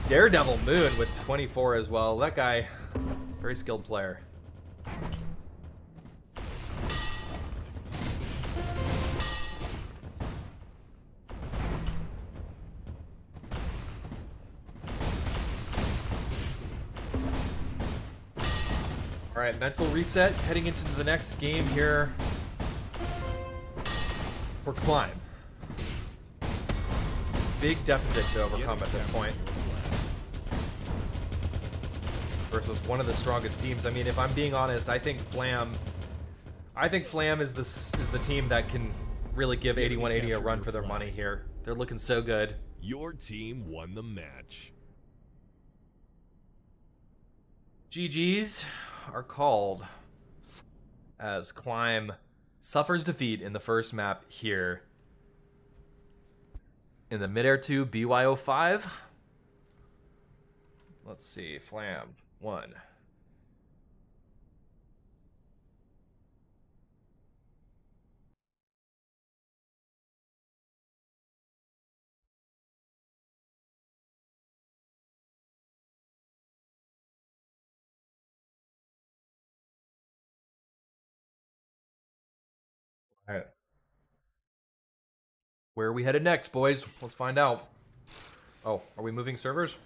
Daredevil Moon with 24 as well. That guy, very skilled player. All right, mental reset, heading into the next game here. For Climb. Big deficit to overcome at this point. Versus one of the strongest teams. I mean, if I'm being honest, I think Flam is the team that can really give 8180 a run for their money here. They're looking so good. Your team won the match. GG's are called as Climb suffers defeat in the first map here in the Midair 2 BYO5. Let's see, Flam 1. All right. Where are we headed next, boys? Let's find out. Oh, are we moving servers?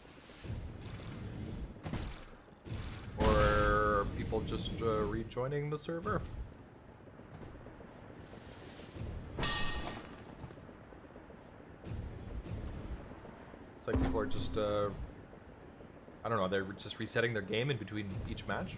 Or are people just rejoining the server? It's like people are just, I don't know, they're just resetting their game in between each match.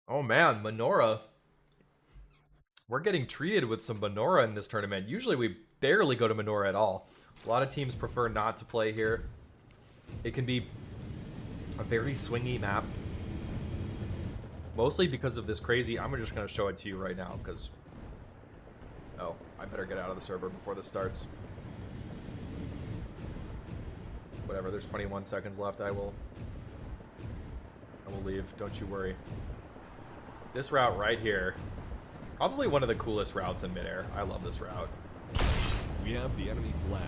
Oh man, Menorah. We're getting treated with some Menorah in this tournament. Usually we barely go to Menorah at all. A lot of teams prefer not to play here. It can be a very swingy map. Mostly because of this crazy... I'm just going to show it to you right now because... Oh, I better get out of the server before this starts. Whatever, there's 21 seconds left. I will leave. Don't you worry. This route right here, probably one of the coolest routes in Midair. I love this route. We have the enemy flag.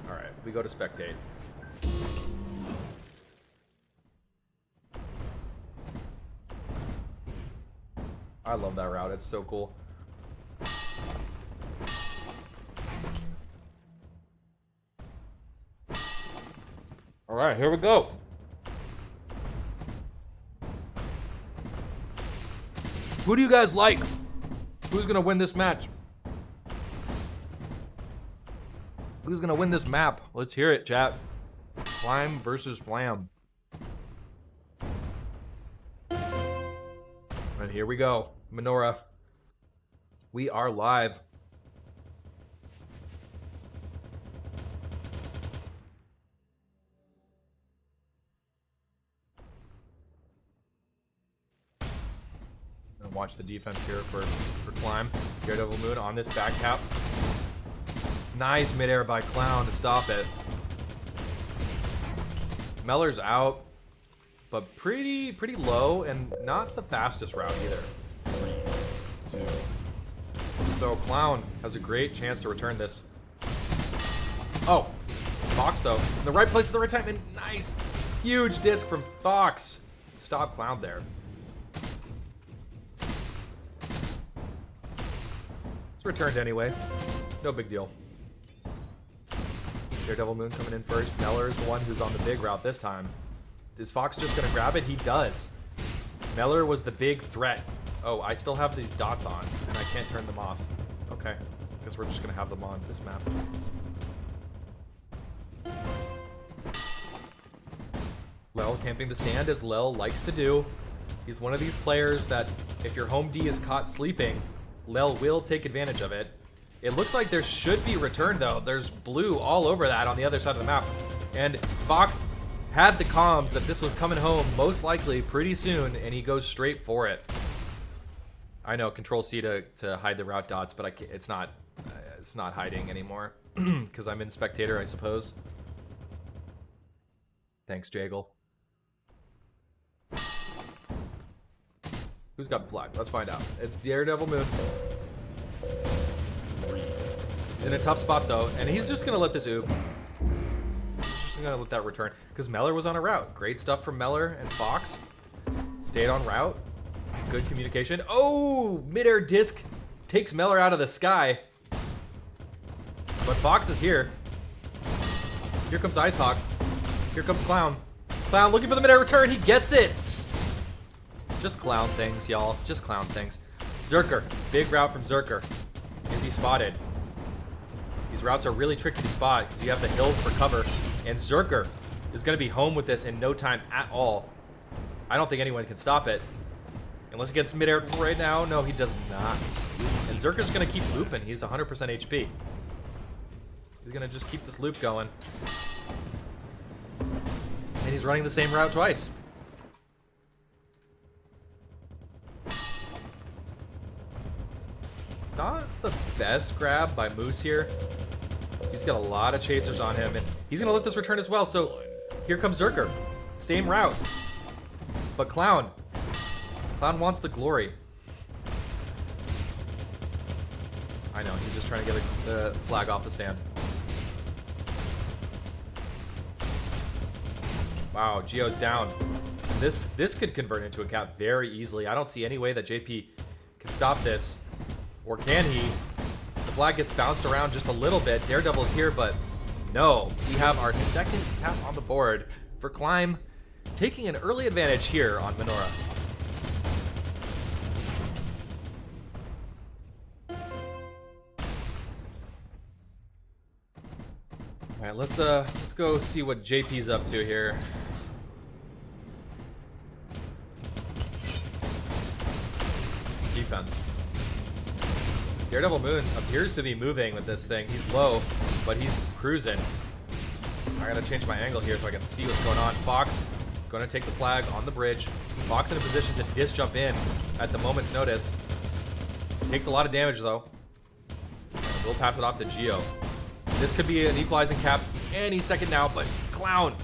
All right, we go to spectate. I love that route. It's so cool. All right, here we go. Who do you guys like? Who's gonna win this match? Who's gonna win this map? Let's hear it, chat. Climb versus Flam. And here we go. Menorah. We are live. Watch the defense here for Climb. Daredevil Moon on this back cap. Nice midair by Clown to stop it. Meller's out, but pretty low and not the fastest route either. 3, 2. So Clown has a great chance to return this. Oh, Fox though. In the right place at the right time and nice. Huge disc from Fox. Stop Clown there. It's returned anyway. No big deal. Daredevil Moon coming in first. Meller's the one who's on the big route this time. Is Fox just gonna grab it? He does. Meller was the big threat. Oh, I still have these dots on, and I can't turn them off. Okay. Guess we're just gonna have them on this map. Lel camping the stand, as Lel likes to do. He's one of these players that, if your home D is caught sleeping, Lel will take advantage of it. It looks like there should be return, though. There's blue all over that on the other side of the map. And Fox had the comms that this was coming home most likely pretty soon, and he goes straight for it. I know, Control C to hide the route dots, but it's not hiding anymore because I'm in spectator, I suppose. Thanks, Jaggle. Who's got the flag? Let's find out. It's Daredevil Moon. He's in a tough spot though, and he's just gonna let this oop. He's just gonna let that return because Meller was on a route. Great stuff from Meller and Fox. Stayed on route. Good communication. Oh, midair disc takes Meller out of the sky. But Fox is here. Here comes Icehawk. Here comes Clown. Clown looking for the midair return. He gets it. Just clown things, y'all. Just clown things. Zerker. Big route from Zerker. Is he spotted? These routes are really tricky to spot because you have the hills for cover. And Zerker is going to be home with this in no time at all. I don't think anyone can stop it. Unless he gets midair right now. No, he does not. And Zerker's going to keep looping. He's 100% HP. He's going to just keep this loop going. And he's running the same route twice. Not the best grab by Moose here. He's got a lot of chasers on him, and he's gonna let this return as well. So here comes Zerker. Same route. But Clown wants the glory. I know, he's just trying to get the flag off the stand. Wow, Geo's down. This could convert into a cap very easily. I don't see any way that JP can stop this. Or can he? The flag gets bounced around just a little bit. Daredevil's here, but no. We have our second cap on the board for Climb, taking an early advantage here on Menorah. All right, let's go see what JP's up to here. Defense. Daredevil Moon appears to be moving with this thing. He's low, but he's cruising. I gotta change my angle here so I can see what's going on. Fox gonna take the flag on the bridge. Fox in a position to disc jump in at the moment's notice. Takes a lot of damage though. And we'll pass it off to Geo. This could be an equalizing cap any second now, but Clown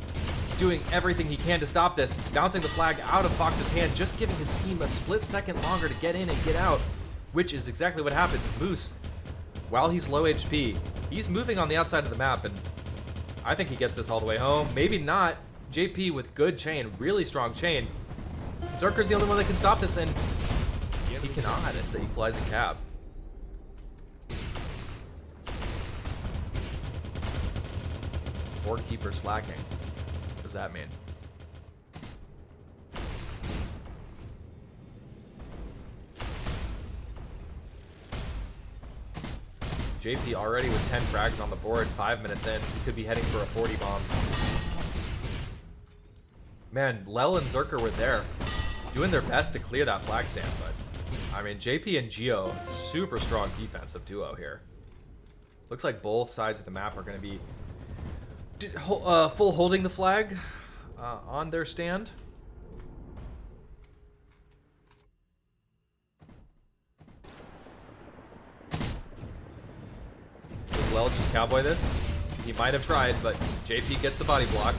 doing everything he can to stop this. Bouncing the flag out of Fox's hand, just giving his team a split second longer to get in and get out. Which is exactly what happened. Moose, while he's low HP, he's moving on the outside of the map, and I think he gets this all the way home. Maybe not. JP with good chain, really strong chain. Zerker's the only one that can stop this, and he cannot. It's an equalizing cap. Board keeper slacking. What does that mean? JP already with 10 frags on the board, 5 minutes in. He could be heading for a 40 bomb. Man, Lel and Zerker were there, doing their best to clear that flag stand, but I mean, JP and Geo, super strong defensive duo here. Looks like both sides of the map are going to be full holding the flag on their stand. Does Lel just cowboy this? He might have tried, but JP gets the body block.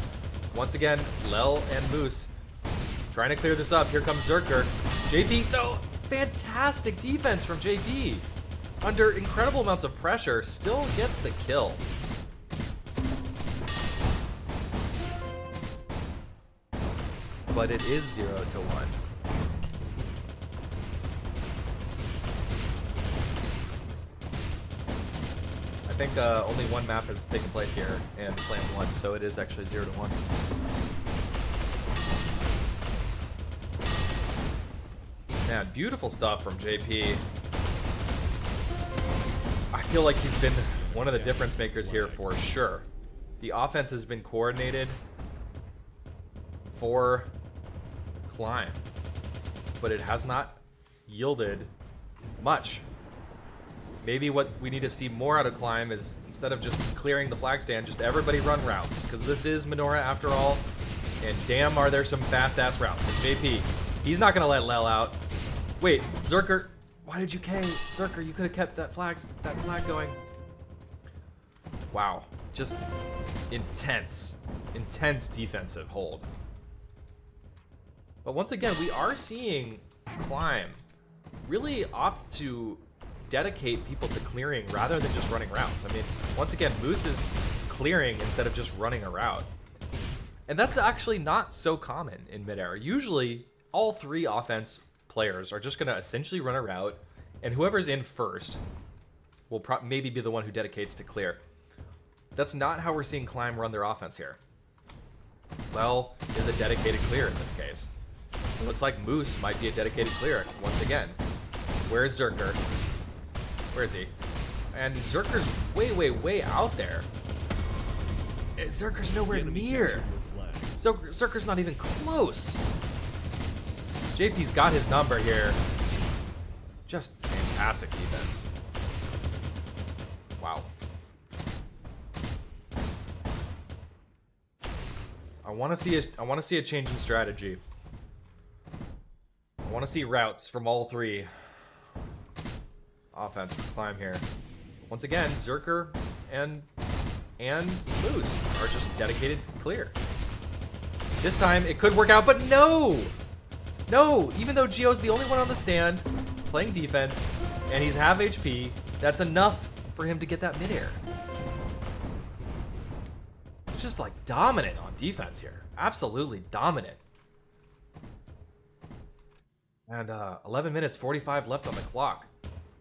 Once again, Lel and Moose trying to clear this up. Here comes Zerker. JP, though, fantastic defense from JP. Under incredible amounts of pressure, still gets the kill. But it is 0-1. I think only one map has taken place here, and Clan won, so it is actually 0-1. Man, beautiful stuff from JP. I feel like he's been one of the difference makers here for sure. The offense has been coordinated for Climb, but it has not yielded much. Maybe what we need to see more out of Climb is, instead of just clearing the flag stand, just everybody run routes, because this is Menorah after all, and damn are there some fast-ass routes. And JP, he's not gonna let Lel out. Wait, Zerker, why did you K? Zerker, you could have kept that flag going. Wow, just intense defensive hold. But once again, we are seeing Climb really opt to dedicate people to clearing rather than just running routes. I mean, once again, Moose is clearing instead of just running a route. And that's actually not so common in Midair. Usually, all three offense players are just going to essentially run a route, and whoever's in first will maybe be the one who dedicates to clear. That's not how we're seeing Climb run their offense here. Well, is a dedicated clear in this case. It looks like Moose might be a dedicated clear once again. Where's Zerker? Where is he? And Zerker's way out there. Zerker's nowhere near. Zerker's not even close. JP's got his number here. Just fantastic defense. Wow. I want to see a change in strategy. I want to see routes from all three. Offense Climb here. Once again, Zerker and Moose are just dedicated to clear. This time it could work out, but no! No! Even though Gio's the only one on the stand playing defense and he's half HP, that's enough for him to get that midair. It's just like dominant on defense here. Absolutely dominant. And 11 minutes 45 left on the clock.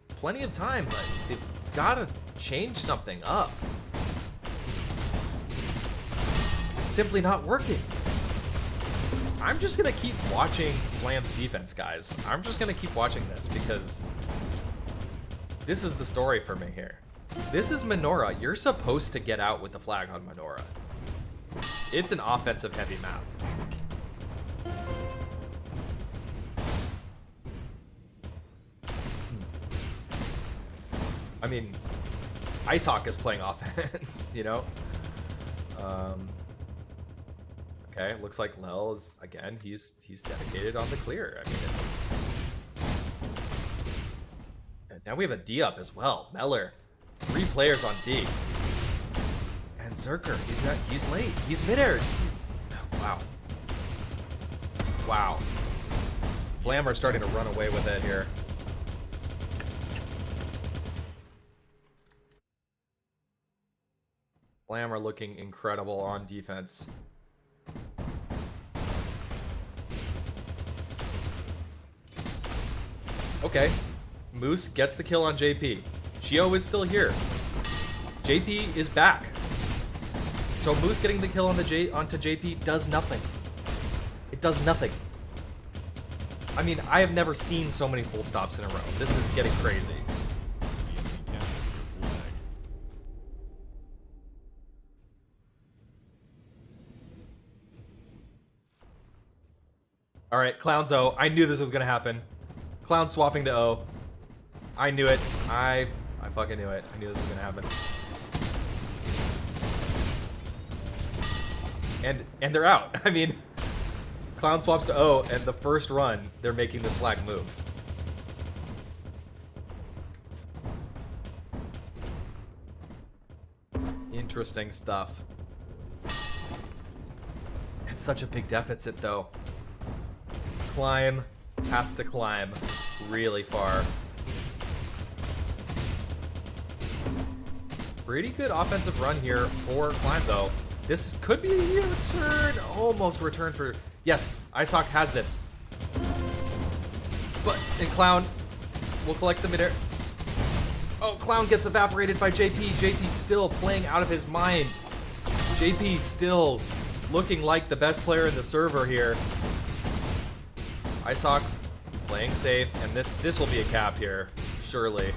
Plenty of time, but they've got to change something up. It's simply not working. I'm just going to keep watching Flam's defense, guys. I'm just going to keep watching this because this is the story for me here. This is Menorah. You're supposed to get out with the flag on Menorah. It's an offensive heavy map. I mean, Icehawk is playing offense, you know? Okay, looks like Lel is, again, he's dedicated on the clear. I mean, it's... And now we have a D up as well. Meller, 3 players on D. And Zerker, he's late. He's midair. Wow. Wow. Flammer's starting to run away with it here. Flammer looking incredible on defense. Okay, Moose gets the kill on JP. Gio is still here. JP is back. So Moose getting the kill on onto JP does nothing. It does nothing. I mean, I have never seen so many full stops in a row. This is getting crazy. All right, Clown's O. I knew this was gonna happen. Clown swapping to O. I knew it. I fucking knew it. I knew this was gonna happen. And they're out. I mean, Clown swaps to O, and the first run, they're making this flag move. Interesting stuff. It's such a big deficit, though. Climb has to climb really far. Pretty good offensive run here for Climb, though. This could be a return. Almost return for... Yes, Icehawk has this. But, and Clown will collect the midair. Oh, Clown gets evaporated by JP. JP still playing out of his mind. JP still looking like the best player in the server here. Isoc playing safe, and this will be a cap here, surely.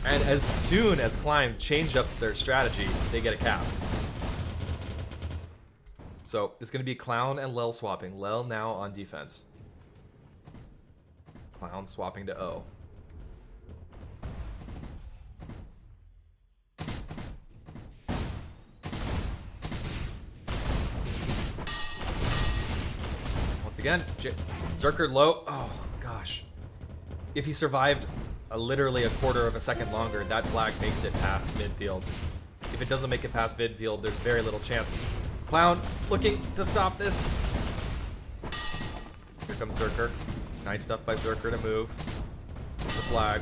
And as soon as Climb change up their strategy, they get a cap. So it's going to be Clown and Lel swapping. Lel now on defense. Clown swapping to O. Once again, Zerker low. Oh, gosh. If he survived literally a quarter of a second longer, that flag makes it past midfield. If it doesn't make it past midfield, there's very little chance. Clown looking to stop this. Here comes Zerker. Nice stuff by Zerker to move the flag.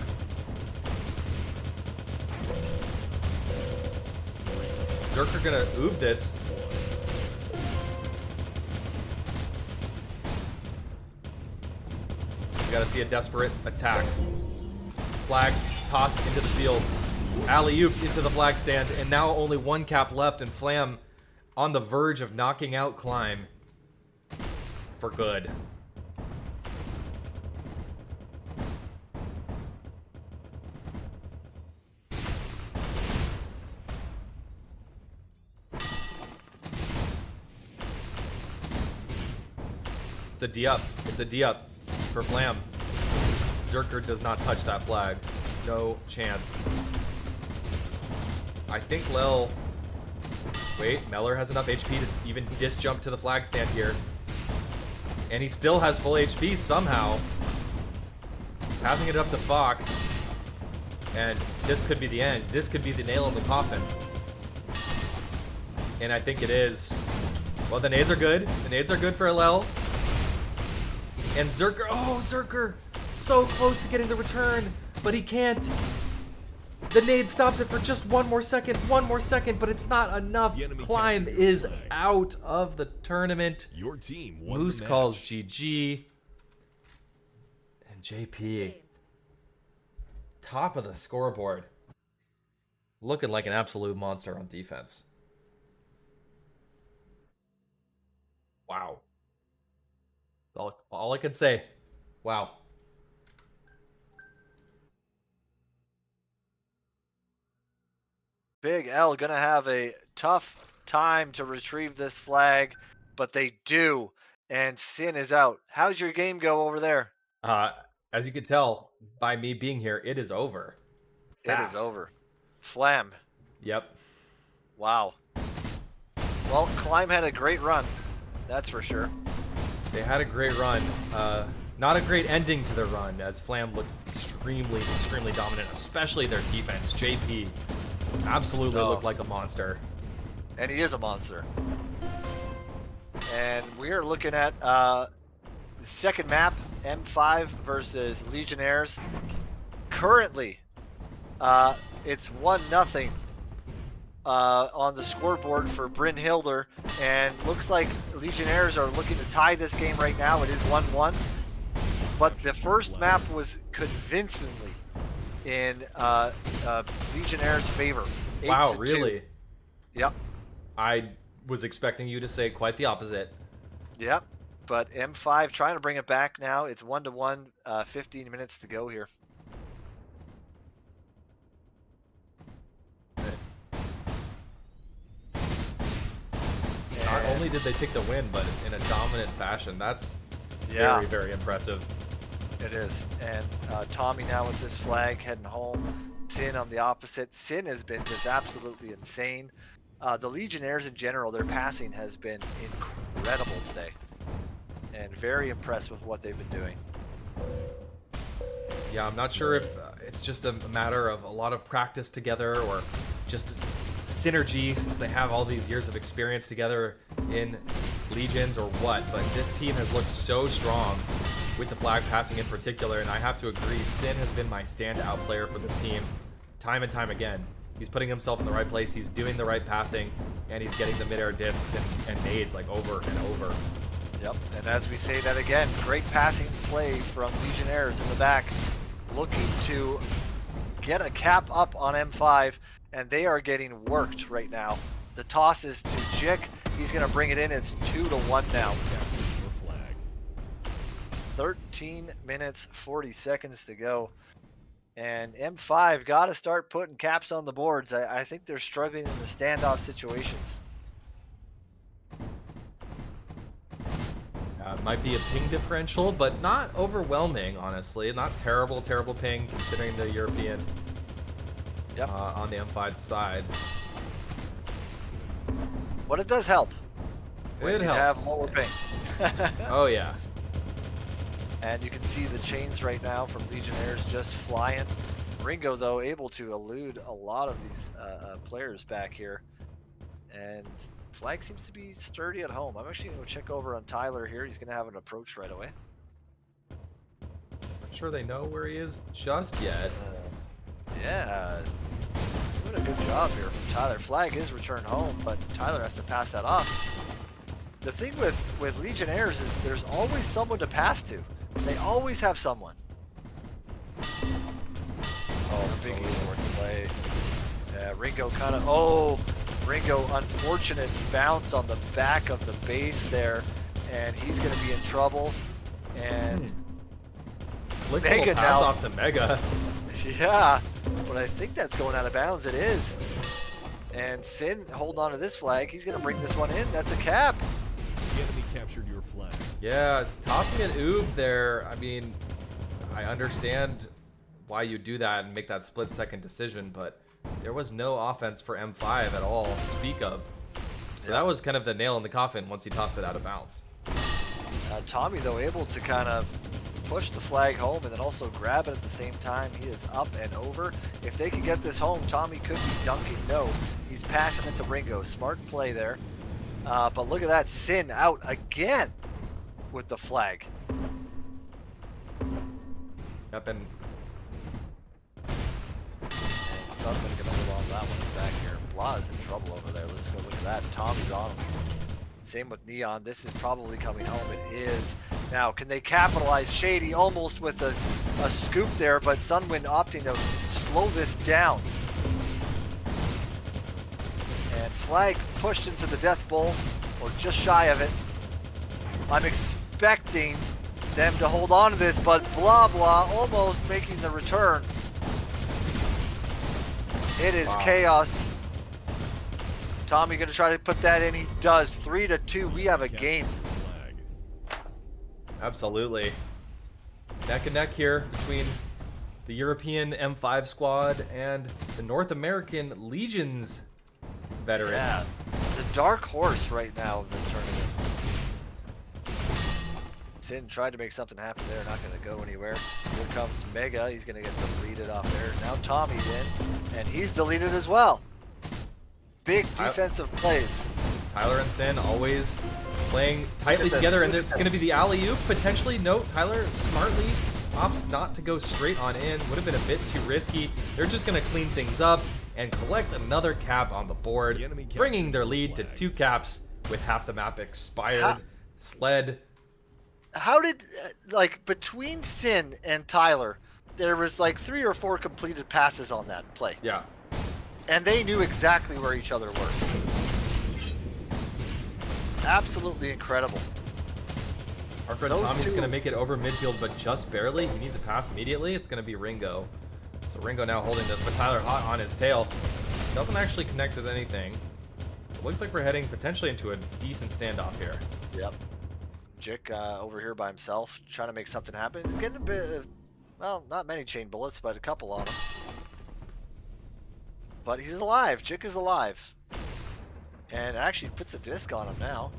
Zerker gonna oob this. We gotta see a desperate attack. Flag tossed into the field. Alley-ooped into the flag stand, and now only one cap left, and Flam on the verge of knocking out Climb for good. It's a D up. It's a D up for Flam. Zerker does not touch that flag. No chance. I think Lel... Wait, Meller has enough HP to even disc jump to the flag stand here. And he still has full HP somehow. Passing it up to Fox. And this could be the end. This could be the nail in the coffin. And I think it is. Well, the nades are good. The nades are good for Lel. And Zerker, oh, Zerker, so close to getting the return, but he can't. The nade stops it for just one more second, but it's not enough. Climb is out of the tournament. Your team won Moose the match. calls GG. And JP, top of the scoreboard, looking like an absolute monster on defense. Wow. That's all I can say. Wow. Big L gonna have a tough time to retrieve this flag, but they do. And Sin is out. How's your game go over there? As you can tell by me being here, it is over. It Fast. is over. Flam. Yep. Wow. Well, Climb had a great run. That's for sure. They had a great run. Not a great ending to their run, as Flam looked extremely, extremely dominant, especially their defense. JP absolutely looked like a monster. And he is a monster. And we are looking at the second map, M5 versus Legionnaires. Currently, it's 1-0 on the scoreboard for Brynhilder, and looks like Legionnaires are looking to tie this game right now. It is 1-1, but the first map was convincingly in Legionnaires' favor. Wow, 8-2. really? Yep. I was expecting you to say quite the opposite. Yep. But M5 trying to bring it back now. It's 1-1, 15 minutes to go here. Not only did they take the win, but in a dominant fashion. That's Yeah. very, very impressive. It is. And Tommy now with this flag heading home. Sin on the opposite. Sin has been just absolutely insane. The Legionnaires in general, their passing has been incredible today. And very impressed with what they've been doing. Yeah, I'm not sure if it's just a matter of a lot of practice together or just synergy since they have all these years of experience together in Legions or what, but this team has looked so strong with the flag passing in particular, and I have to agree, Sin has been my standout player for this team time and time again. He's putting himself in the right place, he's doing the right passing, and he's getting the midair discs and nades like over and over. Yep, and as we say that again, great passing play from Legionnaires in the back, looking to get a cap up on M5, and they are getting worked right now. The toss is to Jick. He's going to bring it in. It's 2-1 now. Capture your flag. 13 minutes, 40 seconds to go. And M5 got to start putting caps on the boards. I think they're struggling in the standoff situations. Might be a ping differential, but not overwhelming, honestly. Not terrible ping considering the European on the M5 side. But it does help. It You helps. have more ping. Oh, yeah. And you can see the chains right now from Legionnaires just flying. Ringo, though, able to elude a lot of these players back here. And Flag seems to be sturdy at home. I'm actually going to check over on Tyler here. He's going to have an approach right away. Not sure they know where he is just yet. Yeah, doing a good job here from Tyler. Flag is returned home, but Tyler has to pass that off. The thing with Legionnaires is there's always someone to pass to. They always have someone. Oh, big short play. Ringo kind of, Ringo, unfortunate bounce on the back of the base there, and he's going to be in trouble. And Slick Mega little pass now. off to Mega. yeah, but I think that's going out of bounds. It is. And Sin holding on to this flag. He's going to bring this one in. That's a cap. The enemy captured your flag. Yeah, tossing an oob there. I mean, I understand why you do that and make that split-second decision, but there was no offense for M5 at all to speak of. So that was kind of the nail in the coffin once he tossed it out of bounds. Tommy, though, able to kind of push the flag home and then also grab it at the same time. He is up and over. If they can get this home, Tommy could be dunking. No, he's passing it to Ringo. Smart play there. But look at that. Sin out again with the flag. Yep, and Sutherland going to hold on to that one back here. Blah is in trouble over there. Let's go look at that. Tommy's on him. Same with Neon. This is probably coming home. It is. Now, can they capitalize? Shady almost with a scoop there, but Sunwind opting to slow this down. And Flag pushed into the Death Bowl, or just shy of it. I'm expecting them to hold on to this, but Blah Blah almost making the return. It is chaos. Tommy gonna try to put that in. He does. 3-2. We have a game. Flag. absolutely. Neck and neck here between the European M5 squad and the North American Legions veterans. Yeah, the dark horse right now of this tournament. Sin tried to make something happen there, not going to go anywhere. Here comes Mega, he's going to get deleted off there. Now Tommy's in, and he's deleted as well. Big defensive plays. Tyler and Sin always playing tightly together, and it's going to be the alley-oop potentially. No, Tyler smartly opts not to go straight on in. Would have been a bit too risky. They're just going to clean things up and collect another cap on the board, bringing their lead to 2 caps with half the map expired. Sled. How did, like, between Sin and Tyler, there was like 3 or 4 completed passes on that play. Yeah. And they knew exactly where each other were. Absolutely incredible. Our friend Those Tommy's two- going to make it over midfield, but just barely. He needs a pass immediately. It's going to be Ringo. So Ringo now holding this, but Tyler hot on his tail. Doesn't actually connect with anything. So it looks like we're heading potentially into a decent standoff here. Yep. Jick over here by himself, trying to make something happen. He's getting a bit of, well, not many chain bullets, but a couple on him. But he's alive. Jick is alive. And actually puts a disc on him now.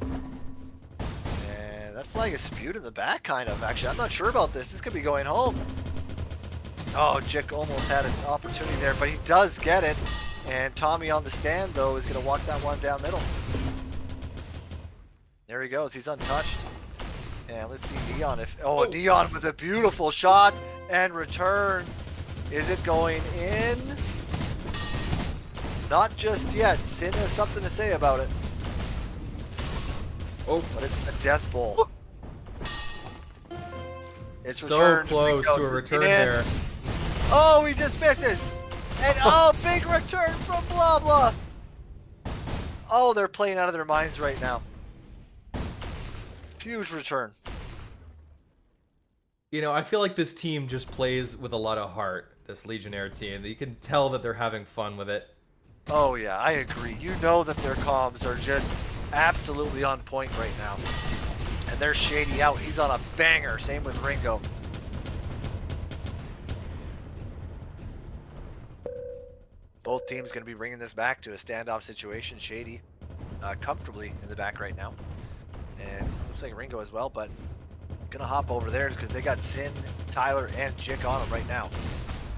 And that flag is spewed in the back, kind of. Actually, I'm not sure about this. This could be going home. Oh, Jick almost had an opportunity there, but he does get it. And Tommy on the stand, though, is going to walk that one down middle. There he goes. He's untouched. And let's see Neon. Neon with a beautiful shot and return. Is it going in? Not just yet. Sin has something to say about it. Oh, But it's a death bowl. It's so returned. close Ringo to a just return in. there. Oh, he just misses. And oh, big return from Blah Blah. Oh, they're playing out of their minds right now. Huge return. You know, I feel like this team just plays with a lot of heart, this Legionnaire team. You can tell that they're having fun with it. Oh yeah, I agree. You know that their comms are just absolutely on point right now. And there's Shady out. He's on a banger. Same with Ringo. Both teams going to be bringing this back to a standoff situation. Shady comfortably in the back right now. And looks like Ringo as well, but going to hop over there because they got Sin, Tyler, and Jick on him right now.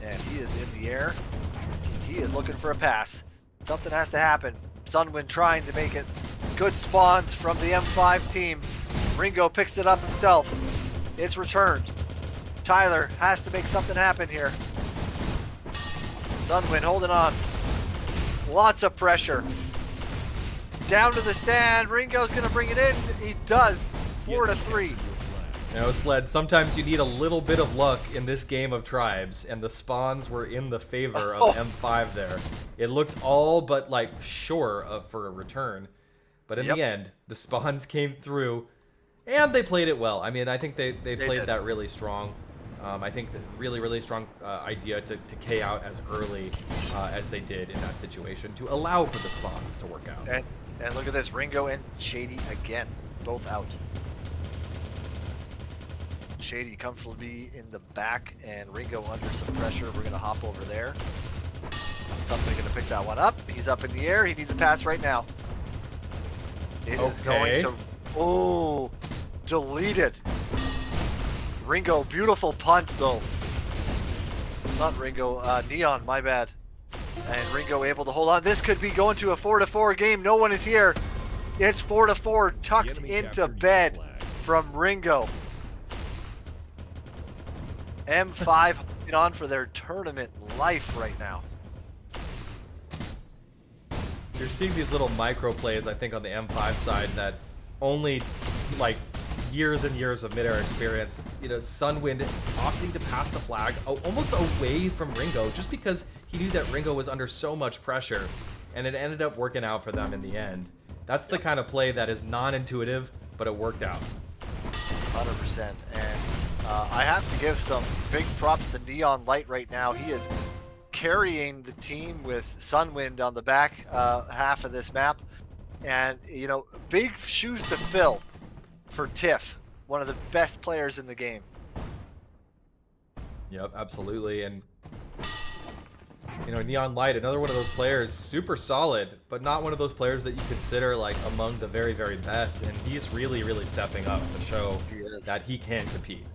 And he is in the air. He is looking for a pass. Something has to happen. Sunwind trying to make it. Good spawns from the M5 team. Ringo picks it up himself. It's returned. Tyler has to make something happen here. Sunwind holding on. Lots of pressure. Down to the stand. Ringo's going to bring it in. He does. 4-3. You know, Sled, sometimes you need a little bit of luck in this game of tribes, and the spawns were in the favor of M5 there. It looked all but, like, sure for a return. But in the end, the spawns came through, and they played it well. I mean, I think they played that really strong. I think the really strong idea to K out as early as they did in that situation to allow for the spawns to work out. And look at this, Ringo and Shady again, both out. Shady comfortably in the back and Ringo under some pressure. We're going to hop over there. Something going to pick that one up. He's up in the air. He needs a pass right now. It is going to... Oh, deleted. Ringo, beautiful punt though. Not Ringo, Neon, my bad. And Ringo able to hold on. This could be going to a 4-4 game. No one is here. It's 4-4 tucked into bed from Ringo. M5 holding on for their tournament life right now. You're seeing these little micro plays, I think, on the M5 side that only, like, years and years of Midair experience. You know, Sunwind opting to pass the flag almost away from Ringo just because he knew that Ringo was under so much pressure, and it ended up working out for them in the end. That's the kind of play that is non-intuitive, but it worked out. 100%. And I have to give some big props to Neon Light right now. He is carrying the team with Sunwind on the back half of this map. And, you know, big shoes to fill for Tiff, one of the best players in the game. Yep, absolutely. And, you know, Neon Light, another one of those players, super solid, but not one of those players that you consider, like, among the very best. And he's really stepping up to show that he can compete.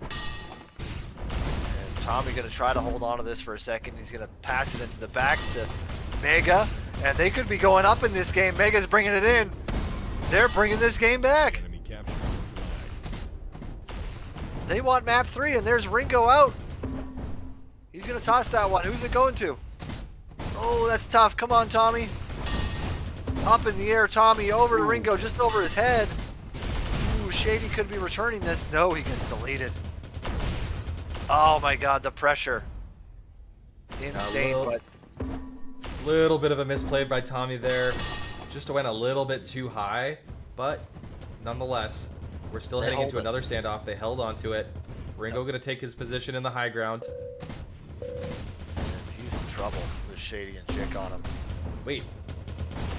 And Tommy going to try to hold on to this for a second. He's going to pass it into the back to Mega. And they could be going up in this game. Mega's bringing it in. They're bringing this game back. Enemy captured the flag. They want map 3, and there's Ringo out. He's going to toss that one. Who's it going to? Oh, that's tough. Come on, Tommy. Up in the air, Tommy. Over to Ringo, just over his head. Ooh, Shady could be returning this. No, he gets deleted. Oh my god, the pressure. Insane, but... Little bit of a misplay by Tommy there. Just went a little bit too high, but nonetheless, we're still heading into another standoff. They held on to it. Ringo gonna take his position in the high ground. And he's in trouble with Shady and Chick on him. Wait,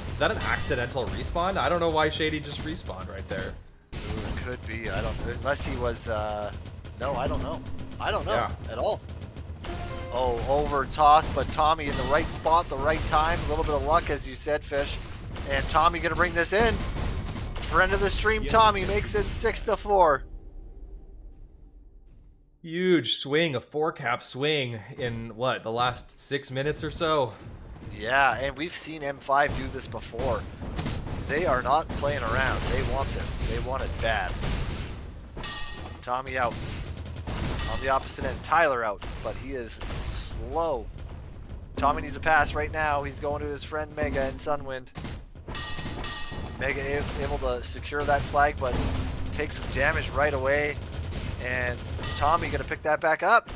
is that an accidental respawn? I don't know why Shady just respawned right there. Ooh, it could be. I don't. Unless he was. No, I don't know. I don't know at all. Oh, over toss, but Tommy in the right spot, the right time. A little bit of luck, as you said, Fish. And Tommy gonna bring this in. Friend of the stream, Tommy makes it 6-4. Huge swing, a 4-cap swing in what, the last 6 minutes or so? Yeah, and we've seen M5 do this before. They are not playing around. They want this. They want it bad. Tommy out. On the opposite end, Tyler out, but he is slow. Tommy needs a pass right now. He's going to his friend Mega and Sunwind. Mega able to secure that flag, but takes some damage right away. And Tommy gonna pick that back up.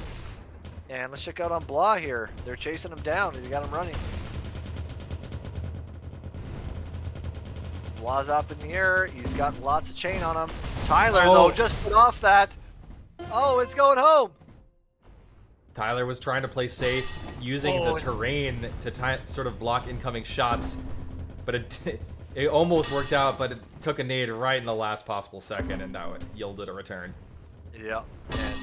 And let's check out on Blah here. They're chasing him down. They got him running. Blah's up in the air. He's got lots of chain on him. Tyler, though, just put off that. Oh, it's going home. Tyler was trying to play safe, using the terrain to sort of block incoming shots, but it almost worked out, but it took a nade right in the last possible second, and that yielded a return. Yeah, and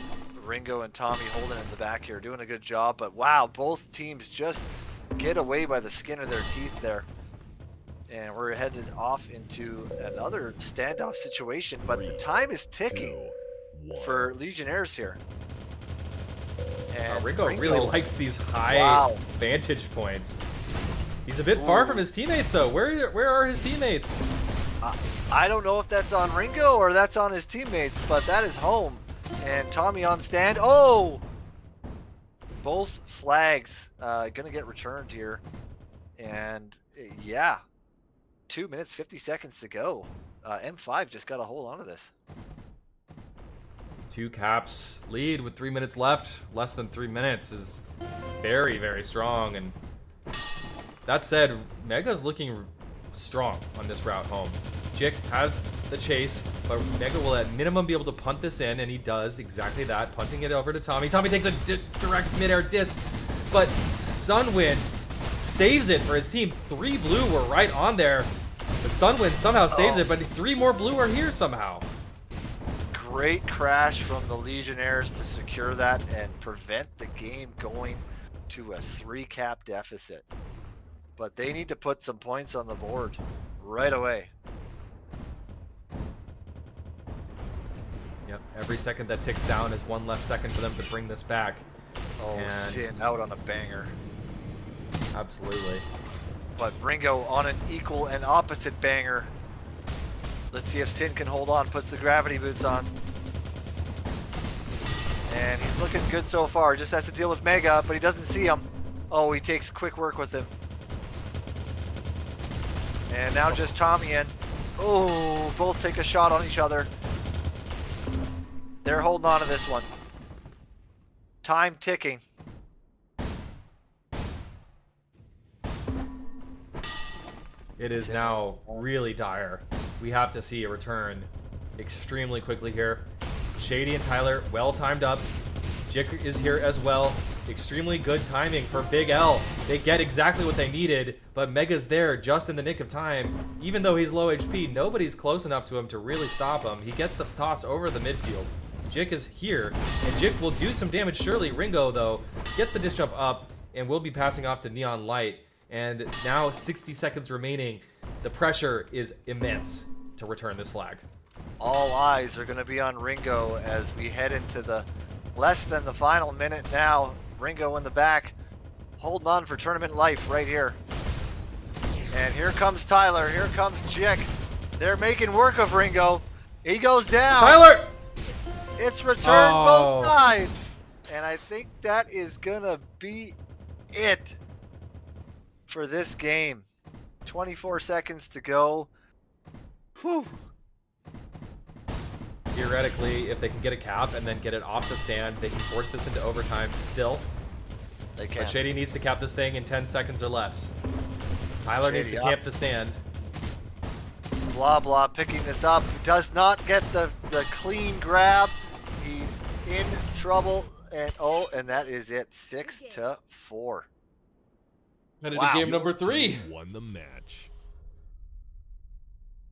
Ringo and Tommy holding it in the back here, doing a good job, but wow, both teams just get away by the skin of their teeth there. And we're headed off into another standoff situation, but the time is ticking for Legionnaires here. And Ringo really likes these high vantage points. He's a bit far from his teammates, though. Where are his teammates? I don't know if that's on Ringo or that's on his teammates, but that is home. And Tommy on stand. Oh! Both flags gonna get returned here. And yeah, 2 minutes, 50 seconds to go. M5 just got to hold on to this. 2 caps lead with 3 minutes left. Less than 3 minutes is very, very strong. And that said, Mega's looking strong on this route home. Jick has the chase, but Mega will at minimum be able to punt this in, and he does exactly that, punting it over to Tommy. Tommy takes a direct midair disc, but Sunwind saves it for his team. 3 blue were right on there. The Sunwind somehow saves it, but 3 more blue are here somehow. Great crash from the Legionnaires to secure that and prevent the game going to a 3-cap deficit. But they need to put some points on the board right away. Yep, every second that ticks down is 1 less second for them to bring this back. Oh, And Sin out on a banger. absolutely. But Ringo on an equal and opposite banger. Let's see if Sin can hold on, puts the gravity boots on. And he's looking good so far, just has to deal with Mega, but he doesn't see him. Oh, he takes quick work with him. And now just Tommy in. Oh, both take a shot on each other. They're holding on to this one. Time ticking. It is now really dire. We have to see a return extremely quickly here. Shady and Tyler well timed up. Jick is here as well. Extremely good timing for Big L. They get exactly what they needed, but Mega's there just in the nick of time. Even though he's low HP, nobody's close enough to him to really stop him. He gets the toss over the midfield. Jick is here, and Jick will do some damage surely. Ringo, though, gets the disc jump up and will be passing off to Neon Light. And now 60 seconds remaining. The pressure is immense to return this flag. All eyes are going to be on Ringo as we head into the less than the final minute now. Ringo in the back, holding on for tournament life right here. And here comes Tyler. Here comes Jick. They're making work of Ringo. He goes down. Tyler! It's returned both sides. And I think that is going to be it for this game. 24 seconds to go. Whew. Theoretically, if they can get a cap and then get it off the stand, they can force this into overtime still. They can. But Shady needs to cap this thing in 10 seconds or less. Tyler needs to camp the stand. Blah blah picking this up. Does not get the clean grab. He's in trouble. And that is it. 6-4. Headed to game number 3. Won the match.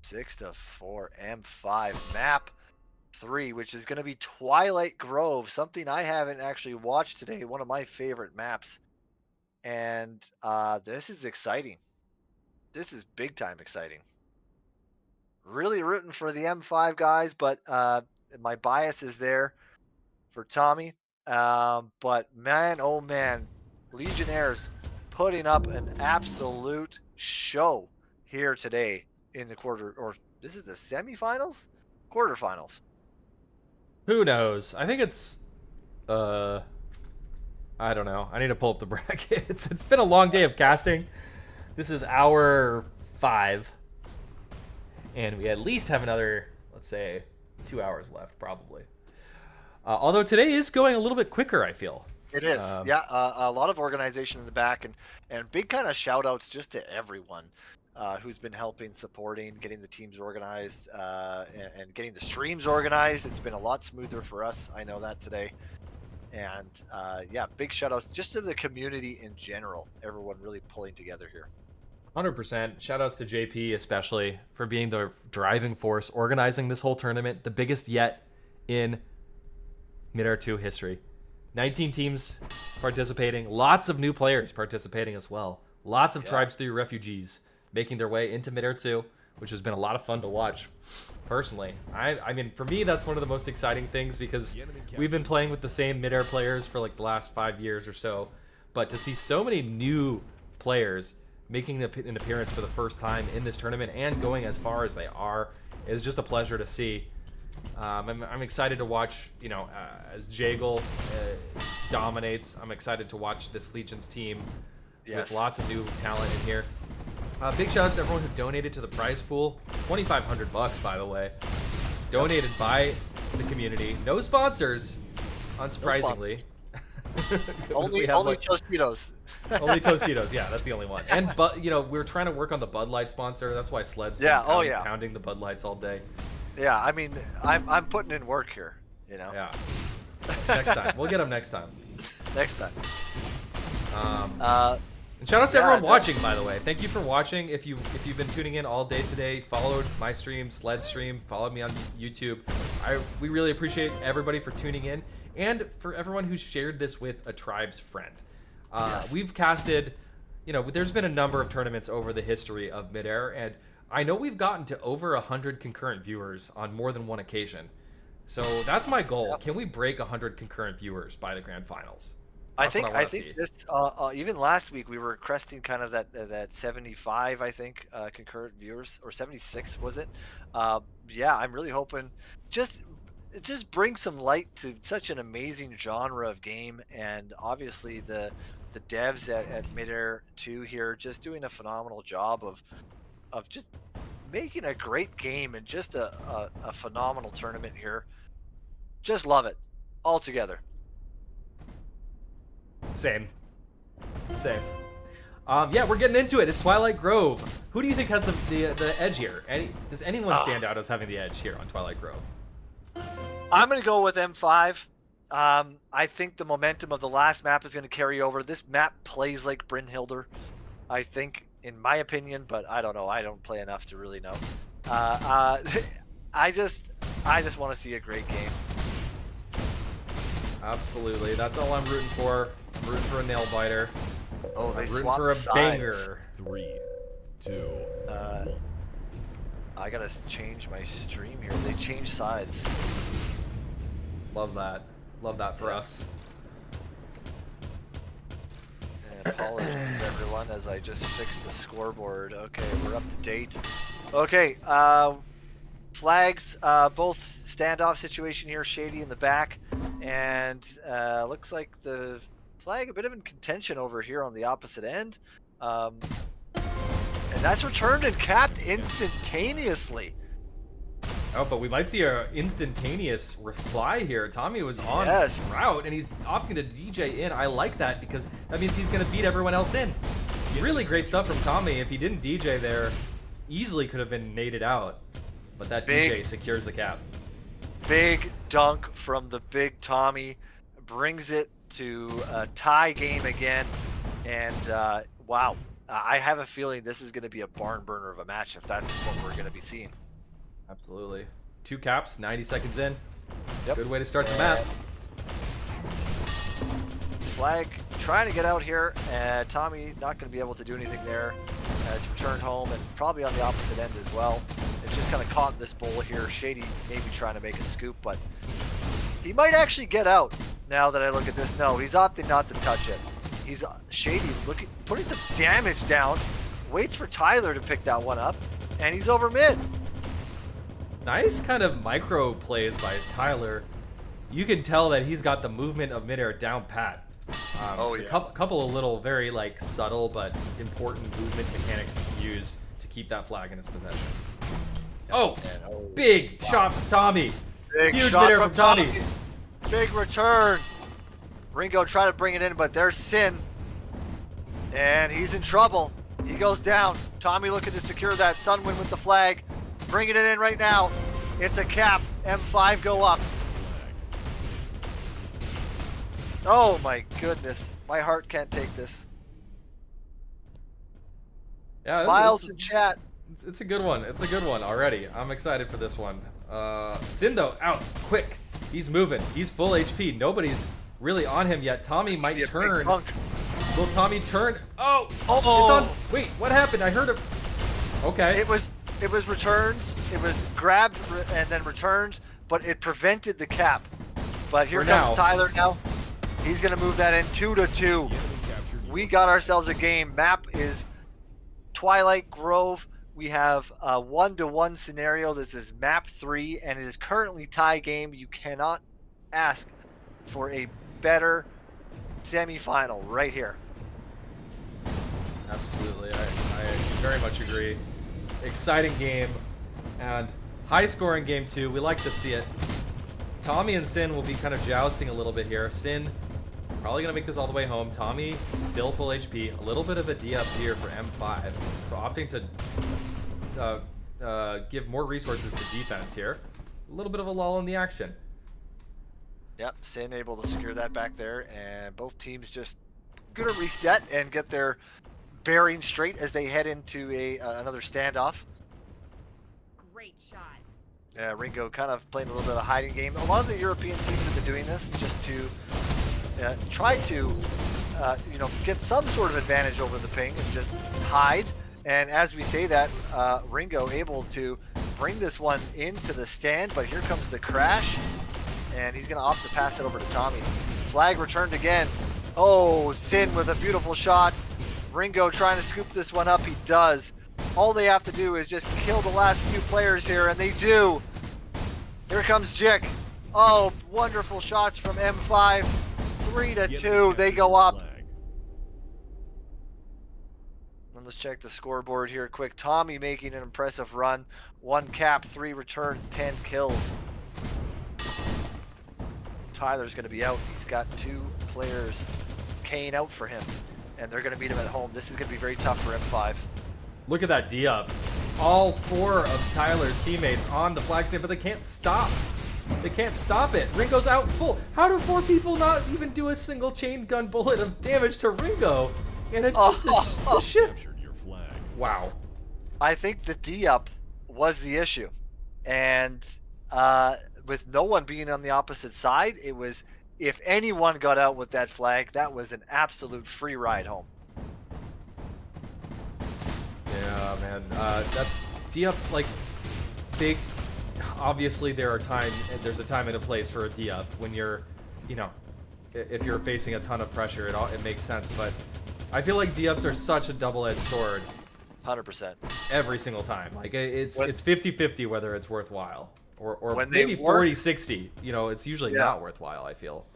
6-4. M5 map 3, which is going to be Twilight Grove, something I haven't actually watched today. One of my favorite maps, and this is exciting. This is big time exciting. Really rooting for the M5 guys, but my bias is there for Tommy. But man, oh man, Legionnaires putting up an absolute show here today in the this is the semifinals? Quarterfinals. Who knows? I think it's, I don't know. I need to pull up the brackets. It's been a long day of casting. This is hour 5. And we at least have another, let's say, 2 hours left, probably. Although today is going a little bit quicker, I feel. It is, Um, a lot of organization in the back, and big kind of shout outs just to everyone who's been helping, supporting, getting the teams organized, and getting the streams organized. It's been a lot smoother for us. I know that today. And yeah, big shout outs just to the community in general. Everyone really pulling together here. 100%. Shout outs to JP especially for being the driving force organizing this whole tournament, the biggest yet in Midair 2 history. 19 teams participating, lots of new players participating as well. Lots of Tribes 3 refugees making their way into Midair 2, which has been a lot of fun to watch personally. I mean, for me, that's one of the most exciting things because we've been playing with the same Midair players for like the last 5 years or so. But to see so many new players making an appearance for the first time in this tournament and going as far as they are is just a pleasure to see. I'm excited to watch, you know, as Jagle dominates. I'm excited to watch this Legion's team with lots of new talent in here. Big shout out to everyone who donated to the prize pool. It's $2,500, by the way. Donated by the community. No sponsors, unsurprisingly. Only Tostitos. Only Tostitos, yeah, that's the only one. And but you know, we're trying to work on the Bud Light sponsor. That's why Sled's been pounding the Bud Lights all day. Yeah, I mean, I'm putting in work here, you know. Yeah. Next time, we'll get them next time. Next time. And shout out to everyone watching, by the way. Thank you for watching. If you've been tuning in all day today, followed my stream, Sled's stream, followed me on YouTube. We really appreciate everybody for tuning in, and for everyone who's shared this with a Tribes friend. We've casted, you know, there's been a number of tournaments over the history of Midair, and I know we've gotten to over 100 concurrent viewers on more than one occasion. So that's my goal. Yep. Can we break 100 concurrent viewers by the grand finals? I think this even last week we were cresting kind of that 75, I think, concurrent viewers, or 76 was it? Yeah, I'm really hoping just bring some light to such an amazing genre of game, and obviously the devs at Midair 2 here just doing a phenomenal job of just making a great game and just a phenomenal tournament here. Just love it all together. Same. Yeah, we're getting into it. It's Twilight Grove. Who do you think has the edge here? Does anyone stand out as having the edge here on Twilight Grove? I'm going to go with M5. I think the momentum of the last map is going to carry over. This map plays like Brynhildr, I think, in my opinion, but I don't know. I don't play enough to really know. I just want to see a great game. Absolutely. That's all I'm rooting for. I'm rooting for a nail biter. Oh, they I'm rooting swapped for a sides. banger. 3, 2, 1. I gotta change my stream here. They changed sides. Love that. Love that for us. And apologies everyone, as I just fixed the scoreboard. Okay, we're up to date. Okay, flags, both standoff situation here. Shady in the back, and looks like the flag a bit of in contention over here on the opposite end. And that's returned and capped instantaneously. Oh, but we might see an instantaneous reply here. Tommy was on route, and he's opting to DJ in. I like that because that means he's going to beat everyone else in. Really great stuff from Tommy. If he didn't DJ there, easily could have been naded out. But that DJ secures the cap. Big dunk from the big Tommy. Brings it to a tie game again. And wow, I have a feeling this is going to be a barn burner of a match if that's what we're going to be seeing. Absolutely. 2 caps, 90 seconds in. Yep. Good way to start the map. Flag trying to get out here, and Tommy not going to be able to do anything there. It's returned home, and probably on the opposite end as well. It's just kind of caught in this bowl here. Shady maybe trying to make a scoop, but he might actually get out now that I look at this. No, he's opting not to touch it. He's Shady putting some damage down, waits for Tyler to pick that one up, and he's over mid. Nice kind of micro plays by Tyler. You can tell that he's got the movement of Midair down pat. A couple of little very like subtle but important movement mechanics used to keep that flag in his possession. Big shot from Tommy. Big Huge shot Midair from Tommy. Big return. Ringo trying to bring it in, but there's Sin. And he's in trouble. He goes down. Tommy looking to secure that. Sunwind with the flag. Bringing it in right now. It's a cap. M5 go up. Oh my goodness. My heart can't take this. Yeah, Miles in chat. it's a good one. It's a good one already. I'm excited for this one. Sindo out quick. He's moving. He's full HP. Nobody's really on him yet. Tommy might turn. Will Tommy turn? Oh! Oh! It's on. Wait, what happened? I heard it. Okay. It was returned. It was grabbed and then returned, but it prevented the cap. But here comes Tyler now. He's gonna move that in 2-2. We got ourselves a game. Map is Twilight Grove. We have a 1-1 scenario. This is map 3, and it is currently tie game. You cannot ask for a better semifinal right here. Absolutely, I very much agree. Exciting game, and high-scoring game too. We like to see it. Tommy and Sin will be kind of jousting a little bit here. Sin probably gonna make this all the way home. Tommy still full HP. A little bit of a D up here for M5, so opting to give more resources to defense here. A little bit of a lull in the action. Yep, Sin able to secure that back there, and both teams just gonna reset and get their bearing straight as they head into another standoff. Great shot. Ringo kind of playing a little bit of a hiding game. A lot of the European teams have been doing this just to try to, get some sort of advantage over the ping and just hide. And as we say that, Ringo able to bring this one into the stand, but here comes the crash, and he's going to opt to pass it over to Tommy. Flag returned again. Oh, Sin with a beautiful shot. Ringo trying to scoop this one up. He does. All they have to do is just kill the last few players here, and they do. Here comes Jick. Oh, wonderful shots from M5. 3-2. They go up. And let's check the scoreboard here quick. Tommy making an impressive run. 1 cap, 3 returns, 10 kills. Tyler's going to be out. He's got 2 players. Kane out for him, and they're going to meet him at home. This is going to be very tough for M5. Look at that D up. All 4 of Tyler's teammates on the flag stand, but they can't stop. They can't stop it. Ringo's out full. How do 4 people not even do a single chain gun bullet of damage to Ringo? And it's just a shift. Captured your flag. Wow. I think the D up was the issue, and with no one being on the opposite side, it was, if anyone got out with that flag, that was an absolute free ride home. Yeah, man. That's D-ups, like, big. Obviously, there's a time and a place for a D-up when you're, if you're facing a ton of pressure, it makes sense. But I feel like D-ups are such a double-edged sword. 100%. Every single time. Like, it's 50-50 whether it's worthwhile. Or when maybe they work, 40-60. It's usually not worthwhile, I feel.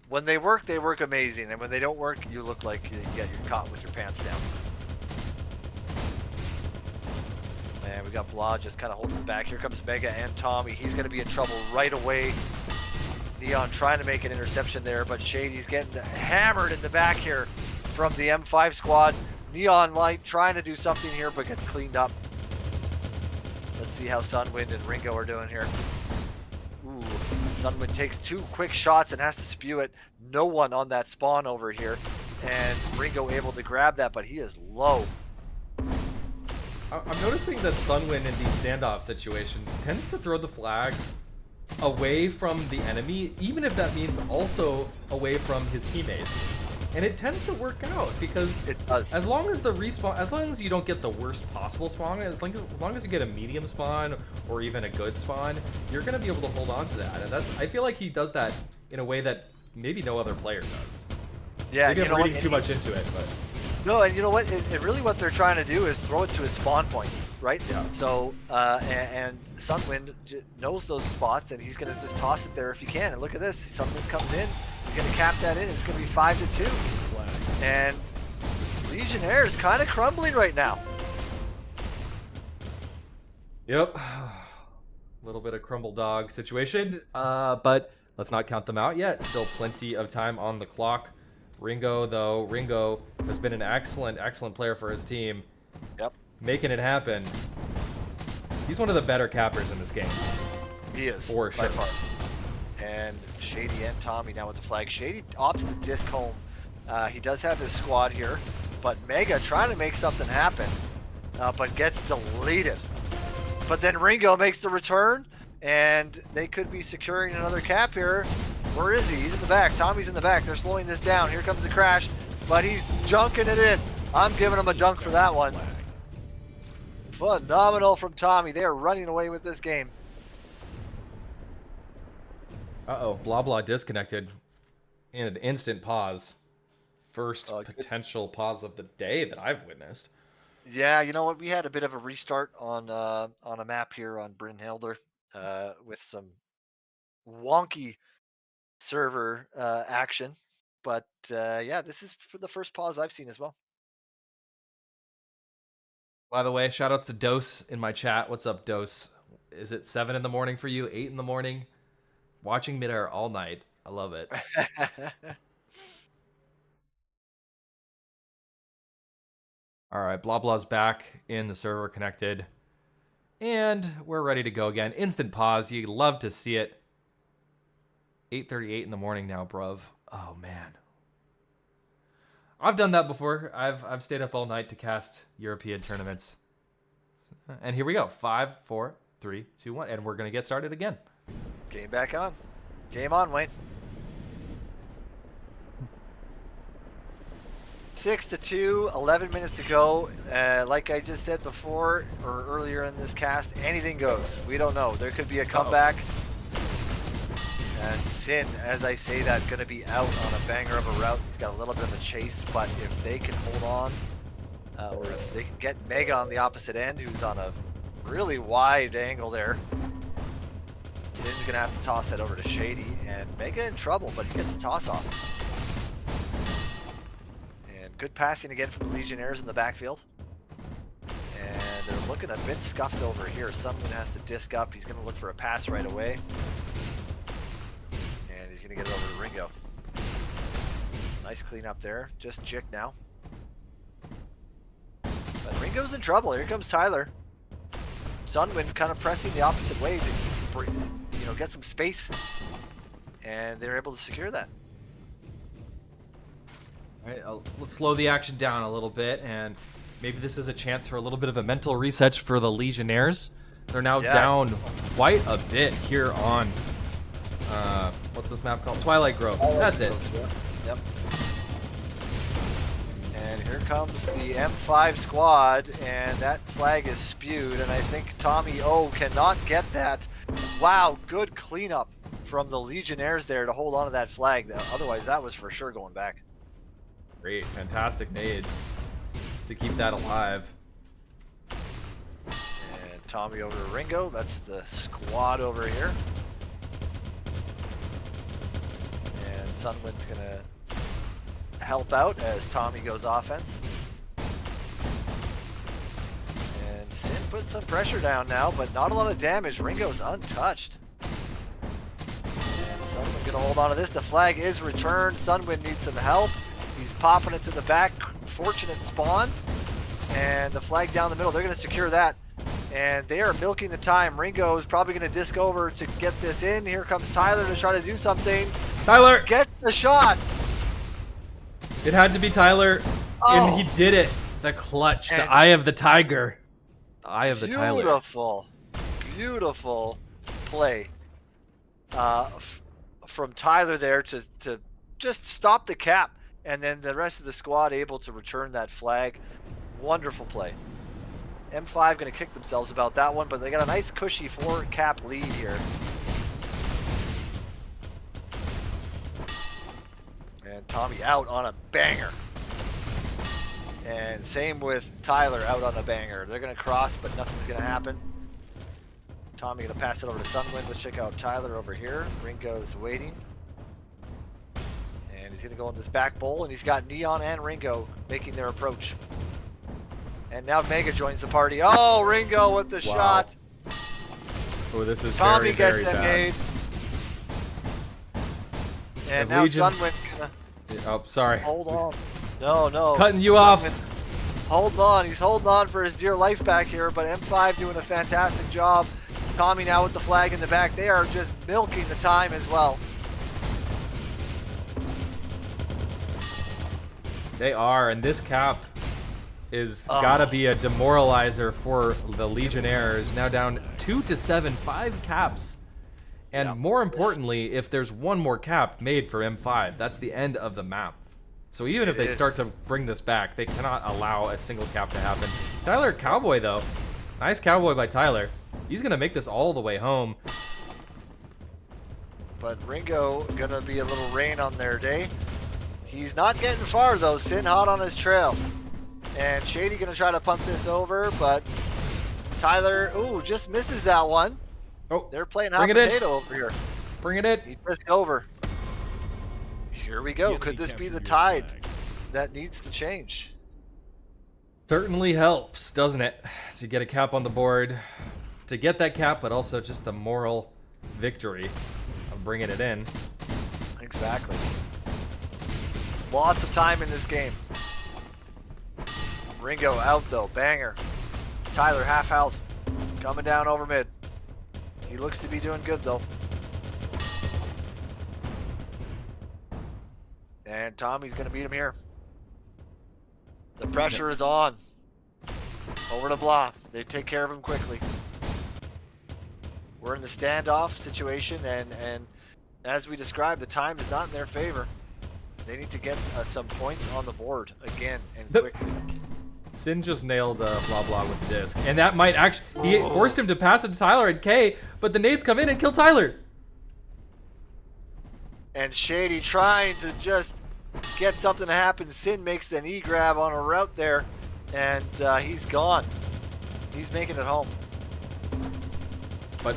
When they work amazing. And when they don't work, you look like you're caught with your pants down. And we got Blah just kind of holding it back. Here comes Mega and Tommy. He's going to be in trouble right away. Neon trying to make an interception there, but Shady's getting hammered in the back here from the M5 squad. Neon Light trying to do something here, but gets cleaned up. Let's see how Sunwind and Ringo are doing here. Ooh, Sunwind takes 2 quick shots and has to spew it. No one on that spawn over here. And Ringo able to grab that, but he is low. I'm noticing that Sunwind in these standoff situations tends to throw the flag away from the enemy, even if that means also away from his teammates. And it tends to work out because It does. as long as the respawn, as long as you don't get the worst possible spawn, as long as you get a medium spawn or even a good spawn, you're gonna be able to hold on to that. And I feel like he does that in a way that maybe no other player does. Yeah, Maybe you I'm know reading what? too much into it, but No, and you know what? It really what they're trying to do is throw it to his spawn point, right? Yeah. So, and Sunwind knows those spots, and he's going to just toss it there if he can. And look at this. Sunwind comes in. He's going to cap that in. It's going to be 5-2. And Legionnaire is kind of crumbling right now. yep. A little bit of crumble dog situation. But Let's not count them out yet. Still plenty of time on the clock. Ringo, though, Ringo has been an excellent player for his team. Yep. Making it happen. He's one of the better cappers in this game. He is. For by sure. far. And Shady and Tommy now with the flag. Shady opts the disc home. He does have his squad here, but Mega trying to make something happen, but gets deleted. But then Ringo makes the return, and they could be securing another cap here. Where is he? He's in the back. Tommy's in the back. They're slowing this down. Here comes the crash, but he's junking it in. I'm giving him a dunk for that one. Phenomenal from Tommy. They are running away with this game. Uh-oh, blah blah disconnected in an instant pause. First potential pause of the day that I've witnessed. Yeah, you know what? We had a bit of a restart on a map here on Brynhilder with some wonky server action. But yeah, this is the first pause I've seen as well. By the way, shout outs to Dose in my chat. What's up, Dose? Is it 7 in the morning for you? 8 in the morning? Watching Midair all night. I love it. All right, blah blah's back in the server connected. And we're ready to go again. Instant pause. You love to see it. 8:38 in the morning now, bruv. Oh man. I've done that before. I've stayed up all night to cast European tournaments. And here we go. 5, 4, 3, 2, 1. And we're gonna get started again. Game back on. Game on, Wayne. 6-2, 11 minutes to go. Like I just said before, or earlier in this cast, anything goes. We don't know. There could be a comeback. And Sin, as I say that, going to be out on a banger of a route. He's got a little bit of a chase, but if they can hold on, or if they can get Mega on the opposite end, who's on a really wide angle there, Sin's going to have to toss that over to Shady, and Mega in trouble, but he gets the toss off. And good passing again from the Legionnaires in the backfield. And they're looking a bit scuffed over here. Someone has to disc up. He's going to look for a pass right away. And he's going to get it over to Ringo. Nice clean up there. Just Jick now. But Ringo's in trouble. Here comes Tyler. Sunwind kind of pressing the opposite way to, you know, get some space. And they're able to secure that. All right, let's slow the action down a little bit, and maybe this is a chance for a little bit of a mental reset for the Legionnaires. They're now down quite a bit here on, what's this map called? Twilight Grove. That's it. Yep. And here comes the M5 squad, and that flag is spewed, and I think Tommy O cannot get that. Wow, good cleanup from the Legionnaires there to hold on to that flag. Otherwise, that was for sure going back. Great, fantastic nades to keep that alive. And Tommy over to Ringo. That's the squad over here. And Sunwind's gonna help out as Tommy goes offense. And Sin puts some pressure down now, but not a lot of damage. Ringo's untouched. And Sunwind gonna hold on to this. The flag is returned. Sunwind needs some help. He's popping it to the back. Fortunate spawn. And the flag down the middle. They're going to secure that. And they are milking the time. Ringo is probably going to disc over to get this in. Here comes Tyler to try to do something. Tyler! Get the shot! It had to be Tyler, and he did it. The clutch, the eye of the tiger. The eye of the Tyler. Beautiful, beautiful play from Tyler there to just stop the cap. And then the rest of the squad able to return that flag. Wonderful play. M5 going to kick themselves about that one, but they got a nice cushy 4-cap lead here. And Tommy out on a banger. And same with Tyler out on a banger. They're going to cross, but nothing's going to happen. Tommy going to pass it over to Sunwind. Let's check out Tyler over here. Ringo's waiting. And he's going to go in this back bowl, and he's got Neon and Ringo making their approach. And now Mega joins the party. Oh, Ringo with the shot. Oh, this is Tommy very, gets very it bad. made. And The now Legion's- Sunwin gonna Oh, sorry. hold on. No. Cutting you off. Holding on. He's holding on for his dear life back here, but M5 doing a fantastic job. Tommy now with the flag in the back. They are just milking the time as well. They are, and this cap is gotta be a demoralizer for the Legionnaires. Now down 2-7, 5 caps. And Yeah. more importantly, if there's one more cap made for M5, that's the end of the map. So even if they start to bring this back, they cannot allow a single cap to happen. Tyler Cowboy, though. Nice Cowboy by Tyler. He's going to make this all the way home. But Ringo gonna be a little rain on their day. He's not getting far though. Sin hot on his trail. And Shady gonna try to punt this over, but Tyler, just misses that one. Oh, They're playing hot bring it in. potato over here. Bring it in. He missed over. Here we go. The Could enemy this be captured the your tide flag. that needs to change? Certainly helps, doesn't it? To get a cap on the board. To get that cap, but also just the moral victory of bringing it in. Exactly. Lots of time in this game. Ringo out though, banger. Tyler half health, coming down over mid. He looks to be doing good though. And Tommy's gonna beat him here. The pressure is on. Over to Blah. They take care of him quickly. We're in the standoff situation, and as we described, the time is not in their favor. They need to get some points on the board again and quickly. Sin just nailed blah blah with disc, and that might actually he forced him to pass it to Tyler and K, but the nades come in and kill Tyler. And Shady trying to just get something to happen. Sin makes an E grab on a route there, and he's gone. He's making it home. But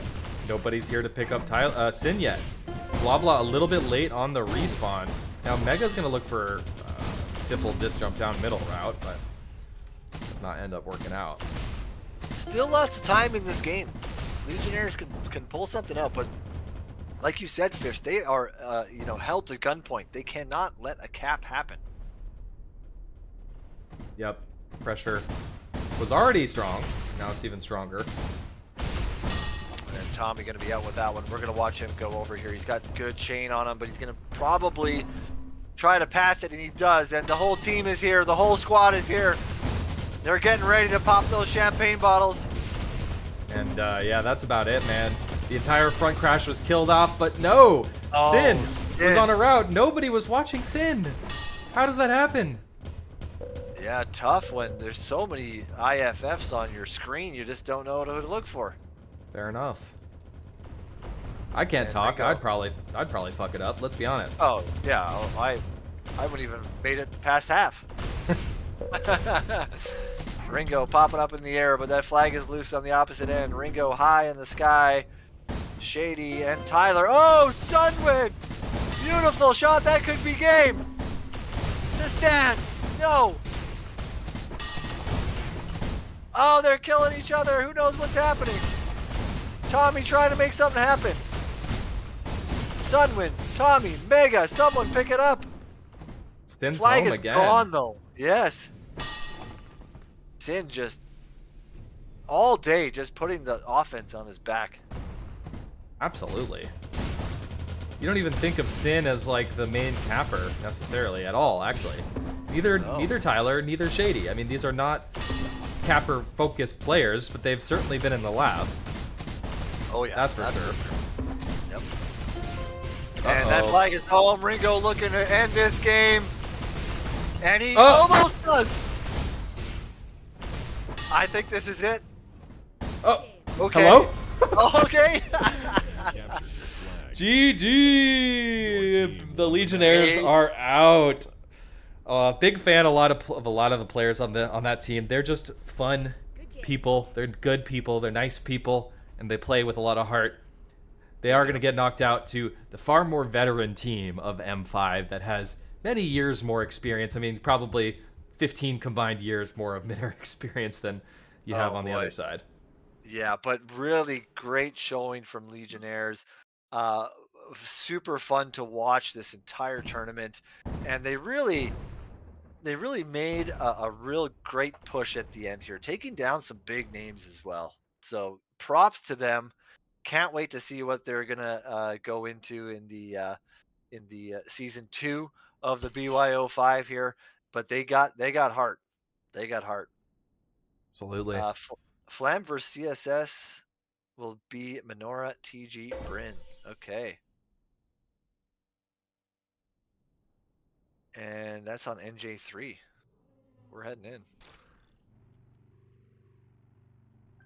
nobody's here to pick up Tyler, Sin yet. Blah blah a little bit late on the respawn. Now Mega's gonna look for simple disc jump down middle route, but does not end up working out. Still lots of time in this game. Legionnaires can pull something out, but like you said, Fish, they are held to gunpoint. They cannot let a cap happen. Yep, pressure was already strong. Now it's even stronger. And Tommy going to be out with that one. We're going to watch him go over here. He's got good chain on him, but he's going to probably try to pass it, and he does. And the whole team is here. The whole squad is here. They're getting ready to pop those champagne bottles. And yeah, that's about it, man. The entire front crash was killed off, but no! Sin was on a route. Nobody was watching Sin. How does that happen? Yeah, tough when there's so many IFFs on your screen. You just don't know who to look for. Fair enough. I can't And talk. Ringo. I'd probably fuck it up. Let's be honest. Oh yeah, I wouldn't even made it past half. Ringo popping up in the air, but that flag is loose on the opposite end. Ringo high in the sky. Shady and Tyler. Oh, Sunwin! Beautiful shot. That could be game. To stand. No. Oh, they're killing each other. Who knows what's happening? Tommy trying to make something happen. Sunwin, Tommy, Mega, someone pick it up. Sin's Flag home is again. gone though. Yes. Sin just all day just putting the offense on his back. Absolutely. You don't even think of Sin as like the main capper necessarily at all, actually. Neither Tyler, neither Shady. I mean, these are not capper focused players, but they've certainly been in the lab. Oh yeah, That's for sure. Yep. And that flag is home. Ringo looking to end this game, and he almost does. I think this is it. Oh, Okay. hello? Okay. Captured your flag. GG! team The Legionnaires are out. Big fan of a lot of the players on that team. They're just fun people. They're good people. They're nice people, and they play with a lot of heart. They are going to get knocked out to the far more veteran team of M5 that has many years more experience. I mean, probably 15 combined years more of Midair experience than you have on the other side. Yeah, but really great showing from Legionnaires. super fun to watch this entire tournament, and they really made a real great push at the end here, taking down some big names as well. So props to them. Can't wait to see what they're gonna go into in the season 2 of the BYO5 here. But they got heart. They got heart. Absolutely. Flam versus CSS will be Menorah TG Bryn. Okay. And that's on NJ3. We're heading in.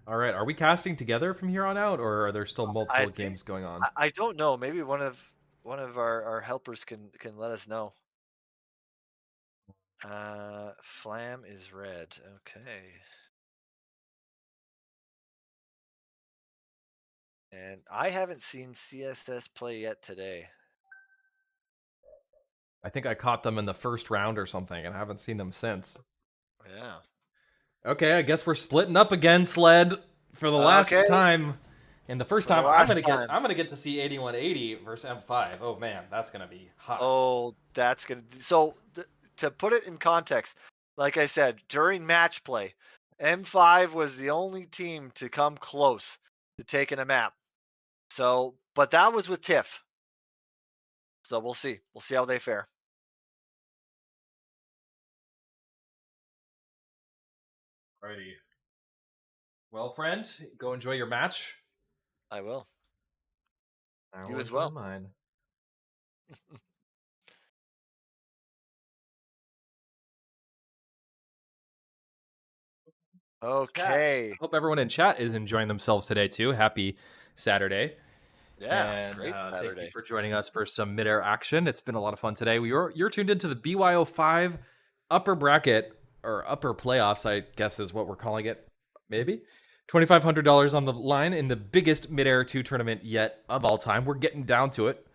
All right. Are we casting together from here on out, or are there still multiple think- games going on? I don't know. Maybe one of our helpers can let us know. Flam is red. Okay. And I haven't seen CSS play yet today. I think I caught them in the first round or something, and I haven't seen them since. Yeah. Okay, I guess we're splitting up again, Sled, for the last Okay. time. And the first For the time last I'm gonna get to see 8180 versus M5. Oh man, that's gonna be hot. Oh, that's gonna. So to put it in context, like I said, during match play, M5 was the only team to come close to taking a map. So, but that was with Tiff. So we'll see. We'll see how they fare. Alrighty. Well, friend, go enjoy your match. I will. I You will as enjoy well. mine. Okay. Hope everyone in chat is enjoying themselves today too. Happy Saturday. Yeah. And Great thank you Saturday. for joining us for some midair action. It's been a lot of fun today. You're tuned into the BYO5 upper bracket or upper playoffs, I guess is what we're calling it. Maybe $2,500 on the line in the biggest midair 2 tournament yet of all time. We're getting down to it.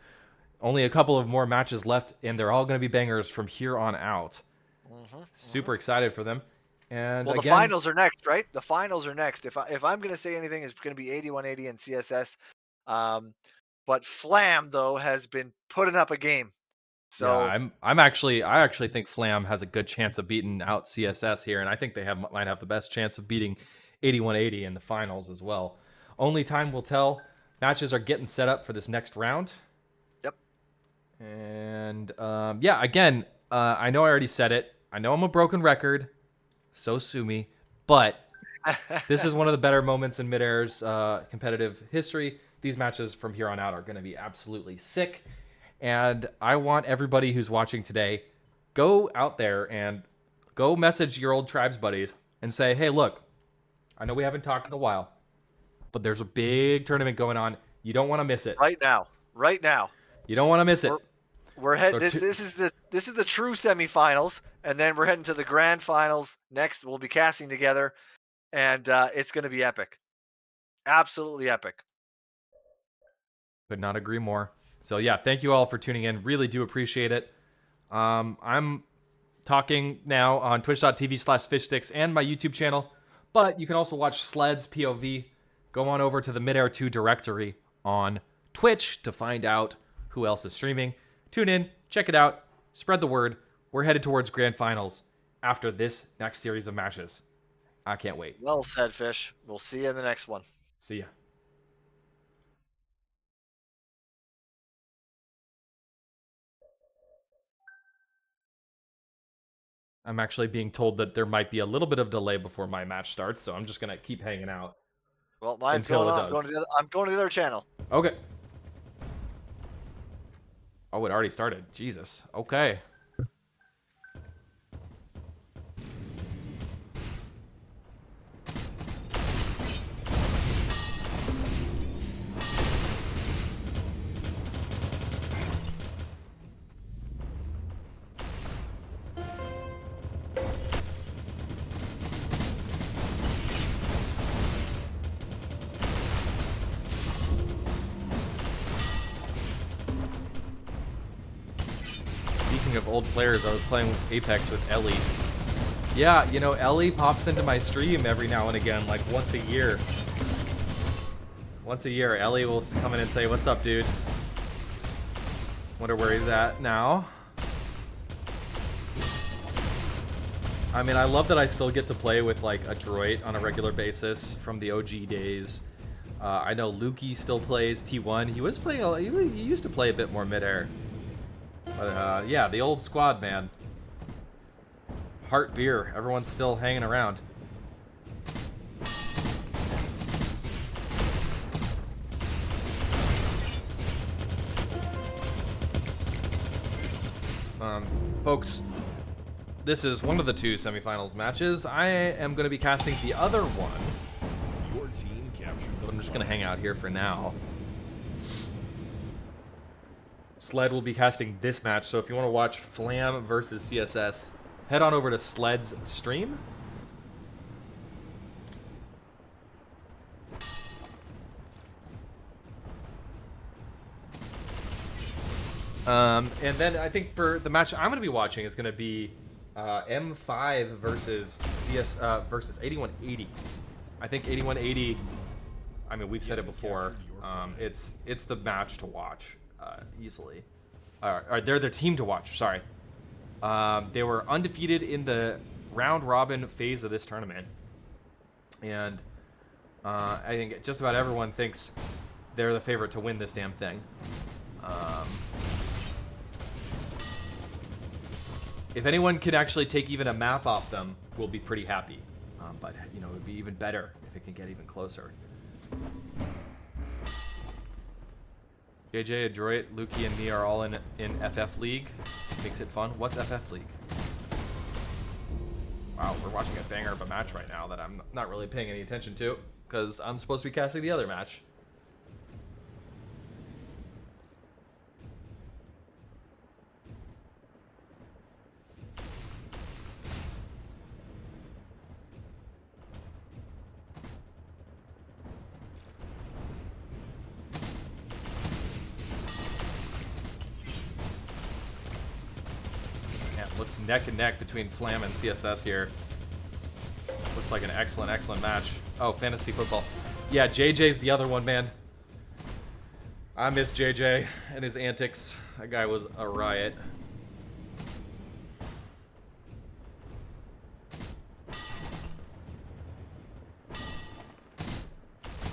Only a couple of more matches left, and they're all going to be bangers from here on out. Super excited for them. And Well, again, the finals are next, right? The finals are next. If I'm going to say anything, it's going to be 8180 and CSS. But Flam though has been putting up a game. So yeah, I actually think Flam has a good chance of beating out CSS here, and I think they might have the best chance of beating 8180 in the finals as well. Only time will tell. Matches are getting set up for this next round. Yep. And yeah, again, I know I already said it. I know I'm a broken record, so sue me. But this is one of the better moments in Midair's competitive history. These matches from here on out are going to be absolutely sick. And I want everybody who's watching today, go out there and go message your old tribes buddies and say, hey, look, I know we haven't talked in a while, but there's a big tournament going on. You don't want to miss it. Right now. You don't want to miss it. We're heading. So this is the true semifinals, and then we're heading to the grand finals next. We'll be casting together, and it's going to be epic. Absolutely epic. Could not agree more. So yeah, thank you all for tuning in. Really do appreciate it. I'm talking now on twitch.tv/fishsticks and my YouTube channel, but you can also watch Sled's POV. Go on over to the Midair 2 directory on Twitch to find out who else is streaming. Tune in, check it out, spread the word. We're headed towards grand finals after this next series of matches. I can't wait. Well said, Fish. We'll see you in the next one. See ya. I'm actually being told that there might be a little bit of delay before my match starts, so I'm just going to keep hanging out. Well, mine's Until going it on. does. I'm going to the other channel. Okay. Oh, it already started. Jesus. Okay. Speaking of old players, I was playing Apex with Ellie. Yeah, you know, Ellie pops into my stream every now and again, like once a year. Once a year, Ellie will come in and say, "What's up, dude?" Wonder where he's at now. I mean, I love that I still get to play with like a droid on a regular basis from the OG days. I know Lukey still plays T1. He was playing. He used to play a bit more Midair. But yeah, the old squad, man. Heart beer. Everyone's still hanging around. Folks, this is one of the two semifinals matches. I am going to be casting the other one. Your team captured the I'm just going to hang out here for now. Sled will be casting this match, so if you want to watch Flam versus CSS, head on over to Sled's stream. And then I think for the match I'm going to be watching is going to be M5 versus versus 8180. I think 8180. I mean, we've said it before. It's the match to watch easily. Or they're the team to watch. Sorry. They were undefeated in the round robin phase of this tournament, and I think just about everyone thinks they're the favorite to win this damn thing. If anyone could actually take even a map off them, we'll be pretty happy. But, you know, it would be even better if it can get even closer. JJ, Adroit, Lukey, and me are all in FF League. Makes it fun. What's FF League? Wow, we're watching a banger of a match right now that I'm not really paying any attention to, because I'm supposed to be casting the other match. Looks neck and neck between Flam and CSS here. Looks like an excellent, excellent match. Oh, fantasy football. Yeah, JJ's the other one, man. I miss JJ and his antics. That guy was a riot.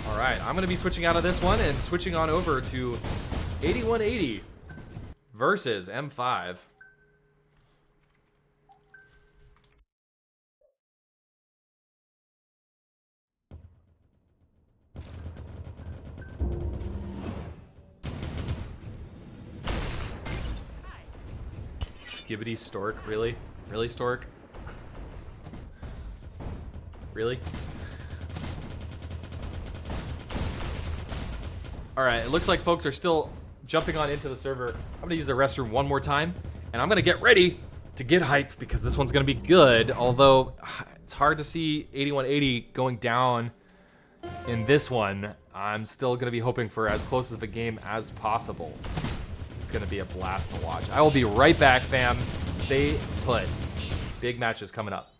All right, I'm going to be switching out of this one and switching on over to 8180 versus M5. Skibbity Stork, really? Really, Stork? Really? Alright, it looks like folks are still jumping on into the server. I'm gonna use the restroom one more time, and I'm gonna get ready to get hype because this one's gonna be good, although it's hard to see 8180 going down in this one. I'm still gonna be hoping for as close of a game as possible. It's gonna be a blast to watch. I will be right back, fam. Stay put. Big matches coming up.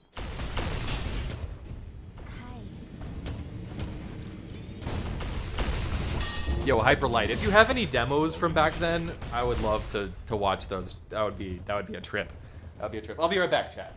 Yo, Hyperlight, if you have any demos from back then, I would love to watch those. That would be a trip. That would be a trip. I'll be right back, chat.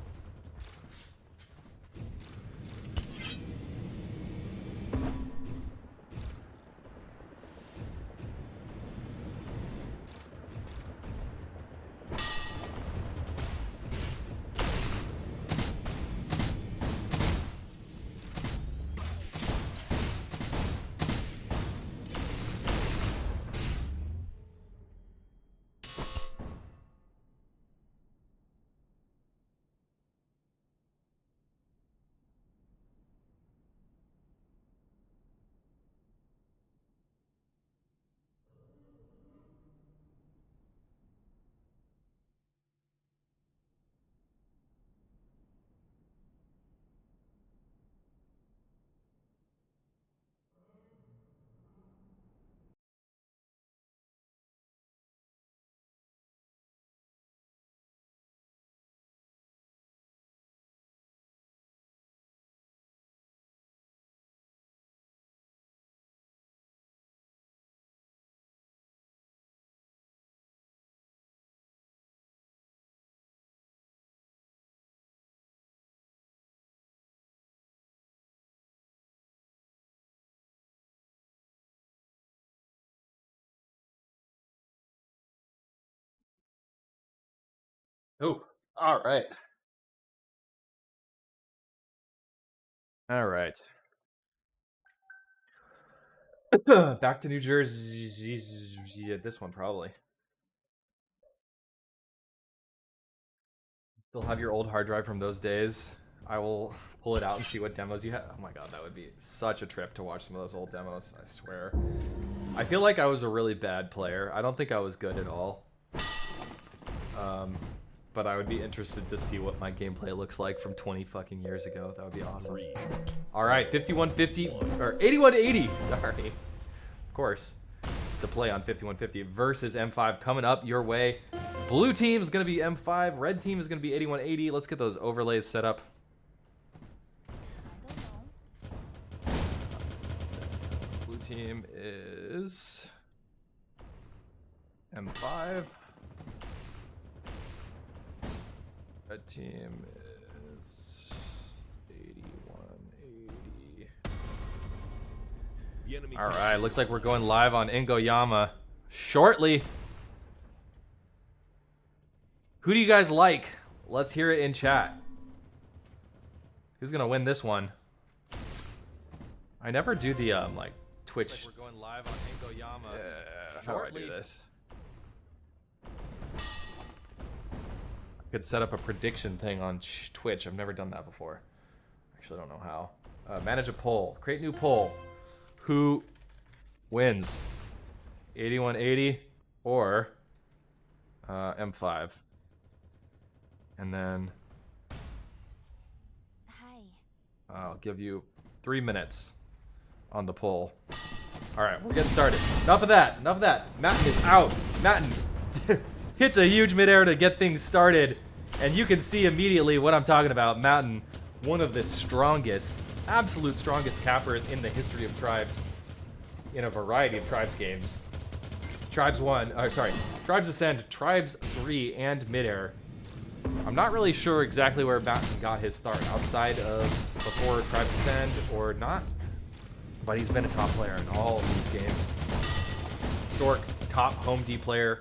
Oh, all right. All right. Back to New Jersey. Yeah, this one probably. Still have your old hard drive from those days. I will pull it out and see what demos you have. Oh my god, that would be such a trip to watch some of those old demos, I swear. I feel like I was a really bad player. I don't think I was good at all. But I would be interested to see what my gameplay looks like from 20 fucking years ago. That would be awesome. 3, All right, 5150 or 8180. Sorry, of course. It's a play on 5150 versus M5 coming up your way. Blue team is going to be M5. Red team is going to be 8180. Let's get those overlays set up. Blue team is M5. Red team is 8180. the enemy All right, looks like we're going live on Ingoyama shortly. Who do you guys like? Let's hear it in chat. Who's gonna win this one? I never do the like Twitch. Like we're going live on Ingoyama. How do I do this? I could set up a prediction thing on Twitch. I've never done that before. Actually, I don't know how. Manage a poll. Create new poll. Who wins? 8180 or M5? And then Hi. I'll give you 3 minutes on the poll. All right, we're getting started. Enough of that. Enough of that. Matten is out. Matten hits a huge midair to get things started, and you can see immediately what I'm talking about. Matten, one of the strongest, absolute strongest cappers in the history of Tribes, in a variety of Tribes games. Tribes Ascend, Tribes 3, and Midair. I'm not really sure exactly where Matten got his start, outside of before Tribes Ascend or not, but he's been a top player in all of these games. Stork, top home D player,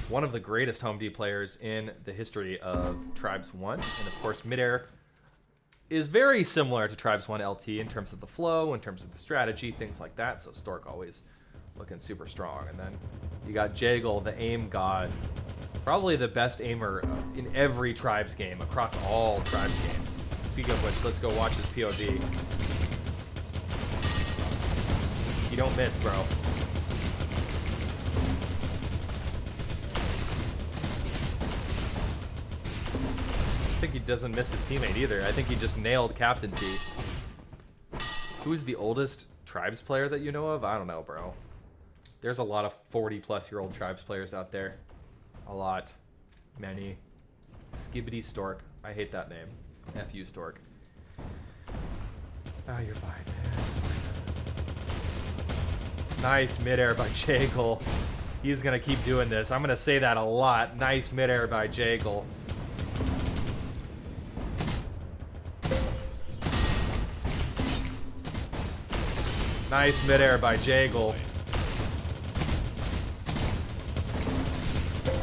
one of the greatest home D players in the history of Tribes 1, and of course Midair is very similar to Tribes 1 LT in terms of the flow, in terms of the strategy, things like that, so Stork always looking super strong. And then you got Jagle, the aim god, probably the best aimer in every Tribes game, across all Tribes games. Speaking of which, let's go watch his POV. You don't miss, bro. I think he doesn't miss his teammate either. I think he just nailed Captain T. Who's the oldest Tribes player that you know of? I don't know, bro. There's a lot of 40-plus-year-old Tribes players out there. A lot. Many. Skibbity Stork. I hate that name. F you, Stork. Oh, you're fine, man. It's fine. Nice midair by Jagle. He's gonna keep doing this. I'm gonna say that a lot. Nice midair by Jagle. Nice midair by Jagle.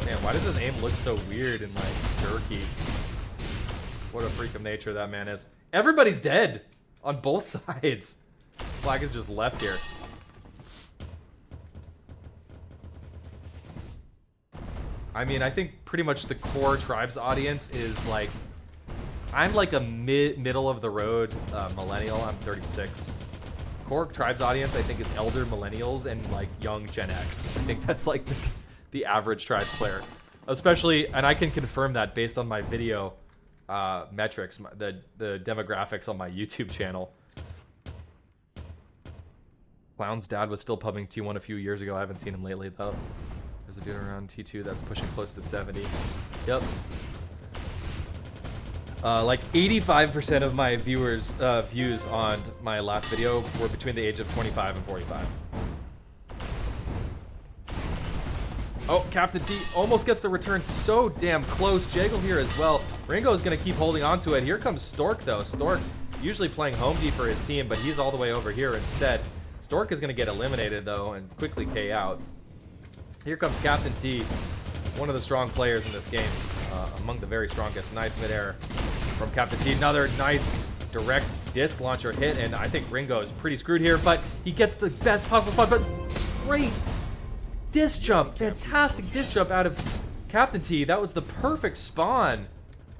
Man, why does his aim look so weird and like jerky? What a freak of nature that man is. Everybody's dead on both sides. Flag is just left here. I mean, I think pretty much the core Tribes audience is like, I'm like a middle of the road millennial. I'm 36. Core Tribes audience, I think, is elder millennials and like young Gen X. I think that's like the average Tribes player, especially, and I can confirm that based on my video metrics, the demographics on my YouTube channel. Clown's dad was still pubbing T1 a few years ago. I haven't seen him lately though. There's a dude around T2 that's pushing close to 70. Yep. Like 85% of my views on my last video were between the age of 25 and 45. Oh, Captain T almost gets the return, so damn close. Jagle here as well. Ringo is going to keep holding on to it. Here comes Stork, though. Stork usually playing home D for his team, but he's all the way over here instead. Stork is going to get eliminated, though, and quickly K out. Here comes Captain T, one of the strong players in this game. among the very strongest. Nice midair from Captain T. Another nice direct disc launcher hit, and I think Ringo is pretty screwed here, but he gets the best possible spot, but great disc jump. Fantastic disc jump out of Captain T. That was the perfect spawn,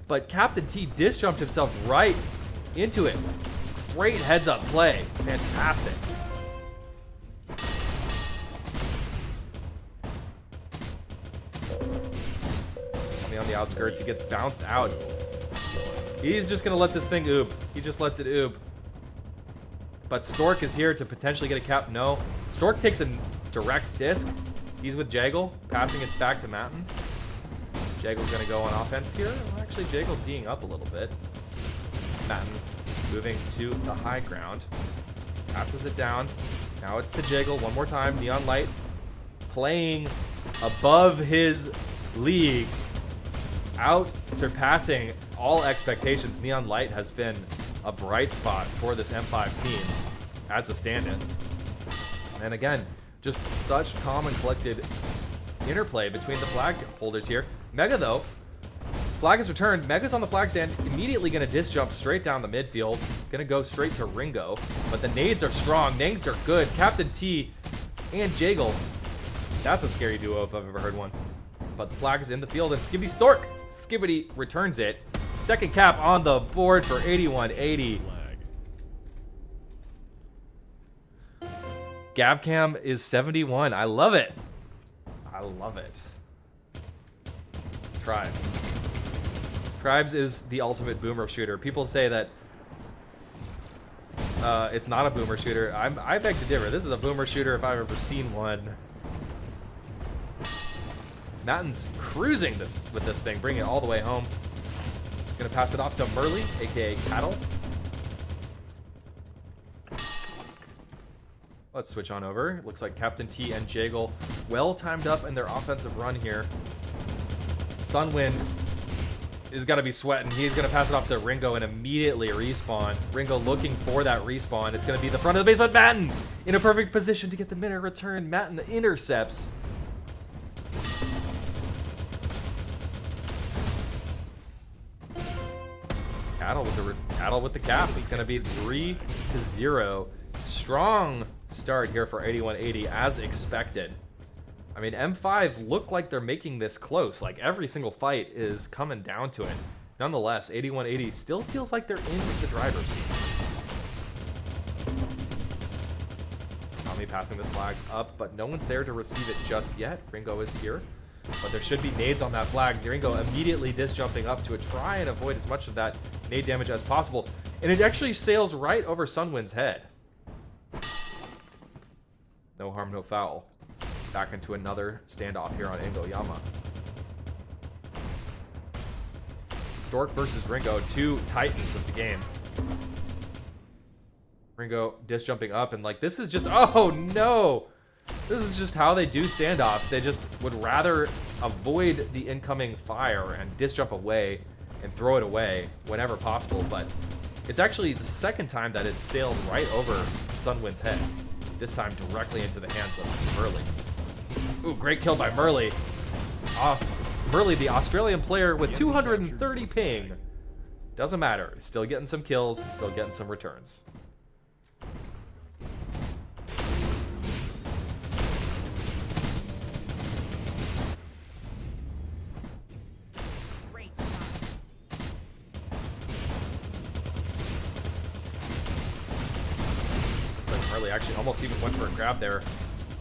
but Captain T disc jumped himself right into it. Great heads up play. Fantastic. On the outskirts, he gets bounced out. He's just gonna let this thing oob. He just lets it oob. But Stork is here to potentially get a cap. No. Stork takes a direct disc. He's with Jaggle, passing it back to Matten. Jaggle's gonna go on offense here. Well, actually, Jaggle D'ing up a little bit. Matten moving to the high ground. Passes it down. Now it's to Jaggle one more time. Neon Light playing above his league. Out surpassing all expectations. Neon Light has been a bright spot for this M5 team as a stand-in. And again, just such calm and collected interplay between the flag holders here. Mega, though, flag is returned. Mega's on the flag stand, immediately going to disc jump straight down the midfield. Going to go straight to Ringo. But the nades are strong. Nades are good. Captain T and Jaggle. That's a scary duo if I've ever heard one. But the flag is in the field, and Skibbity Stork. Skibbity returns it. Second cap on the board for 8180. Gavcam is 71. I love it. I love it. Tribes. Tribes is the ultimate boomer shooter. People say that it's not a boomer shooter. I beg to differ. This is a boomer shooter if I've ever seen one. Matten's cruising with this thing, bringing it all the way home. Gonna pass it off to Merly, aka Cattle. Let's switch on over. Looks like Captain T and Jaggle well timed up in their offensive run here. Sunwind is gonna be sweating. He's gonna pass it off to Ringo and immediately respawn. Ringo looking for that respawn. It's gonna be the front of the base, but Matten in a perfect position to get the midair return. Matten intercepts. Cattle with the cap. It's going to be 3-0. Strong start here for 8180 as expected. I mean, M5 look like they're making this close. Like every single fight is coming down to it. Nonetheless, 8180 still feels like they're in the driver's seat. Tommy passing this flag up, but no one's there to receive it just yet. Ringo is here. But there should be nades on that flag. Ringo immediately disc jumping up to try and avoid as much of that nade damage as possible. And it actually sails right over Sunwind's head. No harm, no foul. Back into another standoff here on Ingo-Yama. Stork versus Ringo, two titans of the game. Ringo disc jumping up and like, this is just, oh no! This is just how they do standoffs. They just would rather avoid the incoming fire and disc jump away and throw it away whenever possible. But it's actually the second time that it's sailed right over Sunwind's head. This time directly into the hands of Merly. Ooh, great kill by Merly. Awesome. Merly, the Australian player with 230 ping. Doesn't matter. Still getting some kills, still getting some returns. Actually almost even went for a grab there. I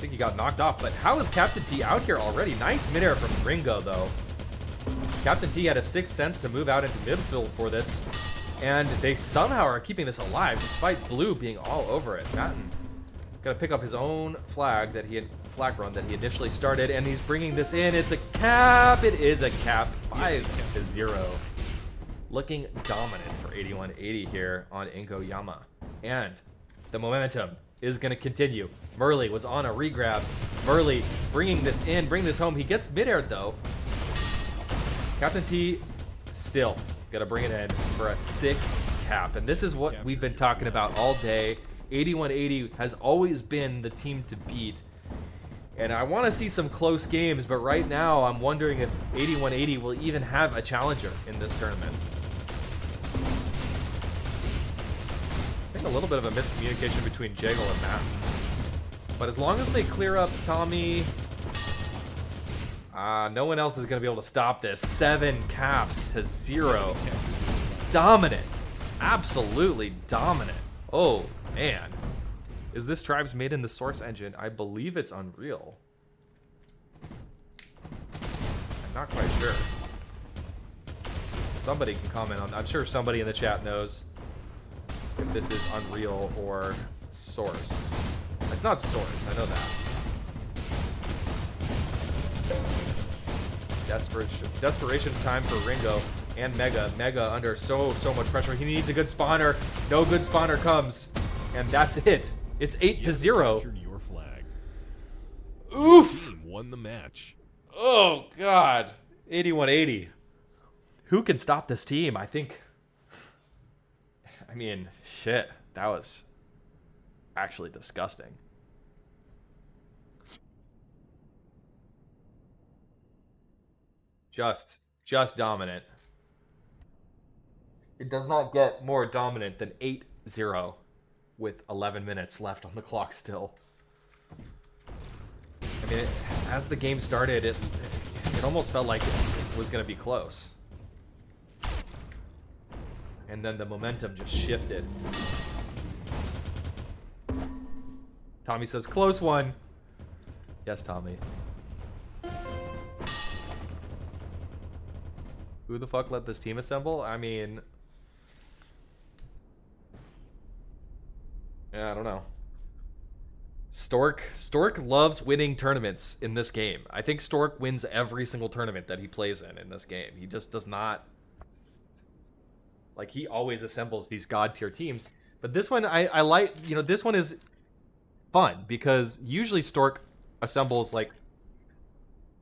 think he got knocked off, but how is Captain T out here already? Nice midair from Ringo, though. Captain T had a sixth sense to move out into midfield for this, and they somehow are keeping this alive despite Blue being all over it. Matten gonna pick up his own flag run that he initially started, and he's bringing this in. It's a cap. It is a cap. 5-0. Looking dominant for 8180 here on Ingo-Yama, and the momentum is going to continue. Merly was on a regrab. Merly bringing this in, bring this home. He gets midair though. Captain T still got to bring it in for a 6th cap. And this is what we've been talking about all day. 8180 has always been the team to beat. And I want to see some close games, but right now I'm wondering if 8180 will even have a challenger in this tournament. I think a little bit of a miscommunication between Jaggle and Matt. But as long as they clear up Tommy, no one else is going to be able to stop this. 7 caps to 0. Dominant. Absolutely dominant. Oh, man. Is this Tribes made in the Source engine? I believe it's Unreal. I'm not quite sure. Somebody can comment on that. I'm sure somebody in the chat knows if this is Unreal or Source. It's not Source, I know that. Desperation time for Ringo and Mega. Mega under so much pressure. He needs a good spawner. No good spawner comes. And that's it. It's 8-0. Captured your flag. Oof. Team won the match. Oh, God. 8180. Who can stop this team? I mean, shit. That was actually disgusting. Just dominant. It does not get more dominant than 8-0 with 11 minutes left on the clock still. I mean, as the game started, it almost felt like it was going to be close. And then the momentum just shifted. Tommy says, close one. Yes, Tommy. Who the fuck let this team assemble? I mean... yeah, I don't know. Stork loves winning tournaments in this game. I think Stork wins every single tournament that he plays in this game. He just does not... like, he always assembles these god tier teams. But this one, I like... you know, this one is fun because usually Stork assembles, like,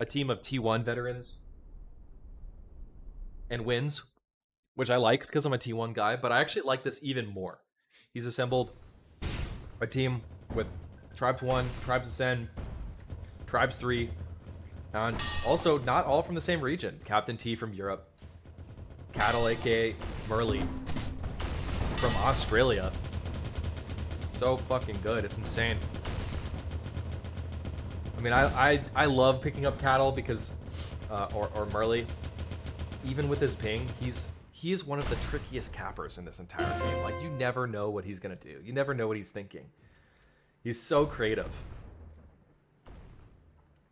a team of T1 veterans and wins, which I like because I'm a T1 guy, but I actually like this even more. He's assembled a team with Tribes 1, Tribes Ascend, Tribes 3, and also not all from the same region. Captain T from Europe, Cattle aka Merly from Australia. So fucking good, it's insane. I mean, I love picking up Cattle because, or Merly. Even with his ping, he is one of the trickiest cappers in this entire game. Like, you never know what he's gonna do. You never know what he's thinking. He's so creative.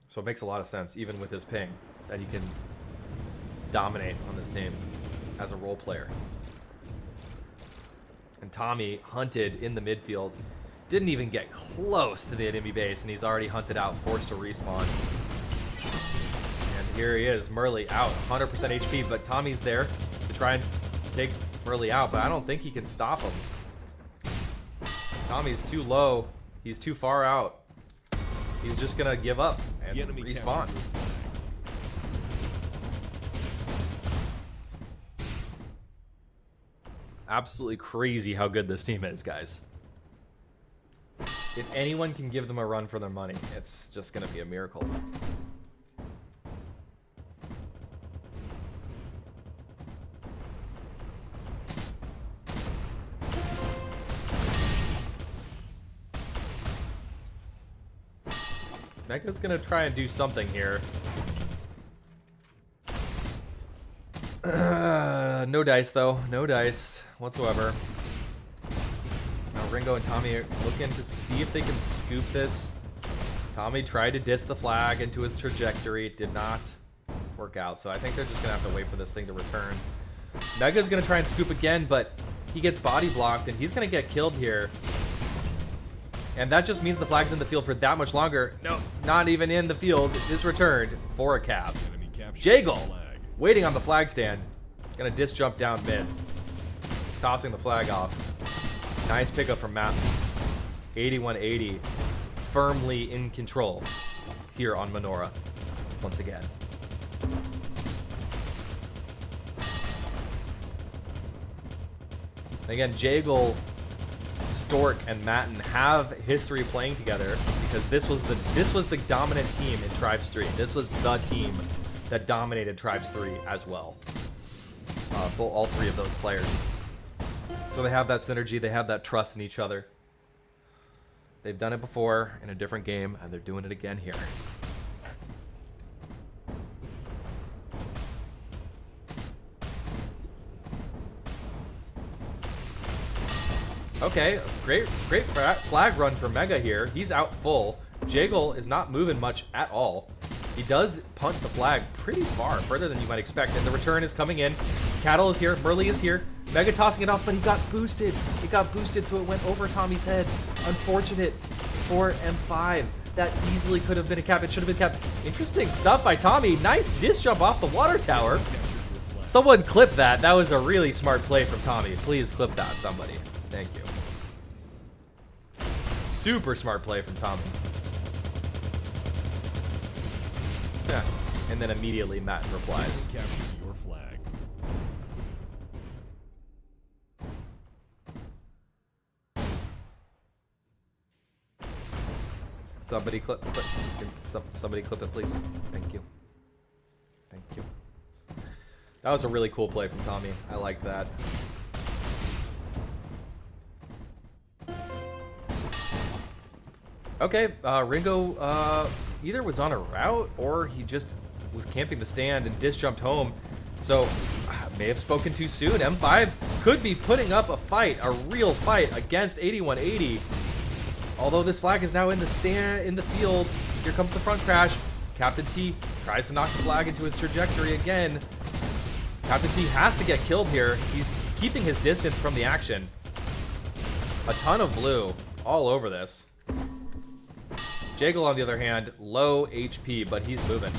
So it makes a lot of sense, even with his ping, that he can dominate on this team as a role player. And Tommy hunted in the midfield. Didn't even get close to the enemy base, and he's already hunted out, forced to respawn. And here he is, Merly out, 100% HP, but Tommy's there to try and take Merly out, but I don't think he can stop him. Tommy's too low. He's too far out. He's just gonna give up and respawn. Absolutely crazy how good this team is, guys. If anyone can give them a run for their money, it's just gonna be a miracle. Mega's gonna try and do something here. No dice, though. No dice whatsoever. Now Ringo and Tommy are looking to see if they can scoop this. Tommy tried to diss the flag into his trajectory. It did not work out, so I think they're just gonna have to wait for this thing to return. Mega's gonna try and scoop again, but he gets body blocked, and he's gonna get killed here. And that just means the flag's in the field for that much longer. No, not even in the field. It is returned for a cap. Jaggle, waiting on the flag stand. Gonna disc jump down mid. Tossing the flag off. Nice pickup from Matt. 8180. Firmly in control here on Menorah. Once again. Again, Jaggle Stork and Matten have history playing together because this was the dominant team in Tribes 3. This was the team that dominated Tribes 3 as well. All three of those players. So they have that synergy, they have that trust in each other. They've done it before in a different game, and they're doing it again here. Okay, great flag run for Mega here. He's out full. Jagel is not moving much at all. He does punt the flag pretty far, further than you might expect, and the return is coming in. Cattle is here, Murley is here. Mega tossing it off, but he got boosted. It got boosted, so it went over Tommy's head. Unfortunate for M5. That easily could have been a cap. It should have been capped. Interesting stuff by Tommy. Nice disc jump off the water tower. Someone clip that. That was a really smart play from Tommy. Please clip that, somebody. Thank you. Super smart play from Tommy. Yeah. And then immediately Matt replies. Capture your flag. Somebody clip somebody clip it, please. Thank you. Thank you. That was a really cool play from Tommy. I like that. Okay, Ringo either was on a route or he just was camping the stand and disc jumped home. So, may have spoken too soon. M5 could be putting up a fight, a real fight against 8180. Although this flag is now in the field. Here comes the front crash. Captain T tries to knock the flag into his trajectory again. Captain T has to get killed here. He's keeping his distance from the action. A ton of blue all over this. Jagel, on the other hand, low HP, but he's moving.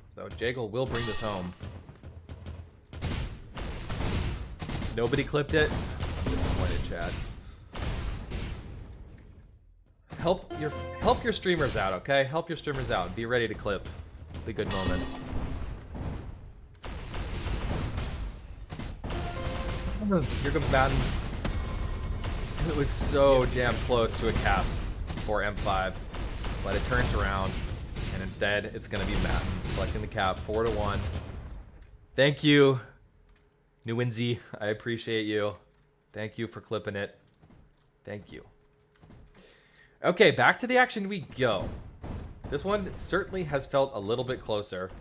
So Jagel will bring this home. Nobody clipped it. I'm disappointed, Chad. Help your streamers out, okay? Help your streamers out. Be ready to clip the good moments. Here comes Batten. It was so damn close to a cap for M5, but it turns around, and instead it's going to be Matten collecting the cap 4-1. Thank you, Newinzy. I appreciate you. Thank you for clipping it. Thank you. Okay, back to the action we go. This one certainly has felt a little bit closer,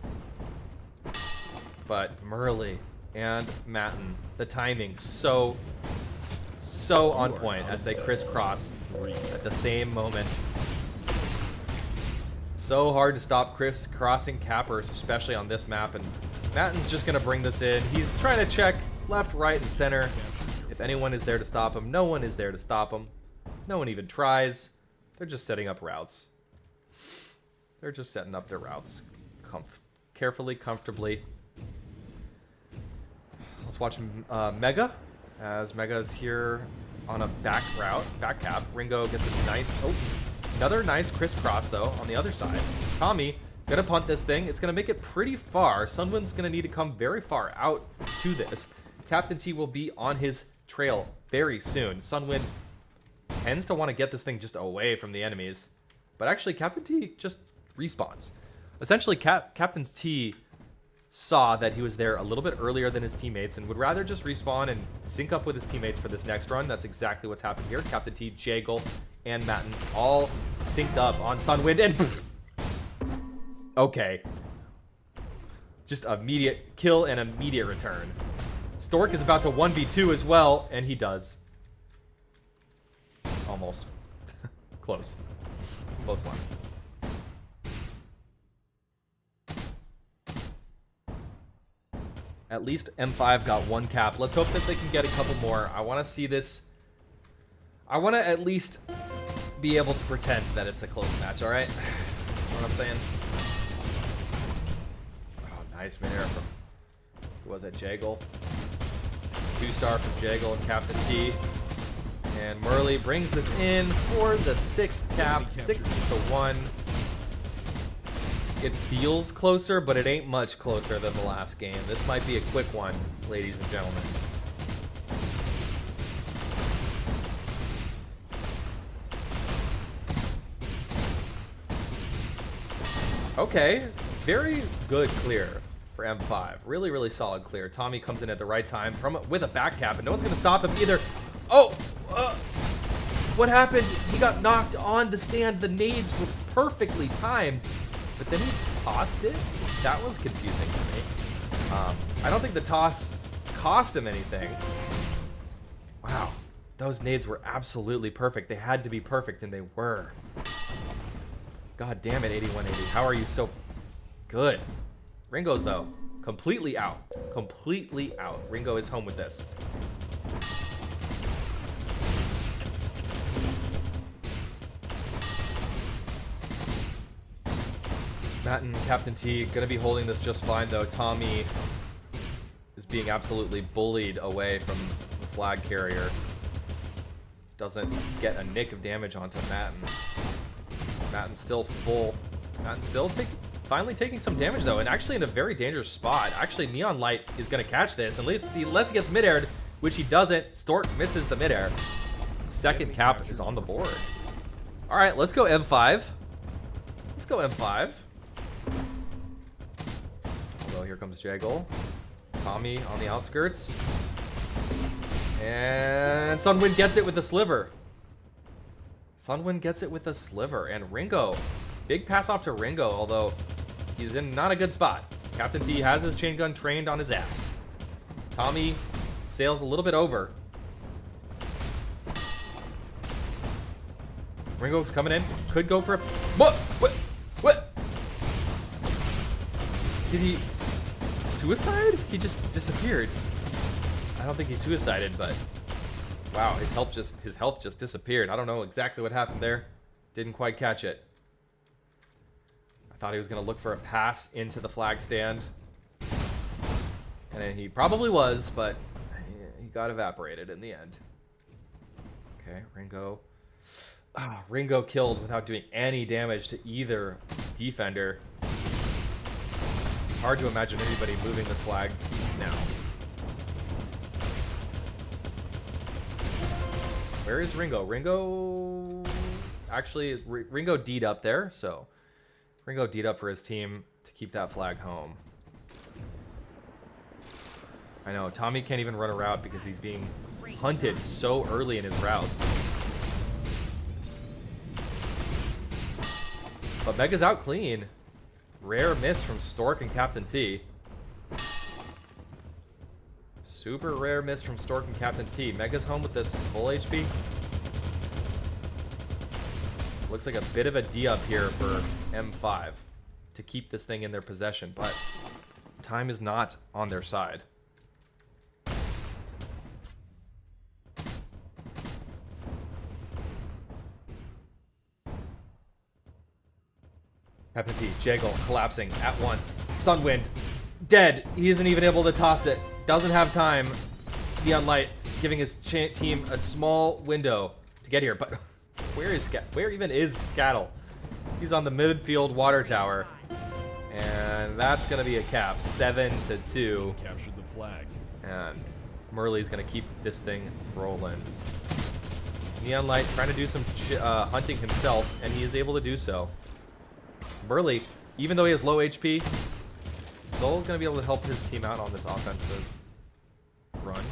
but Murley and Matten, the timing so on point as they crisscross at the same moment. So hard to stop crisscrossing cappers, especially on this map, and Matten's just gonna bring this in. He's trying to check left, right, and center. If anyone is there to stop him, no one is there to stop him. No one even tries. They're just setting up routes. They're just setting up their routes. Carefully, comfortably. Let's watch Mega. As Mega's here on a back cap. Ringo gets a nice, another nice crisscross though on the other side. Tommy gonna punt this thing. It's gonna make it pretty far. Sunwind's gonna need to come very far out to this. Captain T will be on his trail very soon. Sunwind tends to want to get this thing just away from the enemies, but actually Captain T just respawns. Essentially, Captain T saw that he was there a little bit earlier than his teammates and would rather just respawn and sync up with his teammates for this next run. That's exactly what's happened here. Captain T, Jagel, and Matten all synced up on Sunwind and okay. Just immediate kill and immediate return. Stork is about to 1v2 as well, and he does. Almost. Close. Close one. At least M5 got one cap. Let's hope that they can get a couple more. I want to see this. I want to at least be able to pretend that it's a close match, all right? You know what I'm saying? Oh, nice Midair from, who was it, Jagel? 2-star from Jagel and Captain T. And Murley brings this in for the 6th cap, 6-1. It feels closer, but it ain't much closer than the last game. This might be a quick one, ladies and gentlemen. Okay, very good clear for M5. Really, really solid clear. Tommy comes in at the right time with a back cap, and no one's gonna stop him either. Oh, what happened? He got knocked on the stand. The nades were perfectly timed, but then he tossed it. That was confusing to me. I don't think the toss cost him anything. Wow, those nades were absolutely perfect. They had to be perfect, and they were. God damn it, 8180. How are you so good? Ringo's, though, completely out. Completely out. Ringo is home with this. Matt and Captain T gonna be holding this just fine, though. Tommy is being absolutely bullied away from the flag carrier. Doesn't get a nick of damage onto Matten. Matten's still full. Matten's still finally taking some damage, though, and actually in a very dangerous spot. Actually, Neon Light is going to catch this, unless he gets mid-aired, which he doesn't. Stork misses the mid-air. Second cap is on the board. All right, let's go M5. Let's go M5. Although here comes Jaggle. Tommy on the outskirts. And Sunwind gets it with the sliver. Sunwind gets it with the sliver. And Ringo. Big pass off to Ringo, although he's in not a good spot. Captain T has his chain gun trained on his ass. Tommy sails a little bit over. Ringo's coming in. Could go for a... What? Did he... Suicide? He just disappeared. I don't think he suicided, but... Wow, his health just disappeared. I don't know exactly what happened there. Didn't quite catch it. I thought he was going to look for a pass into the flag stand. And he probably was, but he got evaporated in the end. Okay, Ringo. Ringo killed without doing any damage to either defender. Hard to imagine anybody moving this flag now. Where is Ringo? Ringo... Actually, Ringo D'd up there, so... Ringo D'd up for his team to keep that flag home. I know, Tommy can't even run a route because he's being hunted so early in his routes. But Mega's out clean. Rare miss from Stork and Captain T. Super rare miss from Stork and Captain T. Mega's home with this full HP. Looks like a bit of a D up here for M5 to keep this thing in their possession, but time is not on their side. Captain T, Jaggle collapsing at once. Sunwind, dead. He isn't even able to toss it. Doesn't have time. Neon Light giving his team a small window to get here, but where even is Cattle? He's on the midfield water tower, and that's gonna be a cap, 7-2. Captured the flag. And Murley's gonna keep this thing rolling. Neon Light trying to do some hunting himself, and he is able to do so. Murley, even though he has low HP, still going to be able to help his team out on this offensive run.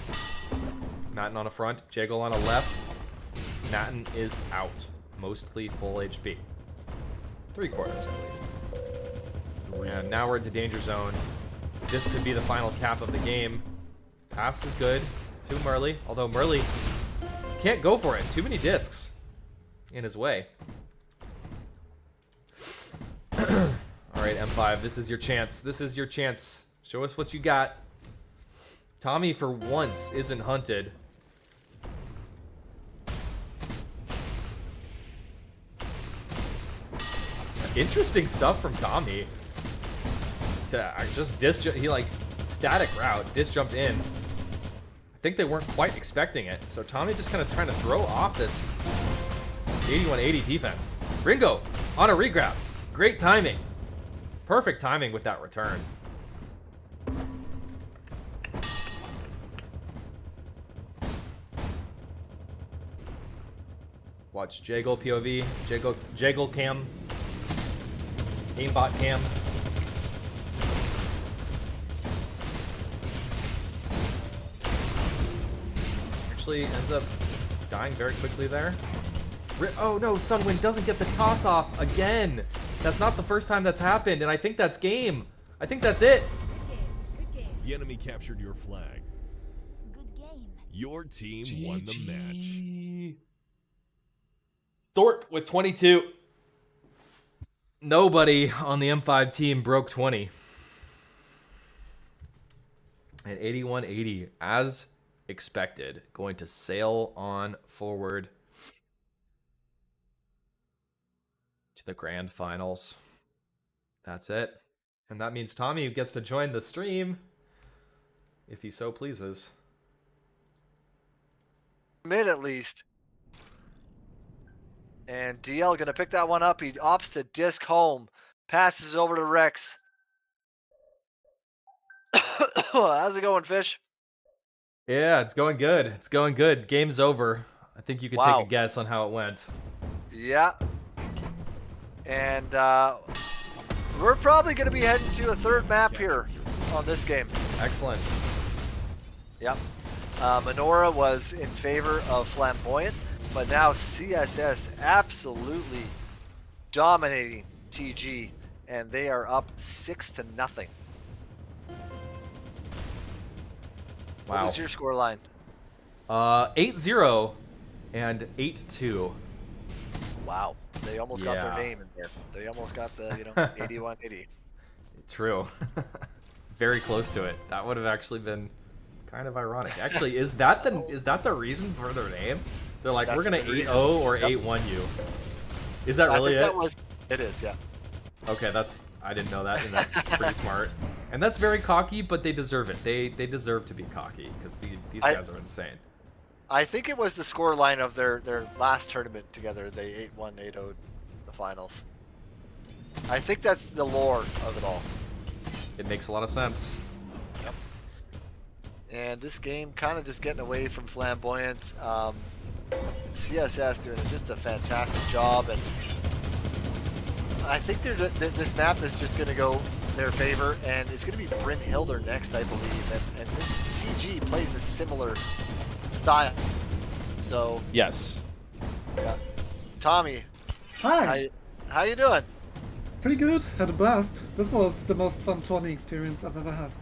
Matten on a front, Jaggle on a left. Matten is out, mostly full HP. 3/4 at least. And now we're into danger zone. This could be the final cap of the game. Pass is good to Murley, although Murley can't go for it. Too many discs in his way. All right, M5, this is your chance. This is your chance. Show us what you got. Tommy, for once, isn't hunted. Interesting stuff from Tommy. To just he like static route, disc jumped in. I think they weren't quite expecting it. So Tommy just kind of trying to throw off this 8180 defense. Ringo on a regrab. Great timing. Perfect timing with that return. Watch Jaggle POV. Jaggle cam. Aimbot cam. Actually ends up dying very quickly there. Oh no, Sunwind doesn't get the toss off again. That's not the first time that's happened, and I think that's game. I think that's it. Good game. Good game. The enemy captured your flag. Good game. Your team won the match. Dork with 22. Nobody on the M5 team broke 20. And 8180, as expected, going to sail on forward to the grand finals. That's it. And that means Tommy gets to join the stream if he so pleases. Mid at least. And DL gonna pick that one up. He opts to disc home. Passes over to Rex. How's it going, Fish? Yeah, it's going good. It's going good. Game's over. I think you can Wow. take a guess on how it went. Yeah. And we're probably gonna be heading to a third map here on this game. Excellent. Yep. Menorah was in favor of Flamboyant, but now CSS absolutely dominating TG, and they are up 6-0. What Wow. was your score line? 8-0 and 8-2. Wow. They almost got Yeah. their name in there. They almost got the, 8180. True. Very close to it. That would have actually been kind of ironic. Actually, is that the reason for their name? They're like, That's we're gonna the reason. 8-0 or Yep. 8-1 you. Is that I really think it? that was. It is, yeah. Okay, I didn't know that, and that's pretty smart. And that's very cocky, but they deserve it. They deserve to be cocky because these guys are insane. I think it was the score line of their last tournament together. They 8-1, 8-0 the finals. I think that's the lore of it all. It makes a lot of sense. Yep. And this game kind of just getting away from Flamboyant. CSS doing just a fantastic job, and I think this map is just going to go their favor, and it's going to be Bryn Hilder next, I believe. And this TG plays a similar style. So, Yes. yeah. Tommy, Hi. how you doing? Pretty good. Had a blast. This was the most fun tourney experience I've ever had.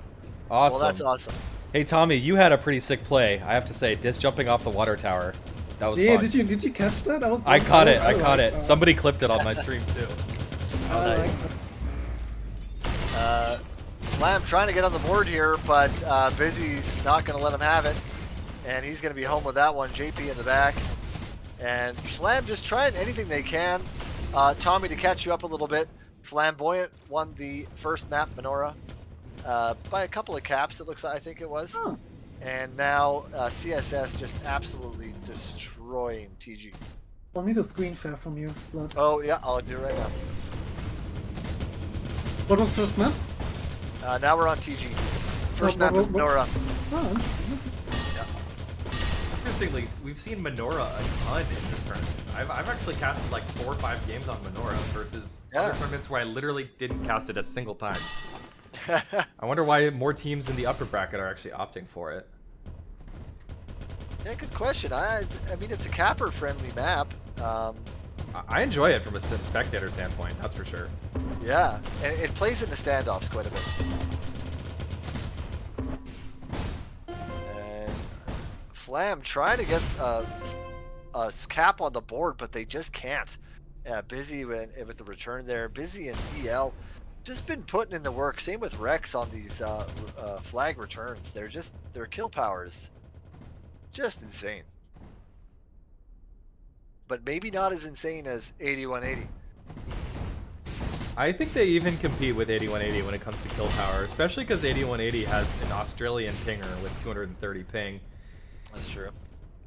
Awesome. Well, that's awesome. Hey Tommy, you had a pretty sick play. I have to say, disc jumping off the water tower. That was Yeah, fun. did you catch that? I caught it. I like caught it. that. Somebody clipped it on my stream too. I like that. Flam trying to get on the board here, but Busy's not going to let him have it. And he's going to be home with that one. JP in the back. And Flam just trying anything they can. Tommy, to catch you up a little bit, Flamboyant won the first map, Menorah, by a couple of caps, it looks like, I think it was. Oh. And now CSS just absolutely destroying TG. I'll need a screen share from you, Slot. Oh, yeah, I'll do it right now. What was first map? Now we're on TG. First What- map is what- Menorah. Oh, interesting. Interestingly, we've seen Menorah a ton in this tournament. I've actually casted like 4 or 5 games on Menorah versus Yeah. other tournaments where I literally didn't cast it a single time. I wonder why more teams in the upper bracket are actually opting for it. Yeah, good question. I mean, it's a capper-friendly map. I enjoy it from a spectator standpoint, that's for sure. Yeah, and it plays in the standoffs quite a bit. And Flam trying to get a cap on the board, but they just can't. Yeah, Busy with the return there. Busy and DL just been putting in the work. Same with Rex on these flag returns. Their kill power is just insane. But maybe not as insane as 8180. I think they even compete with 8180 when it comes to kill power, especially because 8180 has an Australian pinger with 230 ping. That's true.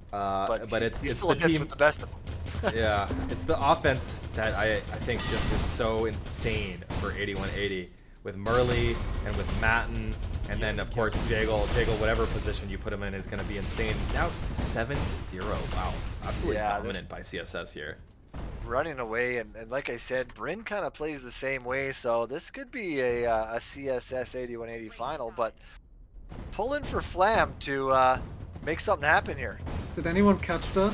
But it's he the still hits team. with the best of them. Yeah, it's the offense that I think just is so insane for 8180 with Murley and with Matten, and then of course Jagel, whatever position you put him in is going to be insane. Now 7-0. Wow, absolutely Yeah, dominant by CSS here. running away, and like I said, Bryn kind of plays the same way, so this could be a CSS 8180 final, but pulling for Flam to make something happen here. Did anyone catch that?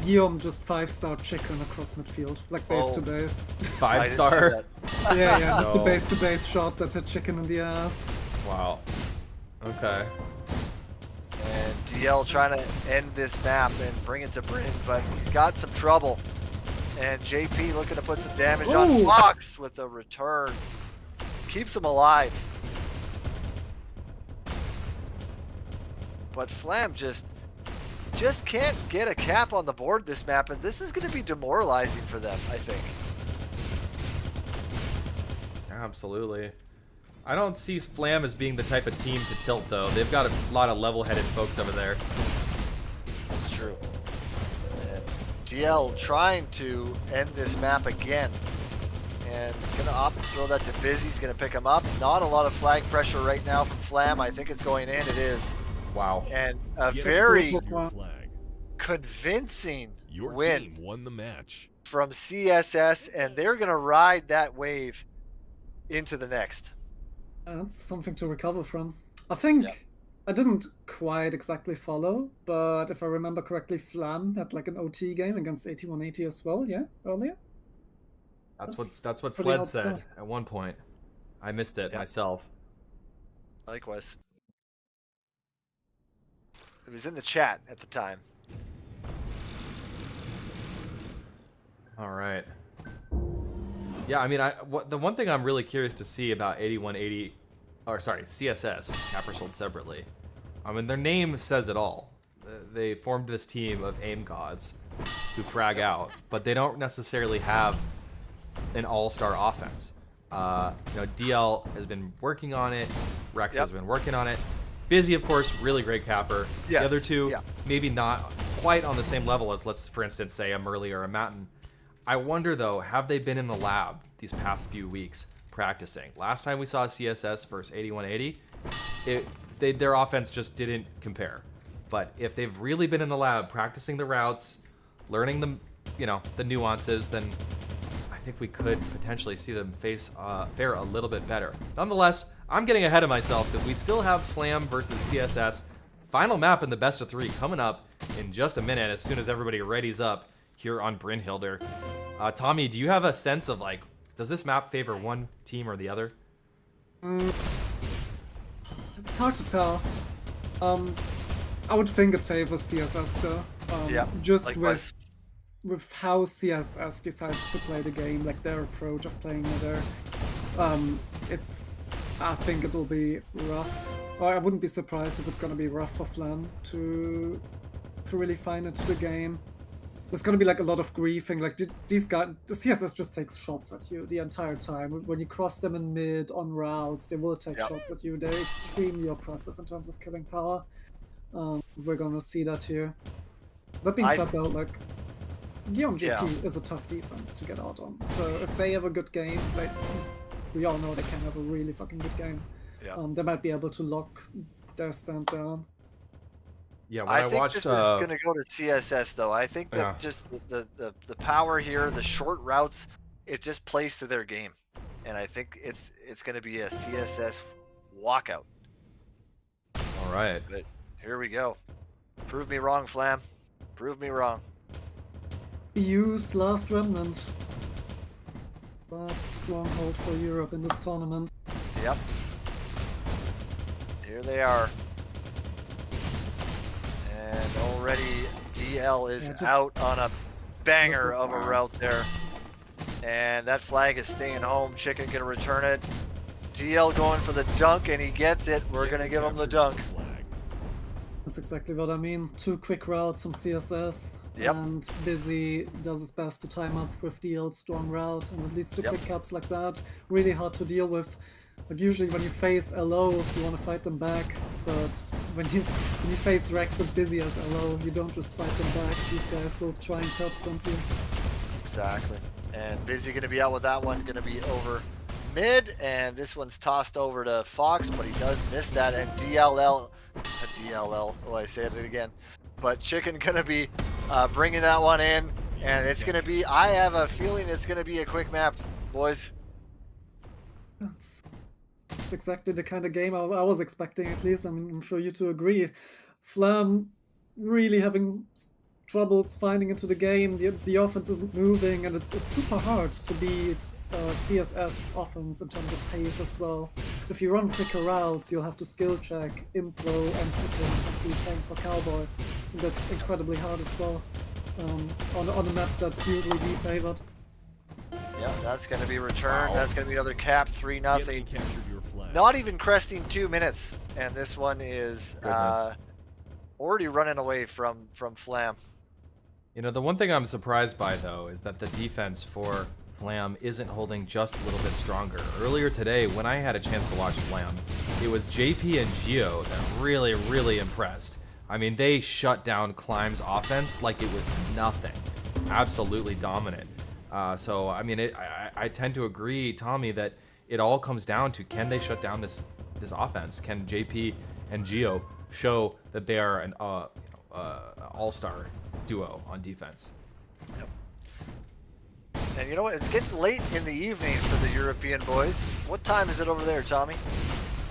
Guillaume just 5-star chicken across midfield, like base to base. I didn't see 5-star. that. Yeah, just a No. base to base shot that hit chicken in the ass. Wow. Okay. And DL trying to end this map and bring it to Bryn, but he's got some trouble. And JP looking to put some damage on Ooh. Fox with a return. Keeps him alive. But Flam just can't get a cap on the board this map, and this is going to be demoralizing for them, I think. Absolutely. I don't see Flam as being the type of team to tilt, though. They've got a lot of level-headed folks over there. That's true. And DL trying to end this map again. And gonna opt to throw that to Busy. He's gonna pick him up. Not a lot of flag pressure right now from Flam. I think it's going in. It is. Wow. And a Yes, very your flag. convincing Your win team won the match. from CSS, and they're gonna ride that wave into the next. That's something to recover from. I think Yeah. I didn't quite exactly follow, but if I remember correctly, Flam had like an OT game against 8180 as well, yeah, earlier? That's That's what pretty Sled odd said stuff. at one point. I missed it Yeah. myself. Likewise. It was in the chat at the time. All right. Yeah, I mean, the one thing I'm really curious to see about 8180, or sorry, CSS, Capper sold separately. I mean, their name says it all. They formed this team of aim gods who frag out, but they don't necessarily have an all-star offense. DL has been working on it. Rex Yep. has been working on it. Busy, of course, really great capper. Yes, The other two, yeah. maybe not quite on the same level as, let's, for instance, say a Murley or a Matten. I wonder, though, have they been in the lab these past few weeks practicing? Last time we saw CSS versus 8180, their offense just didn't compare. But if they've really been in the lab practicing the routes, learning the nuances, then I think we could potentially see them fare a little bit better. Nonetheless, I'm getting ahead of myself because we still have Flam versus CSS. Final map in the best of 3 coming up in just a minute as soon as everybody readies up here on Brynhilder. Tommy, do you have a sense of, like, does this map favor one team or the other? It's hard to tell. I would think it favors CSS though. Yeah, Just likewise. with how CSS decides to play the game, like their approach of playing Midair. I think it'll be rough. Or I wouldn't be surprised if it's gonna be rough for Flam to really find into the game. There's gonna be like a lot of griefing. Like these guys, the CSS just takes shots at you the entire time. When you cross them in mid on routes, they will take Yep. shots at you. They're extremely oppressive in terms of killing power. We're gonna see that here. That being said, though, like Guillaume GP is a tough defense to get out on. So if they have a good game, we all know they can have a really fucking good game. Yeah. They might be able to lock their stand down. Yeah, when I I think watched this is going to go to CSS, though. I think that Yeah. just the power here, the short routes, it just plays to their game. And I think it's going to be a CSS walkout. all right. But here we go. Prove me wrong, Flam. Prove me wrong. EU's last remnant. Last stronghold for Europe in this tournament. Yep. Here they are. And already DL is Yeah, just- out on a banger of a route there. And that flag is staying home. Chicken gonna return it. DL going for the dunk, and he gets it. We're gonna give him the dunk. Flag. That's exactly what I mean. 2 quick routes from CSS. Yep. And Busy does his best to time up with DL's strong route, and it leads to Yep. quick caps like that. Really hard to deal with. Like usually when you face LO, you want to fight them back, but when you face Rex and Busy as LO, you don't just fight them back. These guys will try and cup stomp you. Exactly. And Busy gonna be out with that one. Gonna be over mid, and this one's tossed over to Fox, but he does miss that. And DLL, oh, I said it again. But Chicken gonna be bringing that one in. And it's going to be, I have a feeling it's going to be a quick map, boys. That's exactly the kind of game I was expecting, at least. I mean, I'm sure you two agree. Flam really having troubles finding into the game. The offense isn't moving, and it's super hard to beat CSS offense in terms of pace as well. If you run quicker routes, you'll have to skill check, implo, and essentially tank for Cowboys. And that's incredibly hard as well on a map that's usually defavored. Yeah, that's going to be returned. That's going to be another cap, 3-0. Captured your flag. Not even cresting 2 minutes, and this one is already running away from Flam. You know, the one thing I'm surprised by, though, is that the defense for Flam isn't holding just a little bit stronger. Earlier today, when I had a chance to watch Flam, it was JP and Geo that really, really impressed. I mean, they shut down Climb's offense like it was nothing. Absolutely dominant. So, I mean, I tend to agree, Tommy, that it all comes down to, can they shut down this offense? Can JP and Geo show that they are an all-star duo on defense? Yep. And you know what? It's getting late in the evening for the European boys. What time is it over there, Tommy?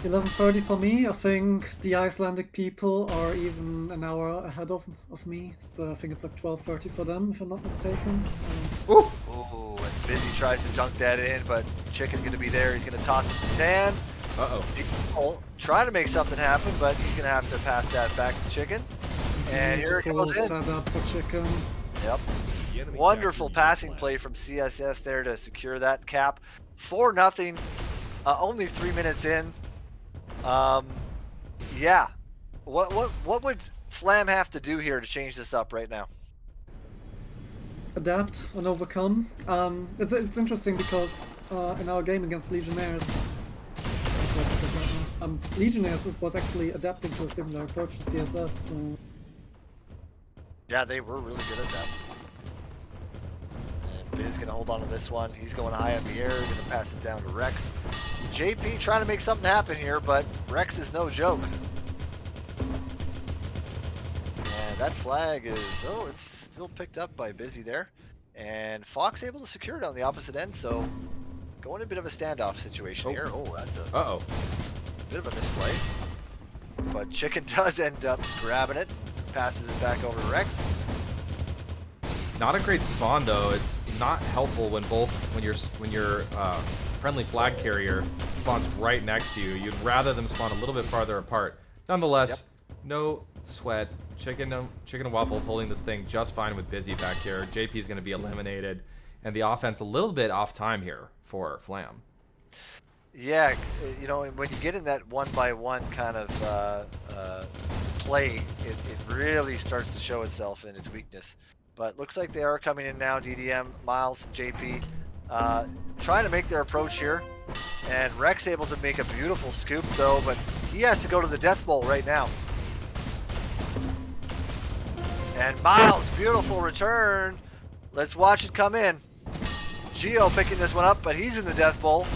11:30 for me. I think the Icelandic people are even an hour ahead of me, so I think it's like 12:30 for them, if I'm not mistaken. Ooh! Ooh, and Busy tries to dunk that in, but Chicken's going to be there. He's going to toss it to Stan. Uh-oh. Trying to make something happen, but he's going to have to pass that back to Chicken. And here it goes in. Set up for Chicken. Yep. Wonderful passing play from CSS there to secure that cap. 4-0. Only 3 minutes in. Yeah. What would Flam have to do here to change this up right now? Adapt and overcome. It's interesting because in our game against Legionnaires, Legionnaires was actually adapting to a similar approach to CSS. So. Yeah, they were really good at that. And Biz gonna hold on to this one. He's going high in the air, gonna pass it down to Rex. JP trying to make something happen here, but Rex is no joke. And that flag is, it's still picked up by Busy there. And Fox able to secure it on the opposite end, so going a bit of a standoff situation here. Oh, that's a bit of a misplay. But Chicken does end up grabbing it, passes it back over to Rex. Not a great spawn, though. It's not helpful when your friendly flag carrier spawns right next to you. You'd rather them spawn a little bit farther apart. Nonetheless, no sweat. Chicken and Waffles holding this thing just fine with Busy back here. JP's going to be eliminated, and the offense a little bit off time here for Flam. Yeah, you know, when you get in that 1-by-1 kind of play, it really starts to show itself in its weakness. But looks like they are coming in now. DDM, Miles, JP, trying to make their approach here. And Rex able to make a beautiful scoop, though, but he has to go to the death bowl right now. And Miles, beautiful return. Let's watch it come in. Geo picking this one up, but he's in the death bowl.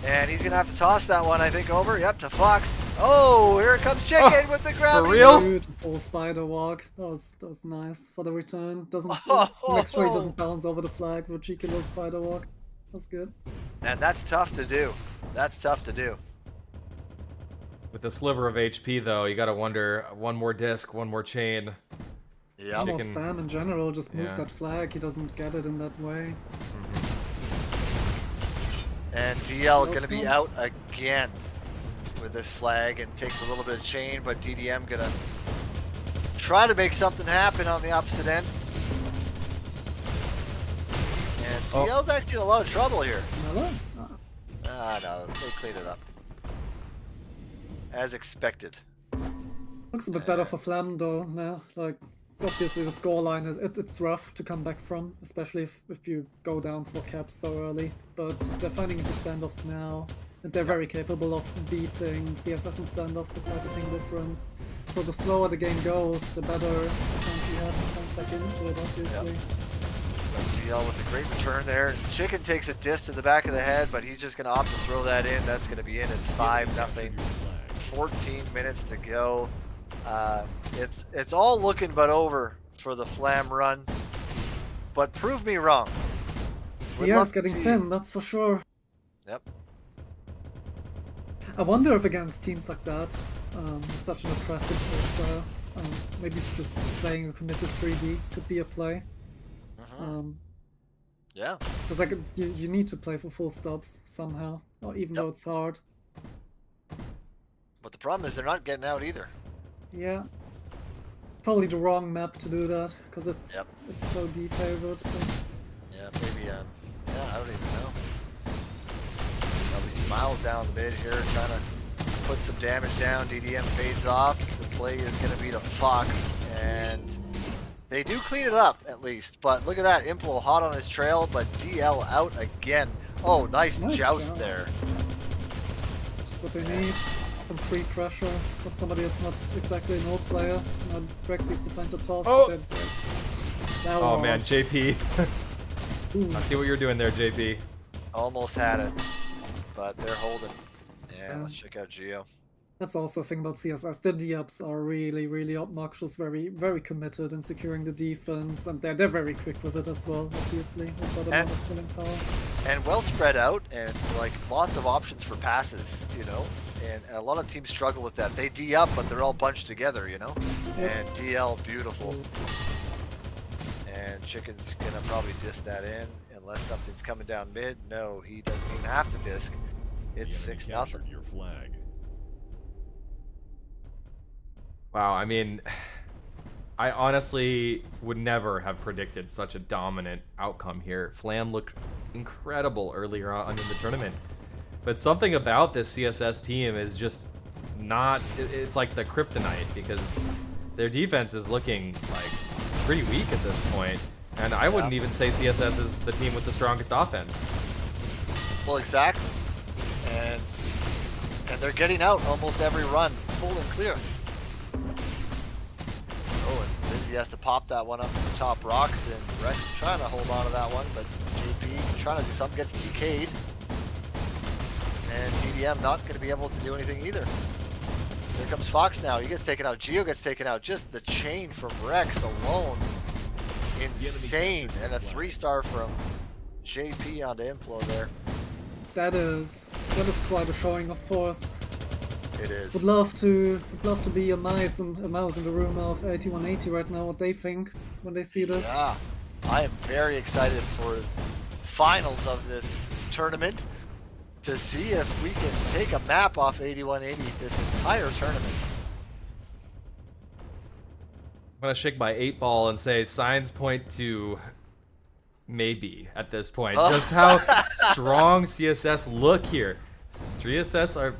And he's going to have to toss that one, I think, over. Yep, to Fox. Oh, here comes Chicken with the grab. For real? Beautiful spider walk. That was nice for the return. Make sure he doesn't bounce over the flag with a cheeky little spider walk. That's good. And that's tough to do. That's tough to do. With the sliver of HP, though, you gotta wonder, one more disc, one more chain. Yeah. More spam in general, just move Yeah. that flag. He doesn't get it in that way. And DL going to be out again with this flag and takes a little bit of chain, but DDM going to try to make something happen on the opposite end. And DL's actually in a lot of trouble here. Hello? No, they cleaned it up. As expected. Looks a bit better for Flam though now. Like, obviously the scoreline it's rough to come back from, especially if you go down 4 caps so early. But they're finding into standoffs now, and they're very capable of beating CSS in standoffs despite the ping difference. So the slower the game goes, the better chance you have to come back into it, obviously. DL with a great return there. Chicken takes a diss to the back of the head, but he's just going to opt to throw that in. That's going to be in. It's 5-0. 14 minutes to go. It's all looking but over for the Flam run. but prove me wrong. Would The love air's to getting see- thin, that's for sure. Yep. I wonder if against teams like that, such an oppressive style, maybe just playing a committed 3D could be a play. Yeah. Because like you need to play for full stops somehow, or even though it's hard. But the problem is they're not getting out either. Yeah. Probably the wrong map to do that, because it's Yep. it's so defavored. But Yeah, maybe. Yeah, I don't even know. We see Miles down the mid here, trying to put some damage down. DDM fades off. The play is going to be to Fox, and they do clean it up at least. But look at that, Implo hot on his trail, but DL out again. Oh, nice joust joust. there. Just what they need. Some free pressure from somebody that's not exactly an old player. Now Drex needs to find the toss. Oh! But that Oh man, was- JP. Ooh. I see what you're doing there, JP. Almost had it, but they're holding. Yeah, Yeah. let's check out Geo. That's also a thing about CSS. The D-ups are really, really obnoxious, very, very committed in securing the defense, and they're very quick with it as well, obviously. They've got a lot of killing power. And well spread out, and like lots of options for passes, you know. And a lot of teams struggle with that. They D up, but they're all bunched together, you know. Yep. And DL, beautiful. And Chicken's gonna probably disc that in, unless something's coming down mid. No, he doesn't even have to disc. It's The enemy 6-0. captured your flag. Wow, I mean, I honestly would never have predicted such a dominant outcome here. Flam looked incredible earlier on in the tournament. But something about this CSS team is just not, it's like the kryptonite, because their defense is looking like pretty weak at this point. And I wouldn't even say CSS is the team with the strongest offense. Well, exactly. And they're getting out almost every run, full and clear. Oh, and Lizzie has to pop that one up to the top rocks, and Rex trying to hold on to that one, but JP trying to do something, gets TK'd. And DDM not going to be able to do anything either. Here comes Fox now. He gets taken out. Geo gets taken out. Just the chain from Rex alone. Insane. And a 3-star from JP onto Implo there. That is quite a showing of force. It is. Would love to be a mouse in the room of 8180 right now. What they think when they see this. Yeah. I am very excited for finals of this tournament to see if we can take a map off 8180 this entire tournament. I'm gonna shake my 8-ball and say signs point to maybe at this point. Just how strong CSS look here. CSS are,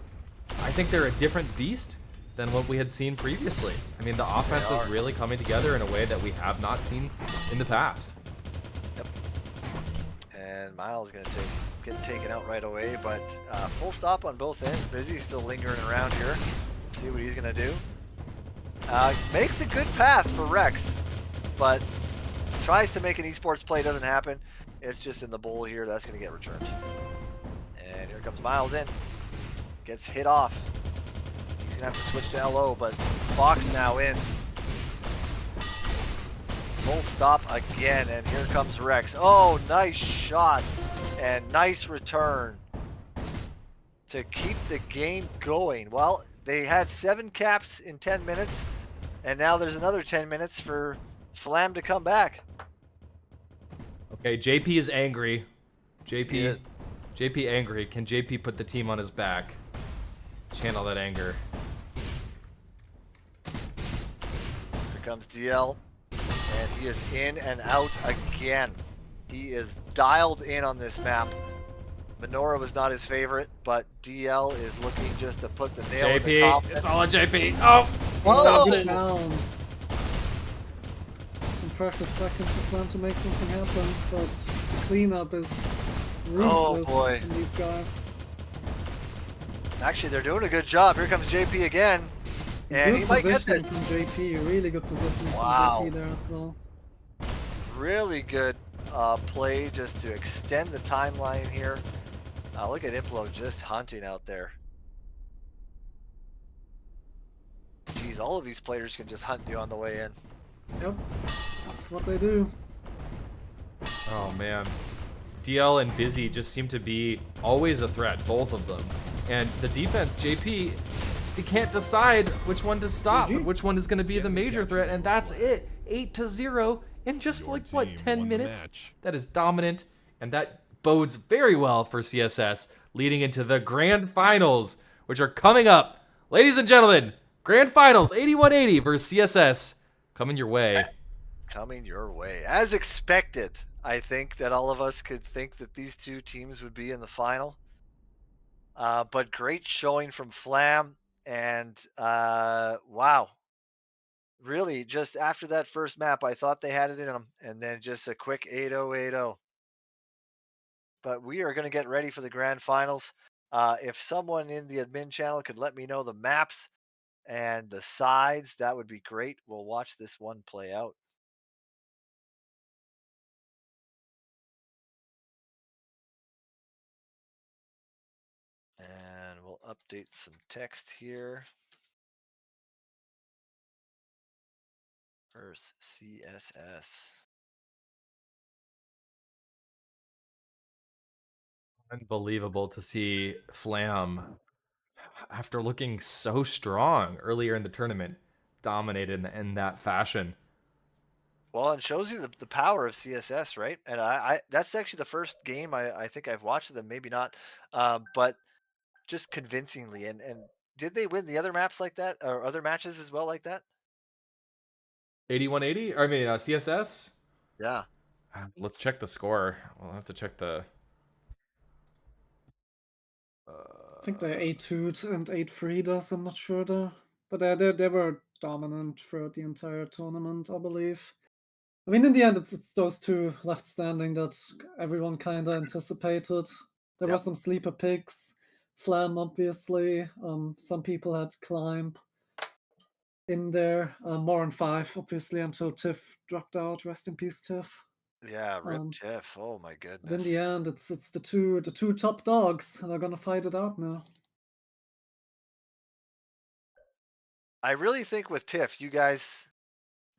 I think they're a different beast than what we had seen previously. I mean, the offense is really coming together in a way that we have not seen in the past. Yep. And Miles gonna get taken out right away, but full stop on both ends. Busy's still lingering around here. See what he's gonna do. Makes a good path for Rex, but tries to make an esports play, doesn't happen. It's just in the bowl here, that's gonna get returned. And here comes Miles in. Gets hit off. He's gonna have to switch to LO, but Fox now in. Full stop again, and here comes Rex. Oh, nice shot and nice return to keep the game going. Well, they had 7 caps in 10 minutes, and now there's another 10 minutes for Flam to come back. Okay, JP is angry. He JP is. JP angry. Can JP put the team on his back? Channel that anger. Here comes DL, and he is in and out again. He is dialed in on this map. Menorah was not his favorite, but DL is looking just to put the nail in the JP, coffin. it's all on JP. Oh, Whoa! stops Good it. rounds. Some precious seconds of plan to make something happen, but the cleanup is ruthless boy. from these guys. Actually, they're doing a good job. Here comes JP again, and Good he might get this. positioning from JP, really good positioning Wow. from JP there as well. Really good play just to extend the timeline here. Look at Implo just hunting out there. Jeez, all of these players can just hunt you on the way in. Yep, that's what they do. Oh, man. DL and Busy just seem to be always a threat, both of them. And the defense, JP, they can't decide which one to stop and which one is going to be the major threat, and that's it. 8-0 in just Your like, what, team 10 won the minutes? match. That is dominant, and that bodes very well for CSS, leading into the grand finals, which are coming up. Ladies and gentlemen, grand finals, 8180 versus CSS, coming your way. Coming your way. As expected, I think that all of us could think that these two teams would be in the final. But great showing from Flam. And wow. Really, just after that first map, I thought they had it in them. And then just a quick 8-0, 8-0. But we are going to get ready for the grand finals. If someone in the admin channel could let me know the maps and the sides, that would be great. We'll watch this one play out. And we'll update some text here. Versus CSS. Unbelievable to see Flam, after looking so strong earlier in the tournament, dominated in that fashion. Well, it shows you the power of CSS, right? And I that's actually the first game I think I've watched of them, maybe not, but just convincingly. And did they win the other maps like that, or other matches as well like that? 8180? I mean, CSS? Yeah. Let's check the score. We'll have to check the... I think they're 8-2 and 8-3 does, I'm not sure though. But they were dominant throughout the entire tournament, I believe. I mean, in the end, it's those two left standing that everyone kind of anticipated. There were Yep. some sleeper picks. Flam, obviously. Some people had Climb in there. More on 5, obviously, until Tiff dropped out. Rest in peace, Tiff. Yeah, rip Um, Tiff. Oh my But in goodness. the end, it's the two top dogs, and they're gonna fight it out now. I really think with Tiff, you guys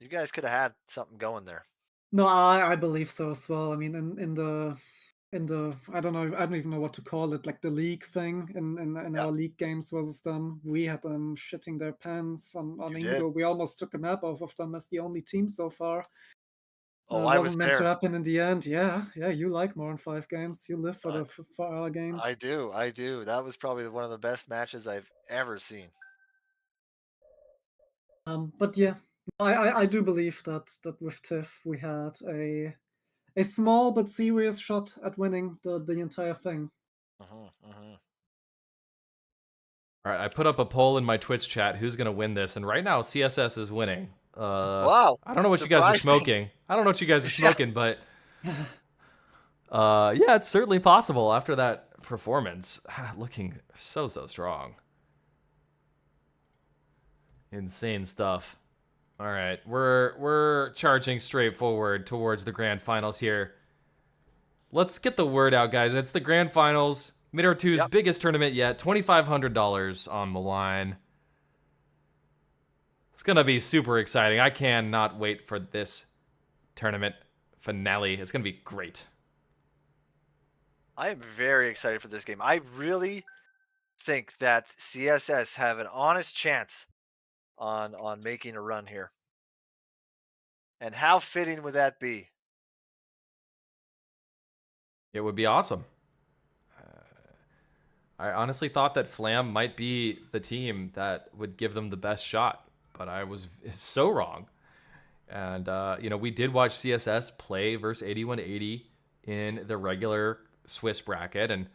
could have had something going there. No, I believe so as well. I mean, in the I don't even know what to call it, like the league thing in Yep, our league games versus them. We had them shitting their pants on you did. Ingo. We almost took a map off of them as the only team so far. Oh, I was Wasn't meant to there. happen in the end. Yeah, you like more than 5 games. You live for I, for our games. I do. I do. That was probably one of the best matches I've ever seen. But yeah, I do believe that with Tiff we had a small but serious shot at winning the entire thing. All right, I put up a poll in my Twitch chat, who's going to win this, and right now CSS is winning. Wow. I don't know what you guys are Surprising. smoking. I don't know what you guys are smoking, but yeah, it's certainly possible after that performance. Looking so strong. Insane stuff. All right, we're charging straight forward towards the grand finals here. Let's get the word out, guys. It's the grand finals. Midair 2's Yep. biggest tournament yet. $2,500 on the line. It's going to be super exciting. I cannot wait for this tournament finale. It's going to be great. I am very excited for this game. I really think that CSS have an honest chance on making a run here. And how fitting would that be? It would be awesome. I honestly thought that Flam might be the team that would give them the best shot, but I was so wrong. And, we did watch CSS play versus 8180 in the regular Swiss bracket. And,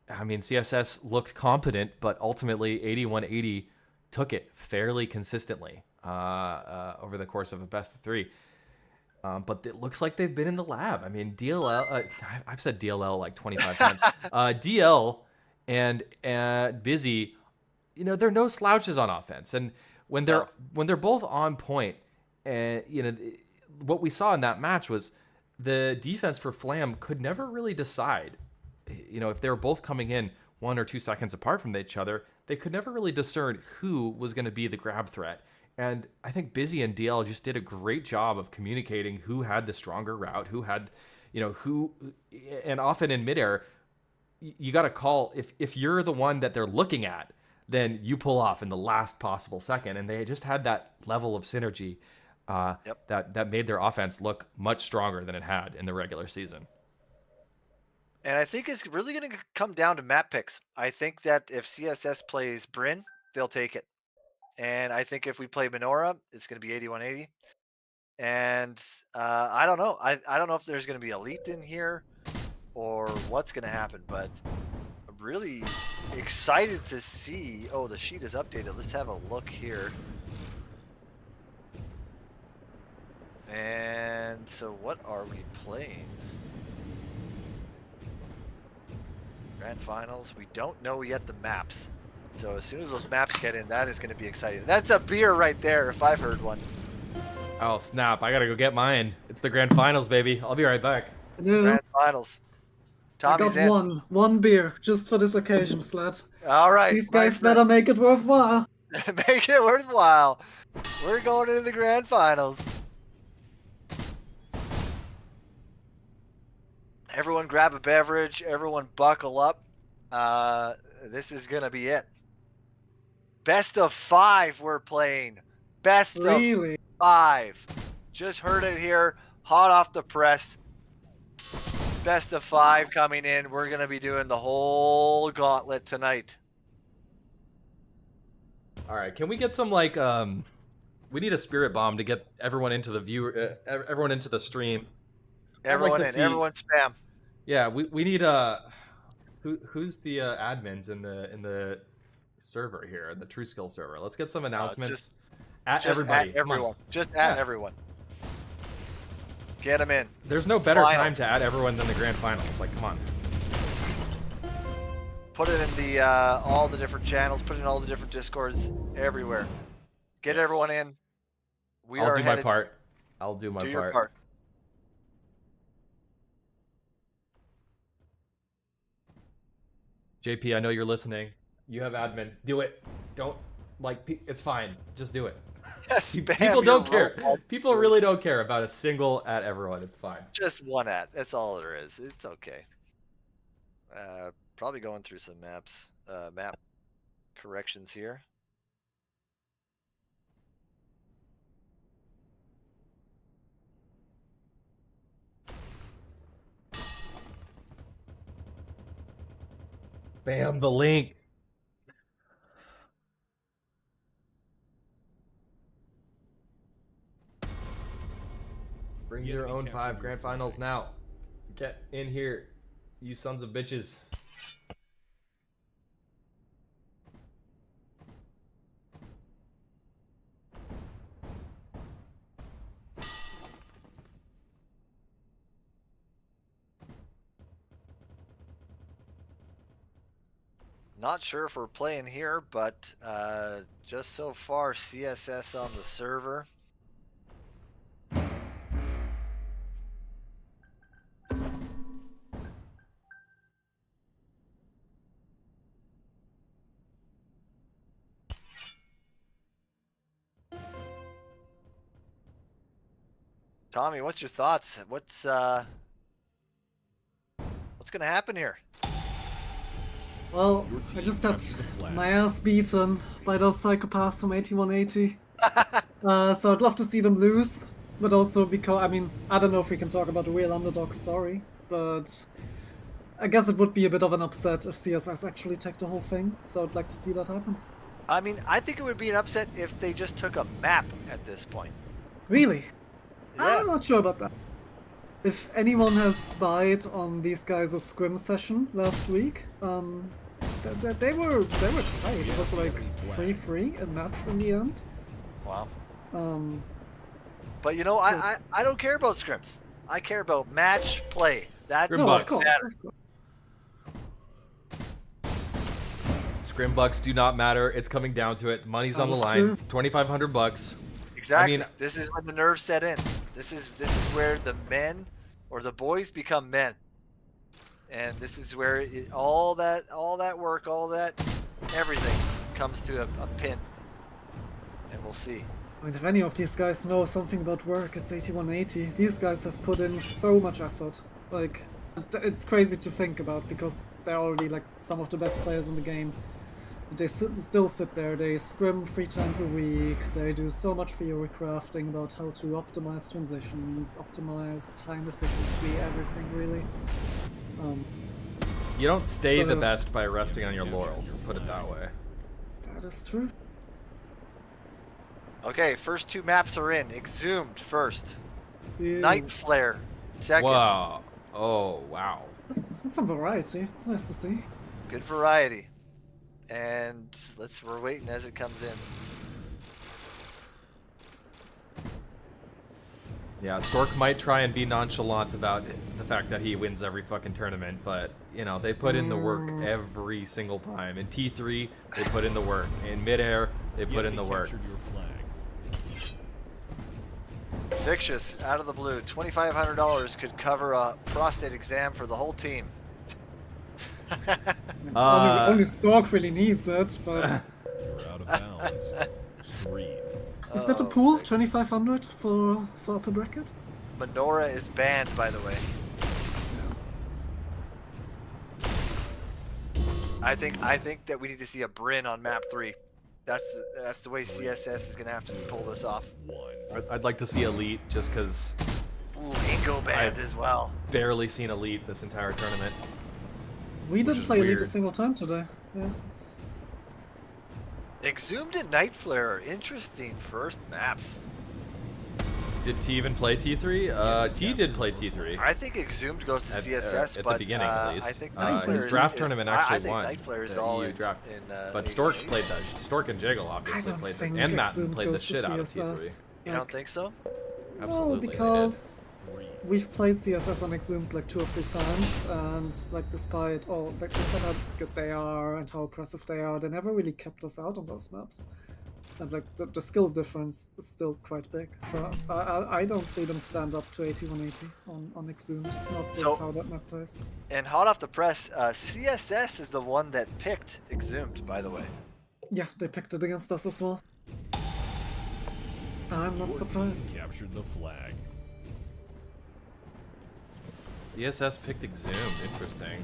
I mean, CSS looked competent, but ultimately 8180 took it fairly consistently over the course of a best of 3. But it looks like they've been in the lab. I mean, DLL, I've said DLL like 25 times. DL and Busy, they're no slouches on offense. And when they're both on point, and what we saw in that match was the defense for Flam could never really decide. If they were both coming in 1 or 2 seconds apart from each other, they could never really discern who was going to be the grab threat. And I think Busy and DL just did a great job of communicating who had the stronger route, who had, and often in midair, you got to call if you're the one that they're looking at, then you pull off in the last possible second. And they just had that level of synergy that made their offense look much stronger than it had in the regular season. And I think it's really going to come down to map picks. I think that if CSS plays Bryn, they'll take it. And I think if we play Menorah, it's going to be 8180. And I don't know. I don't know if there's going to be Elite in here or what's going to happen, but I'm really excited to see. Oh, the sheet is updated. Let's have a look here. And so what are we playing? Grand Finals. We don't know yet the maps. So as soon as those maps get in, that is going to be exciting. That's a beer right there, if I've heard one. Oh, snap. I got to go get mine. It's the grand finals, baby. I'll be right back. Yeah, Grand Finals. I Tommy's got in. one beer just for this occasion, Sled. All right. These my guys better make it worthwhile. friend. Make it worthwhile. We're going into the Grand Finals. Everyone grab a beverage. Everyone buckle up. This is going to be it. Best of 5 we're playing. Best of Really? 5. Just heard it here. Hot off the press. Best of 5 coming in. We're going to be doing the whole gauntlet tonight. All right. Can we get some we need a spirit bomb to get everyone into the everyone into the stream. Everyone to in. see- Everyone spam. Yeah, we need who's the admins in the server here, the True Skill server. Let's get some announcements at Just everybody. at Come on. everyone. Just at Yeah. everyone. Get them in. There's no better Finals. time to add everyone than the grand finals. Like, come on. Put it in the all the different channels. Put it in all the different discords everywhere. Get Yes. everyone in. We I'll are do my headed part. I'll do my to part. your part. JP, I know you're listening. You have admin. Do it. Don't it's fine. Just do it. Yes, People spam your don't care. robot People words. really don't care about a single at everyone. It's fine. Just one at. That's all there is. It's okay. Probably going through some map corrections here. Bam, the link. Bring The your enemy own captured 5 your grand flag. finals now. Get in here, you sons of bitches. Not sure if we're playing here, but just so far, CSS on the server. Tommy, what's your thoughts? What's going to happen here? Well, Your I team just had captured the flag. my ass beaten by those psychopaths from 8180. So I'd love to see them lose, but also because, I mean, I don't know if we can talk about the real underdog story, but I guess it would be a bit of an upset if CSS actually take the whole thing, so I'd like to see that happen. I mean, I think it would be an upset if they just took a map at this point. Really? Yeah. I'm not sure about that. If anyone has spied on these guys' scrim session last week, they were tight. It was like 3-3 in maps in the end. Wow. Um, But you know, Still- I don't care about scrims. I care about match play. That's Scrim no, of bucks. course. matters. Of course. Scrim bucks do not matter. It's coming down to it. Money's on the That's line. true. $2,500. Exactly. I mean- This is when the nerves set in. This is where the men or the boys become men, and this is where all that work, all that everything comes to a pin, and we'll see. I mean, if any of these guys know something about work, it's 8180. These guys have put in so much effort. Like, it's crazy to think about because they're already like some of the best players in the game. They still sit there, they scrim 3 times a week, they do so much theory crafting about how to optimize transitions, optimize time efficiency, everything really. You don't stay the So- best by resting on your laurels, put it that way. That is true. Okay, first 2 maps are in. Exhumed first. Yeah. Night Flare second. Wow. Oh, wow. That's some variety. It's nice to see. Good variety. And we're waiting as it comes in. Yeah, Stork might try and be nonchalant about the fact that he wins every fucking tournament, but, you know, they put in the work every single time. In T3, they put in the work. In Midair, they The put in enemy the work. captured your flag. Fictious, out of the blue. $2,500 could cover a prostate exam for the whole team. Only Stork really needs it, but You're out of bounds. 3. is that a Oh, pool? sick. 2,500 for upper bracket? Menorah is banned, by the way. I think that we need to see a Bryn on map 3. That's the way CSS is gonna have to pull this off. 1. I'd like to see Elite just because Ooh, Ingo banned as well. barely seen Elite this entire tournament. We didn't is play Elite a weird. single time today. Yeah, it's... Exhumed and Night Flare, interesting first maps. Did T even play T3? T did play T3. I think Exhumed goes to At- CSS, at the but beginning, at least. I think Uh, Night Flare his is- draft is- tournament I actually think won Night Flare is the all EU in, draft. in But League Stork of played that. Stork and Jaggle I obviously don't played that. think And Matt Exhumed played the goes to shit out of CSS. T3. You don't think so? Absolutely. No, they did. because 3. we've played CSS on Exhumed like 2 or 3 times, and like despite how good they are and how oppressive they are, they never really kept us out on those maps. And like the skill difference is still quite big, so I don't see them stand up to 8180 on Exhumed, not with So- how that map plays. And hot off the press, CSS is the one that picked Exhumed, by the way. Yeah, they picked it against us as well. I'm not Your surprised. team captured the flag. CSS picked Exhumed. Interesting.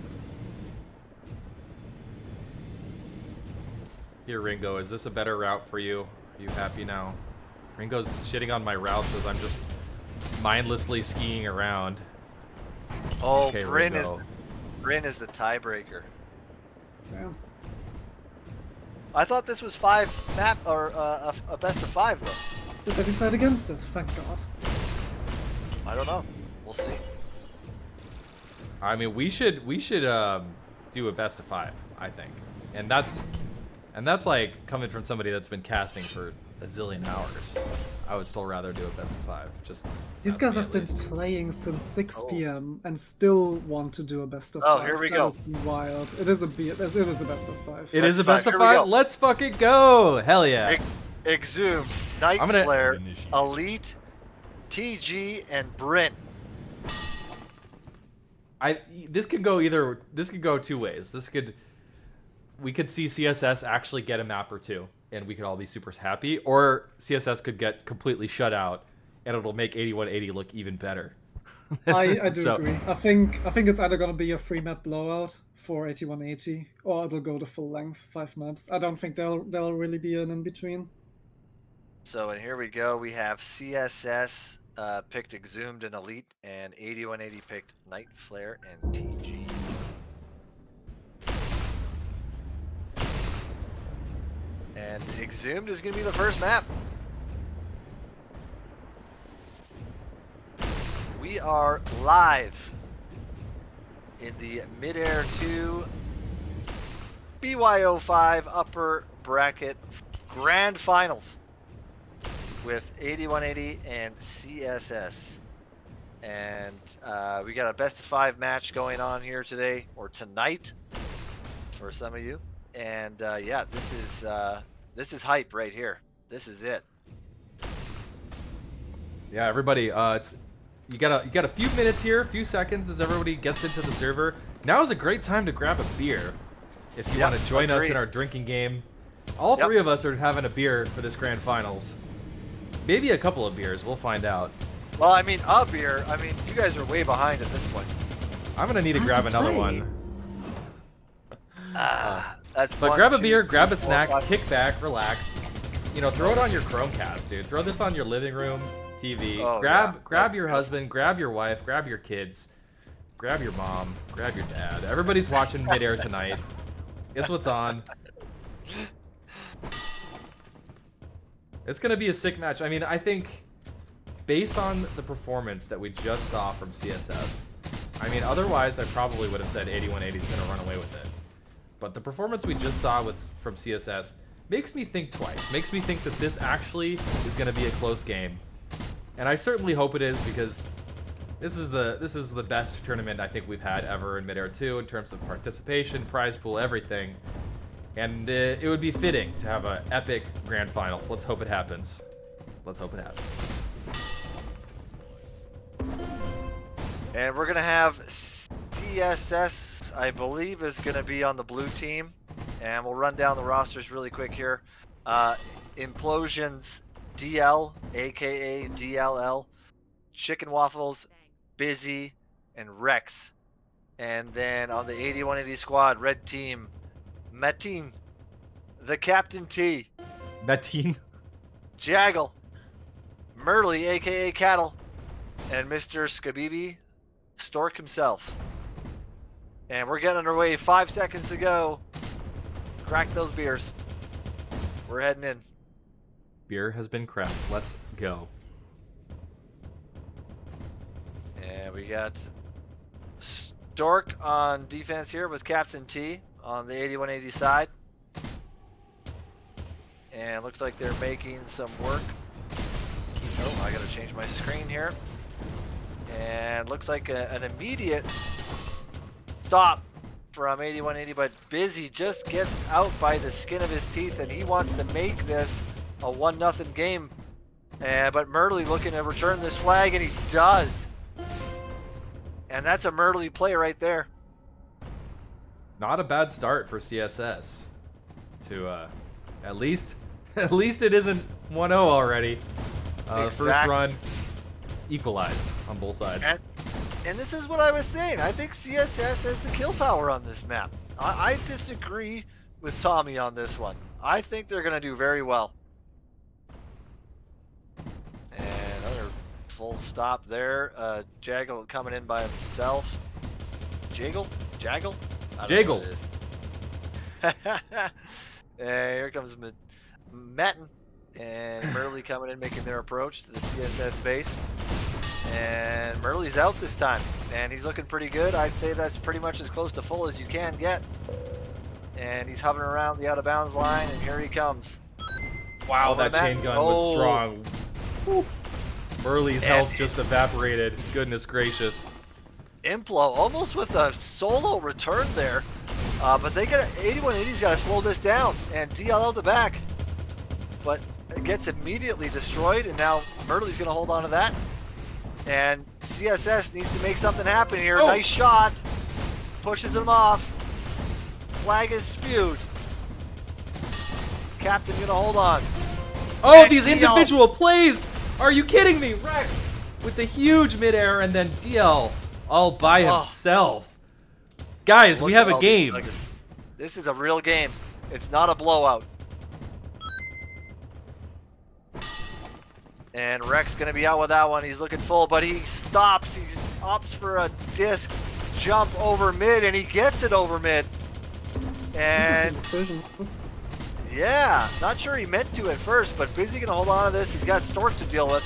Here, Ringo, is this a better route for you? Are you happy now? Ringo's shitting on my routes as I'm just mindlessly skiing around. Oh, Okay, Bryn Ringo. is the tiebreaker. Damn. I thought this was 5 map or a best of 5 though. Did they decide against it? Thank God. I don't know. We'll see. I mean, we should do a best of 5, I think, and that's like coming from somebody that's been casting for a zillion hours. I would still rather do a best of 5. Just These that's guys me have at been least. playing since 6 Oh. p.m. and still want to do a best of Oh, 5. here we That go. is wild. It is a best of 5. It is a Best best of of 5, here we 5. go. Let's fucking go! Hell yeah! Exhumed, Night I'm gonna- Flare, Initiate. Elite, TG, and Bryn. This could go 2 ways. We could see CSS actually get a map or 2, and we could all be super happy, or CSS could get completely shut out, and it'll make 8180 look even better. I do So- agree. I think it's either gonna be a 3-map blowout for 8180, or it'll go the full length 5 maps. I don't think there'll really be an in between. So, and here we go. We have CSS picked Exhumed and Elite, and 8180 picked Night Flare and TG. And Exhumed is going to be the first map. We are live in the Midair 2 BYO5 upper bracket grand finals with 8180 and CSS. And we got a best of 5 match going on here today, or tonight for some of you. And yeah, this is hype right here. This is it. Yeah, everybody, you got a few minutes here, a few seconds as everybody gets into the server. Now is a great time to grab a beer if you Yep, want to join us in agreed. our drinking game. All Yep. 3 of us are having a beer for this grand finals. Maybe a couple of beers, we'll find out. Well, I mean, a beer. I mean, you guys are way behind at this point. I'm gonna need to How'd grab you another play? one. That's But one, grab a two, beer, grab a 3, 4, snack, 5. kick back, relax. You know, throw it on your Chromecast, dude. Throw this on your living room TV. Oh, grab yeah. grab your Beautiful. husband, grab your wife, grab your kids, grab your mom, grab your dad. Everybody's watching Midair tonight. Guess what's on? It's gonna be a sick match. I mean, I think based on the performance that we just saw from CSS, I mean, otherwise I probably would have said 8180 is gonna run away with it. But the performance we just saw from CSS makes me think twice. Makes me think that this actually is gonna be a close game, and I certainly hope it is, because this is the best tournament I think we've had ever in Midair 2 in terms of participation, prize pool, everything. And it would be fitting to have an epic grand finals. Let's hope it happens. Let's hope it happens. And we're gonna have CSS, I believe, is gonna be on the blue team. And we'll run down the rosters really quick here. Implosions DL, aka DLL, Chicken Waffles, Busy, and Rex. And then on the 8180 squad, red team, Metin, the Captain T, Metin. Jaggle, Merly, aka Cattle, and Mr. Skabibi, Stork himself. And we're getting underway. 5 seconds to go. Crack those beers. We're heading in. Beer has been cracked. Let's go. And we got Stork on defense here with Captain T on the 8180 side. And looks like they're making some work. Oh, I gotta change my screen here. And looks like an immediate stop from 8180, but Busy just gets out by the skin of his teeth, and he wants to make this a 1-0 game. But Murley looking to return this flag, and he does. And that's a Murley play right there. Not a bad start for CSS. To at least it isn't 1-0 already. First Exactly. run equalized on both sides. And this is what I was saying. I think CSS has the kill power on this map. I disagree with Tommy on this one. I think they're going to do very well. And another full stop there. Jaggle coming in by himself. Jaggle? I don't know what it is. And here comes Metin and Merly coming in, making their approach to the CSS base. And Merly's out this time, and he's looking pretty good. I'd say that's pretty much as close to full as you can get. And he's hovering around the out-of-bounds line, and here he comes. Wow, Over that chain gun was strong. Woo. Merly's health just evaporated. Goodness gracious. Implo almost with a solo return there, but they got 8180's got to slow this down, and DL out the back, but it gets immediately destroyed, and now Merly's going to hold on to that. And CSS needs to make something happen here. Oh. Nice shot. Pushes him off. Flag is spewed. Captain gonna hold on. Oh, And these DL. individual plays! Are you kidding me? Rex with the huge midair, and then DL all by himself. Guys, we Look have at a all these game. nuggets. This is a real game. It's not a blowout. And Rex gonna be out with that one. He's looking full, but he stops. He opts for a disc jump over mid, and he gets it over mid. And Decision. yeah, not sure he meant to at first, but Busy gonna hold on to this. He's got Stork to deal with.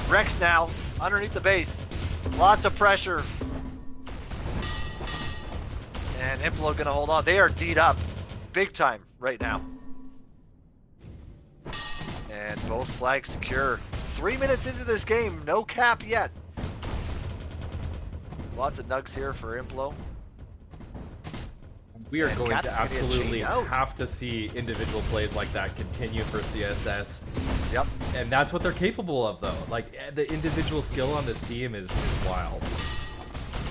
Rex now underneath the base. Lots of pressure. And Implo gonna hold on. They are D'd up big time right now. And both flags secure. 3 minutes into this game, no cap yet. Lots of nugs here for Implo. We are And going Captain to gonna get absolutely chained out. have to see individual plays like that continue for CSS. Yep. And that's what they're capable of, though. Like, the individual skill on this team is wild.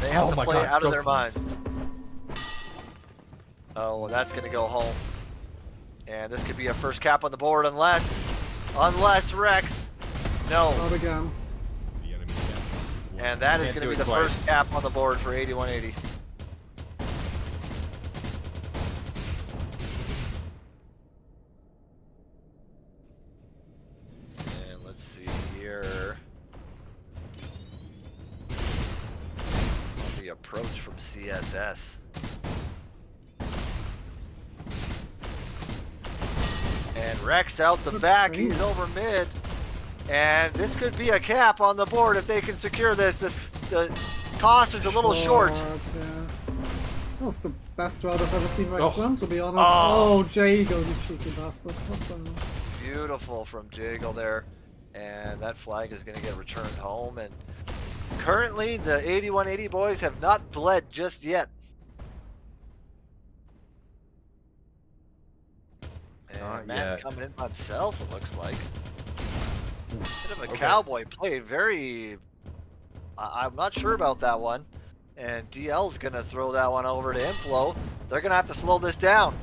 They have Oh to my play God, out so of their close. minds. Oh, well, that's going to go home. And this could be a first cap on the board unless Rex. No. Not again. The enemy captured the And that is Can't going to do be it the twice. first cap on the board for 8180. And let's see here. The approach from CSS. And Rex out the That's back. strange. He's over mid. And this could be a cap on the board if they can secure this. The toss is a little short. Yeah. That was the best route I've ever seen Rex Oh. run, to be honest. Oh. Oh, Jago, you cheeky bastard. What the... Beautiful from Jiggle there. And that flag is going to get returned home. And currently, the 8180 boys have not bled just yet. And Not Matt yet. coming in by himself, it looks like. Bit of a Okay. cowboy play. Very... I'm not sure about that one. And DL's going to throw that one over to Implo. They're going to have to slow this down.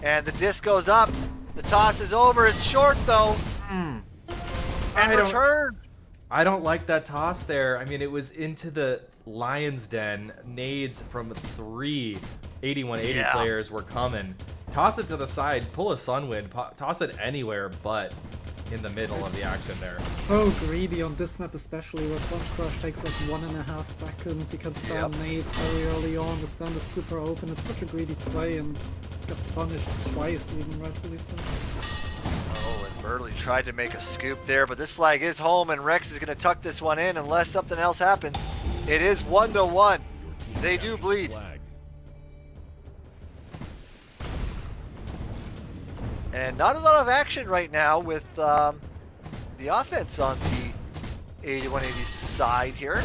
And the disc goes up. The toss is over. It's short, though. And return. I don't like that toss there. I mean, it was into the lion's den. Nades from 3 8180 Yeah. players were coming. Toss it to the side, pull a Sunwind, toss it anywhere but in the middle of the action there. So greedy on this map, especially where Front Crush takes like 1.5 seconds. You can spam Yep. nades very early on. The stand is super open. It's such a greedy play and gets punished twice, even rightfully so. Oh, and Burley tried to make a scoop there, but this flag is home, and Rex is going to tuck this one in unless something else happens. It is 1-1. Your team They do captured the bleed. flag. And not a lot of action right now with the offense on the 8180 side here.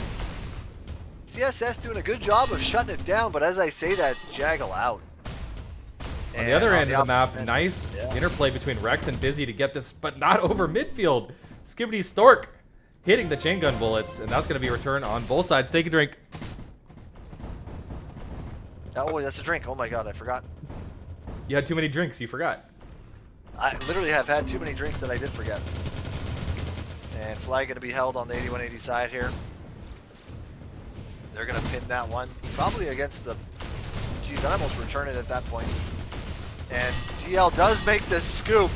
CSS doing a good job of shutting it down, but as I say that, Jaggle out. On the other end of the map, opposite end- nice yeah. interplay between Rex and Busy to get this, but not over midfield. Skibbity Stork hitting the chain gun bullets, and that's going to be a return on both sides. Take a drink. Oh, that's a drink. Oh my god, I forgot. You had too many drinks, you forgot. I literally have had too many drinks that I did forget. And flag going to be held on the 8180 side here. They're going to pin that one. Probably against the... Geez, I almost return it at that point. And TL does make this scoop.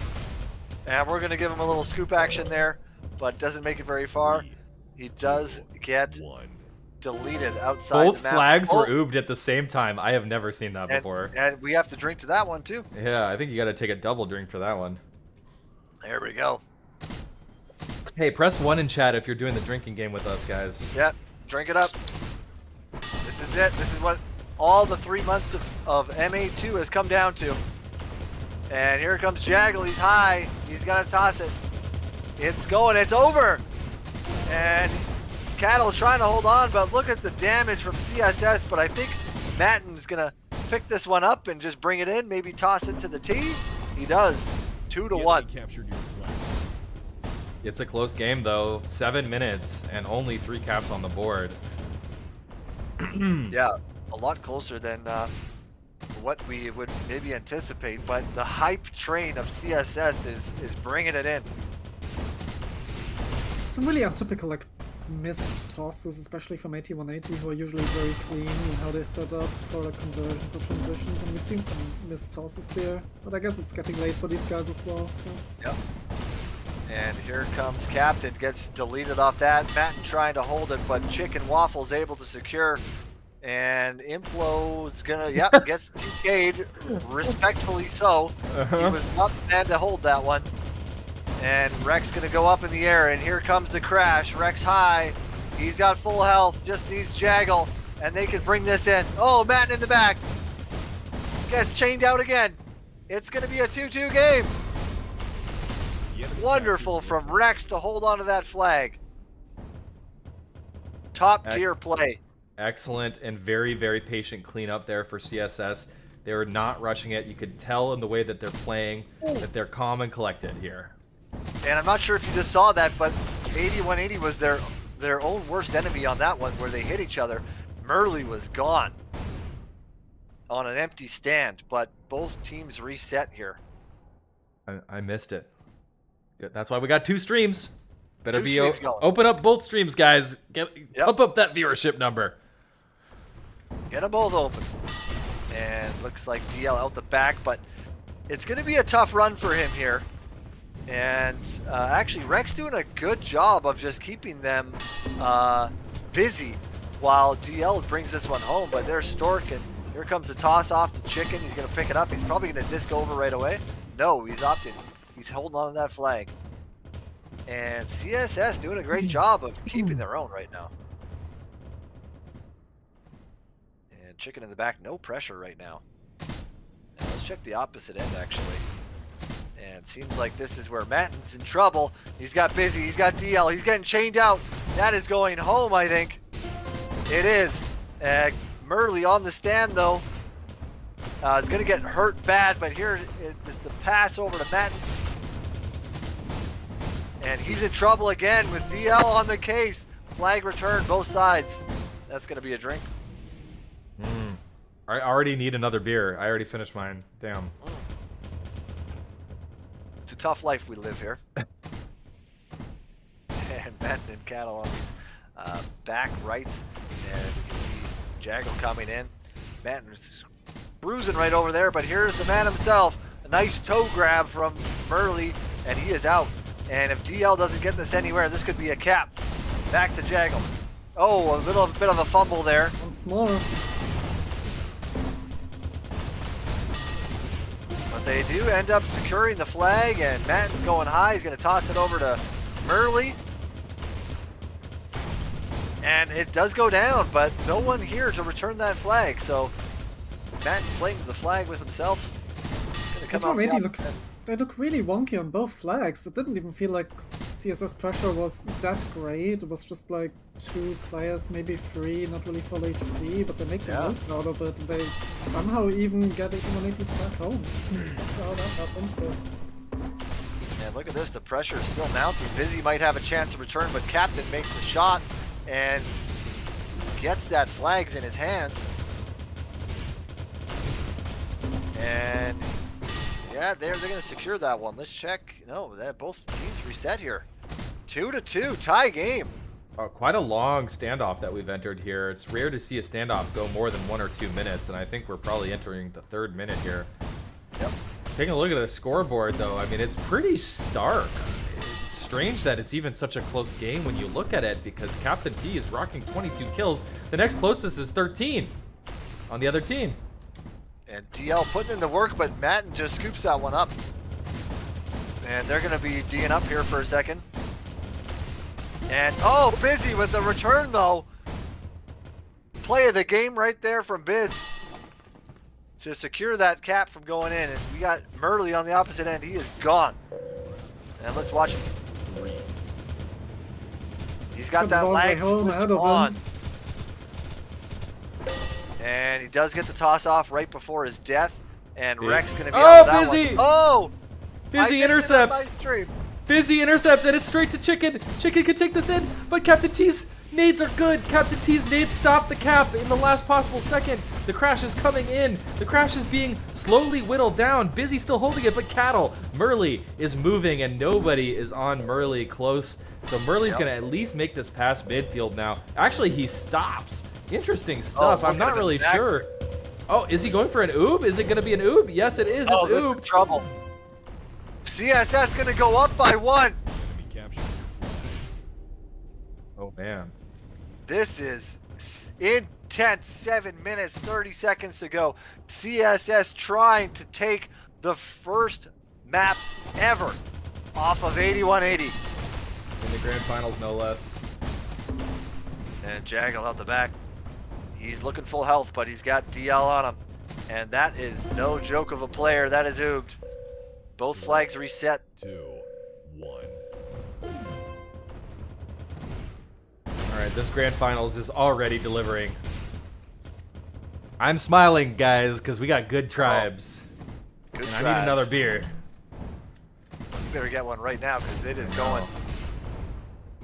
And we're going to give him a little scoop action there. But doesn't make it very far. 3, He does 2, get 1. deleted outside Both the map. flags Oh, were oobed at the same time. I have never seen that before. and we have to drink to that one too. Yeah, I think you got to take a double drink for that one. There we go. Hey, press 1 in chat if you're doing the drinking game with us, guys. Yep, drink it up. This is it. This is what all the 3 months of MA2 has come down to. And here comes Jaggle. He's high. He's going to toss it. It's going. It's over. And Cattle trying to hold on, but look at the damage from CSS. But I think Matten's going to pick this one up and just bring it in. Maybe toss it to the T. He does. 2 to The 1. enemy captured your flag. It's a close game, though. 7 minutes and only 3 caps on the board. Yeah, a lot closer than what we would maybe anticipate, but the hype train of CSS is bringing it in. Some really untypical like missed tosses, especially from 8180, who are usually very clean in how they set up for like conversions or transitions, and we've seen some missed tosses here. But I guess it's getting late for these guys as well, so... Yep. And here comes Captain, gets deleted off that. Matten trying to hold it, but Chicken Waffle's able to secure. And Implo's gonna, yep, gets TK'd, respectfully so. He was not the man to hold that one. And Rex gonna go up in the air, and here comes the crash. Rex high, he's got full health, just needs Jaggle, and they can bring this in. Oh, Matten in the back. Gets chained out again. It's gonna be a 2-2 game. The enemy Wonderful captured your from flag. Rex to hold on to that flag. Top tier play. Excellent and very, very patient cleanup there for CSS. They were not rushing it. You could tell in the way that they're playing that they're calm and collected here. And I'm not sure if you just saw that, but 8180 was their own worst enemy on that one where they hit each other. Murley was gone on an empty stand, but both teams reset here. I missed it. Good. That's why we got 2 streams. Better Two be streams going. open up both streams, guys. Yep. Up that viewership number. Get them both open. And looks like DL out the back, but it's going to be a tough run for him here. And actually, Rex doing a good job of just keeping them busy while DL brings this one home. But there's Stork, and here comes the toss off to Chicken. He's going to pick it up. He's probably going to disc over right away. No, he's opting. He's holding on to that flag. And CSS doing a great job of keeping their own right now. And Chicken in the back, no pressure right now. And let's check the opposite end, actually. And seems like this is where Matten's in trouble. He's got Busy, he's got DL, he's getting chained out. That is going home, I think. It is. Murley on the stand, though. Is going to get hurt bad, but here is the pass over to Matten. And he's in trouble again with DL on the case. Flag return, both sides. That's going to be a drink. I already need another beer. I already finished mine. Damn. It's a tough life we live here. And Matten and Cattle on these back rights. And you can see Jaggle coming in. Matten's bruising right over there, but here's the man himself. A nice toe grab from Murley, and he is out. And if DL doesn't get this anywhere, this could be a cap. Back to Jaggle. Oh, a little bit of a fumble there. Once more. But they do end up securing the flag, and Matten's going high. He's going to toss it over to Murley. And it does go down, but no one here to return that flag. So Matten's playing the flag with himself. Gonna come out Already top. they look really wonky on both flags. It didn't even feel like CSS pressure was that great. It was just like 2 players, maybe 3, not really full HP, but they make the most out of it. They somehow even get 180s back home. Not sure how that happened, but... And look at this, the pressure is still mounting. Busy might have a chance to return, but Captain makes the shot and gets that flags in his hands. And yeah, they're going to secure that one. Let's check. No, that both teams reset here. 2-2, tie game. Quite a long standoff that we've entered here. It's rare to see a standoff go more than 1 or 2 minutes, and I think we're probably entering the 3rd minute here. Yep. Taking a look at the scoreboard, though, I mean, it's pretty stark. It's strange that it's even such a close game when you look at it, because Captain T is rocking 22 kills. The next closest is 13 on the other team. And DL putting in the work, but Matten just scoops that one up. And they're going to be D'ing up here for a second. And, oh, Busy with the return, though. Play of the game right there from Biz to secure that cap from going in. And we got Murley on the opposite end. He is gone. And let's watch him. He's got that lag on. And he does get the toss off right before his death. And Rex going to be out of that Busy! one. Oh! Busy I missed it on my intercepts! stream. Busy intercepts, and it's straight to Chicken. Chicken can take this in, but Captain T's nades are good. Captain T's nades stop the cap in the last possible second. The crash is coming in. The crash is being slowly whittled down. Busy still holding it, but Cattle. Murley is moving, and nobody is on Murley close. So Murley's going to at least make this past midfield now. Actually, he stops. Interesting stuff. I'm not really sure. Oh, is he going for an oob? Is it going to be an oob? Yes, it is. It's oob. Trouble. CSS going to go up by 1. Enemy captured your flag. Oh, man. This is intense. 7 minutes, 30 seconds to go. CSS trying to take the first map ever off of 8180. In the grand finals, no less. And Jaggle out the back. He's looking full health, but he's got DL on him. And that is no joke of a player. That is oobed. Both flags reset. 2, 1. All right, this grand finals is already delivering. I'm smiling, guys, because we got good tribes. Good And tries. I need another beer. You better get one right now because it is going.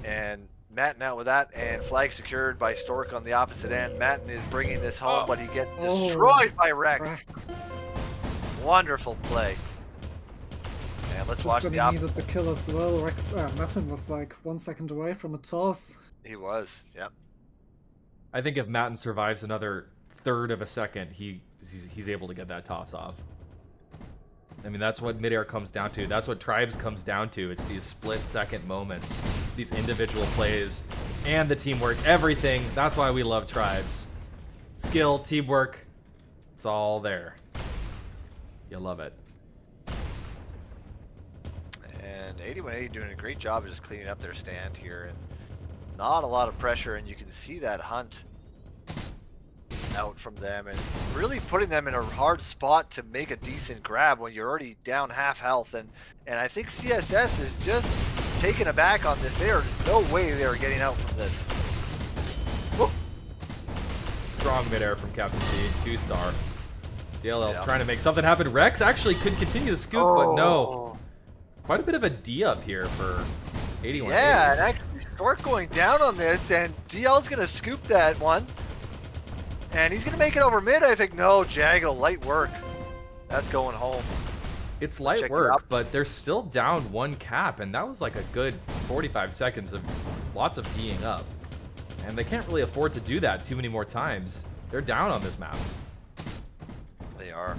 And Matten out with that, and flag secured by Stork on the opposite end. Matten is bringing this home, but he gets destroyed by Rex. Wonderful play. And let's Just watch when the he op. needed the kill as well. Matten was like 1 second away from a toss. He was. Yep. I think if Matten survives another third of a second, he's able to get that toss off. I mean, that's what Midair comes down to. That's what Tribes comes down to. It's these split-second moments, these individual plays, and the teamwork. Everything. That's why we love Tribes. Skill, teamwork, it's all there. You love it. And 8180 doing a great job of just cleaning up their stand here, and not a lot of pressure, and you can see that hunt out from them and really putting them in a hard spot to make a decent grab when you're already down half health. And I think CSS is just taken aback on this. There's no way they are getting out from this. Whoop. Strong Midair from Captain T, 2-star. DLL's trying to make something happen. Rex actually could continue the scoop, but no. Quite a bit of a D up here for 81. Yeah, and actually Stork going down on this, and DL's gonna scoop that one. And he's gonna make it over mid, I think. No, Jaggle, light work. That's going home. It's light Check it work, out. but they're still down 1 cap, and that was like a good 45 seconds of lots of D'ing up. And they can't really afford to do that too many more times. They're down on this map. They are.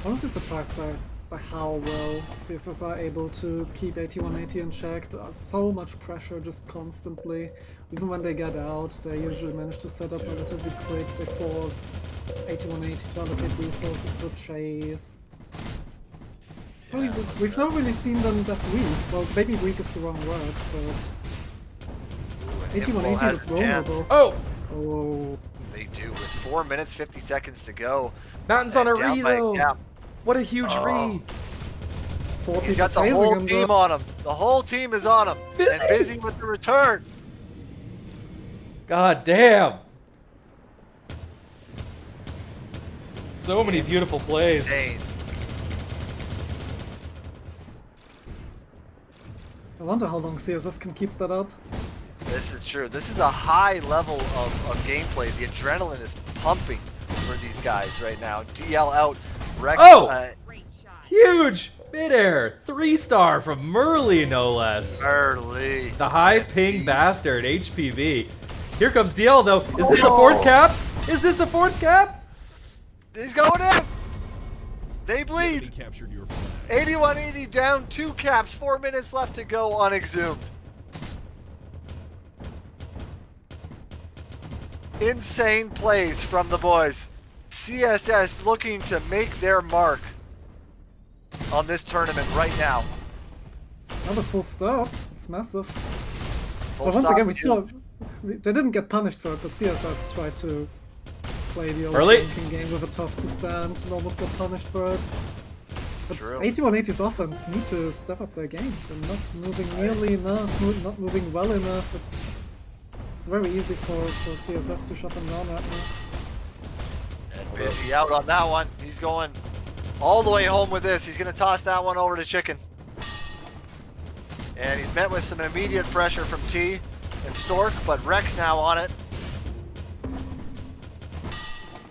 Honestly surprised by how well CSS are able to keep 8180 in check. So much pressure just constantly. Even when they get out, they usually manage to set up relatively quick. They force 8180 to allocate resources to chase. Well, we've not really seen them that weak. Well, maybe weak is the wrong word, but 8180 look vulnerable. Oh! Oh. They do, with 4 minutes 50 seconds to go. Mountain's on a down re by though. cap. What a huge re. 4 He's people got the chasing whole him, team though. on him. The whole team is on him. Busy. And busy with the return. God damn. So many beautiful plays. Dane. I wonder how long CSS can keep that up. This is true. This is a high level of gameplay. The adrenaline is pumping for these guys right now. DL out. Rex, Oh! Great shot. Huge Midair. 3-star from Merly, no less. early. The high ping bastard, HPV. Here comes DL though. Is this a 4th cap? Is this a 4th cap? He's going in. They Enemy bleed. captured your flag. 8180 down 2 caps. 4 minutes left to go on Exhumed. Insane plays from the boys. CSS looking to make their mark on this tournament right now. Another full stop. It's massive. Full But once stop again, we to saw they didn't get punished for it, but CSS tried to play the old Early. thinking game with a toss to stand and almost got punished for it. But True. 8180's offense need to step up their game. They're not moving nearly enough, not moving well enough. It's very easy for CSS to shut them down right now. And Busy out on that one. He's going all the way home with this. He's going to toss that one over to Chicken. And he's met with some immediate pressure from T and Stork, but Rex now on it.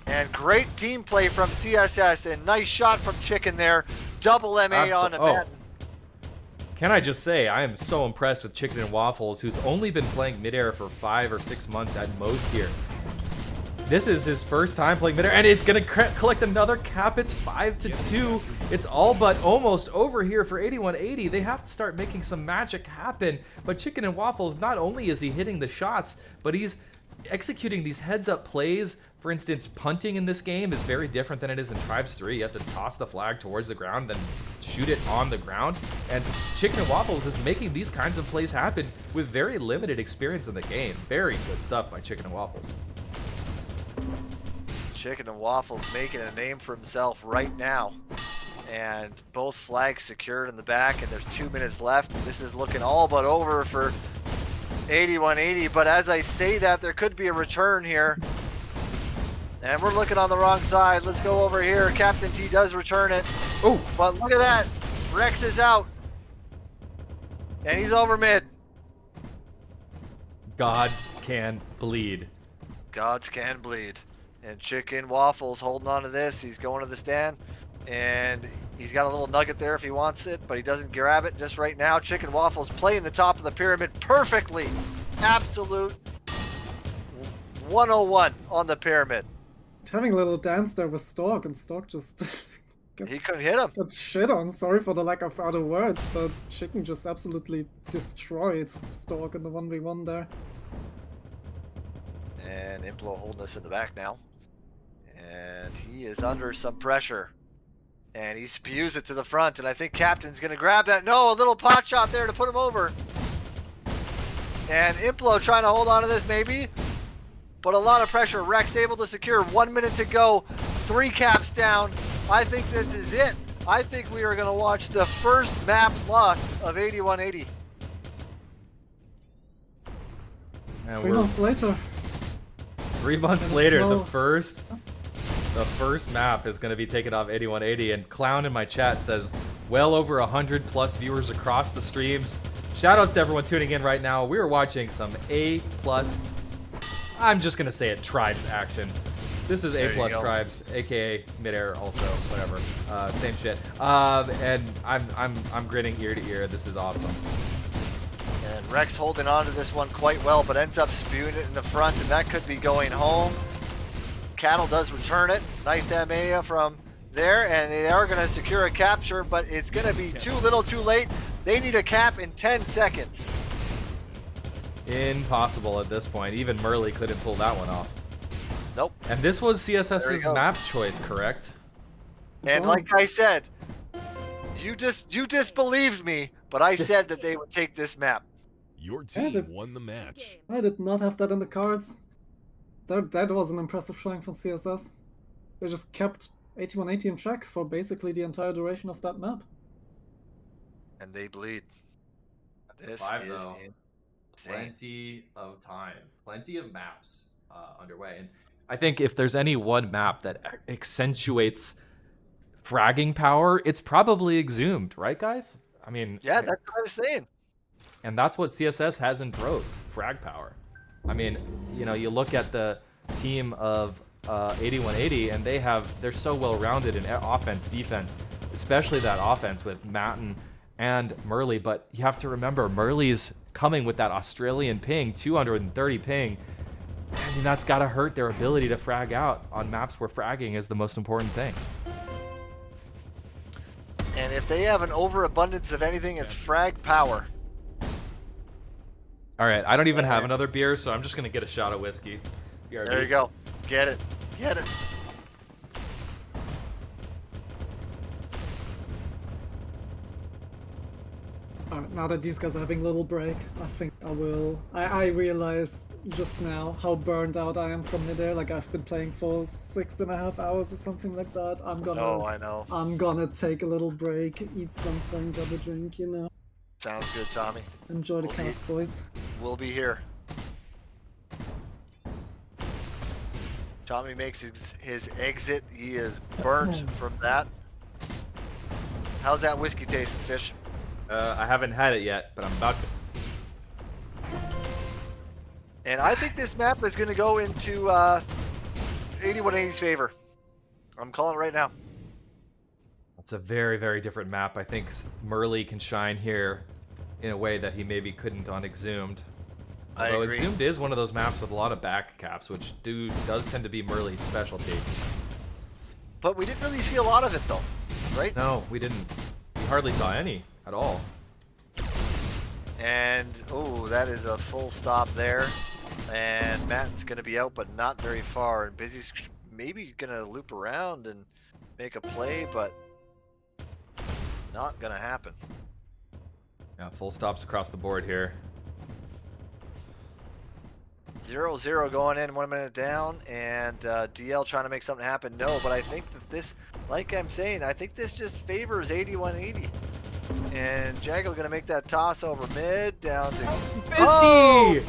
And great team play from CSS, and nice shot from Chicken there. Double MA on a Madden. Can I just say, I am so impressed with Chicken and Waffles, who's only been playing Midair for 5 or 6 months at most here. This is his first time playing Midair, and it's gonna collect another cap. It's 5-2. It's all but almost over here for 8180. They have to start making some magic happen. But Chicken and Waffles, not only is he hitting the shots, but he's executing these heads-up plays. For instance, punting in this game is very different than it is in Tribes 3. You have to toss the flag towards the ground, then shoot it on the ground. And Chicken and Waffles is making these kinds of plays happen with very limited experience in the game. Very good stuff by Chicken and Waffles. Chicken and Waffles making a name for himself right now. And both flags secured in the back, and there's 2 minutes left. This is looking all but over for 8180, but as I say that, there could be a return here. And we're looking on the wrong side. Let's go over here. Captain T does return it. Oh, But look at that. Rex is out. And he's over mid. gods can bleed. Gods can bleed. And Chicken Waffles holding on to this. He's going to the stand. And he's got a little nugget there if he wants it, but he doesn't grab it just right now. Chicken Waffles playing the top of the pyramid perfectly. Absolute 101 on the pyramid. Having a little dance there with Stork, and Stork just gets, He couldn't hit him. gets shit on. Sorry for the lack of other words, but Chicken just absolutely destroyed Stork in the 1v1 there. And Implo holding us in the back now. And he is under some pressure. And he spews it to the front, and I think Captain's going to grab that. No, a little pot shot there to put him over. And Implo trying to hold on to this maybe. But a lot of pressure. Rex able to secure. 1 minute to go. 3 caps down. I think this is it. I think we are going to watch the first map loss of 8180. And 3 we're months later. 3 months And later, it's the first map is going to be taken off 8180, and Clown in my chat says well over 100+ viewers across the streams. Shoutouts to everyone tuning in right now. We're watching some A+, I'm just going to say it, Tribes action. This is A+ Tribes, aka Midair, also, whatever. Same shit. And I'm grinning ear to ear. This is awesome. And Rex holding on to this one quite well, but ends up spewing it in the front, and that could be going home. Cattle does return it. Nice MA from there, and they are going to secure a capture, but it's going to be too little too late. They need a cap in 10 seconds. Impossible at this point. Even Murley couldn't pull that one off. Nope. And this was There CSS's you go. map choice, correct? And like I said, you disbelieved me, but I said that they would take this map. Your Yeah, team won the match. I did not have that in the cards. That was an impressive showing from CSS. They just kept 8180 in check for basically the entire duration of that map. And they bleed. This 5 is though. insane. Plenty of time, plenty of maps underway, and I think if there's any one map that accentuates fragging power, it's probably Exhumed, right, guys? I mean, Yeah, that's what I was saying. and that's what CSS has in pros, frag power. I mean, you know, you look at the team of 8180, and they're so well-rounded in offense, defense, especially that offense with Matten and Murley. But you have to remember, Murley's coming with that Australian ping, 230 ping. I mean, that's got to hurt their ability to frag out on maps where fragging is the most important thing. And if they have an overabundance of anything, it's frag power. All right, I don't even have another beer, so I'm just going to get a shot of whiskey. BRB. There you go. Get it. Get it. Now that these guys are having a little break, I think I will. I realize just now how burned out I am from Midair. Like, I've been playing for 6.5 hours or something like that. Oh, I know. I'm gonna take a little break, eat something, grab a drink, you know. Sounds good, Tommy. Enjoy the We'll be- cast, boys. We'll be here. Tommy makes his exit. He is burnt from that. How's that whiskey tasting, Fish? I haven't had it yet, but I'm about to. And I think this map is going to go into 8180's favor. I'm calling it right now. It's a very, very different map. I think Murley can shine here in a way that he maybe couldn't on Exhumed. I Although agree. Exhumed is one of those maps with a lot of back caps, which does tend to be Murley's specialty. But we didn't really see a lot of it, though, right? No, we didn't. We hardly saw any at all. And, oh, that is a full stop there. And Matten's going to be out, but not very far. And Busy's maybe going to loop around and make a play, but not going to happen. Yeah, full stops across the board here. 0-0 going in, 1 minute down, and DL trying to make something happen. No, but I think that this, like I'm saying, I think this just favors 8180. And Jaggle going to make that toss over mid, down to... Busy! Oh!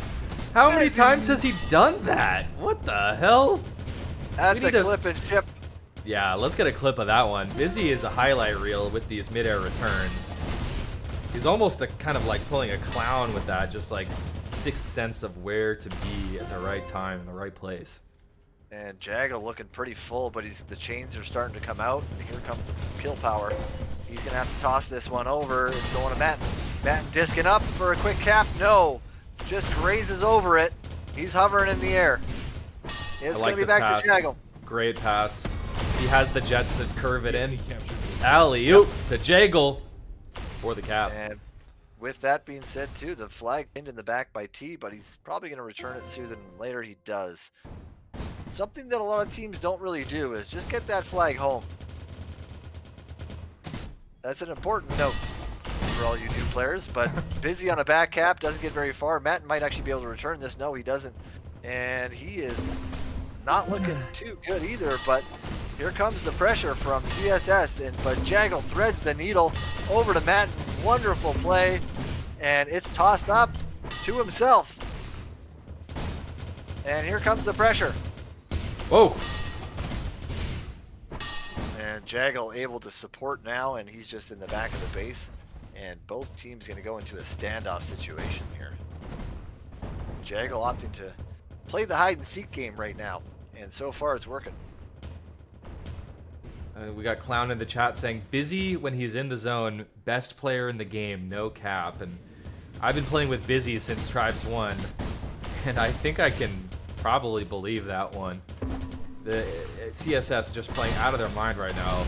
How many Busy! times has he done that? What the hell? That's We a need to- clip and chip. Yeah, let's get a clip of that one. Busy is a highlight reel with these mid-air returns. He's almost kind of like pulling a clown with that, just like sixth sense of where to be at the right time in the right place. And Jaggle looking pretty full, but the chains are starting to come out. And here comes the kill power. He's going to have to toss this one over. It's going to Matten. Matten disking up for a quick cap. No. Just grazes over it. He's hovering in the air. It's going to be back pass. to Jaggle. Great pass. He has the jets to curve it in. Captured. Alley-oop to Jaggle for the cap. And with that being said, too, the flag pinned in the back by T, but he's probably going to return it sooner than later. He does. Something that a lot of teams don't really do is just get that flag home. That's an important note for all you new players, but Busy on a back cap, doesn't get very far. Matt might actually be able to return this. No, he doesn't. And he is not looking too good either, but here comes the pressure from CSS, but Jaggle threads the needle over to Matt. Wonderful play, and it's tossed up to himself. And here comes the pressure. Whoa. And Jaggle able to support now, and he's just in the back of the base. And both teams going to go into a standoff situation here. Jaggle opting to play the hide-and-seek game right now, and so far it's working. We got Clown in the chat saying, Busy when he's in the zone, best player in the game, no cap. And I've been playing with Busy since Tribes 1, and I think I can probably believe that one. The CSS just playing out of their mind right now.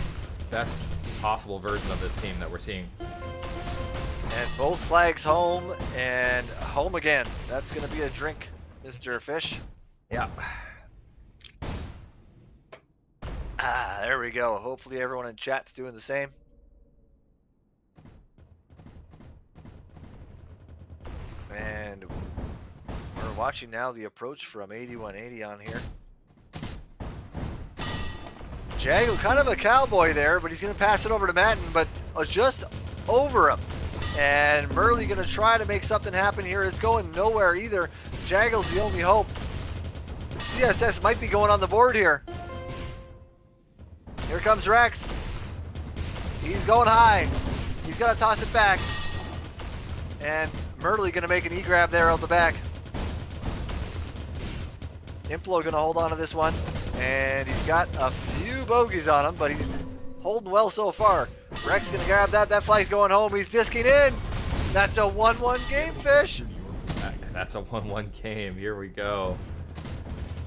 Best possible version of this team that we're seeing. And both flags home, and home again. That's going to be a drink, Mr. Fish. Yeah. Ah, there we go. Hopefully everyone in chat's doing the same. And we're watching now the approach from 8180 on here. Jaggle, kind of a cowboy there, but he's going to pass it over to Matten, but just over him. And Murley going to try to make something happen here. It's going nowhere either. Jaggle's the only hope. CSS might be going on the board here. Here comes Rex. He's going high. He's got to toss it back. And Murley going to make an E-grab there out the back. Implo going to hold on to this one. And he's got a few bogeys on him, but he's holding well so far. Rex going to grab that. That flag's going home. He's disking in. That's a 1-1 game, Fish. That's a 1-1 game. Here we go.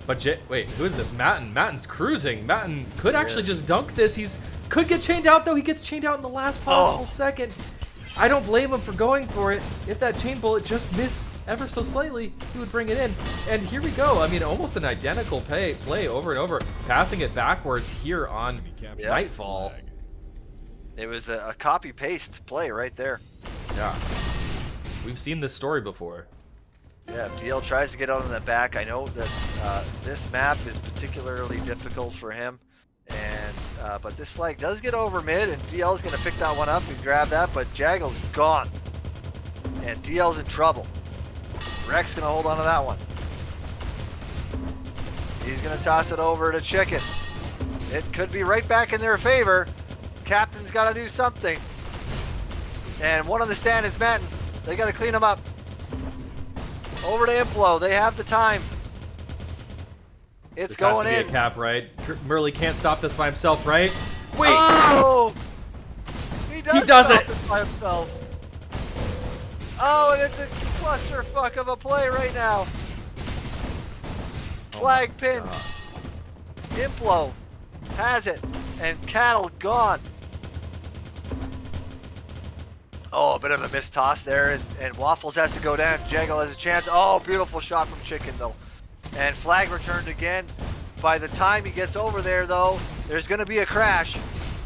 But wait, who is this? Matten. Matten's cruising. Matten could actually just dunk this. Could get chained out, though. He gets chained out in the last possible second. I don't blame him for going for it. If that chain bullet just missed ever so slightly, he would bring it in. And here we go. I mean, almost an identical play over and over. Passing it backwards here on Nightfall. It was a copy-paste play right there. Yeah. We've seen this story before. Yeah, DL tries to get out on the back. I know that this map is particularly difficult for him. And but this flag does get over mid, and DL is going to pick that one up and grab that, but Jaggle's gone. And DL's in trouble. Rex going to hold on to that one. He's going to toss it over to Chicken. It could be right back in their favor. Captain's got to do something. And one on the stand is Matten. They got to clean him up. Over to Implo. They have the time. It's This going has to in. be a cap, right? Murley can't stop this by himself, right? Wait! Oh! He does stop it! this by himself. Oh, and it's a clusterfuck of a play right now. Flag pinned. Implo has it, and Cattle gone. Oh, a bit of a missed toss there, and Waffles has to go down. Jaggle has a chance. Oh, beautiful shot from Chicken, though. And flag returned again. By the time he gets over there, though, there's going to be a crash.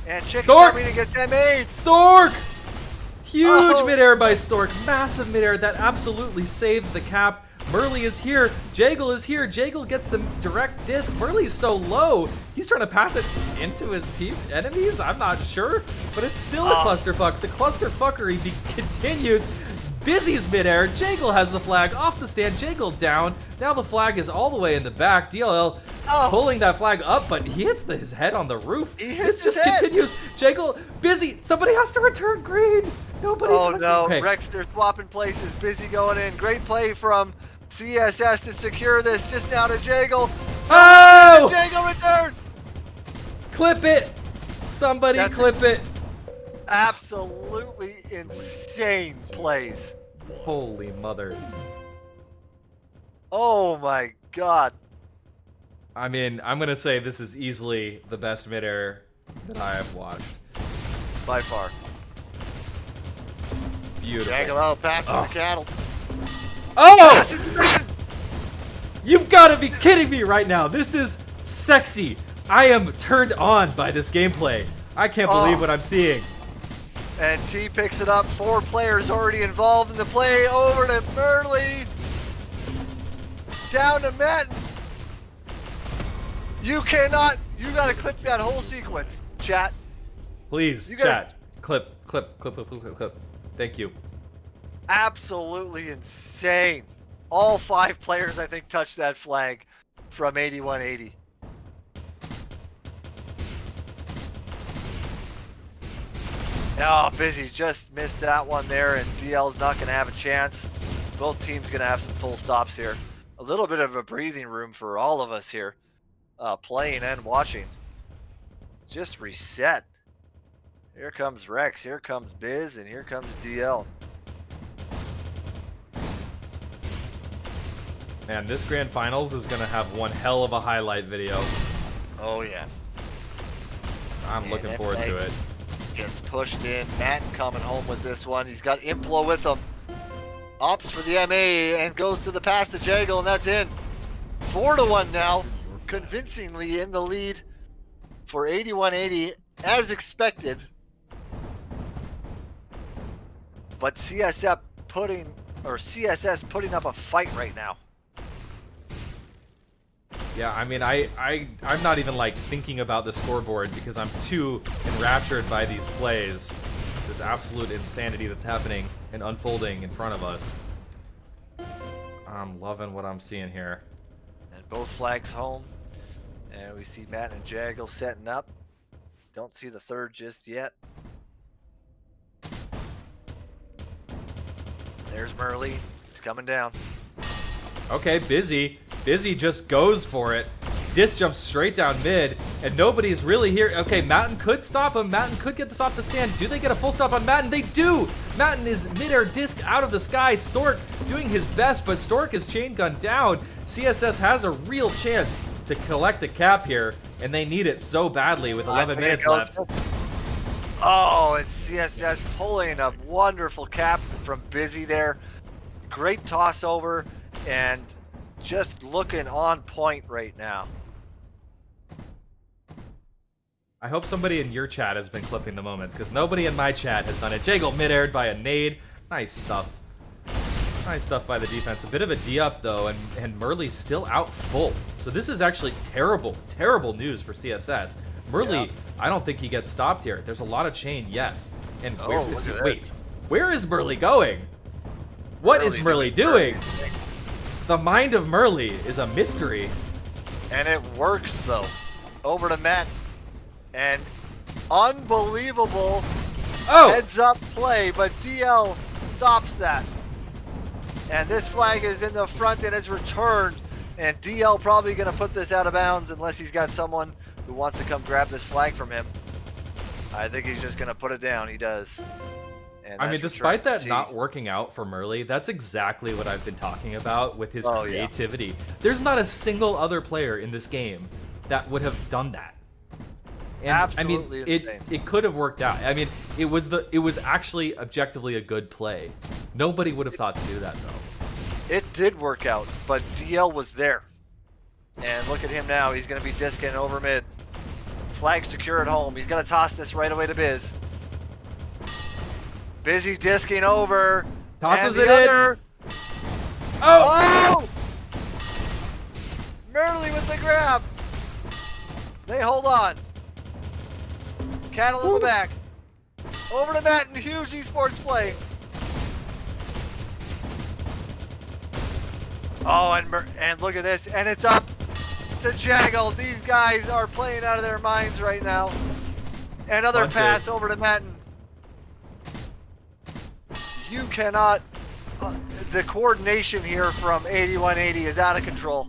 And Chicken coming to get them aid. Stork! Huge midair by Stork. Massive midair that absolutely saved the cap. Murley is here. Jaggle is here. Jaggle gets the direct disc. Murley's so low. He's trying to pass it into his team enemies. I'm not sure, but it's still a clusterfuck. The clusterfuckery continues. Busy's midair. Jaggle has the flag off the stand. Jaggle down. Now the flag is all the way in the back. DLL pulling that flag up, but he hits his head on the roof. This just continues. Jaggle, Busy. Somebody has to return green. Nobody's Oh no, okay. Rex, they're swapping places. Busy going in. Great play from CSS to secure this. Just now to Jaggle. Oh! No! Jago returns. Clip it! Somebody That's- clip it! Absolutely insane plays. Holy mother. Oh my god. I mean, I'm gonna say this is easily the best midair that I have watched. By far. Beautiful. Jago out passing Oh. the cattle. Oh! You've got to be kidding me right now. This is sexy. I am turned on by this gameplay. I can't believe what I'm seeing. And T picks it up. 4 players already involved in the play. Over to Burley. Down to Matt. You cannot. You got to clip that whole sequence, chat. Please, You gotta- chat. Clip. Thank you. Absolutely insane. All 5 players, I think, touched that flag from 8180. Oh, Busy just missed that one there, and DL's not going to have a chance. Both teams going to have some full stops here. A little bit of a breathing room for all of us here, playing and watching. Just reset. Here comes Rex, here comes Biz, and here comes DL. Man, this grand finals is gonna have one hell of a highlight video. Oh yeah. I'm And looking that forward to flag it. Gets pushed in. Matt coming home with this one. He's got Implo with him. Opts for the MA and goes to the pass to Jagle, and that's in. 4-1 now. Convincingly in the lead for 8180 as expected. But CSS putting up a fight right now. Yeah, I mean, I'm not even like thinking about the scoreboard because I'm too enraptured by these plays. This absolute insanity that's happening and unfolding in front of us. I'm loving what I'm seeing here. And both flags home. And we see Matt and Jaggle setting up. Don't see the third just yet. There's Murley. He's coming down. Okay, Busy. Busy just goes for it. Disc jumps straight down mid, and nobody's really here. Okay, Matten could stop him. Matten could get this off the stand. Do they get a full stop on Matten? They do! Matten is midair disc out of the sky. Stork doing his best, but Stork is chain gunned down. CSS has a real chance to collect a cap here, and they need it so badly with 11 minutes left. Oh, it's CSS pulling a wonderful cap from Busy there. Great toss over, and just looking on point right now. I hope somebody in your chat has been clipping the moments, because nobody in my chat has done it. Jaggle mid-aired by a nade. Nice stuff. Nice stuff by the defense. A bit of a D-up, though, and Murley's still out full. So this is actually terrible, terrible news for CSS. Murley, Yeah. I don't think he gets stopped here. There's a lot of chain, yes. And Oh, where look is at he? that. Wait, where is Murley going? What is Murley doing? The mind of Murley is a mystery. And it works, though. Over to Matt. And unbelievable heads up play, but DL stops that. And this flag is in the front and it's returned. And DL probably going to put this out of bounds unless he's got someone who wants to come grab this flag from him. I think he's just going to put it down. He does. And I mean, that's despite returned that to not G. working out for Murley, that's exactly what I've been talking about with his Oh, yeah. creativity. There's not a single other player in this game that would have done that. And Absolutely I mean, insane. it could have worked out. I mean, it was actually objectively a good play. Nobody would have thought to do that though. It did work out, but DL was there. And look at him now. He's going to be disking over mid. Flag secure at home. He's going to toss this right away to Biz. Busy disking over. Tosses and it the in. other. Oh! Oh! Murley with the grab. They hold on. Cattle in the back. Over to Matt and huge esports play. Oh, and look at this. And it's up to Jaggle. These guys are playing out of their minds right now. Another Bunted. pass over to Matten. You cannot... the coordination here from 8180 is out of control.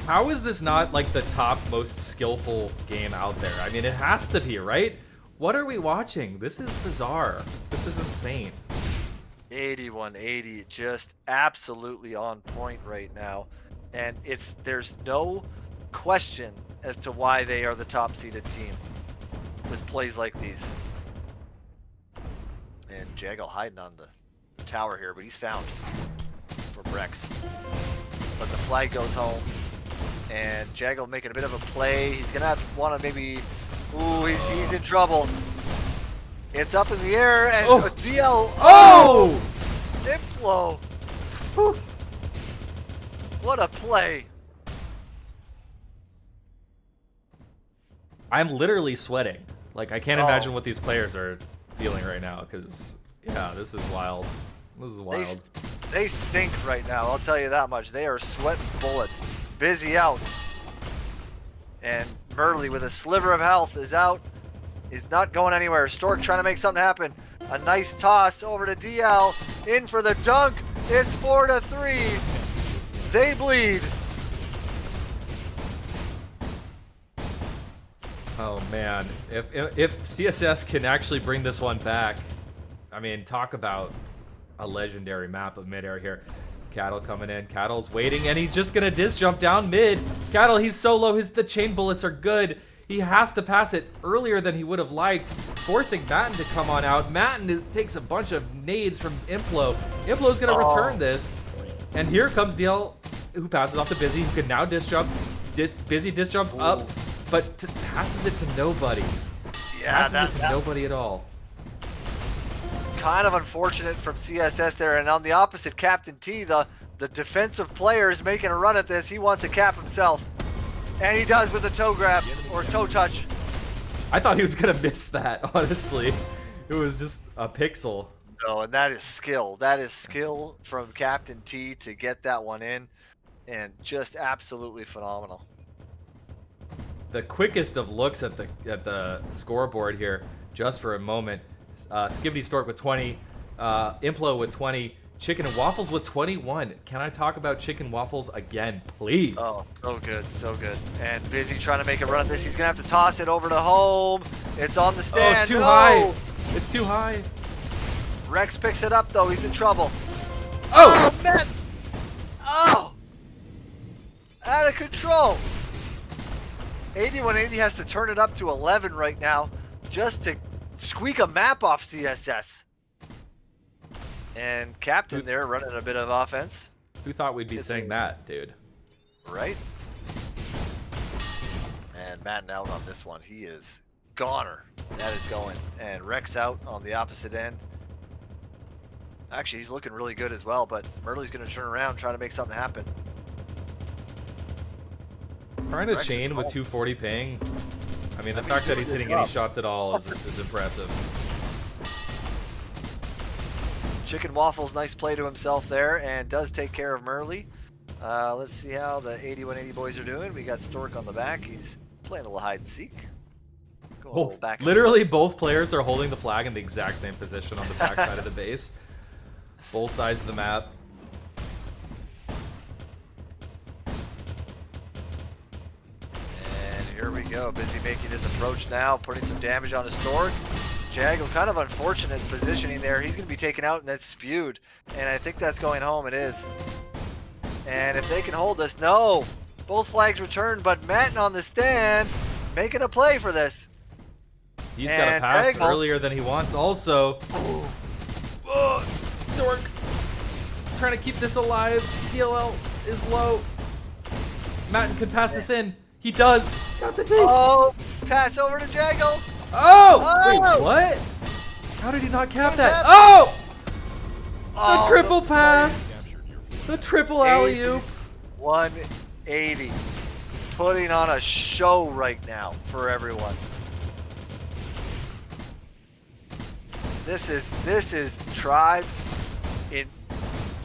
How is this not like the top most skillful game out there? I mean, it has to be, right? What are we watching? This is bizarre. This is insane. 8180, just absolutely on point right now. And there's no question as to why they are the top seeded team with plays like these. And Jaggle hiding on the tower here, but he's found for Rex. But the flag goes home, and Jaggle making a bit of a play. He's gonna want to maybe, ooh, he's in trouble. It's up in the air, and Oh. a DL. Oh! Inflow. What a play. I'm literally sweating. Like, I can't Oh. imagine what these players are feeling right now, because, yeah, this is wild. This is wild. They stink right now, I'll tell you that much. They are sweating bullets. Busy out. And Murley with a sliver of health is out. He's not going anywhere. Stork trying to make something happen. A nice toss over to DL. In for the dunk. It's 4-3. They bleed. Oh, man. If CSS can actually bring this one back, I mean, talk about a legendary map of Midair here. Cattle coming in. Cattle's waiting, and he's just gonna disc jump down mid. Cattle, he's so low. The chain bullets are good. He has to pass it earlier than he would have liked, forcing Matten to come on out. Matten takes a bunch of nades from Implo. Implo's gonna return this, and here comes DL, who passes off to Busy, who can now disc jump. Busy disc jump up, but passes it to nobody. Yeah, Passes it to nobody at all. Kind of unfortunate from CSS there. And on the opposite, Captain T, the defensive player, is making a run at this. He wants to cap himself. And he does with a toe grab or toe touch. I thought he was gonna miss that, honestly. It was just a pixel. No, and that is skill. That is skill from Captain T to get that one in. And just absolutely phenomenal. The quickest of looks at the scoreboard here, just for a moment. Skibbity Stork with 20, Implo with 20, Chicken and Waffles with 21. Can I talk about Chicken Waffles again, please? Oh, so good, so good. And Busy trying to make a run at this. He's going to have to toss it over to home. It's on the stand. Oh, too No! high. It's too high. Rex picks it up, though. He's in trouble. Oh! Oh, man! Oh! Out of control. 8180 has to turn it up to 11 right now just to squeak a map off CSS. And Captain there running a bit of offense. Who thought we'd be saying that, dude? Right? And Matt out on this one. He is goner. That is going. And Rex out on the opposite end. Actually, he's looking really good as well, but Murley's going to turn around, trying to make something happen. Trying to Rex chain is with cold. 240 ping. I mean, the I mean, fact that doing he's a good hitting any job. shots at all is impressive. Chicken Waffles, nice play to himself there, and does take care of Murley. Let's see how the 8180 boys are doing. We got Stork on the back. He's playing a little hide and seek. Going a little back. Literally, both players are holding the flag in the exact same position on the back side of the base. Both sides of the map. And here we go. Busy making his approach now, putting some damage on his Stork. Jaggle, kind of unfortunate positioning there. He's going to be taken out and that's spewed. And I think that's going home. It is. And if they can hold this, no. Both flags returned, but Matten on the stand, making a play for this. He's got to And pass Jaggle. earlier than he wants. Also, Stork trying to keep this alive. DLL is low. Matten could pass this in. He does. Got the take. Oh, pass over to Jaggle. Oh! Oh! Wait, what? How did he not cap What that? happened? Oh! The Oh, triple pass! The triple alley-oop. 180. Putting on a show right now for everyone. This is Tribes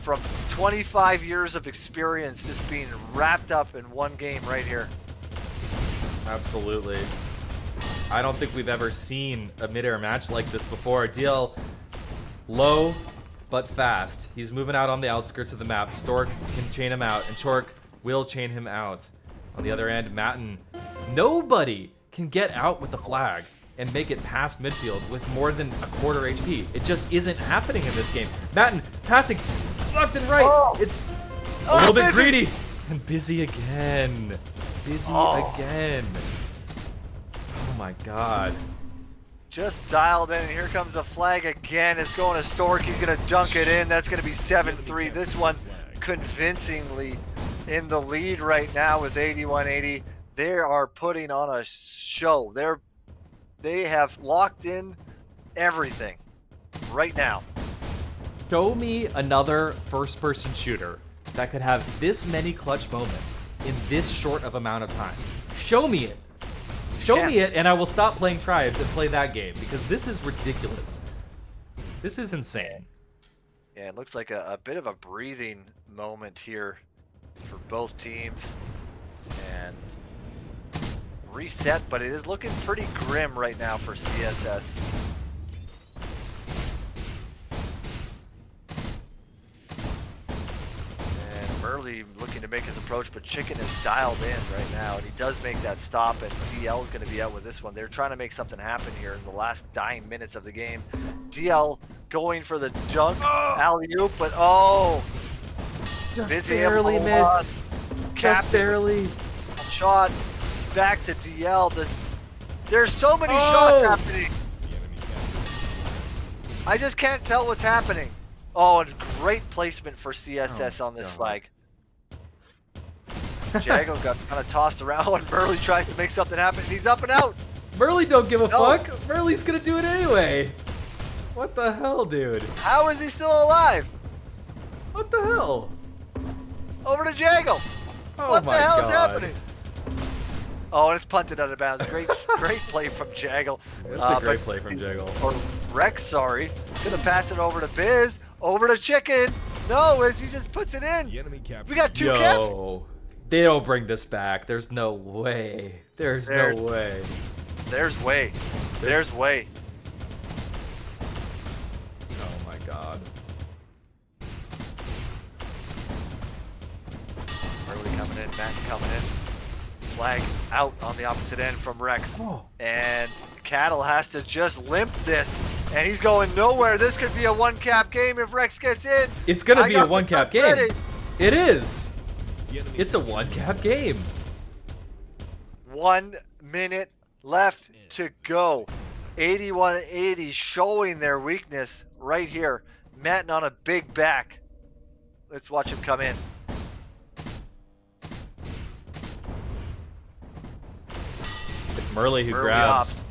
from 25 years of experience just being wrapped up in one game right here. Absolutely. I don't think we've ever seen a mid-air match like this before. DL low but fast. He's moving out on the outskirts of the map. Stork can chain him out, and Chork will chain him out. On the other end, Matten, nobody can get out with the flag and make it past midfield with more than a quarter HP. It just isn't happening in this game. Matten passing left and right. It's a little bit greedy. And busy again. Busy again. Oh my god. Just dialed in, and here comes the flag again. It's going to Stork. He's going to dunk it in. That's going to be 7-3. This one convincingly in the lead right now with 81-80. They are putting on a show. They have locked in everything right now. Show me another first-person shooter that could have this many clutch moments in this short of amount of time. Show me it. Show me it, and I will stop playing Tribes and play that game, because this is ridiculous. This is insane. Yeah, it looks like a bit of a breathing moment here for both teams. And reset, but it is looking pretty grim right now for CSS. And Murley looking to make his approach, but Chicken is dialed in right now, and he does make that stop, and DL is going to be out with this one. They're trying to make something happen here in the last dying minutes of the game. DL going for the dunk, alley-oop, but Just busy barely able to missed. Just Captain barely. shot back to DL. There's so many shots happening. I just can't tell what's happening. Oh, and great placement for CSS on this flag. Jago got kind of tossed around when Burley tries to make something happen. He's up and out. Murley don't give a fuck. Murley's gonna do it anyway. What the hell, dude? How is he still alive? What the hell? Over to Jago. Oh What the my hell God. is happening? Oh, and it's punted out of bounds. Great play from Jago. That's a great play from Jago. Or Rex, sorry. Gonna pass it over to Biz. Over to Chicken. No, as he just puts it in. The enemy captured. We got two caps. Yo, they don't bring this back. There's no way. There's no way. There's way. There's way. Oh my God. Early coming in, Matt coming in. Flag out on the opposite end from Rex. And Cattle has to just limp this. And he's going nowhere. This could be a one-cap game if Rex gets in. It's gonna be a got the one-cap puck game. ready. It is. The enemy It's a one-cap game. 1 minute left to go. 81-80 showing their weakness right here. Matten on a big back. Let's watch him come in. It's Murley who Murley grabs.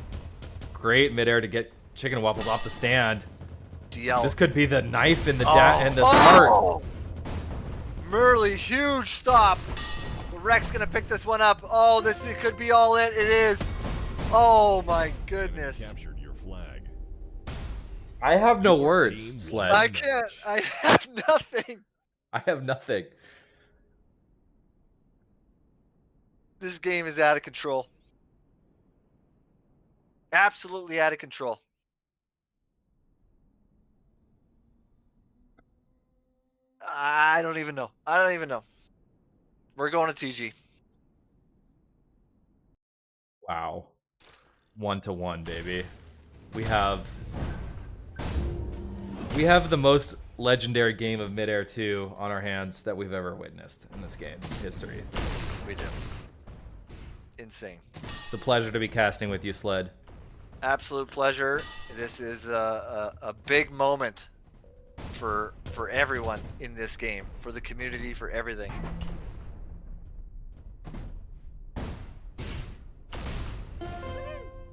Great midair to get Chicken Waffles off the stand. DL. This could be the knife in the and the heart. Murley, huge stop. Rex gonna pick this one up. Oh, it could be all it. It is. Oh my goodness. captured your flag. I have no Your words, team Sled. I can't. I have nothing. I have nothing. This game is out of control. Absolutely out of control. I don't even know. I don't even know. We're going to TG. Wow. 1-1, baby. We have the most legendary game of Midair 2 on our hands that we've ever witnessed in this game's history. We do. Insane. It's a pleasure to be casting with you, Sled. Absolute pleasure. This is a big moment for everyone in this game, for the community, for everything.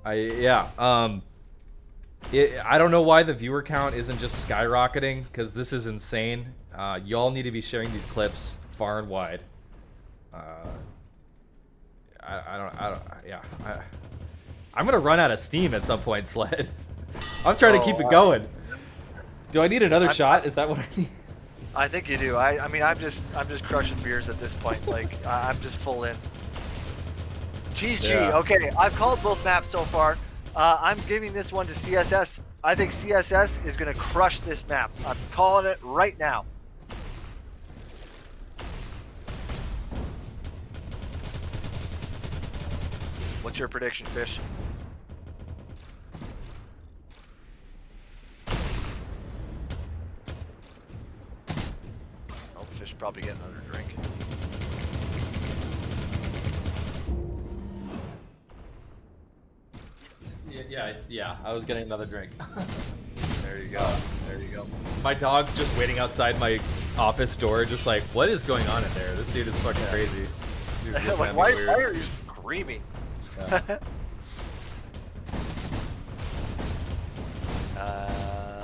I don't know why the viewer count isn't just skyrocketing, because this is insane. Y'all need to be sharing these clips far and wide. I'm gonna run out of steam at some point, Sled. I'm trying to keep it going. Do I need another shot? Is that what I need? I think you do. I mean, I'm just crushing beers at this point. Like, I'm just full in. TG. Yeah. Okay, I've called both maps so far. I'm giving this one to CSS. I think CSS is going to crush this map. I'm calling it right now. What's your prediction, Fish? Oh, Fish probably getting another drink. Yeah. I was getting another drink. There you go. There you go. My dog's just waiting outside my office door, just like, what is going on in there? This dude is fucking crazy. Dude's looking Like, at me why weird. are you screaming? Yeah.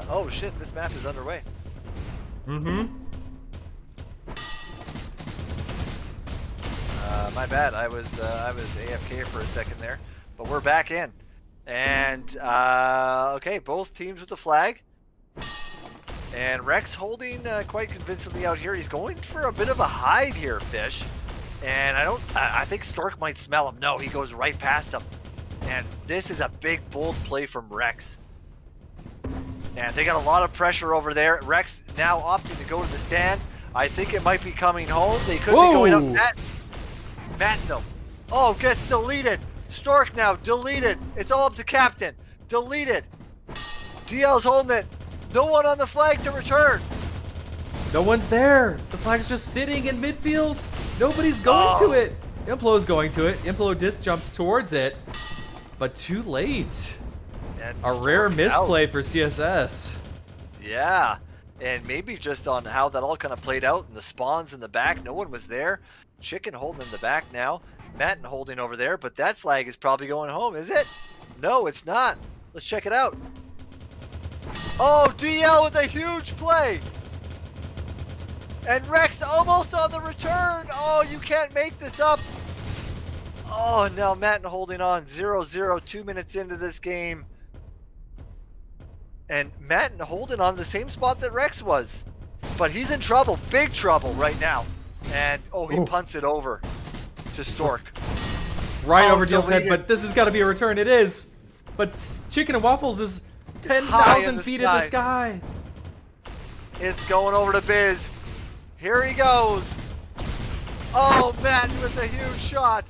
Oh shit! This map is underway. Mm-hmm. My bad. I was AFK for a second there, but we're back in. And okay, both teams with the flag. And Rex holding quite convincingly out here. He's going for a bit of a hide here, Fish. And I think Stork might smell him. No, he goes right past him. And this is a big, bold play from Rex. And they got a lot of pressure over there. Rex now opting to go to the stand. I think it might be coming home. They could be going up. Matt, though. Oh, gets deleted. Stork now deleted. It's all up to captain. Deleted. DL's holding it. No one on the flag to return. No one's there. The flag's just sitting in midfield. Nobody's going to it. Implo's going to it. Implo disc jumps towards it, but too late. And A rare Stork misplay out. for CSS. Yeah. And maybe just on how that all kind of played out and the spawns in the back. No one was there. Chicken holding in the back now. Matten holding over there, but that flag is probably going home, is it? No, it's not. Let's check it out. Oh, DL with a huge play. And Rex almost on the return. Oh, you can't make this up. Oh, now Matten holding on. 0-0, 2 minutes into this game. And Matten holding on the same spot that Rex was. But he's in trouble, big trouble right now. And, oh, he punts it over to Stork. Right Oh, over DL's head, deleted. but this has got to be a return. It is. But Chicken and Waffles is high in 10,000 the feet in the sky. It's going over to Biz. Here he goes. Oh, Matten with a huge shot.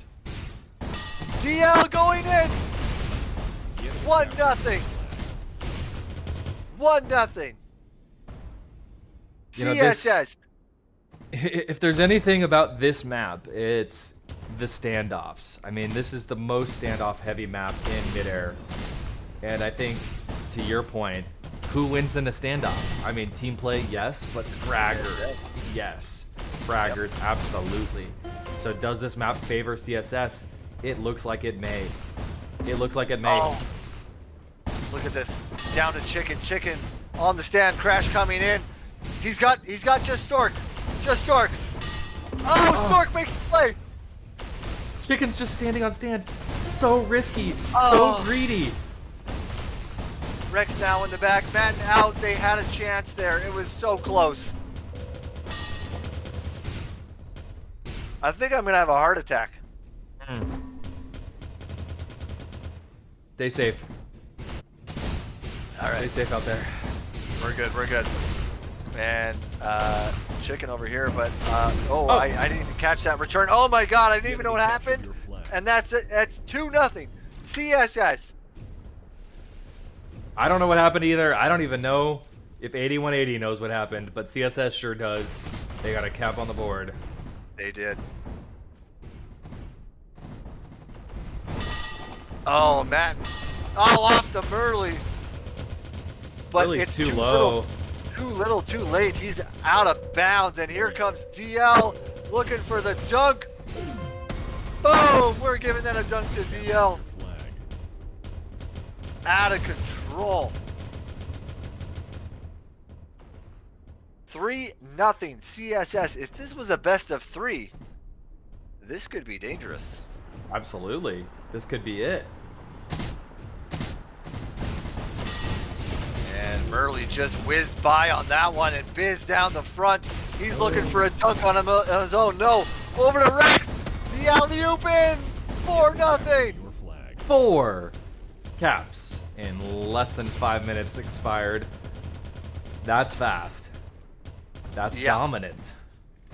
DL going in. 1-0. 1-0. You know, this- CSS. If there's anything about this map, it's the standoffs. I mean, this is the most standoff heavy map in Midair. And I think, to your point, who wins in a standoff? I mean, team play, yes, but fraggers, yes. Fraggers, absolutely. So does this map favor CSS? It looks like it may. It looks like it may. Oh. Look at this. Down to Chicken. Chicken on the stand. Crash coming in. He's got just Stork. Just Stork. Oh, Stork makes the play. Chicken's just standing on stand. So risky, Oh. so greedy. Rex now in the back. Matten out. They had a chance there. It was so close. I think I'm going to have a heart attack. Stay safe. All Stay right. safe out there. We're good. We're good. And Chicken over here. But, Oh. I didn't even catch that return. Oh, my God. I didn't even know what Captured happened. your flag. And that's it. That's 2-0. CSS. I don't know what happened either. I don't even know if 8180 knows what happened, but CSS sure does. They got a cap on the board. They did. Oh, Matten. Oh, off to Murley. But Really, it's too low. Too late. He's out of bounds. And here comes DL looking for the dunk. Boom! We're giving that a dunk to DL. Flag. Out of control. 3-0 CSS. If this was a best of 3, this could be dangerous. Absolutely. This could be it. And Murley just whizzed by on that one, and Biz down the front. He's looking for a dunk on him on his own. No, over to Rex. The alley-oop in. 4-0. Your flag. 4 caps in less than 5 minutes expired. That's fast. That's Yeah. dominant.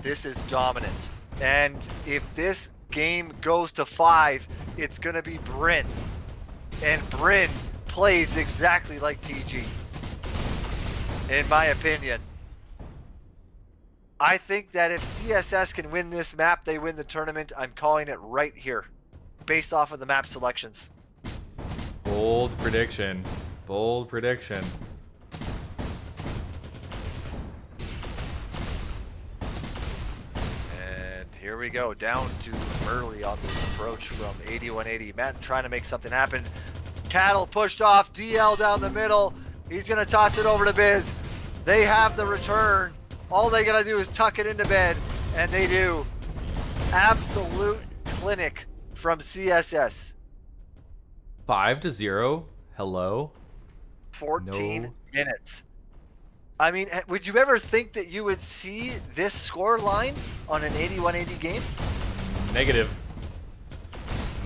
This is dominant. And if this game goes to 5, it's going to be Bryn. And Bryn plays exactly like TG, in my opinion. I think that if CSS can win this map, they win the tournament. I'm calling it right here, based off of the map selections. Bold prediction. Bold prediction. And here we go, down to Murley on this approach from 8180. Matt trying to make something happen. Cattle pushed off, DL down the middle. He's going to toss it over to Biz. They have the return. All they got to do is tuck it into bed, and they do. Absolute clinic from CSS. 5-0. Hello. 14 minutes. I mean, would you ever think that you would see this score line on an 8180 game? Negative.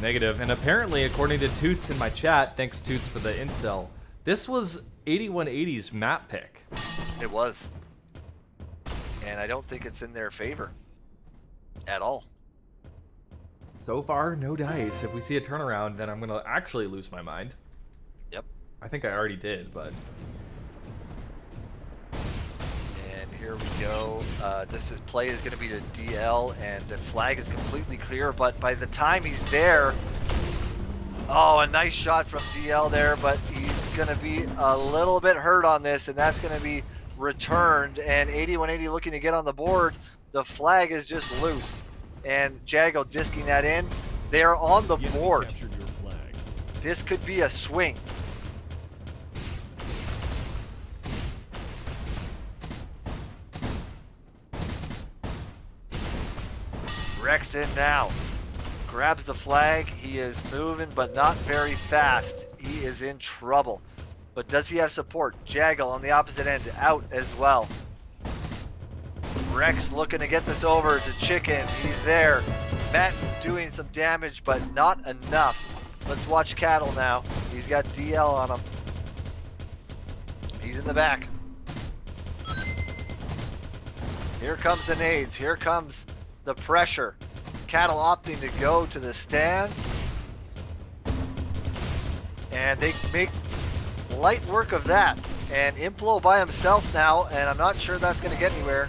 Negative. And apparently, according to Toots in my chat, thanks Toots for the intel, this was 8180's map pick. It was. And I don't think it's in their favor at all. So far, no dice. If we see a turnaround, then I'm going to actually lose my mind. Yep. I think I already did, but... And here we go. Play is going to be to DL, and the flag is completely clear, but by the time he's there... Oh, a nice shot from DL there, but he's going to be a little bit hurt on this, and that's going to be returned. And 8180 looking to get on the board. The flag is just loose. And Jago disking that in. They're on the board. Captured your flag. This could be a swing. Rex in now. Grabs the flag. He is moving, but not very fast. He is in trouble. But does he have support? Jaggle on the opposite end, out as well. Rex looking to get this over to Chicken. He's there. Matt doing some damage, but not enough. Let's watch Cattle now. He's got DL on him. He's in the back. Here comes the nades. Here comes the pressure. Cattle opting to go to the stand. And they make light work of that. And Implo by himself now, and I'm not sure that's going to get anywhere.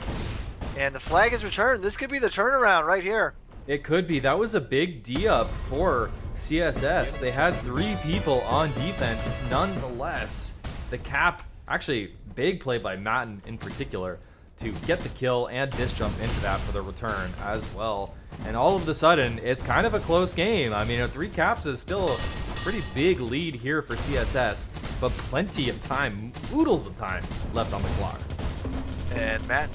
And the flag is returned. This could be the turnaround right here. It could be. That was a big D up for CSS. They had 3 people on defense. Nonetheless, the cap, actually big play by Matt in particular, to get the kill and disc jump into that for the return as well. And all of a sudden, it's kind of a close game. I mean, 3 caps is still a pretty big lead here for CSS, but plenty of time, oodles of time left on the clock. And Matt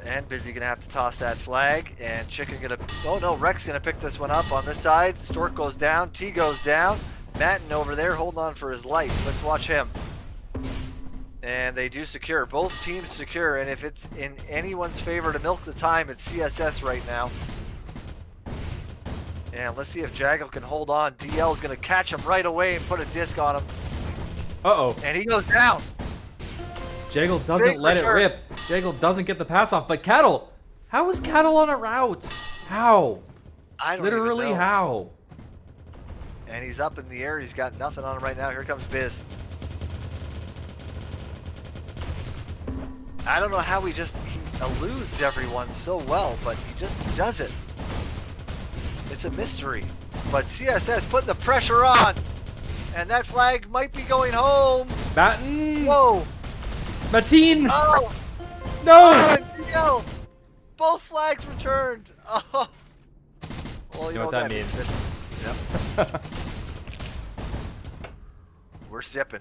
and Busy gonna have to toss that flag, and Chicken gonna, oh no, Rex gonna pick this one up on this side. Stork goes down, T goes down. Matten over there holding on for his life. Let's watch him. And they do secure, both teams secure, and if it's in anyone's favor to milk the time, it's CSS right now. And let's see if Jaggle can hold on. DL is gonna catch him right away and put a disc on him. Uh-oh. And he goes down. Jaggle doesn't let it rip. Jaggle doesn't get the pass off, but Cattle, how is Cattle on a route? How? I don't Literally even know. how? And he's up in the air. He's got nothing on him right now. Here comes Biz. I don't know how he eludes everyone so well, but he just does it. It's a mystery. But CSS putting the pressure on. And that flag might be going home. Batten. Whoa. Mateen. Oh. No. Oh, and DL. Both flags returned. Oh. Well, You know what that means. Yep. We're sipping.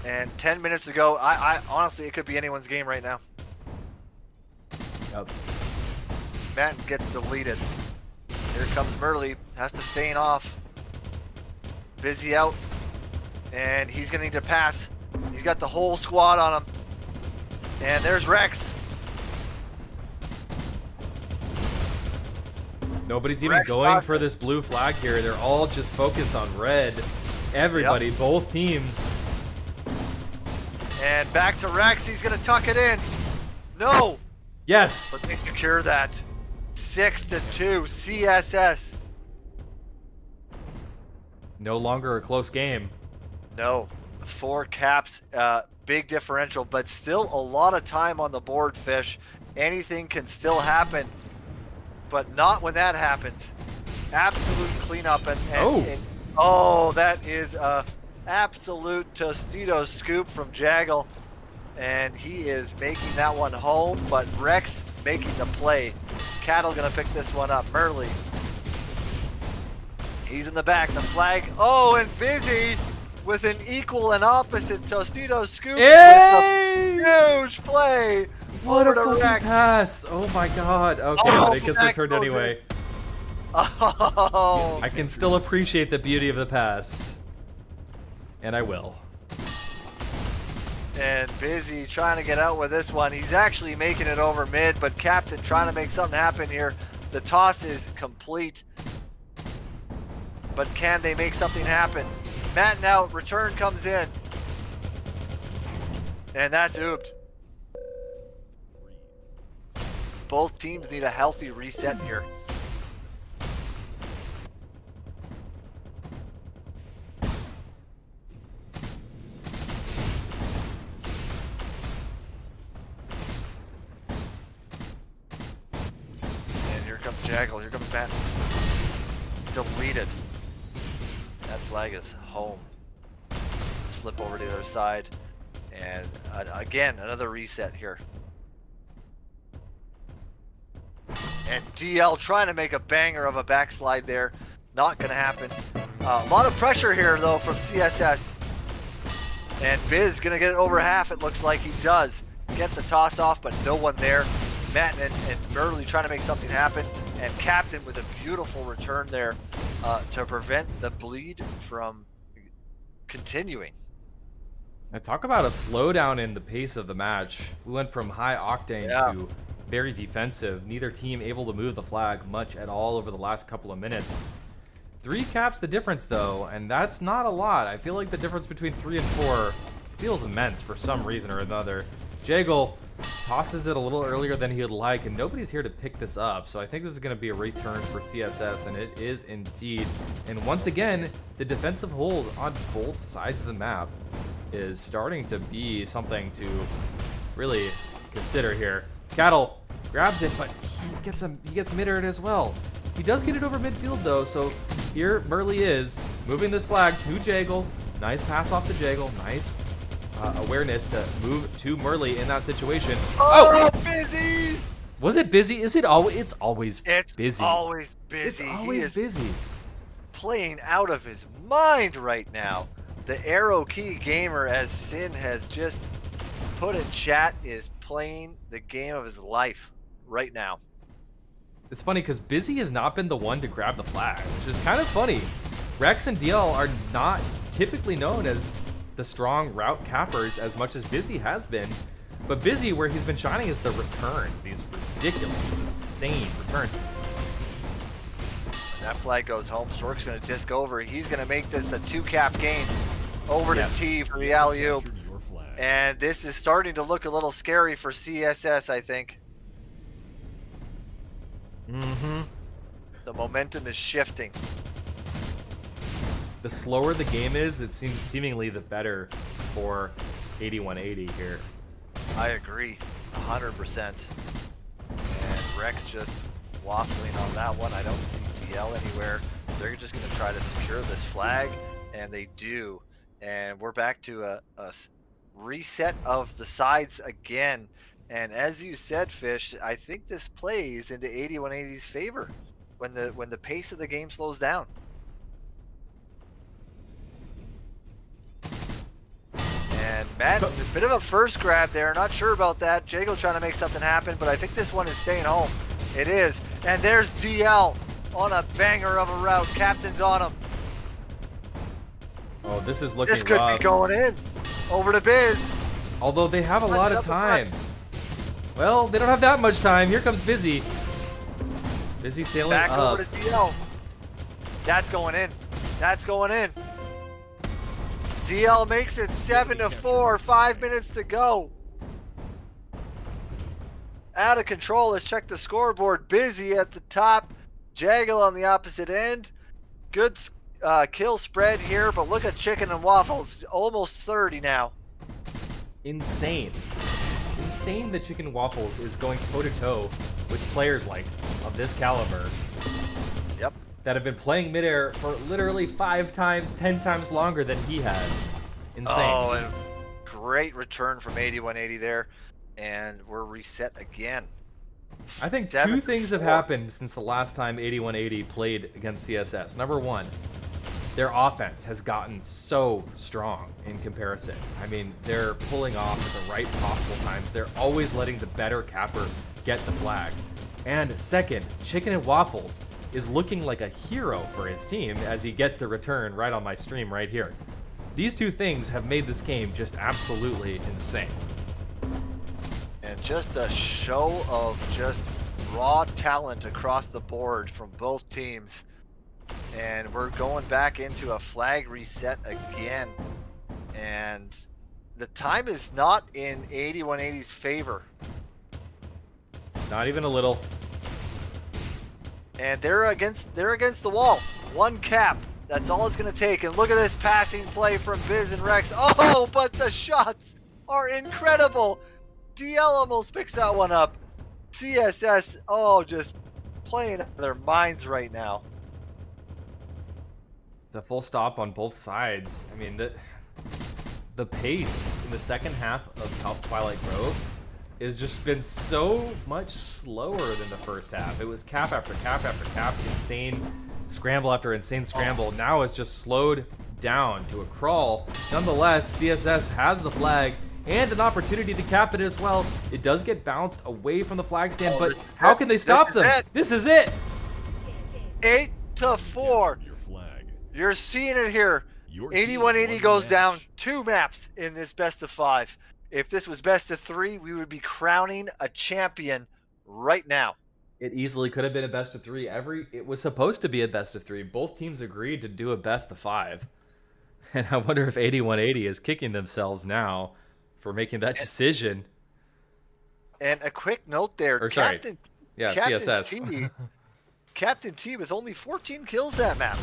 And 10 minutes ago, I honestly, it could be anyone's game right now. Yep. Matt gets deleted. Here comes Murley. Has to feign off. Busy out. And he's going to need to pass. He's got the whole squad on him. And there's Rex. Nobody's even going for this blue flag here. They're all just focused on red. Everybody, both teams. And back to Rex. He's going to tuck it in. No. Yes. But they secure that. 6-2, CSS. No longer a close game. No, 4 caps, big differential, but still a lot of time on the board, Fish. Anything can still happen, but not when that happens. Absolute cleanup oh, that is a absolute Tostitos scoop from Jaggle, and he is making that one home, but Rex making the play. Cattle gonna pick this one up. Merle, he's in the back, the flag. Oh, and Busy with an equal and opposite Tostitos scoop. Hey! With a huge play. What a over to fucking Rex. pass! Oh my god. Okay, Oh, but it gets that returned goes anyway. Oh, I can still appreciate the beauty of the pass. And I will. and Busy trying to get out with this one. He's actually making it over mid, but Captain trying to make something happen here. The toss is complete, but can they make something happen? Matt now, return comes in, and that's ooped. Both teams need a healthy reset here. And here comes Jaggle, here comes Matt. Deleted. That flag is home. Let's flip over to the other side. And again, another reset here. And DL trying to make a banger of a backslide there. Not going to happen. A lot of pressure here, though, from CSS. And Biz going to get it over half, it looks like he does. Get the toss off, but no one there. Matt and Merle trying to make something happen. And Captain with a beautiful return there to prevent the bleed from continuing. Now talk about a slowdown in the pace of the match. We went from high octane to very defensive. Neither team able to move the flag much at all over the last couple of minutes. 3 caps the difference though, and that's not a lot. I feel like the difference between 3 and 4 feels immense for some reason or another. Jaggle tosses it a little earlier than he would like, and nobody's here to pick this up. So I think this is going to be a return for CSS, and it is indeed. And once again, the defensive hold on both sides of the map is starting to be something to really consider here. Cattle grabs it, but he gets mid-aired as well. He does get it over midfield though, so here Merle is moving this flag to Jaggle. Nice pass off to Jaggle. Nice awareness to move to Merle in that situation. Oh, Busy! Was it Busy? Is it always? It's always It's busy. always busy. It's He always is busy. playing out of his mind right now. The Arrow Key Gamer, as Sin has just put in chat, is playing the game of his life right now. It's funny because Busy has not been the one to grab the flag, which is kind of funny. Rex and DL are not typically known as the strong route cappers as much as Busy has been. But Busy, where he's been shining, is the returns. These ridiculous, insane returns. And that flag goes home. Stork's going to disc over. He's going to make this a 2-cap game over to T for the alley-oop. Captured your flag. And this is starting to look a little scary for CSS, I think. Mm-hmm. The momentum is shifting. The slower the game is, it seems seemingly the better for 8180 here. I agree, 100%. And Rex just waffling on that one. I don't see DL anywhere. They're just going to try to secure this flag, and they do. And we're back to a reset of the sides again. And as you said, Fish, I think this plays into 8180's favor when the pace of the game slows down. And Matt, a bit of a first grab there. Not sure about that. Jaggle trying to make something happen, but I think this one is staying home. It is. And there's DL on a banger of a route. Captain's on him. Oh, this is looking This could rough. be going in. Over to Biz. Although they have a lot of Up the time. front. Well, they don't have that much time. Here comes Busy. Busy sailing Back up. over to DL. That's going in. That's going in. DL makes it 7-4. 5 minutes to go. out of control. Let's check the scoreboard. Busy at the top. Jaggle on the opposite end. Good kill spread here, but look at Chicken and Waffles. Almost 30 now. Insane. Insane that Chicken Waffles is going toe-to-toe with players like of this caliber. Yep. That have been playing Midair for literally 5 times, 10 times longer than he has. Insane. Oh, and great return from 8180 there. And we're reset again. I think 2 7 things have 4. happened since the last time 8180 played against CSS. Number 1, their offense has gotten so strong in comparison. I mean, they're pulling off at the right possible times. They're always letting the better capper get the flag. And second, Chicken and Waffles is looking like a hero for his team as he gets the return right on my stream right here. These 2 things have made this game just absolutely insane. And just a show of just raw talent across the board from both teams. And we're going back into a flag reset again. And the time is not in 8180's favor. Not even a little. And they're against the wall. 1 cap. That's all it's going to take. And look at this passing play from Biz and Rex. Oh, but the shots are incredible. DL almost picks that one up. CSS, oh, just playing out of their minds right now. It's a full stop on both sides. I mean, the pace in the second half of Top Twilight Grove has just been so much slower than the first half. It was cap after cap after cap, insane scramble after insane scramble. Now it's just slowed down to a crawl. Nonetheless, CSS has the flag and an opportunity to cap it as well. It does get bounced away from the flag stand, but how can they stop them? This is it. 8-4. Your flag. You're seeing it here. Your team 8180 won the goes match. down 2 maps in this best of 5. If this was best of 3, we would be crowning a champion right now. It easily could have been a best of 3. It was supposed to be a best of 3. Both teams agreed to do a best of 5. And I wonder if 8180 is kicking themselves now for making that decision. And a quick note there. Or sorry. Yeah, CSS. T, Captain T with only 14 kills that map.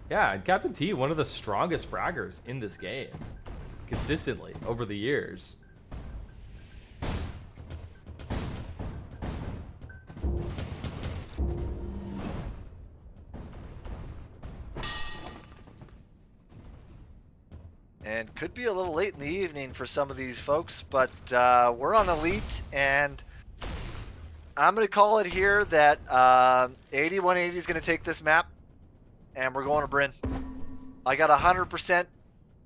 Yeah, and Captain T, one of the strongest fraggers in this game. Consistently over the years. And could be a little late in the evening for some of these folks, but we're on Elite, and I'm going to call it here that 8180 is going to take this map, and we're going to Bryn. I got 100%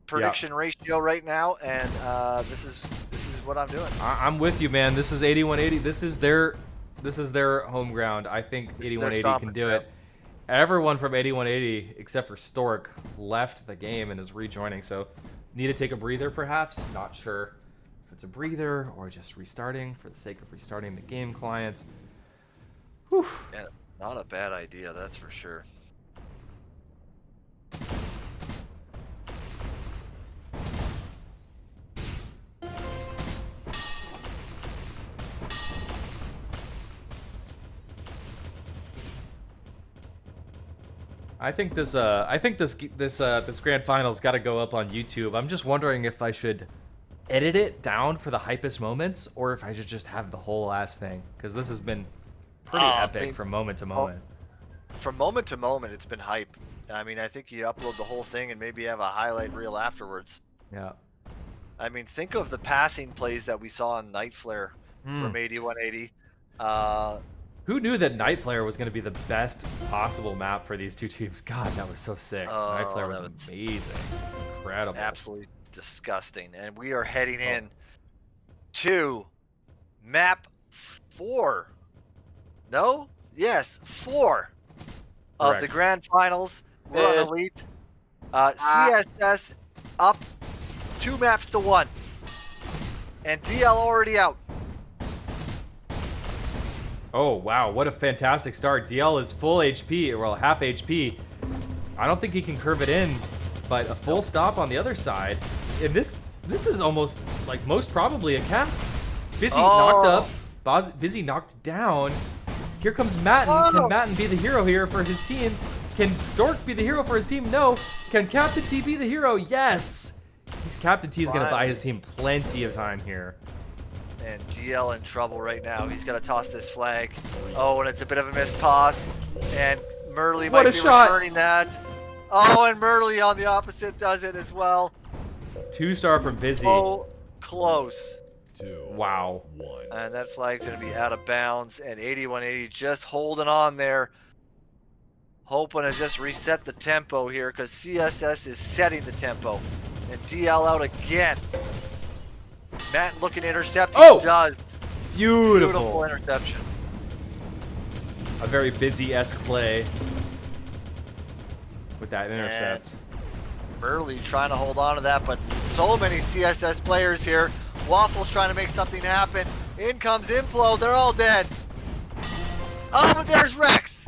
prediction ratio right now, and this is what I'm doing. I'm with you, man. This is 8180. This is their home ground. I think 8180 can do it. Everyone from 8180 except for Stork left the game and is rejoining, so need to take a breather perhaps. Not sure if it's a breather or just restarting for the sake of restarting the game client. Whew. Yeah, not a bad idea, that's for sure. I think this grand final's got to go up on YouTube. I'm just wondering if I should edit it down for the hypest moments or if I should just have the whole last thing, because this has been pretty epic from moment to moment. From moment to moment, it's been hype. I mean, I think you upload the whole thing and maybe have a highlight reel afterwards. Yeah. I mean, think of the passing plays that we saw on Night Flare from 8180. Who knew that Night Flare was going to be the best possible map for these two teams? God, that was so sick. Night Flare was amazing. Incredible. Absolutely disgusting. And we are heading in to map 4. No? Yes, 4 of Correct. the grand finals. We're on Elite. CSS up 2 maps to 1. And DL already out. Oh, wow. What a fantastic start. DL is full HP, well, half HP. I don't think he can curve it in, but a full stop on the other side. And this is almost, like, most probably a cap. Busy knocked up. Busy knocked down. Here comes Matten. Can Matten be the hero here for his team? Can Stork be the hero for his team? No. Can Captain T be the hero? Yes. Captain T is going to buy his team plenty of time here. And GL in trouble right now. He's going to toss this flag. Oh, and it's a bit of a missed toss. And Murley might be returning that. Oh, and Murley on the opposite does it as well. 2-star from Busy. Oh, close. 2. Wow. 1. And that flag's going to be out of bounds. And 8180 just holding on there. Hoping to just reset the tempo here because CSS is setting the tempo. And DL out again. Matt looking to intercept. He does. Beautiful interception. A very Busy-esque play with that intercept. And Burley trying to hold on to that, but so many CSS players here. Waffle's trying to make something happen. In comes Implo. They're all dead. Oh, but there's Rex.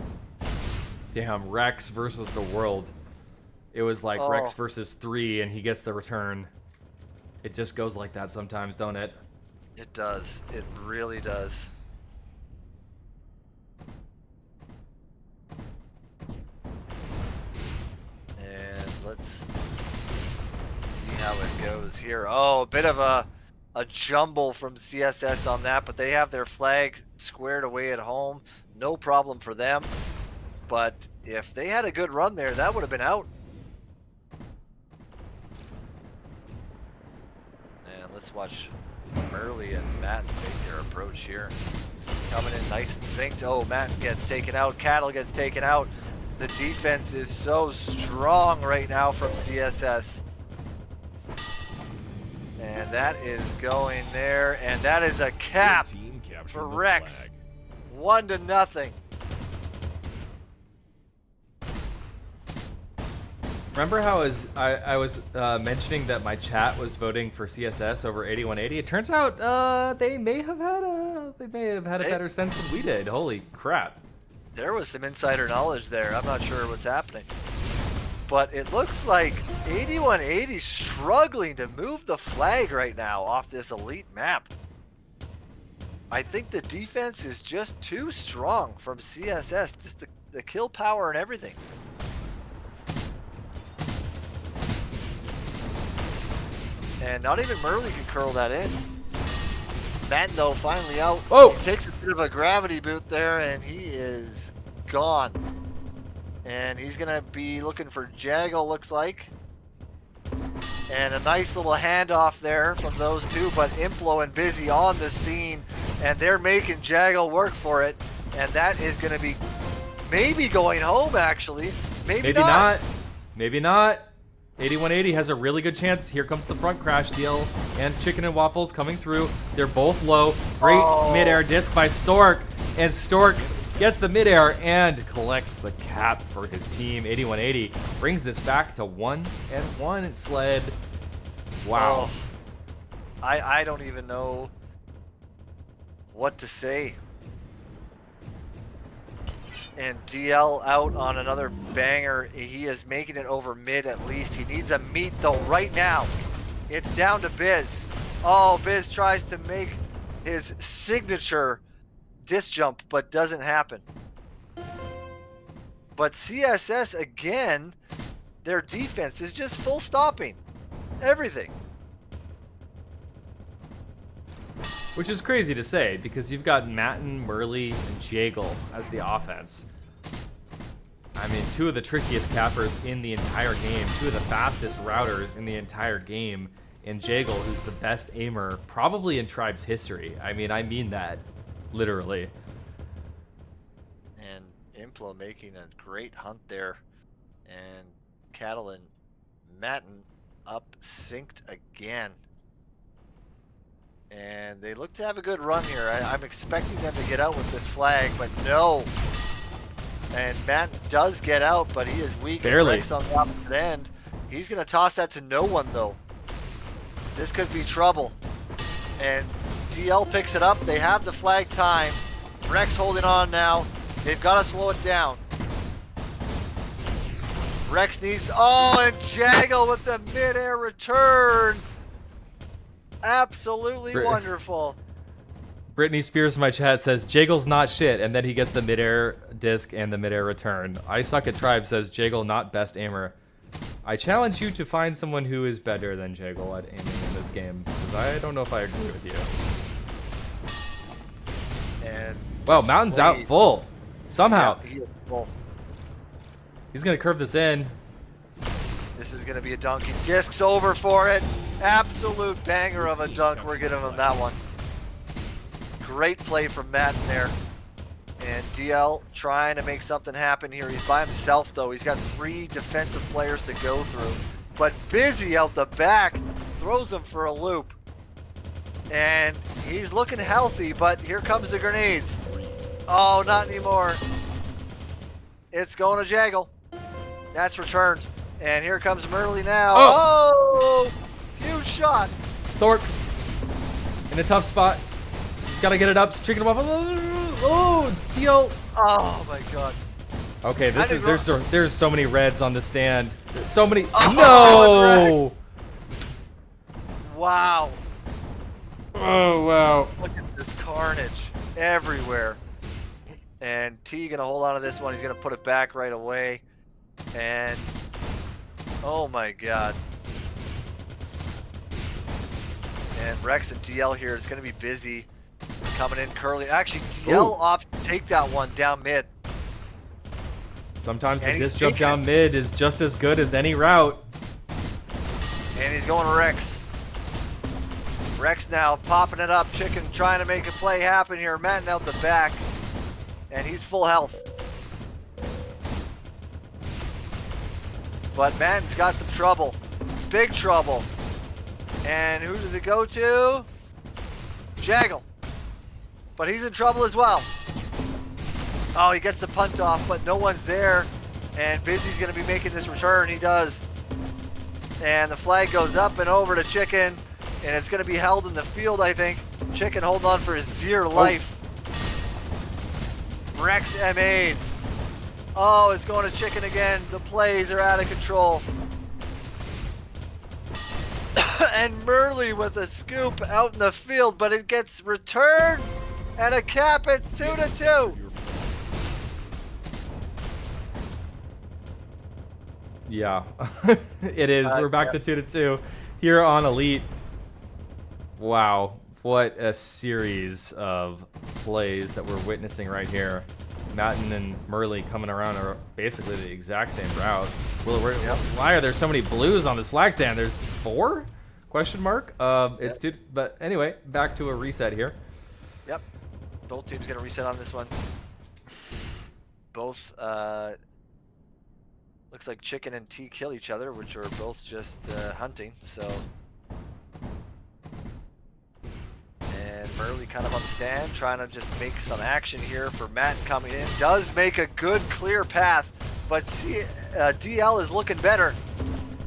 Damn, Rex versus the world. It was like Rex versus 3, and he gets the return. It just goes like that sometimes, don't it? It does. It really does. And let's see how it goes here. Oh, a bit of a jumble from CSS on that, but they have their flag squared away at home. No problem for them. But if they had a good run there, that would have been out. And let's watch Murley and Matt make their approach here. Coming in nice and synced. Oh, Matt gets taken out. Cattle gets taken out. The defense is so strong right now from CSS. And that is going there. And that is a cap for Rex. 1-0. Remember how I was mentioning that my chat was voting for CSS over 8180? It turns out they may have had a better sense than we did. Holy crap! There was some insider knowledge there. I'm not sure what's happening, but it looks like 8180 struggling to move the flag right now off this elite map. I think the defense is just too strong from CSS. Just the kill power and everything. And not even Murley can curl that in. Matt, though, finally out. Oh! He takes a bit of a gravity boot there, and he is gone. And he's going to be looking for Jaggle, looks like. And a nice little handoff there from those two, but Implo and Busy on the scene, and they're making Jaggle work for it. And that is going to be maybe going home, actually. Maybe not. Maybe not. 8180 has a really good chance. Here comes the front crash deal, and Chicken and Waffles coming through. They're both low. Great midair disc by Stork, and Stork gets the midair and collects the cap for his team. 8180 brings this back to 1-1 sled. Wow. I don't even know what to say. And DL out on another banger. He is making it over mid at least. He needs a meet though right now. It's down to Biz. Oh, Biz tries to make his signature disc jump, but doesn't happen. But CSS again, their defense is just full stopping everything. Which is crazy to say because you've got Matten, Murley, and Jaggle as the offense. I mean, 2 of the trickiest cappers in the entire game, 2 of the fastest routers in the entire game, and Jaggle, who's the best aimer probably in Tribe's history. I mean that, literally. And Implo making a great hunt there. And Cattle and Matten up synced again. And they look to have a good run here. I'm expecting them to get out with this flag, but no. And Matt does get out, but he is weak. Barely. Rex on the opposite end. He's going to toss that to no one, though. This could be trouble. And DL picks it up. They have the flag time. Rex holding on now. They've got to slow it down. Rex needs... Oh, and Jaggle with the midair return. Absolutely wonderful. Brittany Spears in my chat says Jagel's not shit, and then he gets the midair disc and the midair return. I Suck at Tribe says Jagel not best aimer. I challenge you to find someone who is better than Jagel at aiming in this game, because I don't know if I agree with you. And Wow, Mountain's out full. Somehow. Yeah, he is full. He's gonna curve this in. This is gonna be a donkey. Discs over for it. Absolute banger of a dunk. We're giving him that one. Great play from Matt in there. And DL trying to make something happen here. He's by himself though. He's got 3 defensive players to go through. But Busy out the back throws him for a loop. And he's looking healthy, but here comes the grenades. Oh, not anymore. It's going to Jagel. That's returned. And here comes Merly now. Oh! Huge shot. Stork in a tough spot. He's got to get it up. Tricking him off. Oh, DL. Oh my god. Okay, this is there's so many reds on the stand. So many. Oh, No. Wow. Oh wow. Look at this carnage everywhere. And T gonna hold on to this one. He's gonna put it back right away. And oh my god. And Rex and DL here is gonna be busy. Coming in curly. Actually, DL opts to take that one down mid. Sometimes the And he's disc jump taking down mid is just as good as any route. And he's going to Rex. Rex now popping it up. Chicken trying to make a play happen here. Matt out the back. And he's full health. But Matten's got some trouble. Big trouble. And who does it go to? Jagel. But he's in trouble as well. Oh, he gets the punt off, but no one's there. And Busy's going to be making this return. He does. And the flag goes up and over to Chicken. And it's going to be held in the field, I think. Chicken holding on for his dear life. Rex M8. Oh, it's going to Chicken again. The plays are out of control. And Merly with a scoop out in the field, but it gets returned. And a cap, it's 2-2. Yeah, it is. We're back to 2-2 here on Elite. Wow, what a series of plays that we're witnessing right here. Matten and Merly coming around are basically the exact same route. Well, why are there so many blues on this flag stand? There's 4? Question mark. It's 2. But anyway, back to a reset here. Yep. Both teams gonna reset on this one. Both looks like Chicken and T kill each other, which are both just hunting. So, and Merly kind of on the stand, trying to just make some action here for Matt coming in. Does make a good clear path, but DL is looking better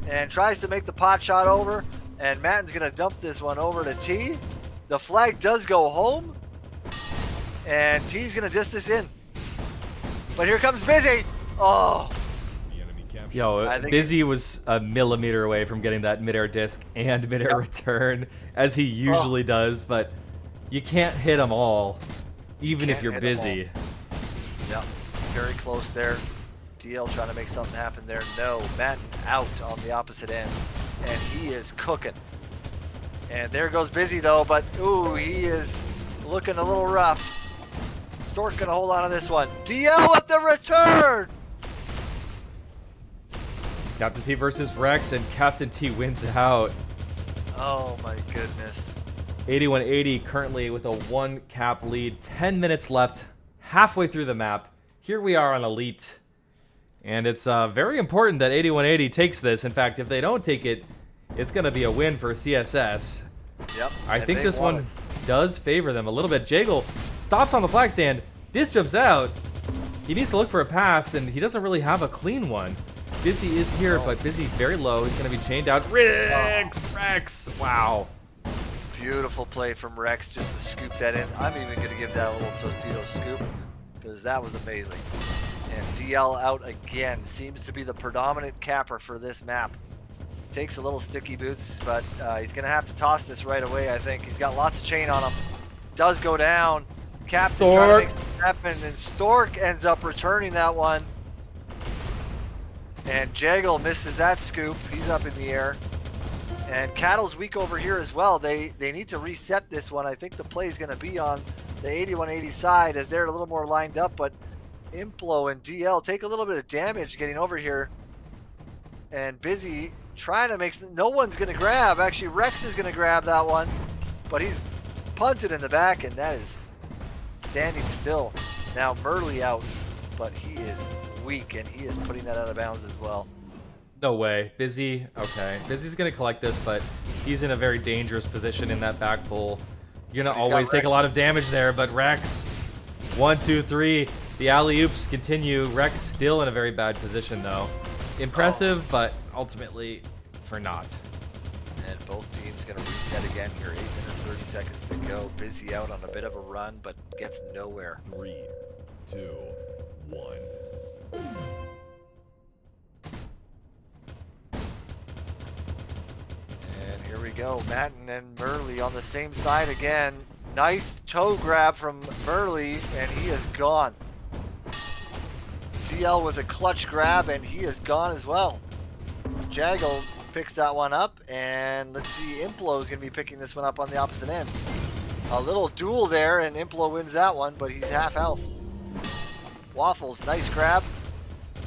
and tries to make the pot shot over. And Matten's gonna dump this one over to T. The flag does go home. And T's gonna diss this in. But here comes Busy. Oh. Yo, Busy was a millimeter away from getting that midair disc and midair return, as he usually does, but you can't hit them all, even if you're busy. Yep, very close there. DL trying to make something happen there. No, Matten out on the opposite end. And he is cooking. And there goes Busy though, but ooh, he is looking a little rough. Stork gonna hold on to this one. DL at the return! Captain T versus Rex, and Captain T wins out. Oh my goodness. 8180 currently with a 1 cap lead. 10 minutes left, halfway through the map. Here we are on Elite. And it's very important that 8180 takes this. In fact, if they don't take it, it's going to be a win for CSS. Yep. I think this one does favor them a little bit. Jagel stops on the flag stand. Disc jumps out. He needs to look for a pass, and he doesn't really have a clean one. Busy is here, but Busy very low. He's going to be chained out. Rex! Wow. Beautiful play from Rex just to scoop that in. I'm even going to give that a little Tostito scoop because that was amazing. And DL out again. Seems to be the predominant capper for this map. Takes a little sticky boots, but he's going to have to toss this right away, I think. He's got lots of chain on him. does go down. Captain trying to make something happen, and Stork ends up returning that one. And Jaggle misses that scoop. He's up in the air. And Cattle's weak over here as well. They need to reset this one. I think the play is going to be on the 8180 side as they're a little more lined up, but Implo and DL take a little bit of damage getting over here. And Busy trying to make no one's going to grab. Actually, Rex is going to grab that one, but he's punted in the back, and that is standing still. Now Murley out, but he is weak, and he is putting that out of bounds as well. No way. Busy. Okay. Busy's going to collect this, but he's in a very dangerous position in that back pull. You're going to always take a lot of damage there, but Rex, 1, 2, 3. The alley-oops continue. Rex still in a very bad position, though. Impressive, but ultimately for naught. And both teams going to reset again here. 8 minutes, 30 seconds to go. Busy out on a bit of a run, but gets nowhere. 3, 2, 1. And here we go. Matten and Murley on the same side again. Nice toe grab from Murley, and he is gone. DL with a clutch grab, and he is gone as well. Jaggle picks that one up, and let's see, Implo is going to be picking this one up on the opposite end. A little duel there, and Implo wins that one, but he's half health. Waffles, nice grab,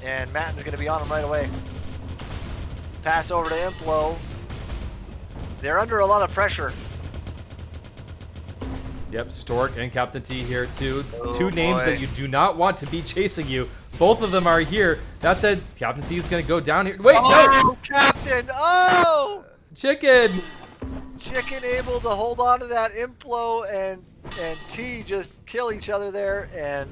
and Matten's going to be on him right away. Pass over to Implo. They're under a lot of pressure. Yep, Stork and Captain T here too. Oh, Two names boy. that you do not want to be chasing you. Both of them are here. That said, Captain T is going to go down here. Wait, no! Oh, Captain! Oh! Chicken! Chicken able to hold on to that. Implo and T just kill each other there, and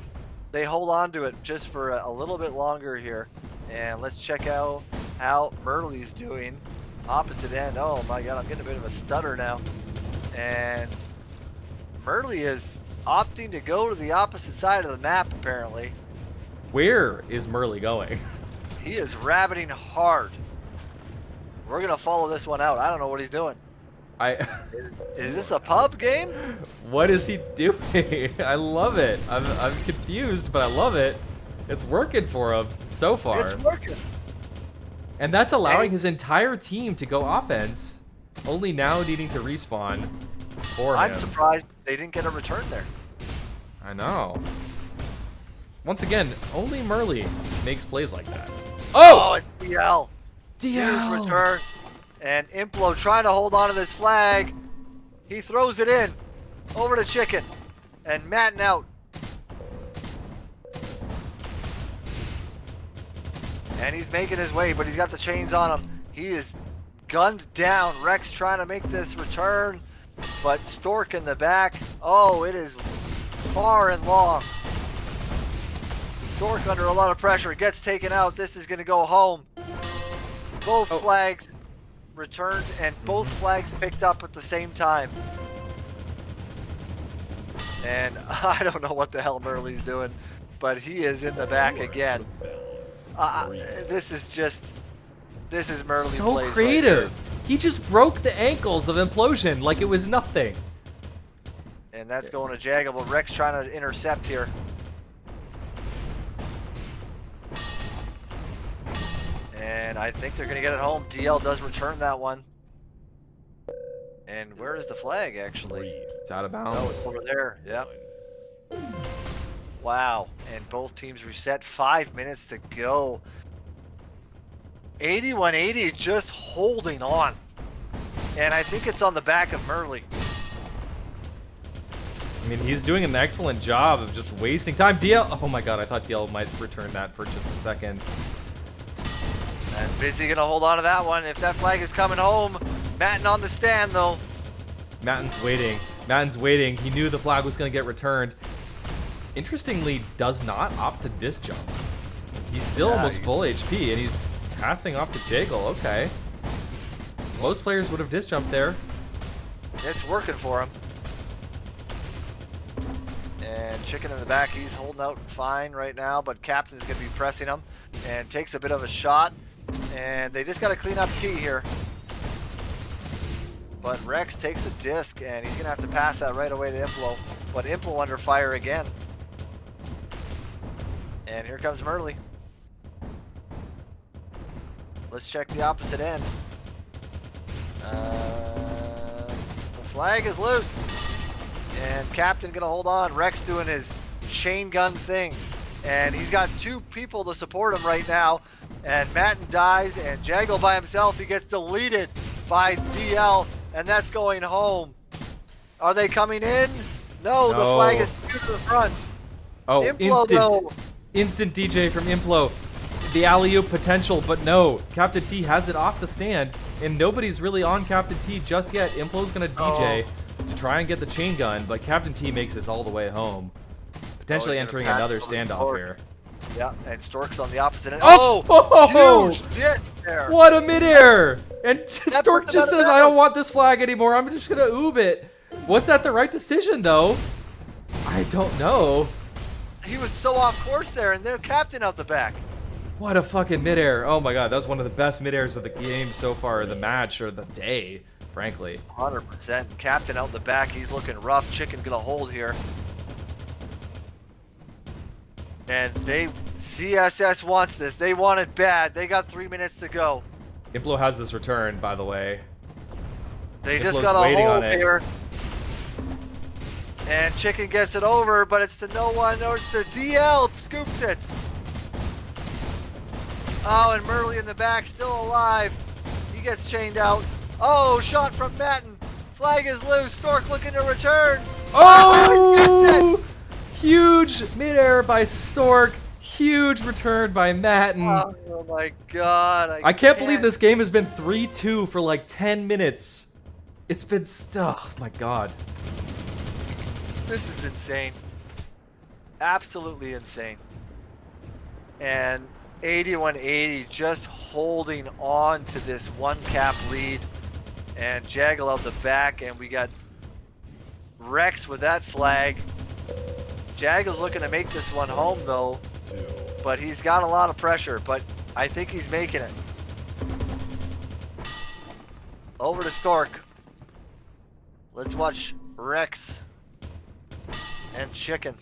they hold on to it just for a little bit longer here. And let's check out how Murley's doing. Opposite end. Oh my god, I'm getting a bit of a stutter now. And Murley is opting to go to the opposite side of the map, apparently. Where is Murley going? He is rabbiting hard. We're going to follow this one out. I don't know what he's doing. Is this a pub game? What is he doing? I love it. I'm confused, but I love it. It's working for him so far. It's working. And that's allowing his entire team to go offense, only now needing to respawn for him. I'm surprised they didn't get a return there. I know. Once again, only Murley makes plays like that. Oh! it's DL. Huge DL! return. And Implo trying to hold on to this flag. He throws it in. Over to Chicken. And Matten out. And he's making his way, but he's got the chains on him. He is gunned down. Rex trying to make this return, but Stork in the back. Oh, it is far and long. Stork under a lot of pressure. Gets taken out. This is going to go home. Both flags returned, and both flags picked up at the same time. And I don't know what the hell Murley's doing, but he is in the back again. This is Murley So plays creative. right He just broke the ankles of Implosion like it was nothing. there. And that's going to Jaggle, but Rex trying to intercept here. And I think they're going to get it home. DL does return that one. And where is the flag, actually? 3, It's out of Oh, bounds. it's over there. Yep. 1. Wow. And both teams reset. 5 minutes to go. 8180 just holding on. And I think it's on the back of Murley. I mean, he's doing an excellent job of just wasting time. DL, oh my god, I thought DL might return that for just a second. And Busy gonna hold on to that one. If that flag is coming home, Matten on the stand though. Matten's waiting. Matten's waiting. He knew the flag was going to get returned. Interestingly, does not opt to disc jump. He's still almost full HP, and he's passing off to Jaggle. Okay. Most players would have disc jumped there. It's working for him. And Chicken in the back, he's holding out fine right now, but Captain's gonna be pressing him and takes a bit of a shot. And they just gotta clean up T here. But Rex takes a disc, and he's going to have to pass that right away to Implo. But Implo under fire again. And here comes Merly. Let's check the opposite end. The flag is loose. And Captain going to hold on. Rex doing his chain gun thing. And he's got 2 people to support him right now. And Matten dies, and Jaggle by himself, he gets deleted by DL, and that's going home. Are they coming in? No, the flag is to the front. Oh, Implo, instant DJ from Implo. The alley-oop potential, but no. Captain T has it off the stand, and nobody's really on Captain T just yet. Implo's gonna DJ to try and get the chain gun, but Captain T makes this all the way home. Potentially entering another standoff here. Yeah, and Stork's on the opposite end. Oh! Huge hit there. What a midair! And Stork puts just him out of says, I don't want this flag anymore. I'm just gonna oob it. Was that the right decision, though? I don't know. He was so off course there, and their Captain out the back. What a fucking midair. Oh my god, that was one of the best midairs of the game so far, the match, or the day, frankly. 100%. Captain out the back. He's looking rough. Chicken gonna hold here. And CSS wants this. They want it bad. They got 3 minutes to go. Implo has this return, by the way. They Implo's just got a waiting hold on it. here. And Chicken gets it over, but it's to no one, or it's to DL. Scoops it. Oh, and Merly in the back, still alive. He gets chained out. Oh, shot from Matten. Flag is loose. Stork looking to return. Oh! Huge midair by Stork. Huge return by Matten. Oh my god. I can't believe this game has been 3-2 for like 10 minutes. It's been oh my god. This is insane. Absolutely insane. And 8180 just holding on to this 1-cap lead. And Jaggle out the back, and we got Rex with that flag. Jaggle's looking to make this one home though, but he's got a lot of pressure, but I think he's making it. Over to Stork. Let's watch Rex and Chicken.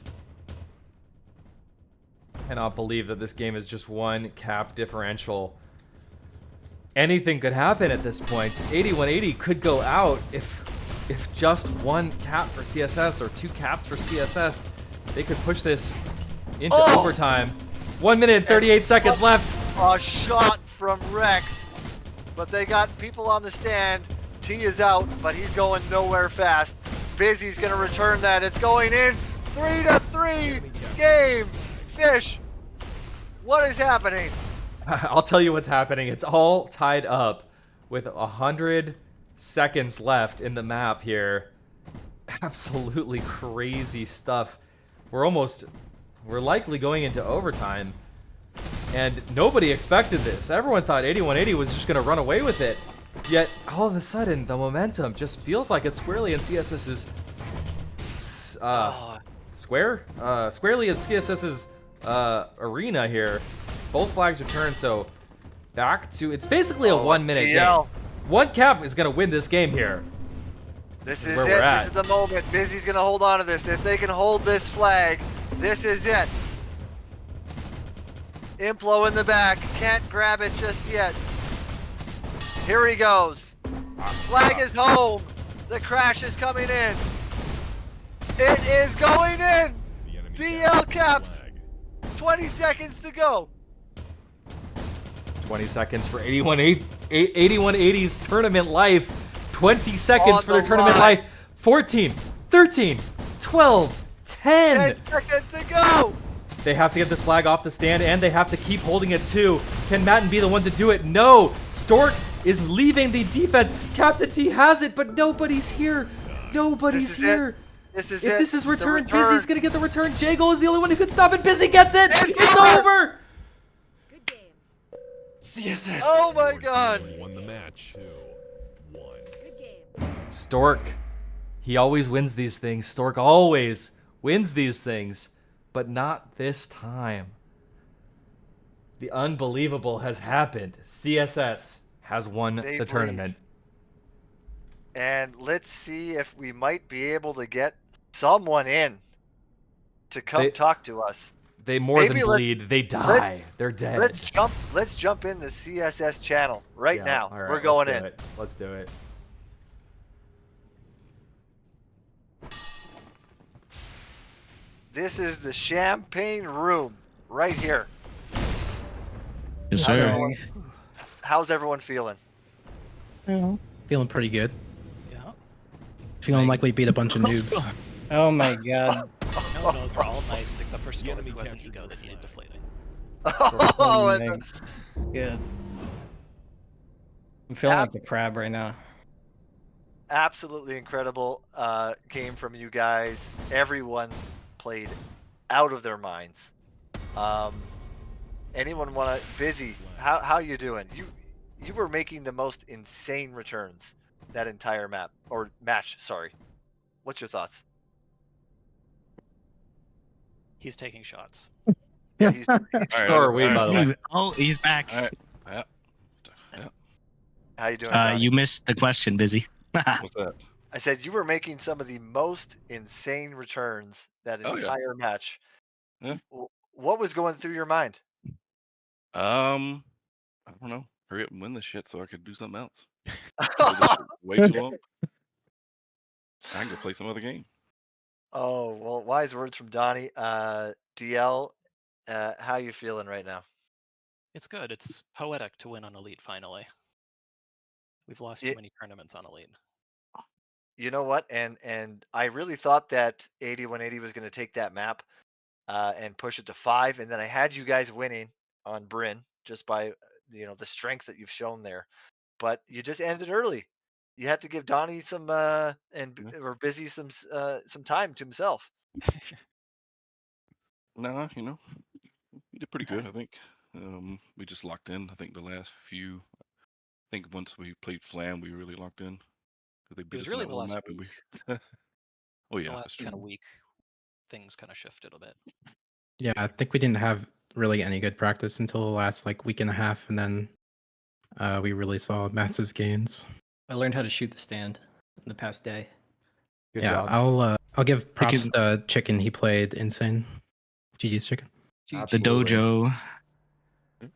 Cannot believe that this game is just 1 cap differential. Anything could happen at this point. 8180 could go out if just 1 cap for CSS or 2 caps for CSS. They could push this into overtime. 1 minute and 38 seconds left. A shot from Rex, but they got people on the stand. T is out, but he's going nowhere fast. Busy's gonna return that. It's going in. 3-3 game. Fish, what is happening? I'll tell you what's happening. It's all tied up with 100 seconds left in the map here. Absolutely crazy stuff. We're likely going into overtime. And nobody expected this. Everyone thought 8180 was just going to run away with it. Yet, all of a sudden, the momentum just feels like it's squarely in CSS's... squarely in CSS's arena here. Both flags return, so back to... It's basically a 1 minute game. 1 cap is going to win this game here. This is where it. we're at. This is the moment. Busy's going to hold on to this. If they can hold this flag, this is it. Implo in the back. Can't grab it just yet. Here he goes. Flag is home. The crash is coming in. It is going in. DL caps. 20 seconds to go. 20 seconds for 8180's tournament life. 20 seconds for their tournament life. 14, 13, 12, 10. 10 seconds to go. They have to get this flag off the stand, and they have to keep holding it too. Can Matten be the one to do it? No. Stork is leaving the defense. Captain T has it, but nobody's here. Nobody's here. This is if it. this is return, The return. Busy's gonna get the return. Jago is the only one who could stop it. Busy gets it. It's over. Good game. CSS. Oh my god. Won the match. 2-1. Good game. Stork. He always wins these things. Stork always wins these things. But not this time. The unbelievable has happened. CSS has won They the tournament. and let's see if we might be able to get someone in to come They- talk to us. They more Maybe than let's- bleed. They die. They're dead. Let's jump in the CSS channel right Yeah, now. all right, We're going let's in. do it. Let's do it. This is the champagne room right here. Yes, How's sir. everyone, how's everyone feeling? Feeling pretty good. Yeah. Feeling like we beat a bunch of noobs. Oh my god. No, they're all nice except for Storm, enemy who has an captured ego that Bravo needed 5. deflating. Oh, and Good. I'm feeling like the crab right now. absolutely incredible game from you guys. Everyone played out of their minds. Anyone want to? Busy? How you doing? You were making the most insane returns that entire map or match. Sorry. What's your thoughts? He's taking shots. Yeah, he's So are we, by the way. Oh, he's back. All right. Yeah. Yeah. how you doing? Donnie? You missed the question, Busy. What's that? I said you were making some of the most insane returns that Oh, yeah. entire match. Yeah. What was going through your mind? I don't know. Hurry up and win this shit so I could do something else. Played this for way too long. I can go play some other game. Oh, well, wise words from Donnie. DL, how you feeling right now? It's good. It's poetic to win on Elite finally. We've lost Ye- too many tournaments on Elite. You know what? And I really thought that 8180 was going to take that map and push it to 5, and then I had you guys winning on Bryn just by the strength that you've shown there. But you just ended early. You had to give Donnie some or Busy some time to himself. Nah, we did pretty good, I think. We just locked in. I think the last few. I think once we played Flam, we really locked in because they It beat was us really in the that one last map, and week. we. Oh The yeah, that's last true. kind of week, things kind of shifted a bit. Yeah, I think we didn't have really any good practice until the last week and a half, and then we really saw massive gains. I learned how to shoot the stand in the past day. Good yeah, job. I'll give props Chicken. to Chicken. He played insane. GG's Chicken. The Absolutely. dojo.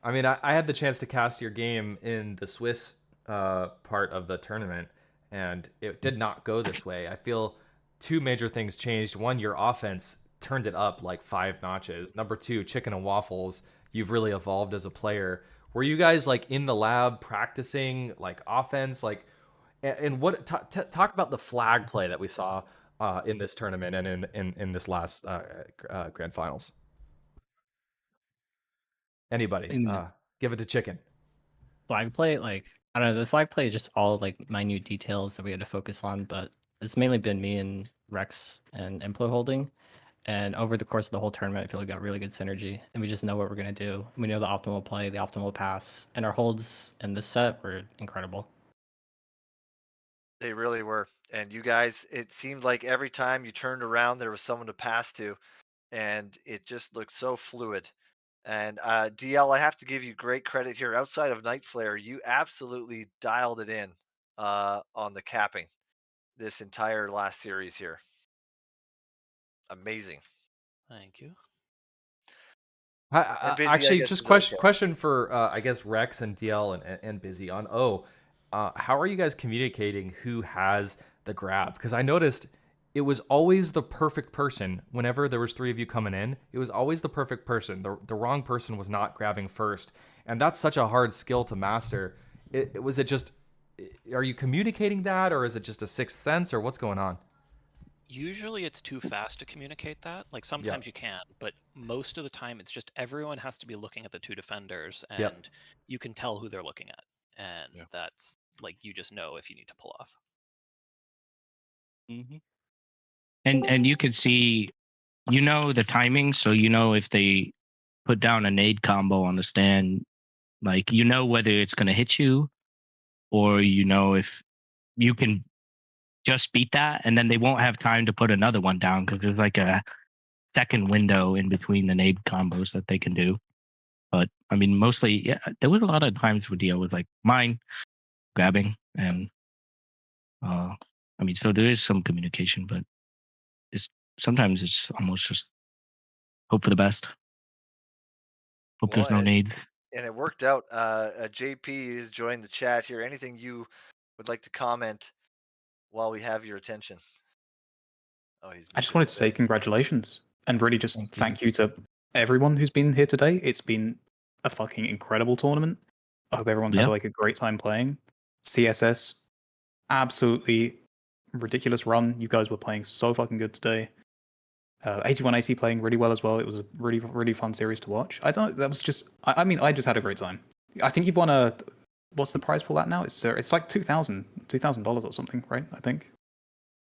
I mean, I had the chance to cast your game in the Swiss part of the tournament, and it did not go this way. I feel two major things changed. One, your offense turned it up like 5 notches. Number 2, Chicken and Waffles, you've really evolved as a player. Were you guys in the lab practicing offense? And what talk about the flag play that we saw in this tournament and in this last grand finals? Anybody? Give it to Chicken. Flag play, I don't know, the flag play is just all minute details that we had to focus on, but it's mainly been me and Rex and Implo holding. And over the course of the whole tournament, I feel we got really good synergy, and we just know what we're gonna do. We know the optimal play, the optimal pass, and our holds in this set were incredible. They really were. And you guys, it seemed like every time you turned around, there was someone to pass to, and it just looked so fluid. And DL, I have to give you great credit here. Outside of Night Flare, you absolutely dialed it in on the capping this entire last series here. Amazing. Thank you. And Busy, I Actually, guess, just is okay. question for I guess Rex and DL and Busy on how are you guys communicating who has the grab? Because I noticed it was always the perfect person whenever there was 3 of you coming in. It was always the perfect person. The wrong person was not grabbing first, and that's such a hard skill to master. Was it just? Are you communicating that, or is it just a sixth sense, or what's going on? Usually it's too fast to communicate that. Sometimes you can, but most of the time it's just everyone has to be looking at the 2 defenders, and you can tell who they're looking at. And that's you just know if you need to pull off. Mm-hmm. And you could see, the timing, so if they put down a nade combo on the stand, whether it's going to hit you, or if you can just beat that, and then they won't have time to put another one down because there's a second window in between the nade combos that they can do. But I mean, mostly, there was a lot of times where DL was mine grabbing, and I mean, so there is some communication, but sometimes it's almost just hope for the best. Hope there's no nades. And it worked out. JP has joined the chat here. Anything you would like to comment while we have your attention? Oh, I just wanted to say congratulations and really just thank you to everyone who's been here today. It's been a fucking incredible tournament. I hope everyone's had like a great time playing. CSS, absolutely ridiculous run. You guys were playing so fucking good today. 8180 playing really well as well. It was a really, really fun series to watch. That was just, I mean, I just had a great time. I think you've won what's the prize pool at now? It's like $2,000 or something, right? I think.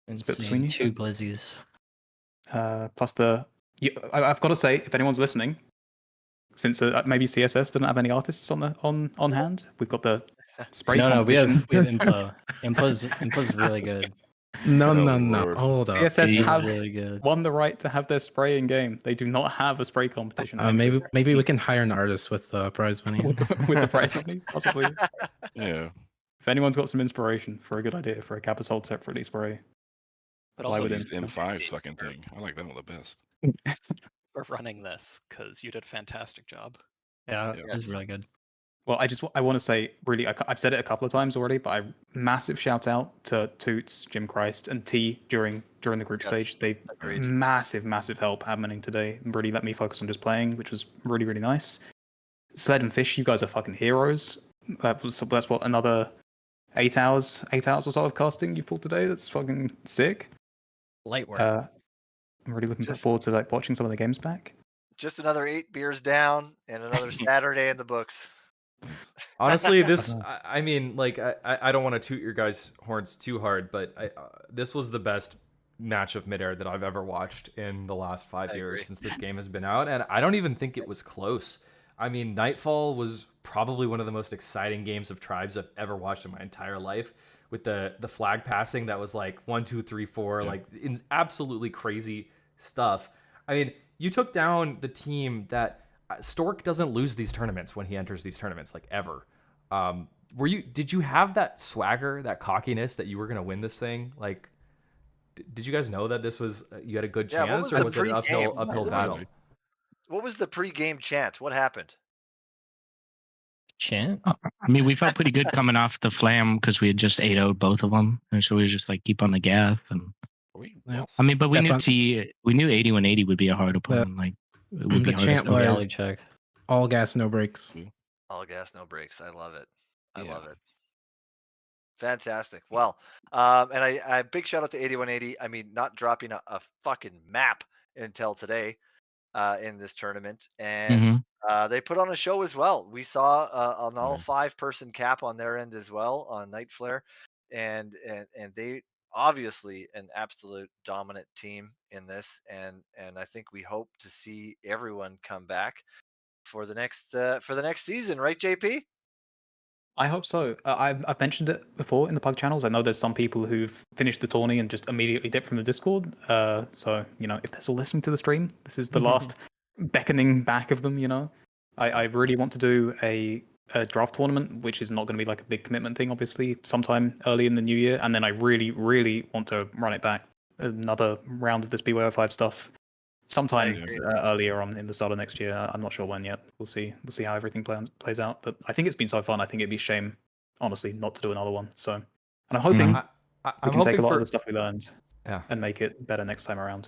It's split between you. 2 glizzies. Plus I've got to say, if anyone's listening, since maybe CSS didn't have any artists on hand, we've got the spray competition. we have Implo. Implo's really good. No, Oh, no. Lord. Hold up. CSS have really good. won the right to have their spray in game. They do not have a spray competition. Maybe we can hire an artist with prize money. with the prize money, possibly. Yeah. If anyone's got some inspiration for a good idea for a Kappa sold separately spray, But I also, also with used M5's fucking thing. I like that one the best. for running this, because you did a fantastic job. Yeah, Yeah. it was really good. Well, I want to say, really, I've said it a couple of times already, but massive shout out to Toots, Jim Christ, and T during the group stage. They massive help adminning today. Really let me focus on just playing, which was really, really nice. Sled and Fish, you guys are fucking heroes. That's what, another 8 hours or so of casting you pulled today. That's fucking sick. Light work. I'm really looking forward to watching some of the games back. Just another 8 beers down and another Saturday in the books. Honestly, this, I mean, like, I don't want to toot your guys' horns too hard, but this was the best match of Midair that I've ever watched in the last 5 years since this game has been out, and I don't even think it was close. I mean, Nightfall was probably one of the most exciting games of Tribes I've ever watched in my entire life, with the flag passing that was like 1, 2, 3, 4, like absolutely crazy stuff. I mean, you took down the team that Stork doesn't lose these tournaments when he enters these tournaments, like, ever. Did you have that swagger, that cockiness that you were gonna win this thing? Like, did you guys know that this was you had a good chance, or was it an uphill battle? What was the pre-game chant? What happened? Chant? I mean, we felt pretty good coming off the Flam because we had just 8-0'd both of them, and so we were just like keep on the gas. And I mean, but we knew 8180 would be a hard opponent. Like, it would be the chant was check. All gas, no brakes. All gas, no brakes. I love it. I love it. Fantastic. Well, and I big shout out to 8180. I mean, not dropping a fucking map until today in this tournament, and they put on a show as well. We saw an all 5-person cap on their end as well on Night Flare, and they obviously an absolute dominant team in this, and I think we hope to see everyone come back for the next season, right, JP? I hope so. I've mentioned it before in the Pug channels. I know there's some people who've finished the tourney and just immediately dipped from the Discord. So, if they're still listening to the stream, this is the last beckoning back of them, I really want to do a draft tournament, which is not going to be like a big commitment thing, obviously, sometime early in the new year. And then I really, really want to run it back. Another round of this BYO5 stuff sometime earlier on in the start of next year. I'm not sure when yet. We'll see how everything plays out. But I think it's been so fun. I think it'd be a shame, honestly, not to do another one. So, and I'm hoping we can take a lot of the stuff we learned and make it better next time around.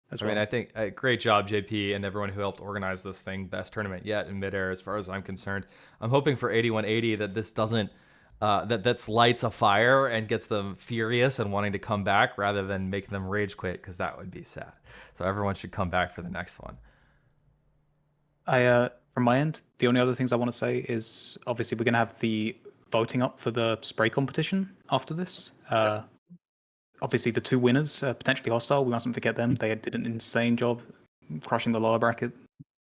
I mean, I think great job, JP, and everyone who helped organize this thing. Best tournament yet in Midair, as far as I'm concerned. I'm hoping for 8180 that this doesn't that lights a fire and gets them furious and wanting to come back rather than making them rage quit, because that would be sad. So everyone should come back for the next one. From my end, the only other things I want to say is obviously we're going to have the voting up for the spray competition after this. Obviously, the 2 winners, potentially hostile, we mustn't forget them. They did an insane job crushing the lower bracket.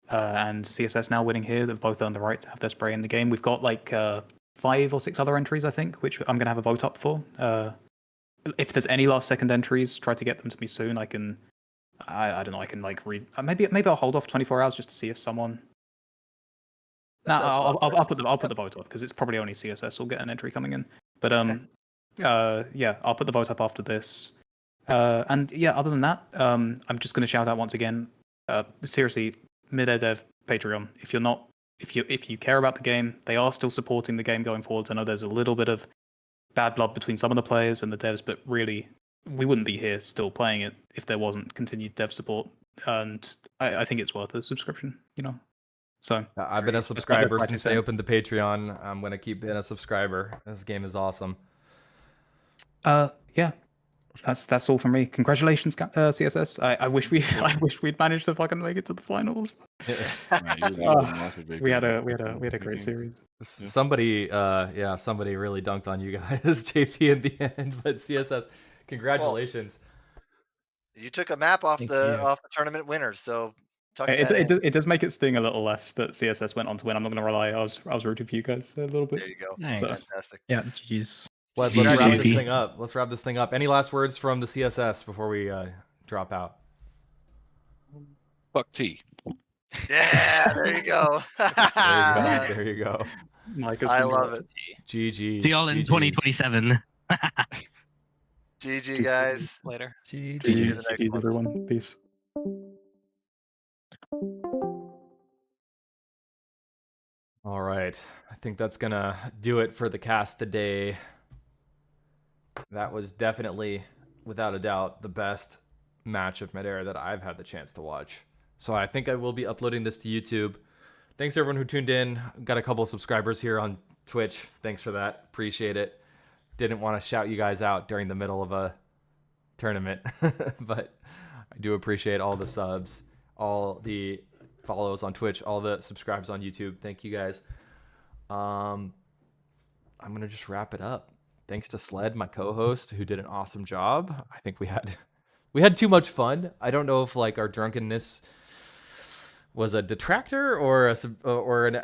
And CSS now winning here. They've both earned the right to have their spray in the game. We've got like 5 or 6 other entries, I think, which I'm going to have a vote up for. If there's any last-second entries, try to get them to me soon. I don't know, I can like read. Maybe I'll hold off 24 hours just to see if someone. I'll put the vote up because it's probably only CSS will get an entry coming in. But Yeah, I'll put the vote up after this. And yeah, other than that, I'm just going to shout out once again. Seriously, Midair Dev Patreon. If you care about the game, they are still supporting the game going forward. I know there's a little bit of bad blood between some of the players and the devs, but really, we wouldn't be here still playing it if there wasn't continued dev support. And I think it's worth a subscription, you know. So I've been a subscriber since they opened the Patreon. I'm gonna keep being a subscriber. This game is awesome. Yeah, that's all from me. Congratulations, CSS. I wish we'd managed to fucking make it to the finals. We had a great series. Somebody really dunked on you guys, JP, in the end. But CSS, congratulations. Well, you took a map off the tournament winner, so it does make it sting a little less that CSS went on to win. I'm not gonna rely. I was rooting for you guys a little bit. There you go. Nice. So, Fantastic. Yeah, GG's. Let's wrap this thing up. Let's wrap this thing up. Any last words from the CSS before we drop out? Fuck T. Yeah, there you go. There you go. I love it. GG. See y'all in 2027. GG, guys. Later. GG, everyone. Peace. All right. I think that's going to do it for the cast today. That was definitely, without a doubt, the best match of Midair that I've had the chance to watch. So I think I will be uploading this to YouTube. Thanks to everyone who tuned in. Got a couple of subscribers here on Twitch. Thanks for that. Appreciate it. Didn't want to shout you guys out during the middle of a tournament, but I do appreciate all the subs, all the follows on Twitch, all the subscribes on YouTube. Thank you guys. I'm going to just wrap it up. Thanks to Sled, my co-host, who did an awesome job. I think we had too much fun. I don't know if like our drunkenness was a detractor or an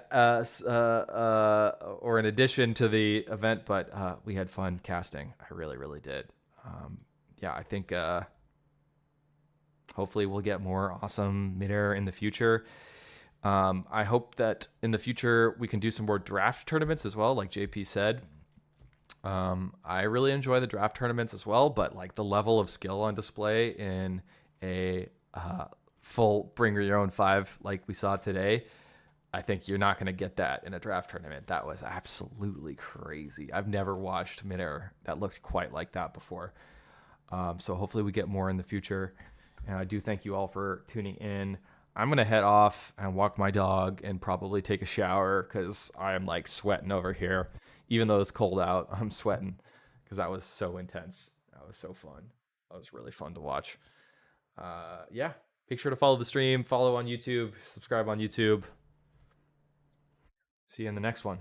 addition to the event, but we had fun casting. I really did. Yeah, I think hopefully we'll get more awesome Midair in the future. I hope that in the future we can do some more draft tournaments as well, like JP said. I really enjoy the draft tournaments as well, but like the level of skill on display in a full bring your own 5 like we saw today, I think you're not going to get that in a draft tournament. That was absolutely crazy. I've never watched Midair that looked quite like that before. So hopefully we get more in the future. And I do thank you all for tuning in. I'm going to head off and walk my dog and probably take a shower because I am like sweating over here. Even though it's cold out, I'm sweating because that was so intense. That was so fun. That was really fun to watch. Yeah, make sure to follow the stream, follow on YouTube, subscribe on YouTube. See you in the next one.